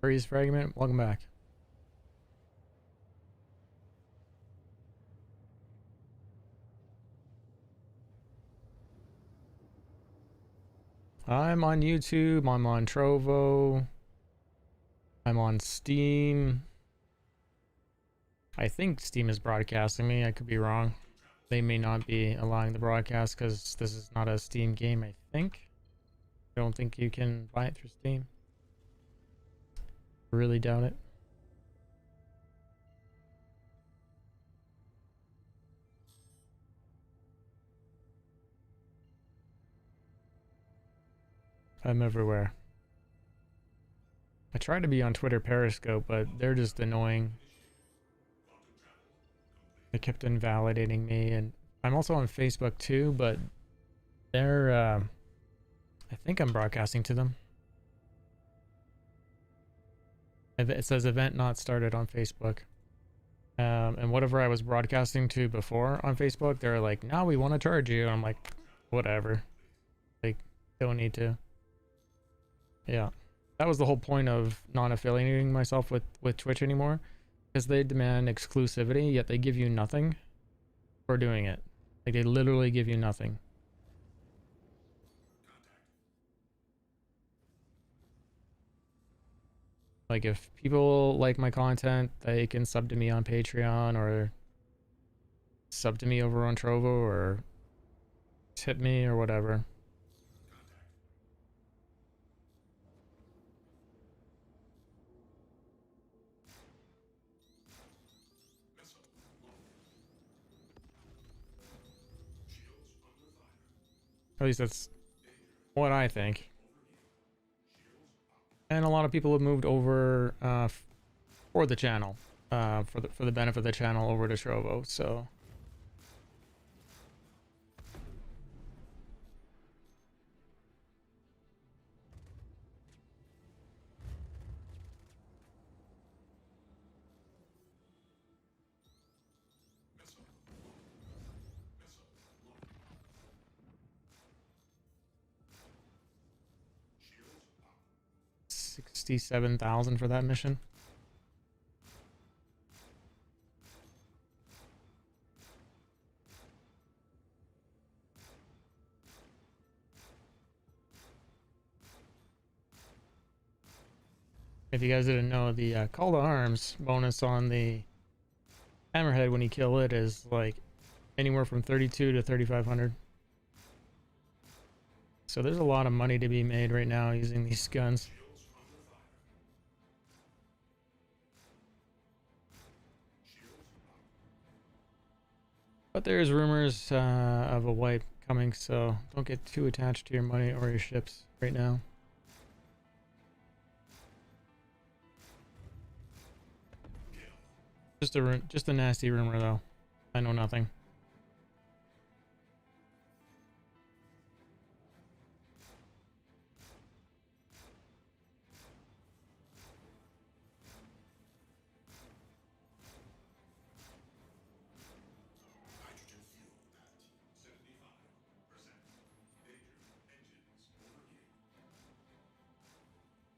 Freeze fragment, welcome back. I'm on YouTube, I'm on Trovo, I'm on Steam. I think Steam is broadcasting me, I could be wrong. They may not be allowing the broadcast because this is not a Steam game, I think. I don't think you can buy it through Steam. Really doubt it. I'm everywhere. I tried to be on Twitter Periscope, but they're just annoying. They kept invalidating me, and I'm also on Facebook too, but they're, I think I'm broadcasting to them. It says event not started on Facebook. And whatever I was broadcasting to before on Facebook, they're like, now we want to charge you. And I'm like, whatever. Like, don't need to. Yeah. That was the whole point of non-affiliating myself with Twitch anymore. Because they demand exclusivity, yet they give you nothing for doing it. Like, they literally give you nothing. Like, if people like my content, they can sub to me on Patreon or sub to me over on Trovo or tip me or whatever. At least that's what I think. And a lot of people have moved over for the channel. for the benefit of the channel over to Trovo. So $67,000 for that mission. If you guys didn't know, the call to arms bonus on the hammerhead when you kill it is like anywhere from 32 to 3,500. So there's a lot of money to be made right now using these guns. But there's rumors of a wipe coming, so don't get too attached to your money or your ships right now. Just a nasty rumor though. I know nothing.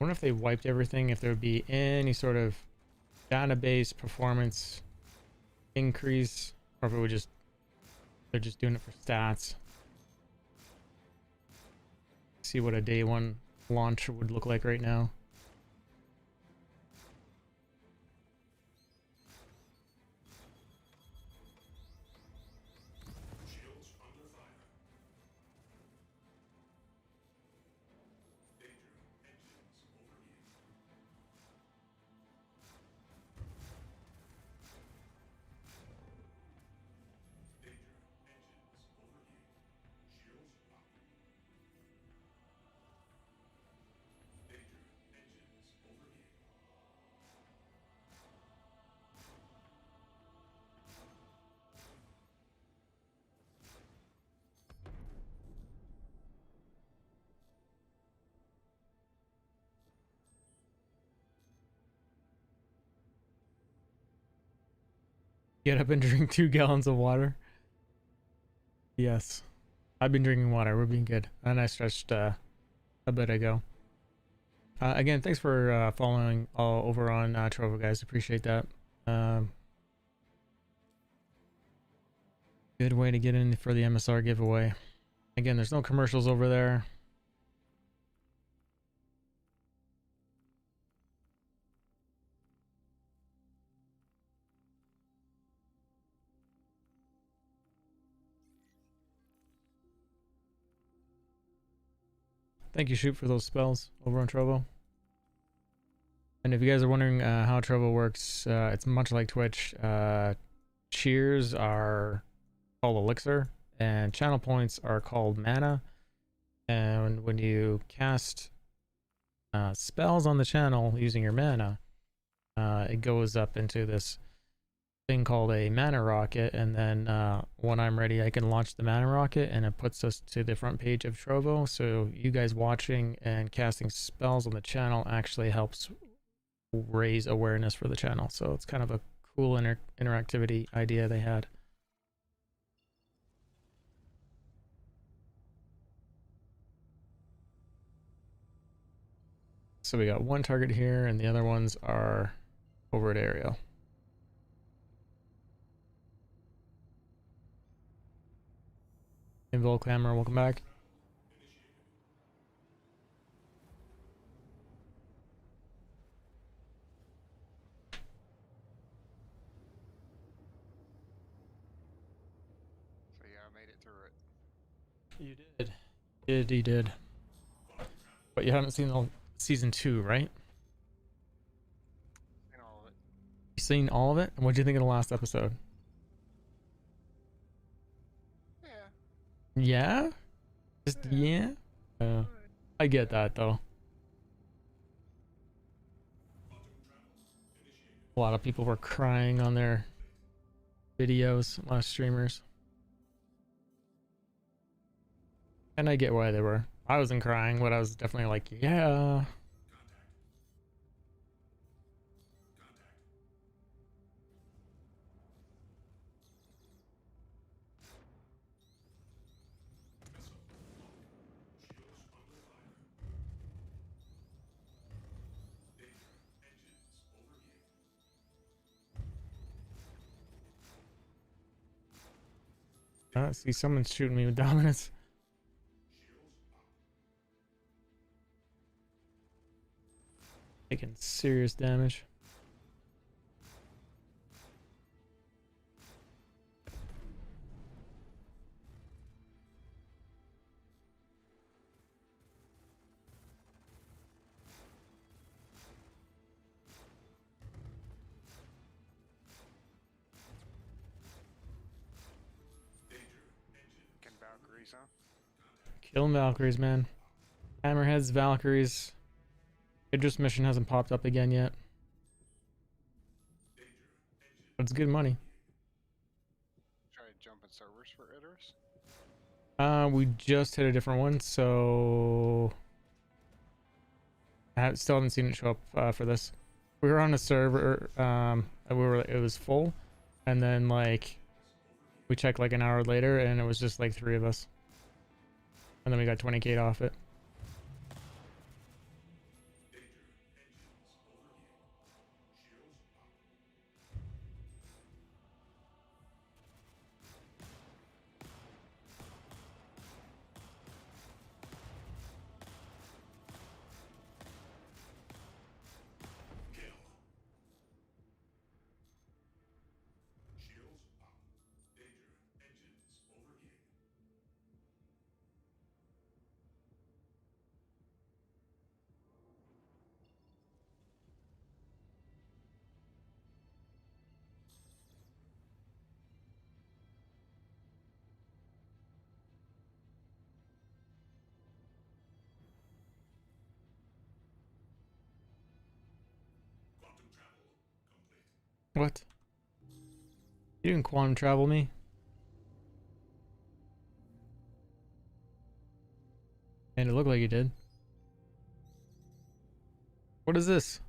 I wonder if they wiped everything, if there would be any sort of database performance increase, or if it would just, they're just doing it for stats. See what a day one launch would look like right now. Get up and drink 2 gallons of water. Yes. I've been drinking water. We're being good. And I stretched a bit ago. Again, thanks for following all over on Trovo, guys. Appreciate that. Good way to get in for the MSR giveaway. Again, there's no commercials over there. Thank you, Shoot, for those spells over on Trovo. And if you guys are wondering how Trovo works, it's much like Twitch. Cheers are called Elixir, and channel points are called mana. And when you cast spells on the channel using your mana, it goes up into this thing called a mana rocket, and then when I'm ready I can launch the mana rocket and it puts us to the front page of Trovo. So you guys watching and casting spells on the channel actually helps raise awareness for the channel. So it's kind of a cool interactivity idea they had. So we got one target here and the other ones are over at Ariel. Invol Clamor, welcome back. So yeah, I made it through it. You did. You did. But you haven't seen the season 2, right? Seen all of it. You seen all of it? And what do you think of the last episode? Yeah. Yeah? Just yeah? I get that though. A lot of people were crying on their videos, a lot of streamers. And I get why they were. I wasn't crying, but I was definitely like, yeah. I see someone's shooting me with dominance. Taking serious damage. Can Valkyries, huh? Killing Valkyries, man. Hammerheads, Valkyries. Idris mission hasn't popped up again yet. But it's good money. Try jumping servers for Idris? We just hit a different one, so still haven't seen it show up for this. We were on a server, it was full, and then like we checked like an hour later, and it was just like 3 of us, and then we got 20k off it. What? You didn't quantum travel me? And it looked like you did. What is this?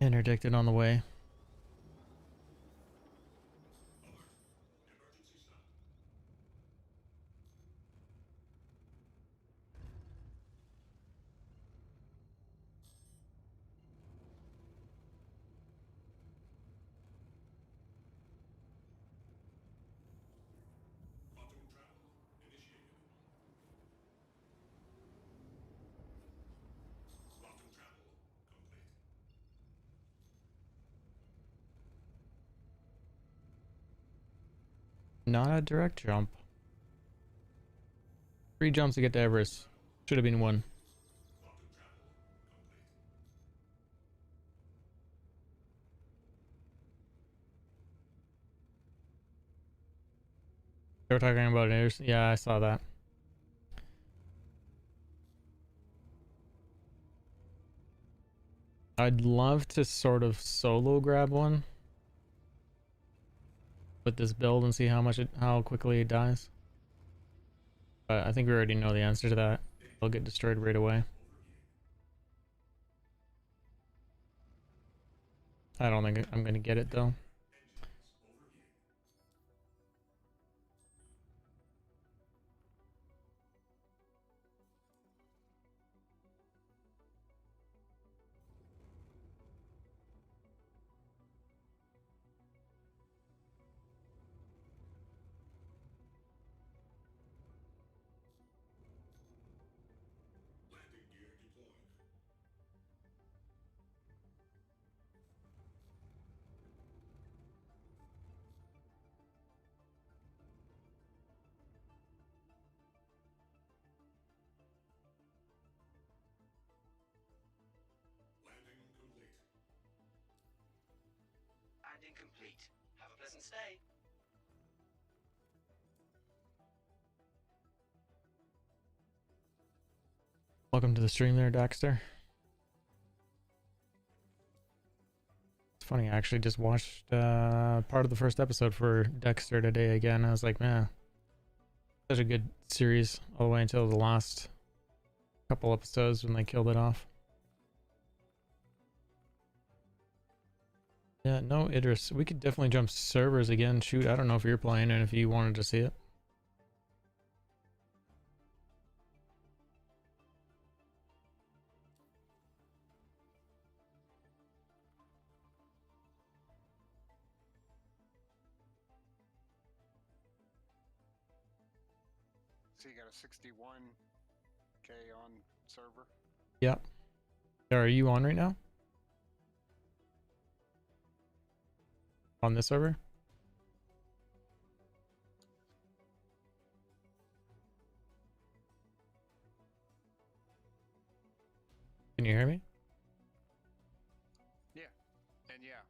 Interdicted on the way. Not a direct jump. 3 jumps to get to Everest. Should have been 1. They were talking about it. Yeah, I saw that. I'd love to sort of solo grab one with this build and see how quickly it dies. But I think we already know the answer to that. They'll get destroyed right away. I don't think I'm gonna get it though. Briefing complete. Have a pleasant stay. Welcome to the stream there, Dexter. It's funny, I actually just watched part of the first episode for Dexter today again. I was like, man, such a good series all the way until the last couple episodes when they killed it off. Yeah, no, Idris. We could definitely jump servers again. Shoot, I don't know if you're playing and if you wanted to see it. So you got a 61K on server? Yeah. Are you on right now? On this server? Can you hear me? Yeah. And yeah.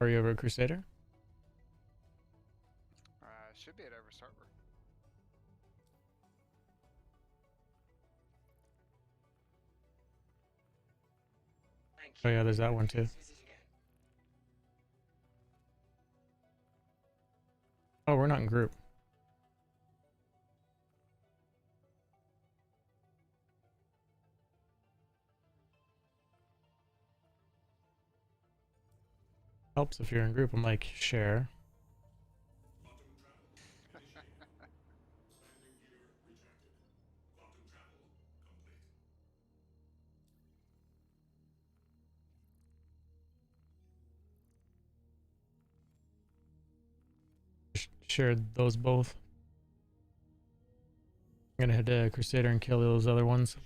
Are you over at Crusader? Should be at every server. Oh yeah, there's that one too. Oh, we're not in group. Helps if you're in group. I'm like, share. Shared those both. I'm gonna head to Crusader and kill those other ones.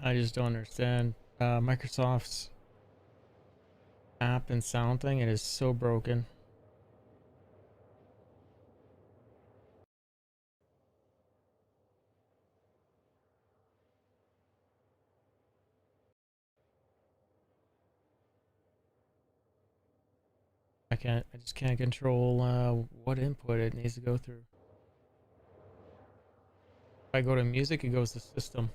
I just don't understand Microsoft's app and sound thing. It is so broken. I just can't control what input it needs to go through. If I go to music, it goes to system.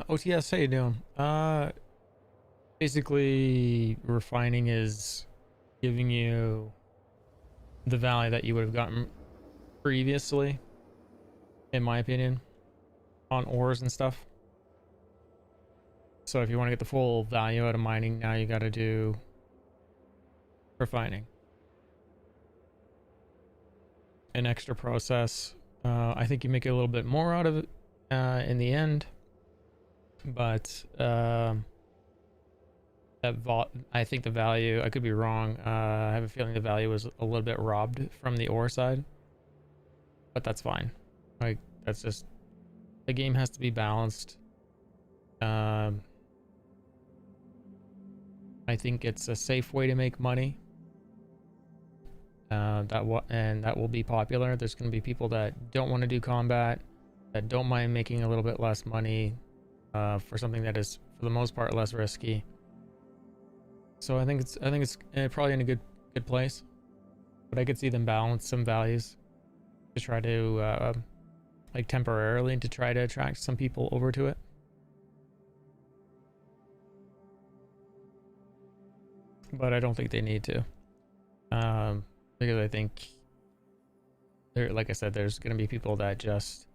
OTS, how you doing? Basically refining is giving you the value that you would have gotten previously, in my opinion, on ores and stuff. So if you want to get the full value out of mining, now you got to do refining. An extra process. I think you make a little bit more out of it in the end, but I think the value, I could be wrong, I have a feeling the value was a little bit robbed from the ore side, but that's fine. Like, that's just, the game has to be balanced. I think it's a safe way to make money. That will be popular. There's going to be people that don't want to do combat, that don't mind making a little bit less money for something that is, for the most part, less risky. So I think it's probably in a good place, but I could see them balance some values to try to like temporarily to try to attract some people over to it. But I don't think they need to, because I think there, like I said, there's going to be people that just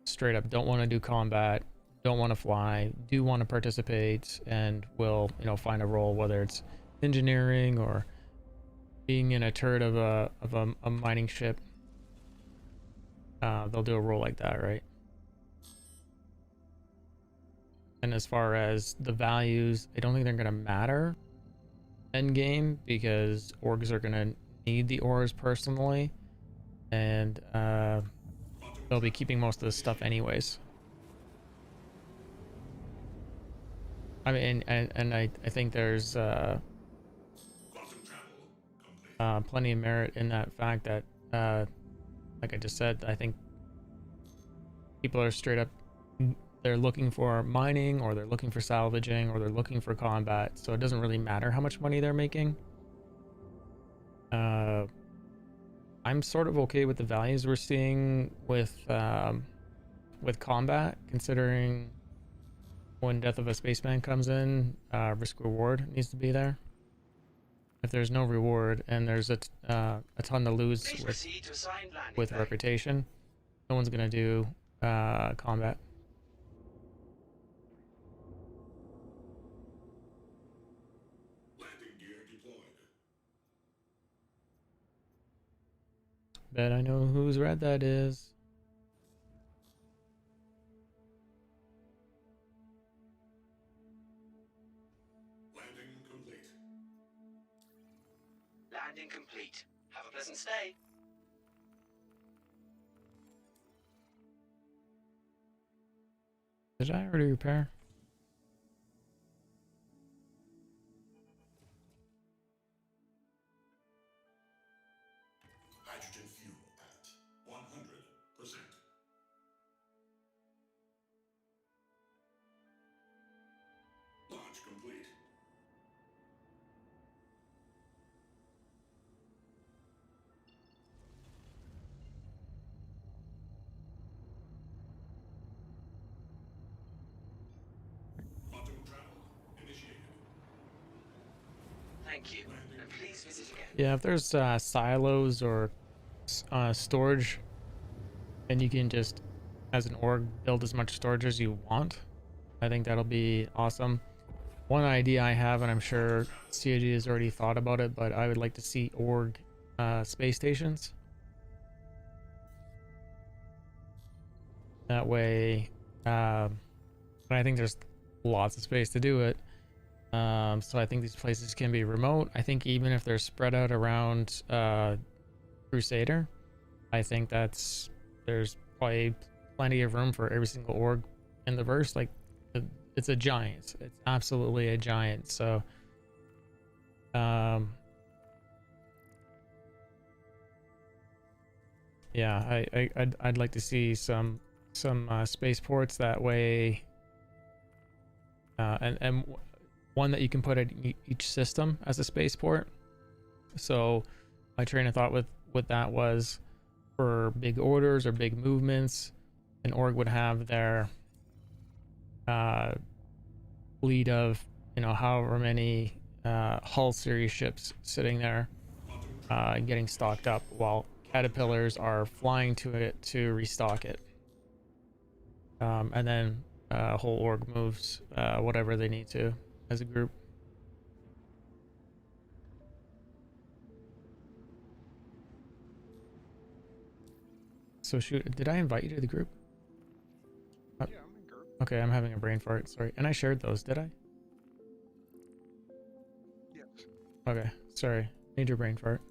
straight up don't want to do combat, don't want to fly, do want to participate, and will, you know, find a role, whether it's engineering or being in a turret of a mining ship. They'll do a role like that, right? And as far as the values, I don't think they're going to matter end game, because orgs are going to need the ores personally, and they'll be keeping most of the stuff anyways. I mean, and I think there's plenty of merit in that fact that, like I just said, I think people are straight up, they're looking for mining, or they're looking for salvaging, or they're looking for combat, so it doesn't really matter how much money they're making. I'm sort of okay with the values we're seeing with combat, considering when Death of a Spaceman comes in, risk reward needs to be there. If there's no reward and there's a ton to lose with reputation, no one's gonna do combat. Bet I know whose red that is. Landing complete. Landing complete. Have a pleasant stay. Did I already repair? Hydrogen fuel at 100%. Launch complete. Quantum travel initiated. Thank you, and please visit again. Yeah, if there's silos or storage, and you can just as an org, build as much storage as you want. I think that'll be awesome. One idea I have, and I'm sure CIG has already thought about it, but I would like to see org space stations. That way, and I think there's lots of space to do it. So I think these places can be remote. I think even if they're spread out around Crusader, I think there's probably plenty of room for every single org in the verse. Like, it's a giant. It's absolutely a giant. So, yeah, I'd like to see some spaceports that way, and one that you can put at each system as a spaceport. So my train of thought with that was, for big orders or big movements, an org would have their fleet of, you know, however many hull series ships sitting there getting stocked up, while caterpillars are flying to it to restock it. And then whole org moves whatever they need to as a group. So shoot, did I invite you to the group? Yeah, I'm in group. Okay, I'm having a brain fart, sorry. And I shared those, did I? Yes. Okay, sorry. Need your brain fart.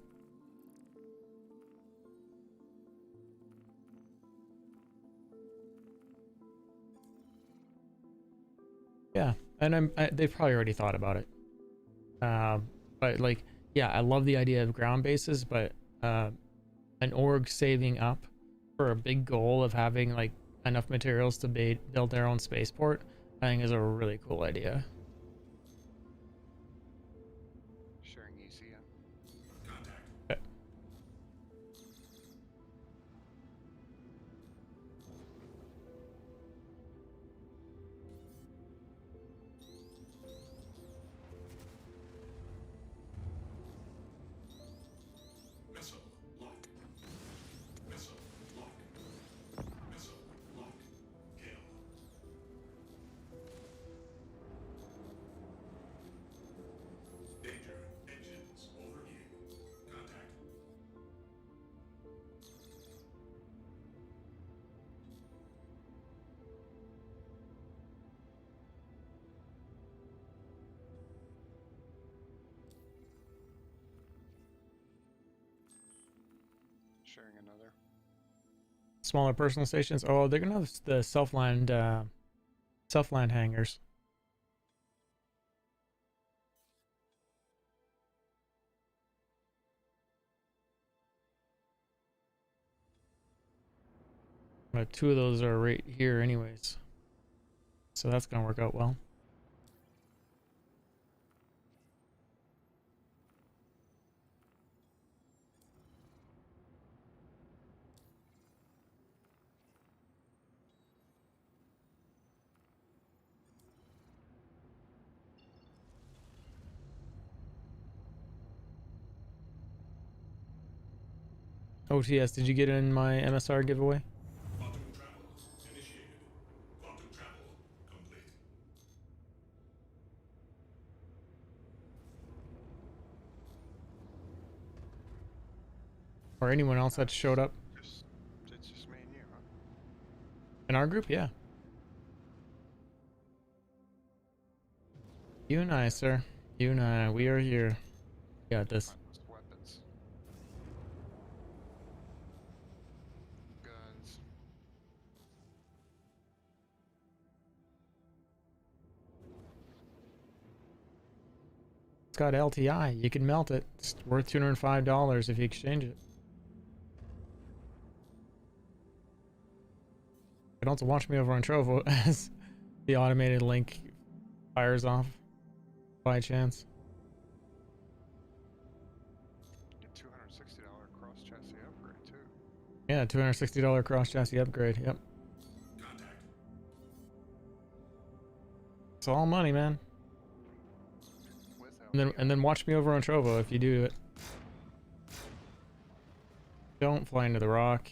Yeah, and they've probably already thought about it. But like, yeah, I love the idea of ground bases, but an org saving up for a big goal of having like enough materials to build their own spaceport, I think is a really cool idea. Sharing ECM. Sharing another. Smaller personal stations. Oh, they're gonna have the self-land hangars. Two of those are right here anyways, so that's gonna work out well. OTS, did you get in my MSR giveaway? Or anyone else that showed up? It's just me and you, huh? In our group, yeah. You and I, sir. You and I, we are here. Got this. Weapons. Guns. It's got LTI. You can melt it. It's worth $205 if you exchange it. You don't have to watch me over on Trovo as the automated link fires off by chance. Get $260 cross chassis upgrade too. Yeah, $260 cross chassis upgrade. Yep. It's all money, man. And then watch me over on Trovo if you do it. Don't fly into the rock.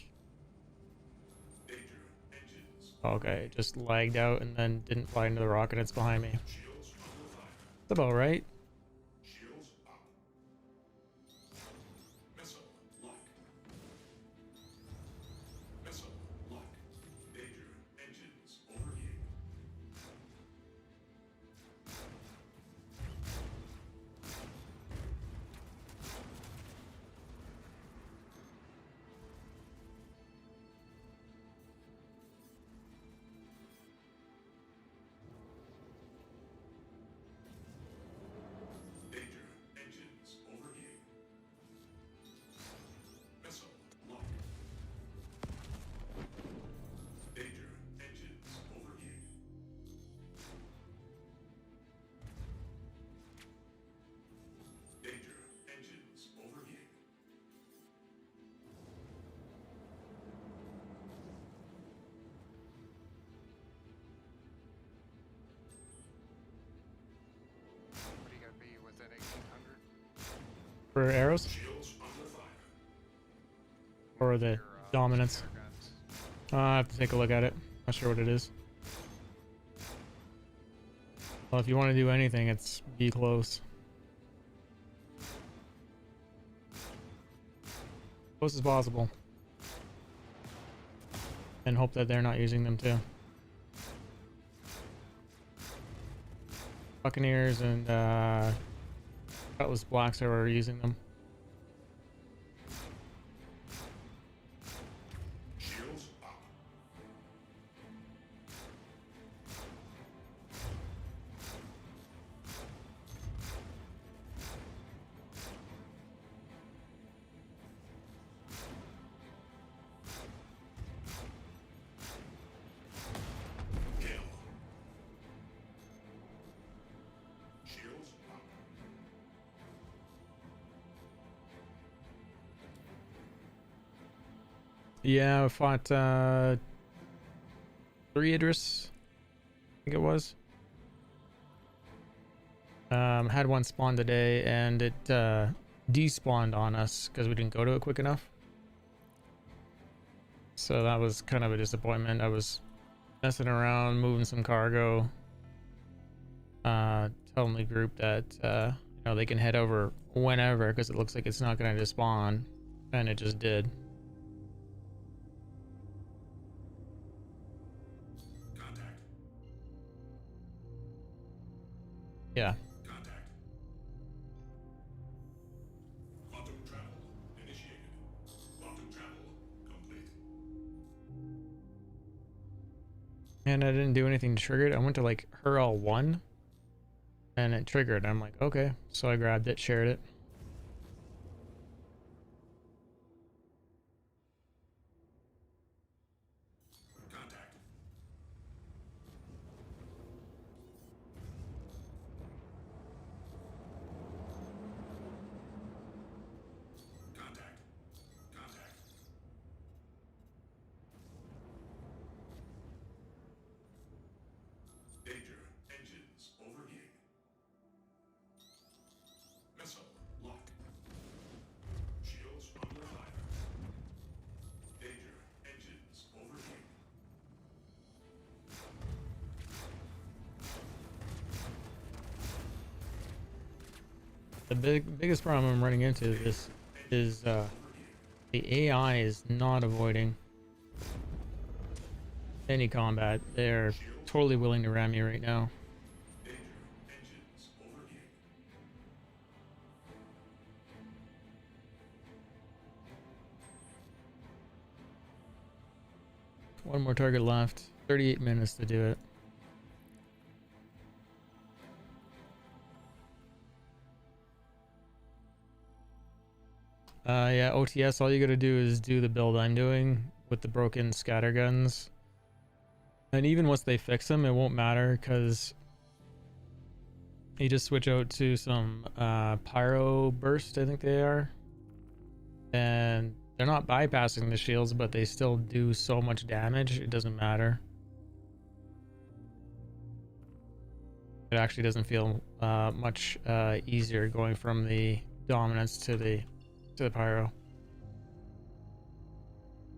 Okay, it just lagged out and then didn't fly into the rock and it's behind me. That's about right. What do you gotta be? Was that 1800? For arrows? Or the dominance? I have to take a look at it. Not sure what it is. Well, if you want to do anything, it's be close. Close as possible. And hope that they're not using them too. Buccaneers and Cutlass Blacks are using them. Yeah, I fought 3 Idris, I think it was. Had one spawn today and it despawned on us because we didn't go to it quick enough. So that was kind of a disappointment. I was messing around, moving some cargo, telling the group that you know, they can head over whenever because it looks like it's not going to despawn, and it just did. Yeah. And I didn't do anything to trigger it. I went to like hurl 1 and it triggered. I'm like, okay. So I grabbed it, shared it. The biggest problem I'm running into this is the AI is not avoiding any combat. They're totally willing to ram me right now. One more target left. 38 minutes to do it. Yeah, OTS, all you gotta do is do the build I'm doing with the broken scatter guns. And even once they fix them, it won't matter because you just switch out to some pyro burst, I think they are. And they're not bypassing the shields, but they still do so much damage, it doesn't matter. It actually doesn't feel much easier going from the dominance to the pyro.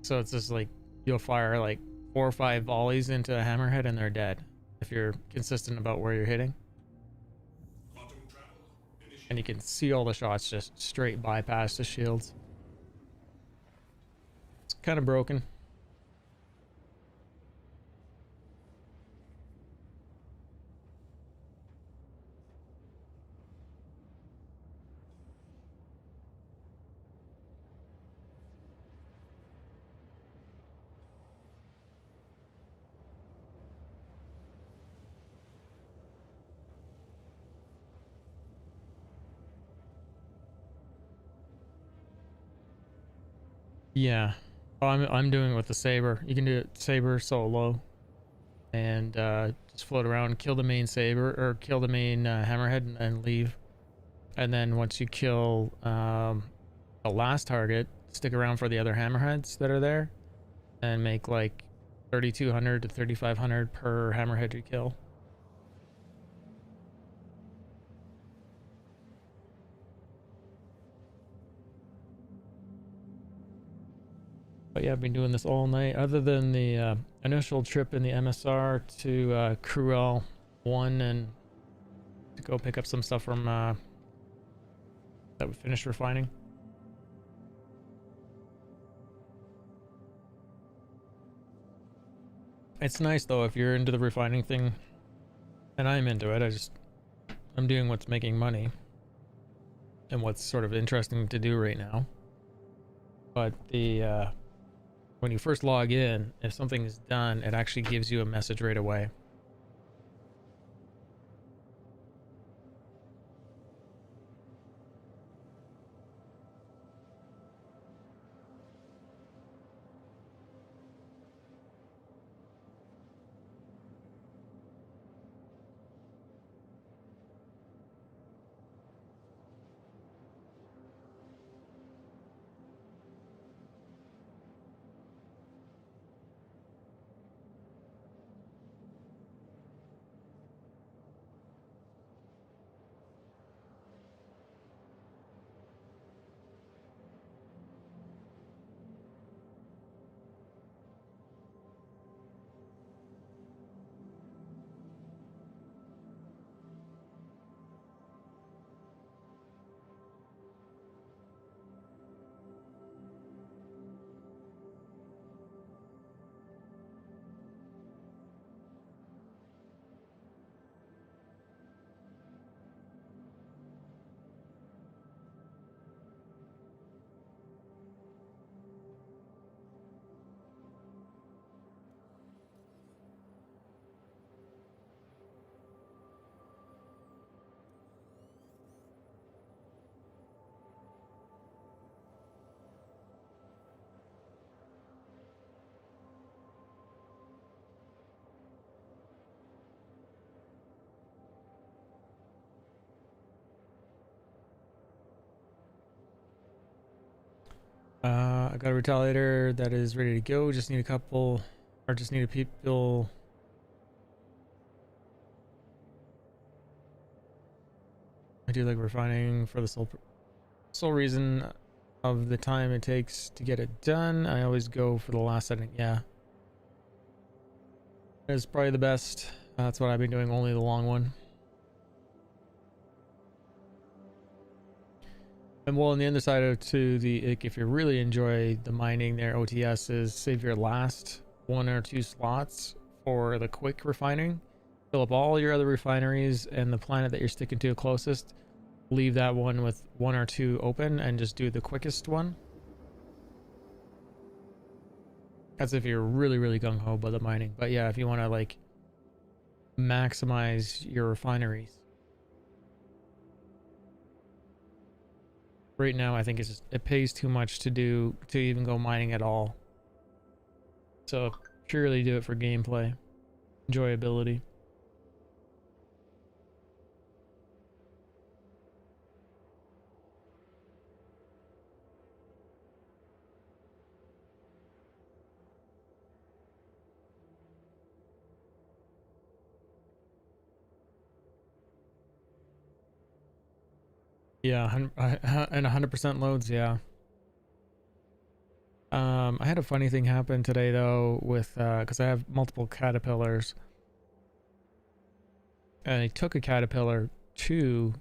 So it's just like you'll fire like 4 or 5 volleys into a hammerhead and they're dead if you're consistent about where you're hitting. And you can see all the shots just straight bypass the shields. It's kind of broken. Yeah. Oh, I'm doing it with the saber. You can do it saber solo and just float around, kill the main saber or kill the main hammerhead and leave. And then once you kill the last target, stick around for the other hammerheads that are there and make like 3,200 to 3,500 per hammerhead you kill. But yeah, I've been doing this all night. Other than the initial trip in the MSR to Cruel 1 and to go pick up some stuff from that we finished refining. It's nice though if you're into the refining thing, and I'm into it. I'm doing what's making money and what's sort of interesting to do right now. But the when you first log in, if something is done, it actually gives you a message right away. I got a retaliator that is ready to go. Just need a couple, or just need a people. I do like refining for the sole reason of the time it takes to get it done. I always go for the last setting. Yeah, it's probably the best. That's what I've been doing. Only the long one. And well, on the other side of to the if you really enjoy the mining there, OTS is save your last 1 or 2 slots for the quick refining. Fill up all your other refineries and the planet that you're sticking to closest. Leave that one with 1 or 2 open and just do the quickest one. That's if you're really, really gung-ho about the mining. But yeah, if you want to like maximize your refineries. Right now, I think it's just, it pays too much to even go mining at all. So purely do it for gameplay, enjoyability. Yeah, and 100% loads, yeah. I had a funny thing happen today though with because I have multiple caterpillars, and I took a caterpillar to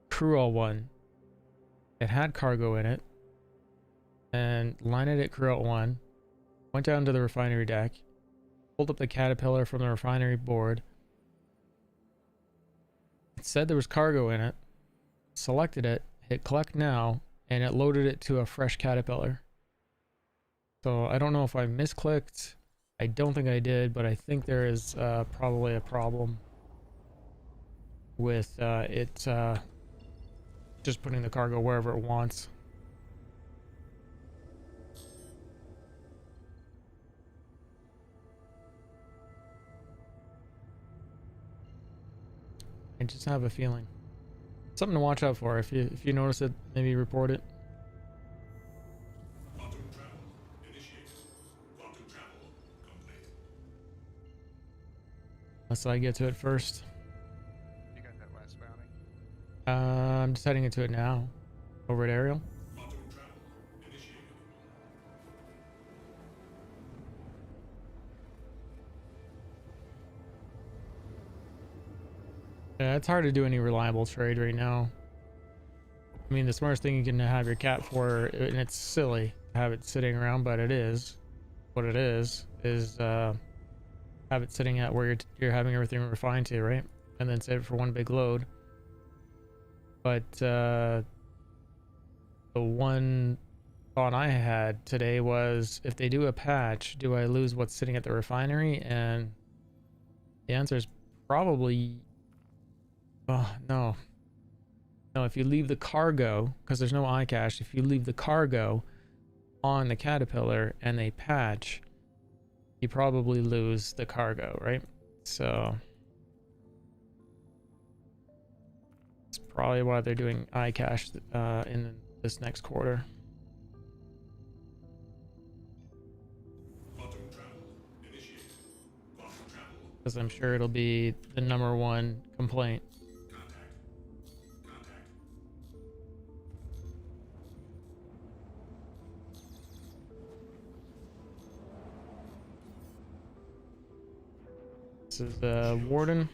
Cruel One. It had cargo in it, and landed at Cruel One. Went down to the refinery deck, pulled up the caterpillar from the refinery board. It said there was cargo in it. Selected it, hit collect now, and it loaded it to a fresh caterpillar. So I don't know if I misclicked. I don't think I did, but I think there is probably a problem with it just putting the cargo wherever it wants. I just have a feeling. Something to watch out for. If you notice it, maybe report it. Quantum travel initiated. Quantum travel complete. Unless I get to it first. You got that last bounty? I'm just heading into it now. Over at Ariel. Quantum travel initiated. Yeah, it's hard to do any reliable trade right now. I mean, the smartest thing you can have your cat for, and it's silly to have it sitting around, but it is. What it is have it sitting at where you're having everything refined to, right? And then save it for one big load. But the one thought I had today was, if they do a patch, do I lose what's sitting at the refinery? And the answer is probably no. If you leave the cargo, because there's no iCache, if you leave the cargo on the caterpillar and they patch, you probably lose the cargo, right? So it's probably why they're doing iCache in this next quarter. Because I'm sure it'll be the #1 complaint. This is Warden.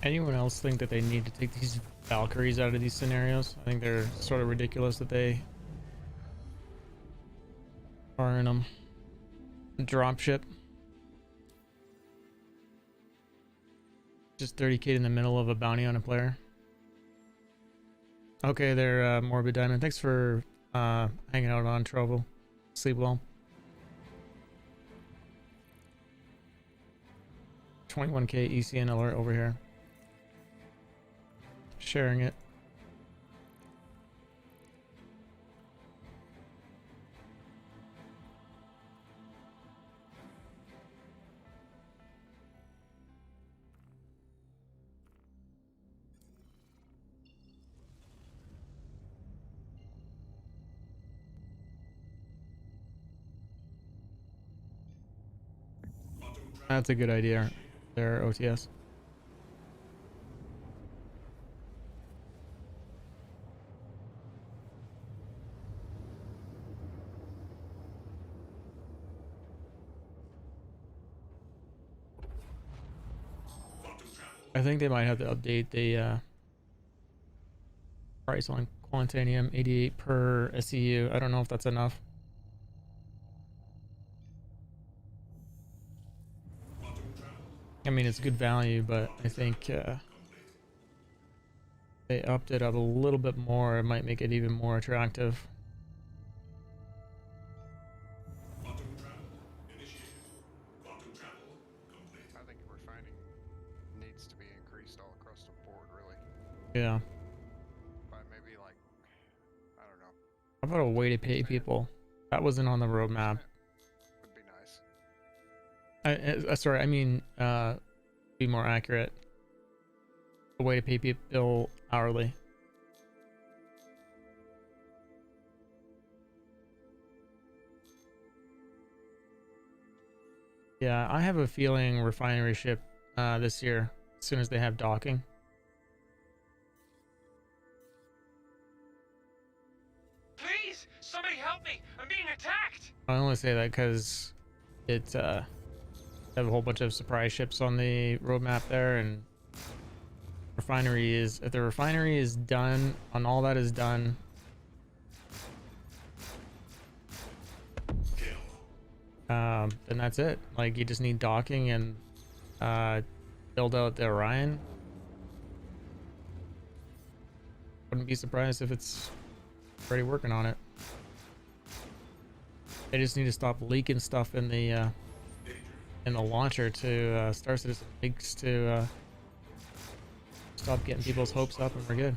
Anyone else think that they need to take these Valkyries out of these scenarios? I think they're sort of ridiculous that they are in them. Dropship. Just 30k in the middle of a bounty on a player. Okay, there, Morbid Diamond. Thanks for hanging out on Trovo. Sleep well. 21k ECN alert over here. Sharing it. That's a good idea there, OTS. I think they might have to update the price on Quantanium, 88 per SEU. I don't know if that's enough. I mean, it's good value, but I think they upped it up a little bit more. It might make it even more attractive. I think refining needs to be increased all across the board, really. Yeah. By maybe like, I don't know. How about a way to pay people? That wasn't on the roadmap. Would be nice. Sorry, I mean, be more accurate. A way to pay people hourly. Yeah, I have a feeling refinery ship this year, as soon as they have docking. Please, somebody help me! I'm being attacked! I only say that because it have a whole bunch of surprise ships on the roadmap there, and refinery is, if the refinery is done, on all that is done, then that's it. Like, you just need docking and build out the Orion. Wouldn't be surprised if it's already working on it. They just need to stop leaking stuff in the launcher to Star Citizen leaks to stop getting people's hopes up, and we're good.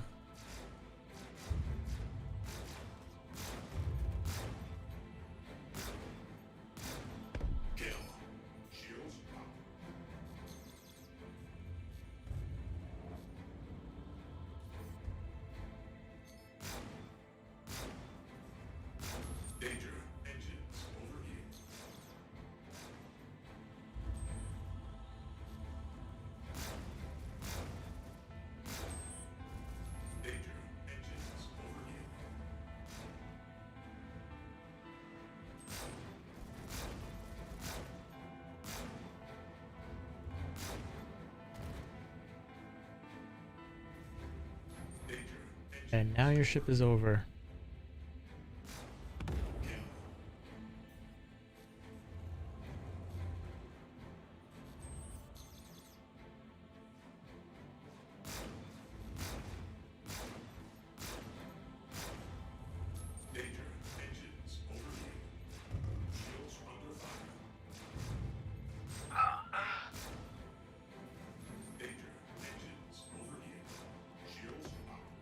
And now your ship is over.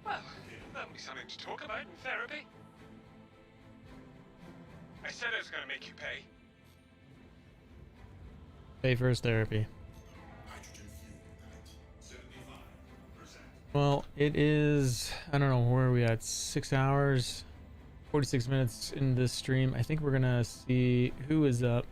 Well, that'll be something to talk about in therapy. I said I was going to make you pay. Pay for his therapy. Well, it is, I don't know, where are we at? 6 hours, 46 minutes in this stream. I think we're gonna see who is up.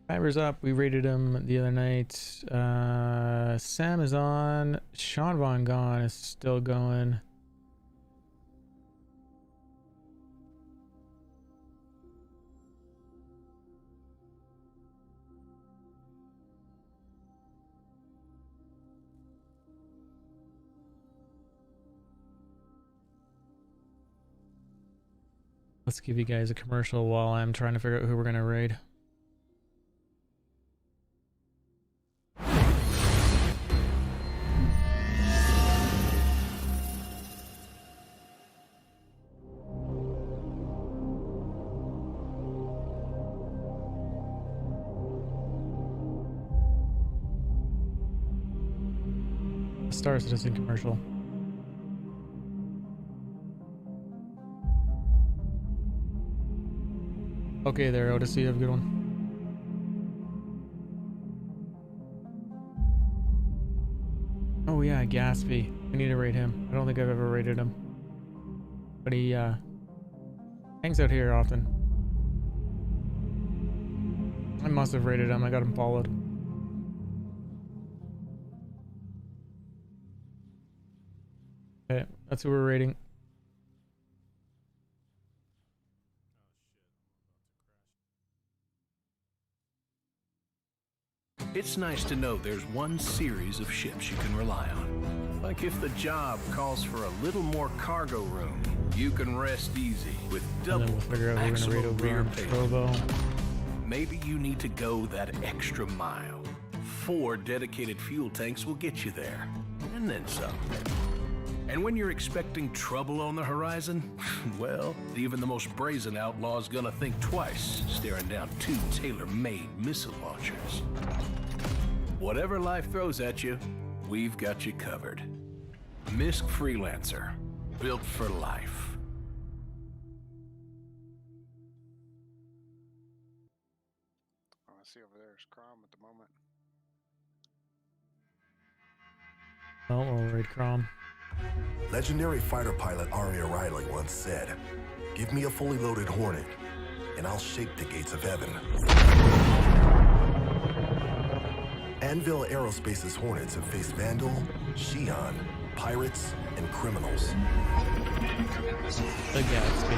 Fiver's up. We rated him the other night. Sam is on. Sean Von Gone is still going. Let's give you guys a commercial while I'm trying to figure out who we're gonna raid. Star Citizen commercial. Okay there, Odyssey, you have a good one. Oh yeah, Gatsby. I need to rate him. I don't think I've ever rated him. But he hangs out here often. I must have rated him, I got him followed. Okay, that's who we're rating. It's nice to know there's one series of ships you can rely on. Like if the job calls for a little more cargo room, you can rest easy with double maximum rear payload. Maybe you need to go that extra mile. 4 dedicated fuel tanks will get you there, and then some. And when you're expecting trouble on the horizon, well, even the most brazen outlaw is gonna think twice staring down 2 tailor-made missile launchers. Whatever life throws at you, we've got you covered. MISC Freelancer, built for life. All I see over there is Crom at the moment. Oh, we'll raid Crom. Legendary fighter pilot Aria Riley once said, "Give me a fully loaded Hornet, and I'll shake the gates of heaven." Anvil Aerospace's Hornets have faced Vandal, Shion, pirates, and criminals. The Gatsby.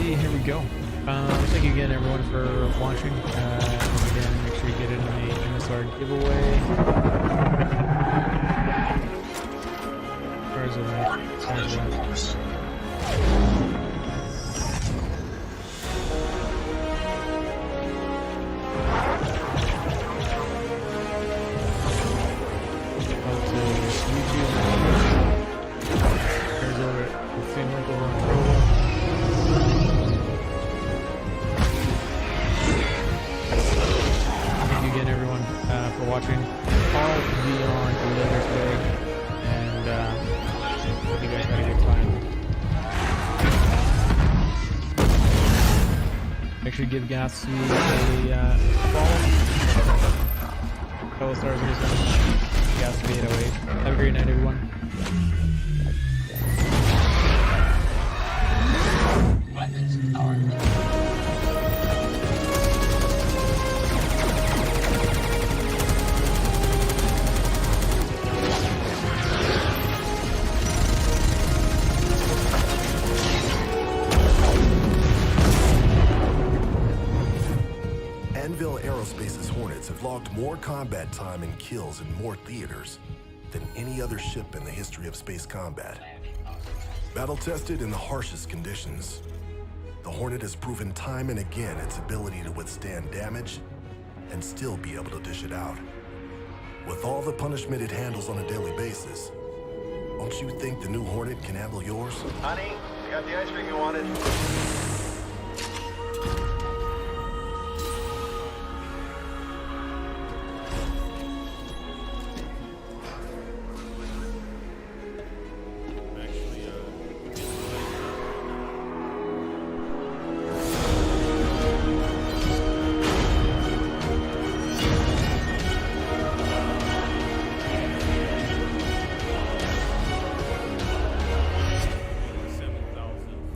Here we go. Thank you again, everyone, for watching. And again, make sure you get in the MSR giveaway. Where's it? There's over the same link over on Provo. Again, everyone, for watching. I'll be on later today, and hope you guys had a good time. Make sure you give Gatsby a follow. Fellow Stars News, Gatsby 808. Have a great night, everyone. Anvil Aerospace's Hornets have logged more combat time and kills in more theaters than any other ship in the history of space combat. Battle-tested in the harshest conditions, the Hornet has proven time and again its ability to withstand damage and still be able to dish it out. With all the punishment it handles on a daily basis, don't you think the new Hornet can handle yours? Honey, I got the ice cream you wanted.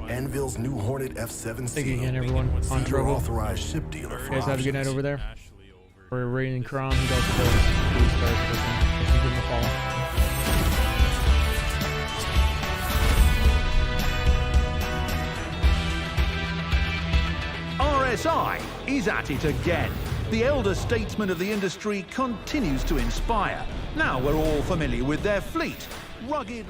Anvil's new Hornet F-7C. Thank you again, everyone. On Trovo. Authorized ship dealer for You guys have a good night options. over there. We're raiding Crom. He does the 2 stars person. If you give him a follow. MSI is at it again. The elder statesman of the industry continues to inspire. Now we're all familiar with their fleet. Rugged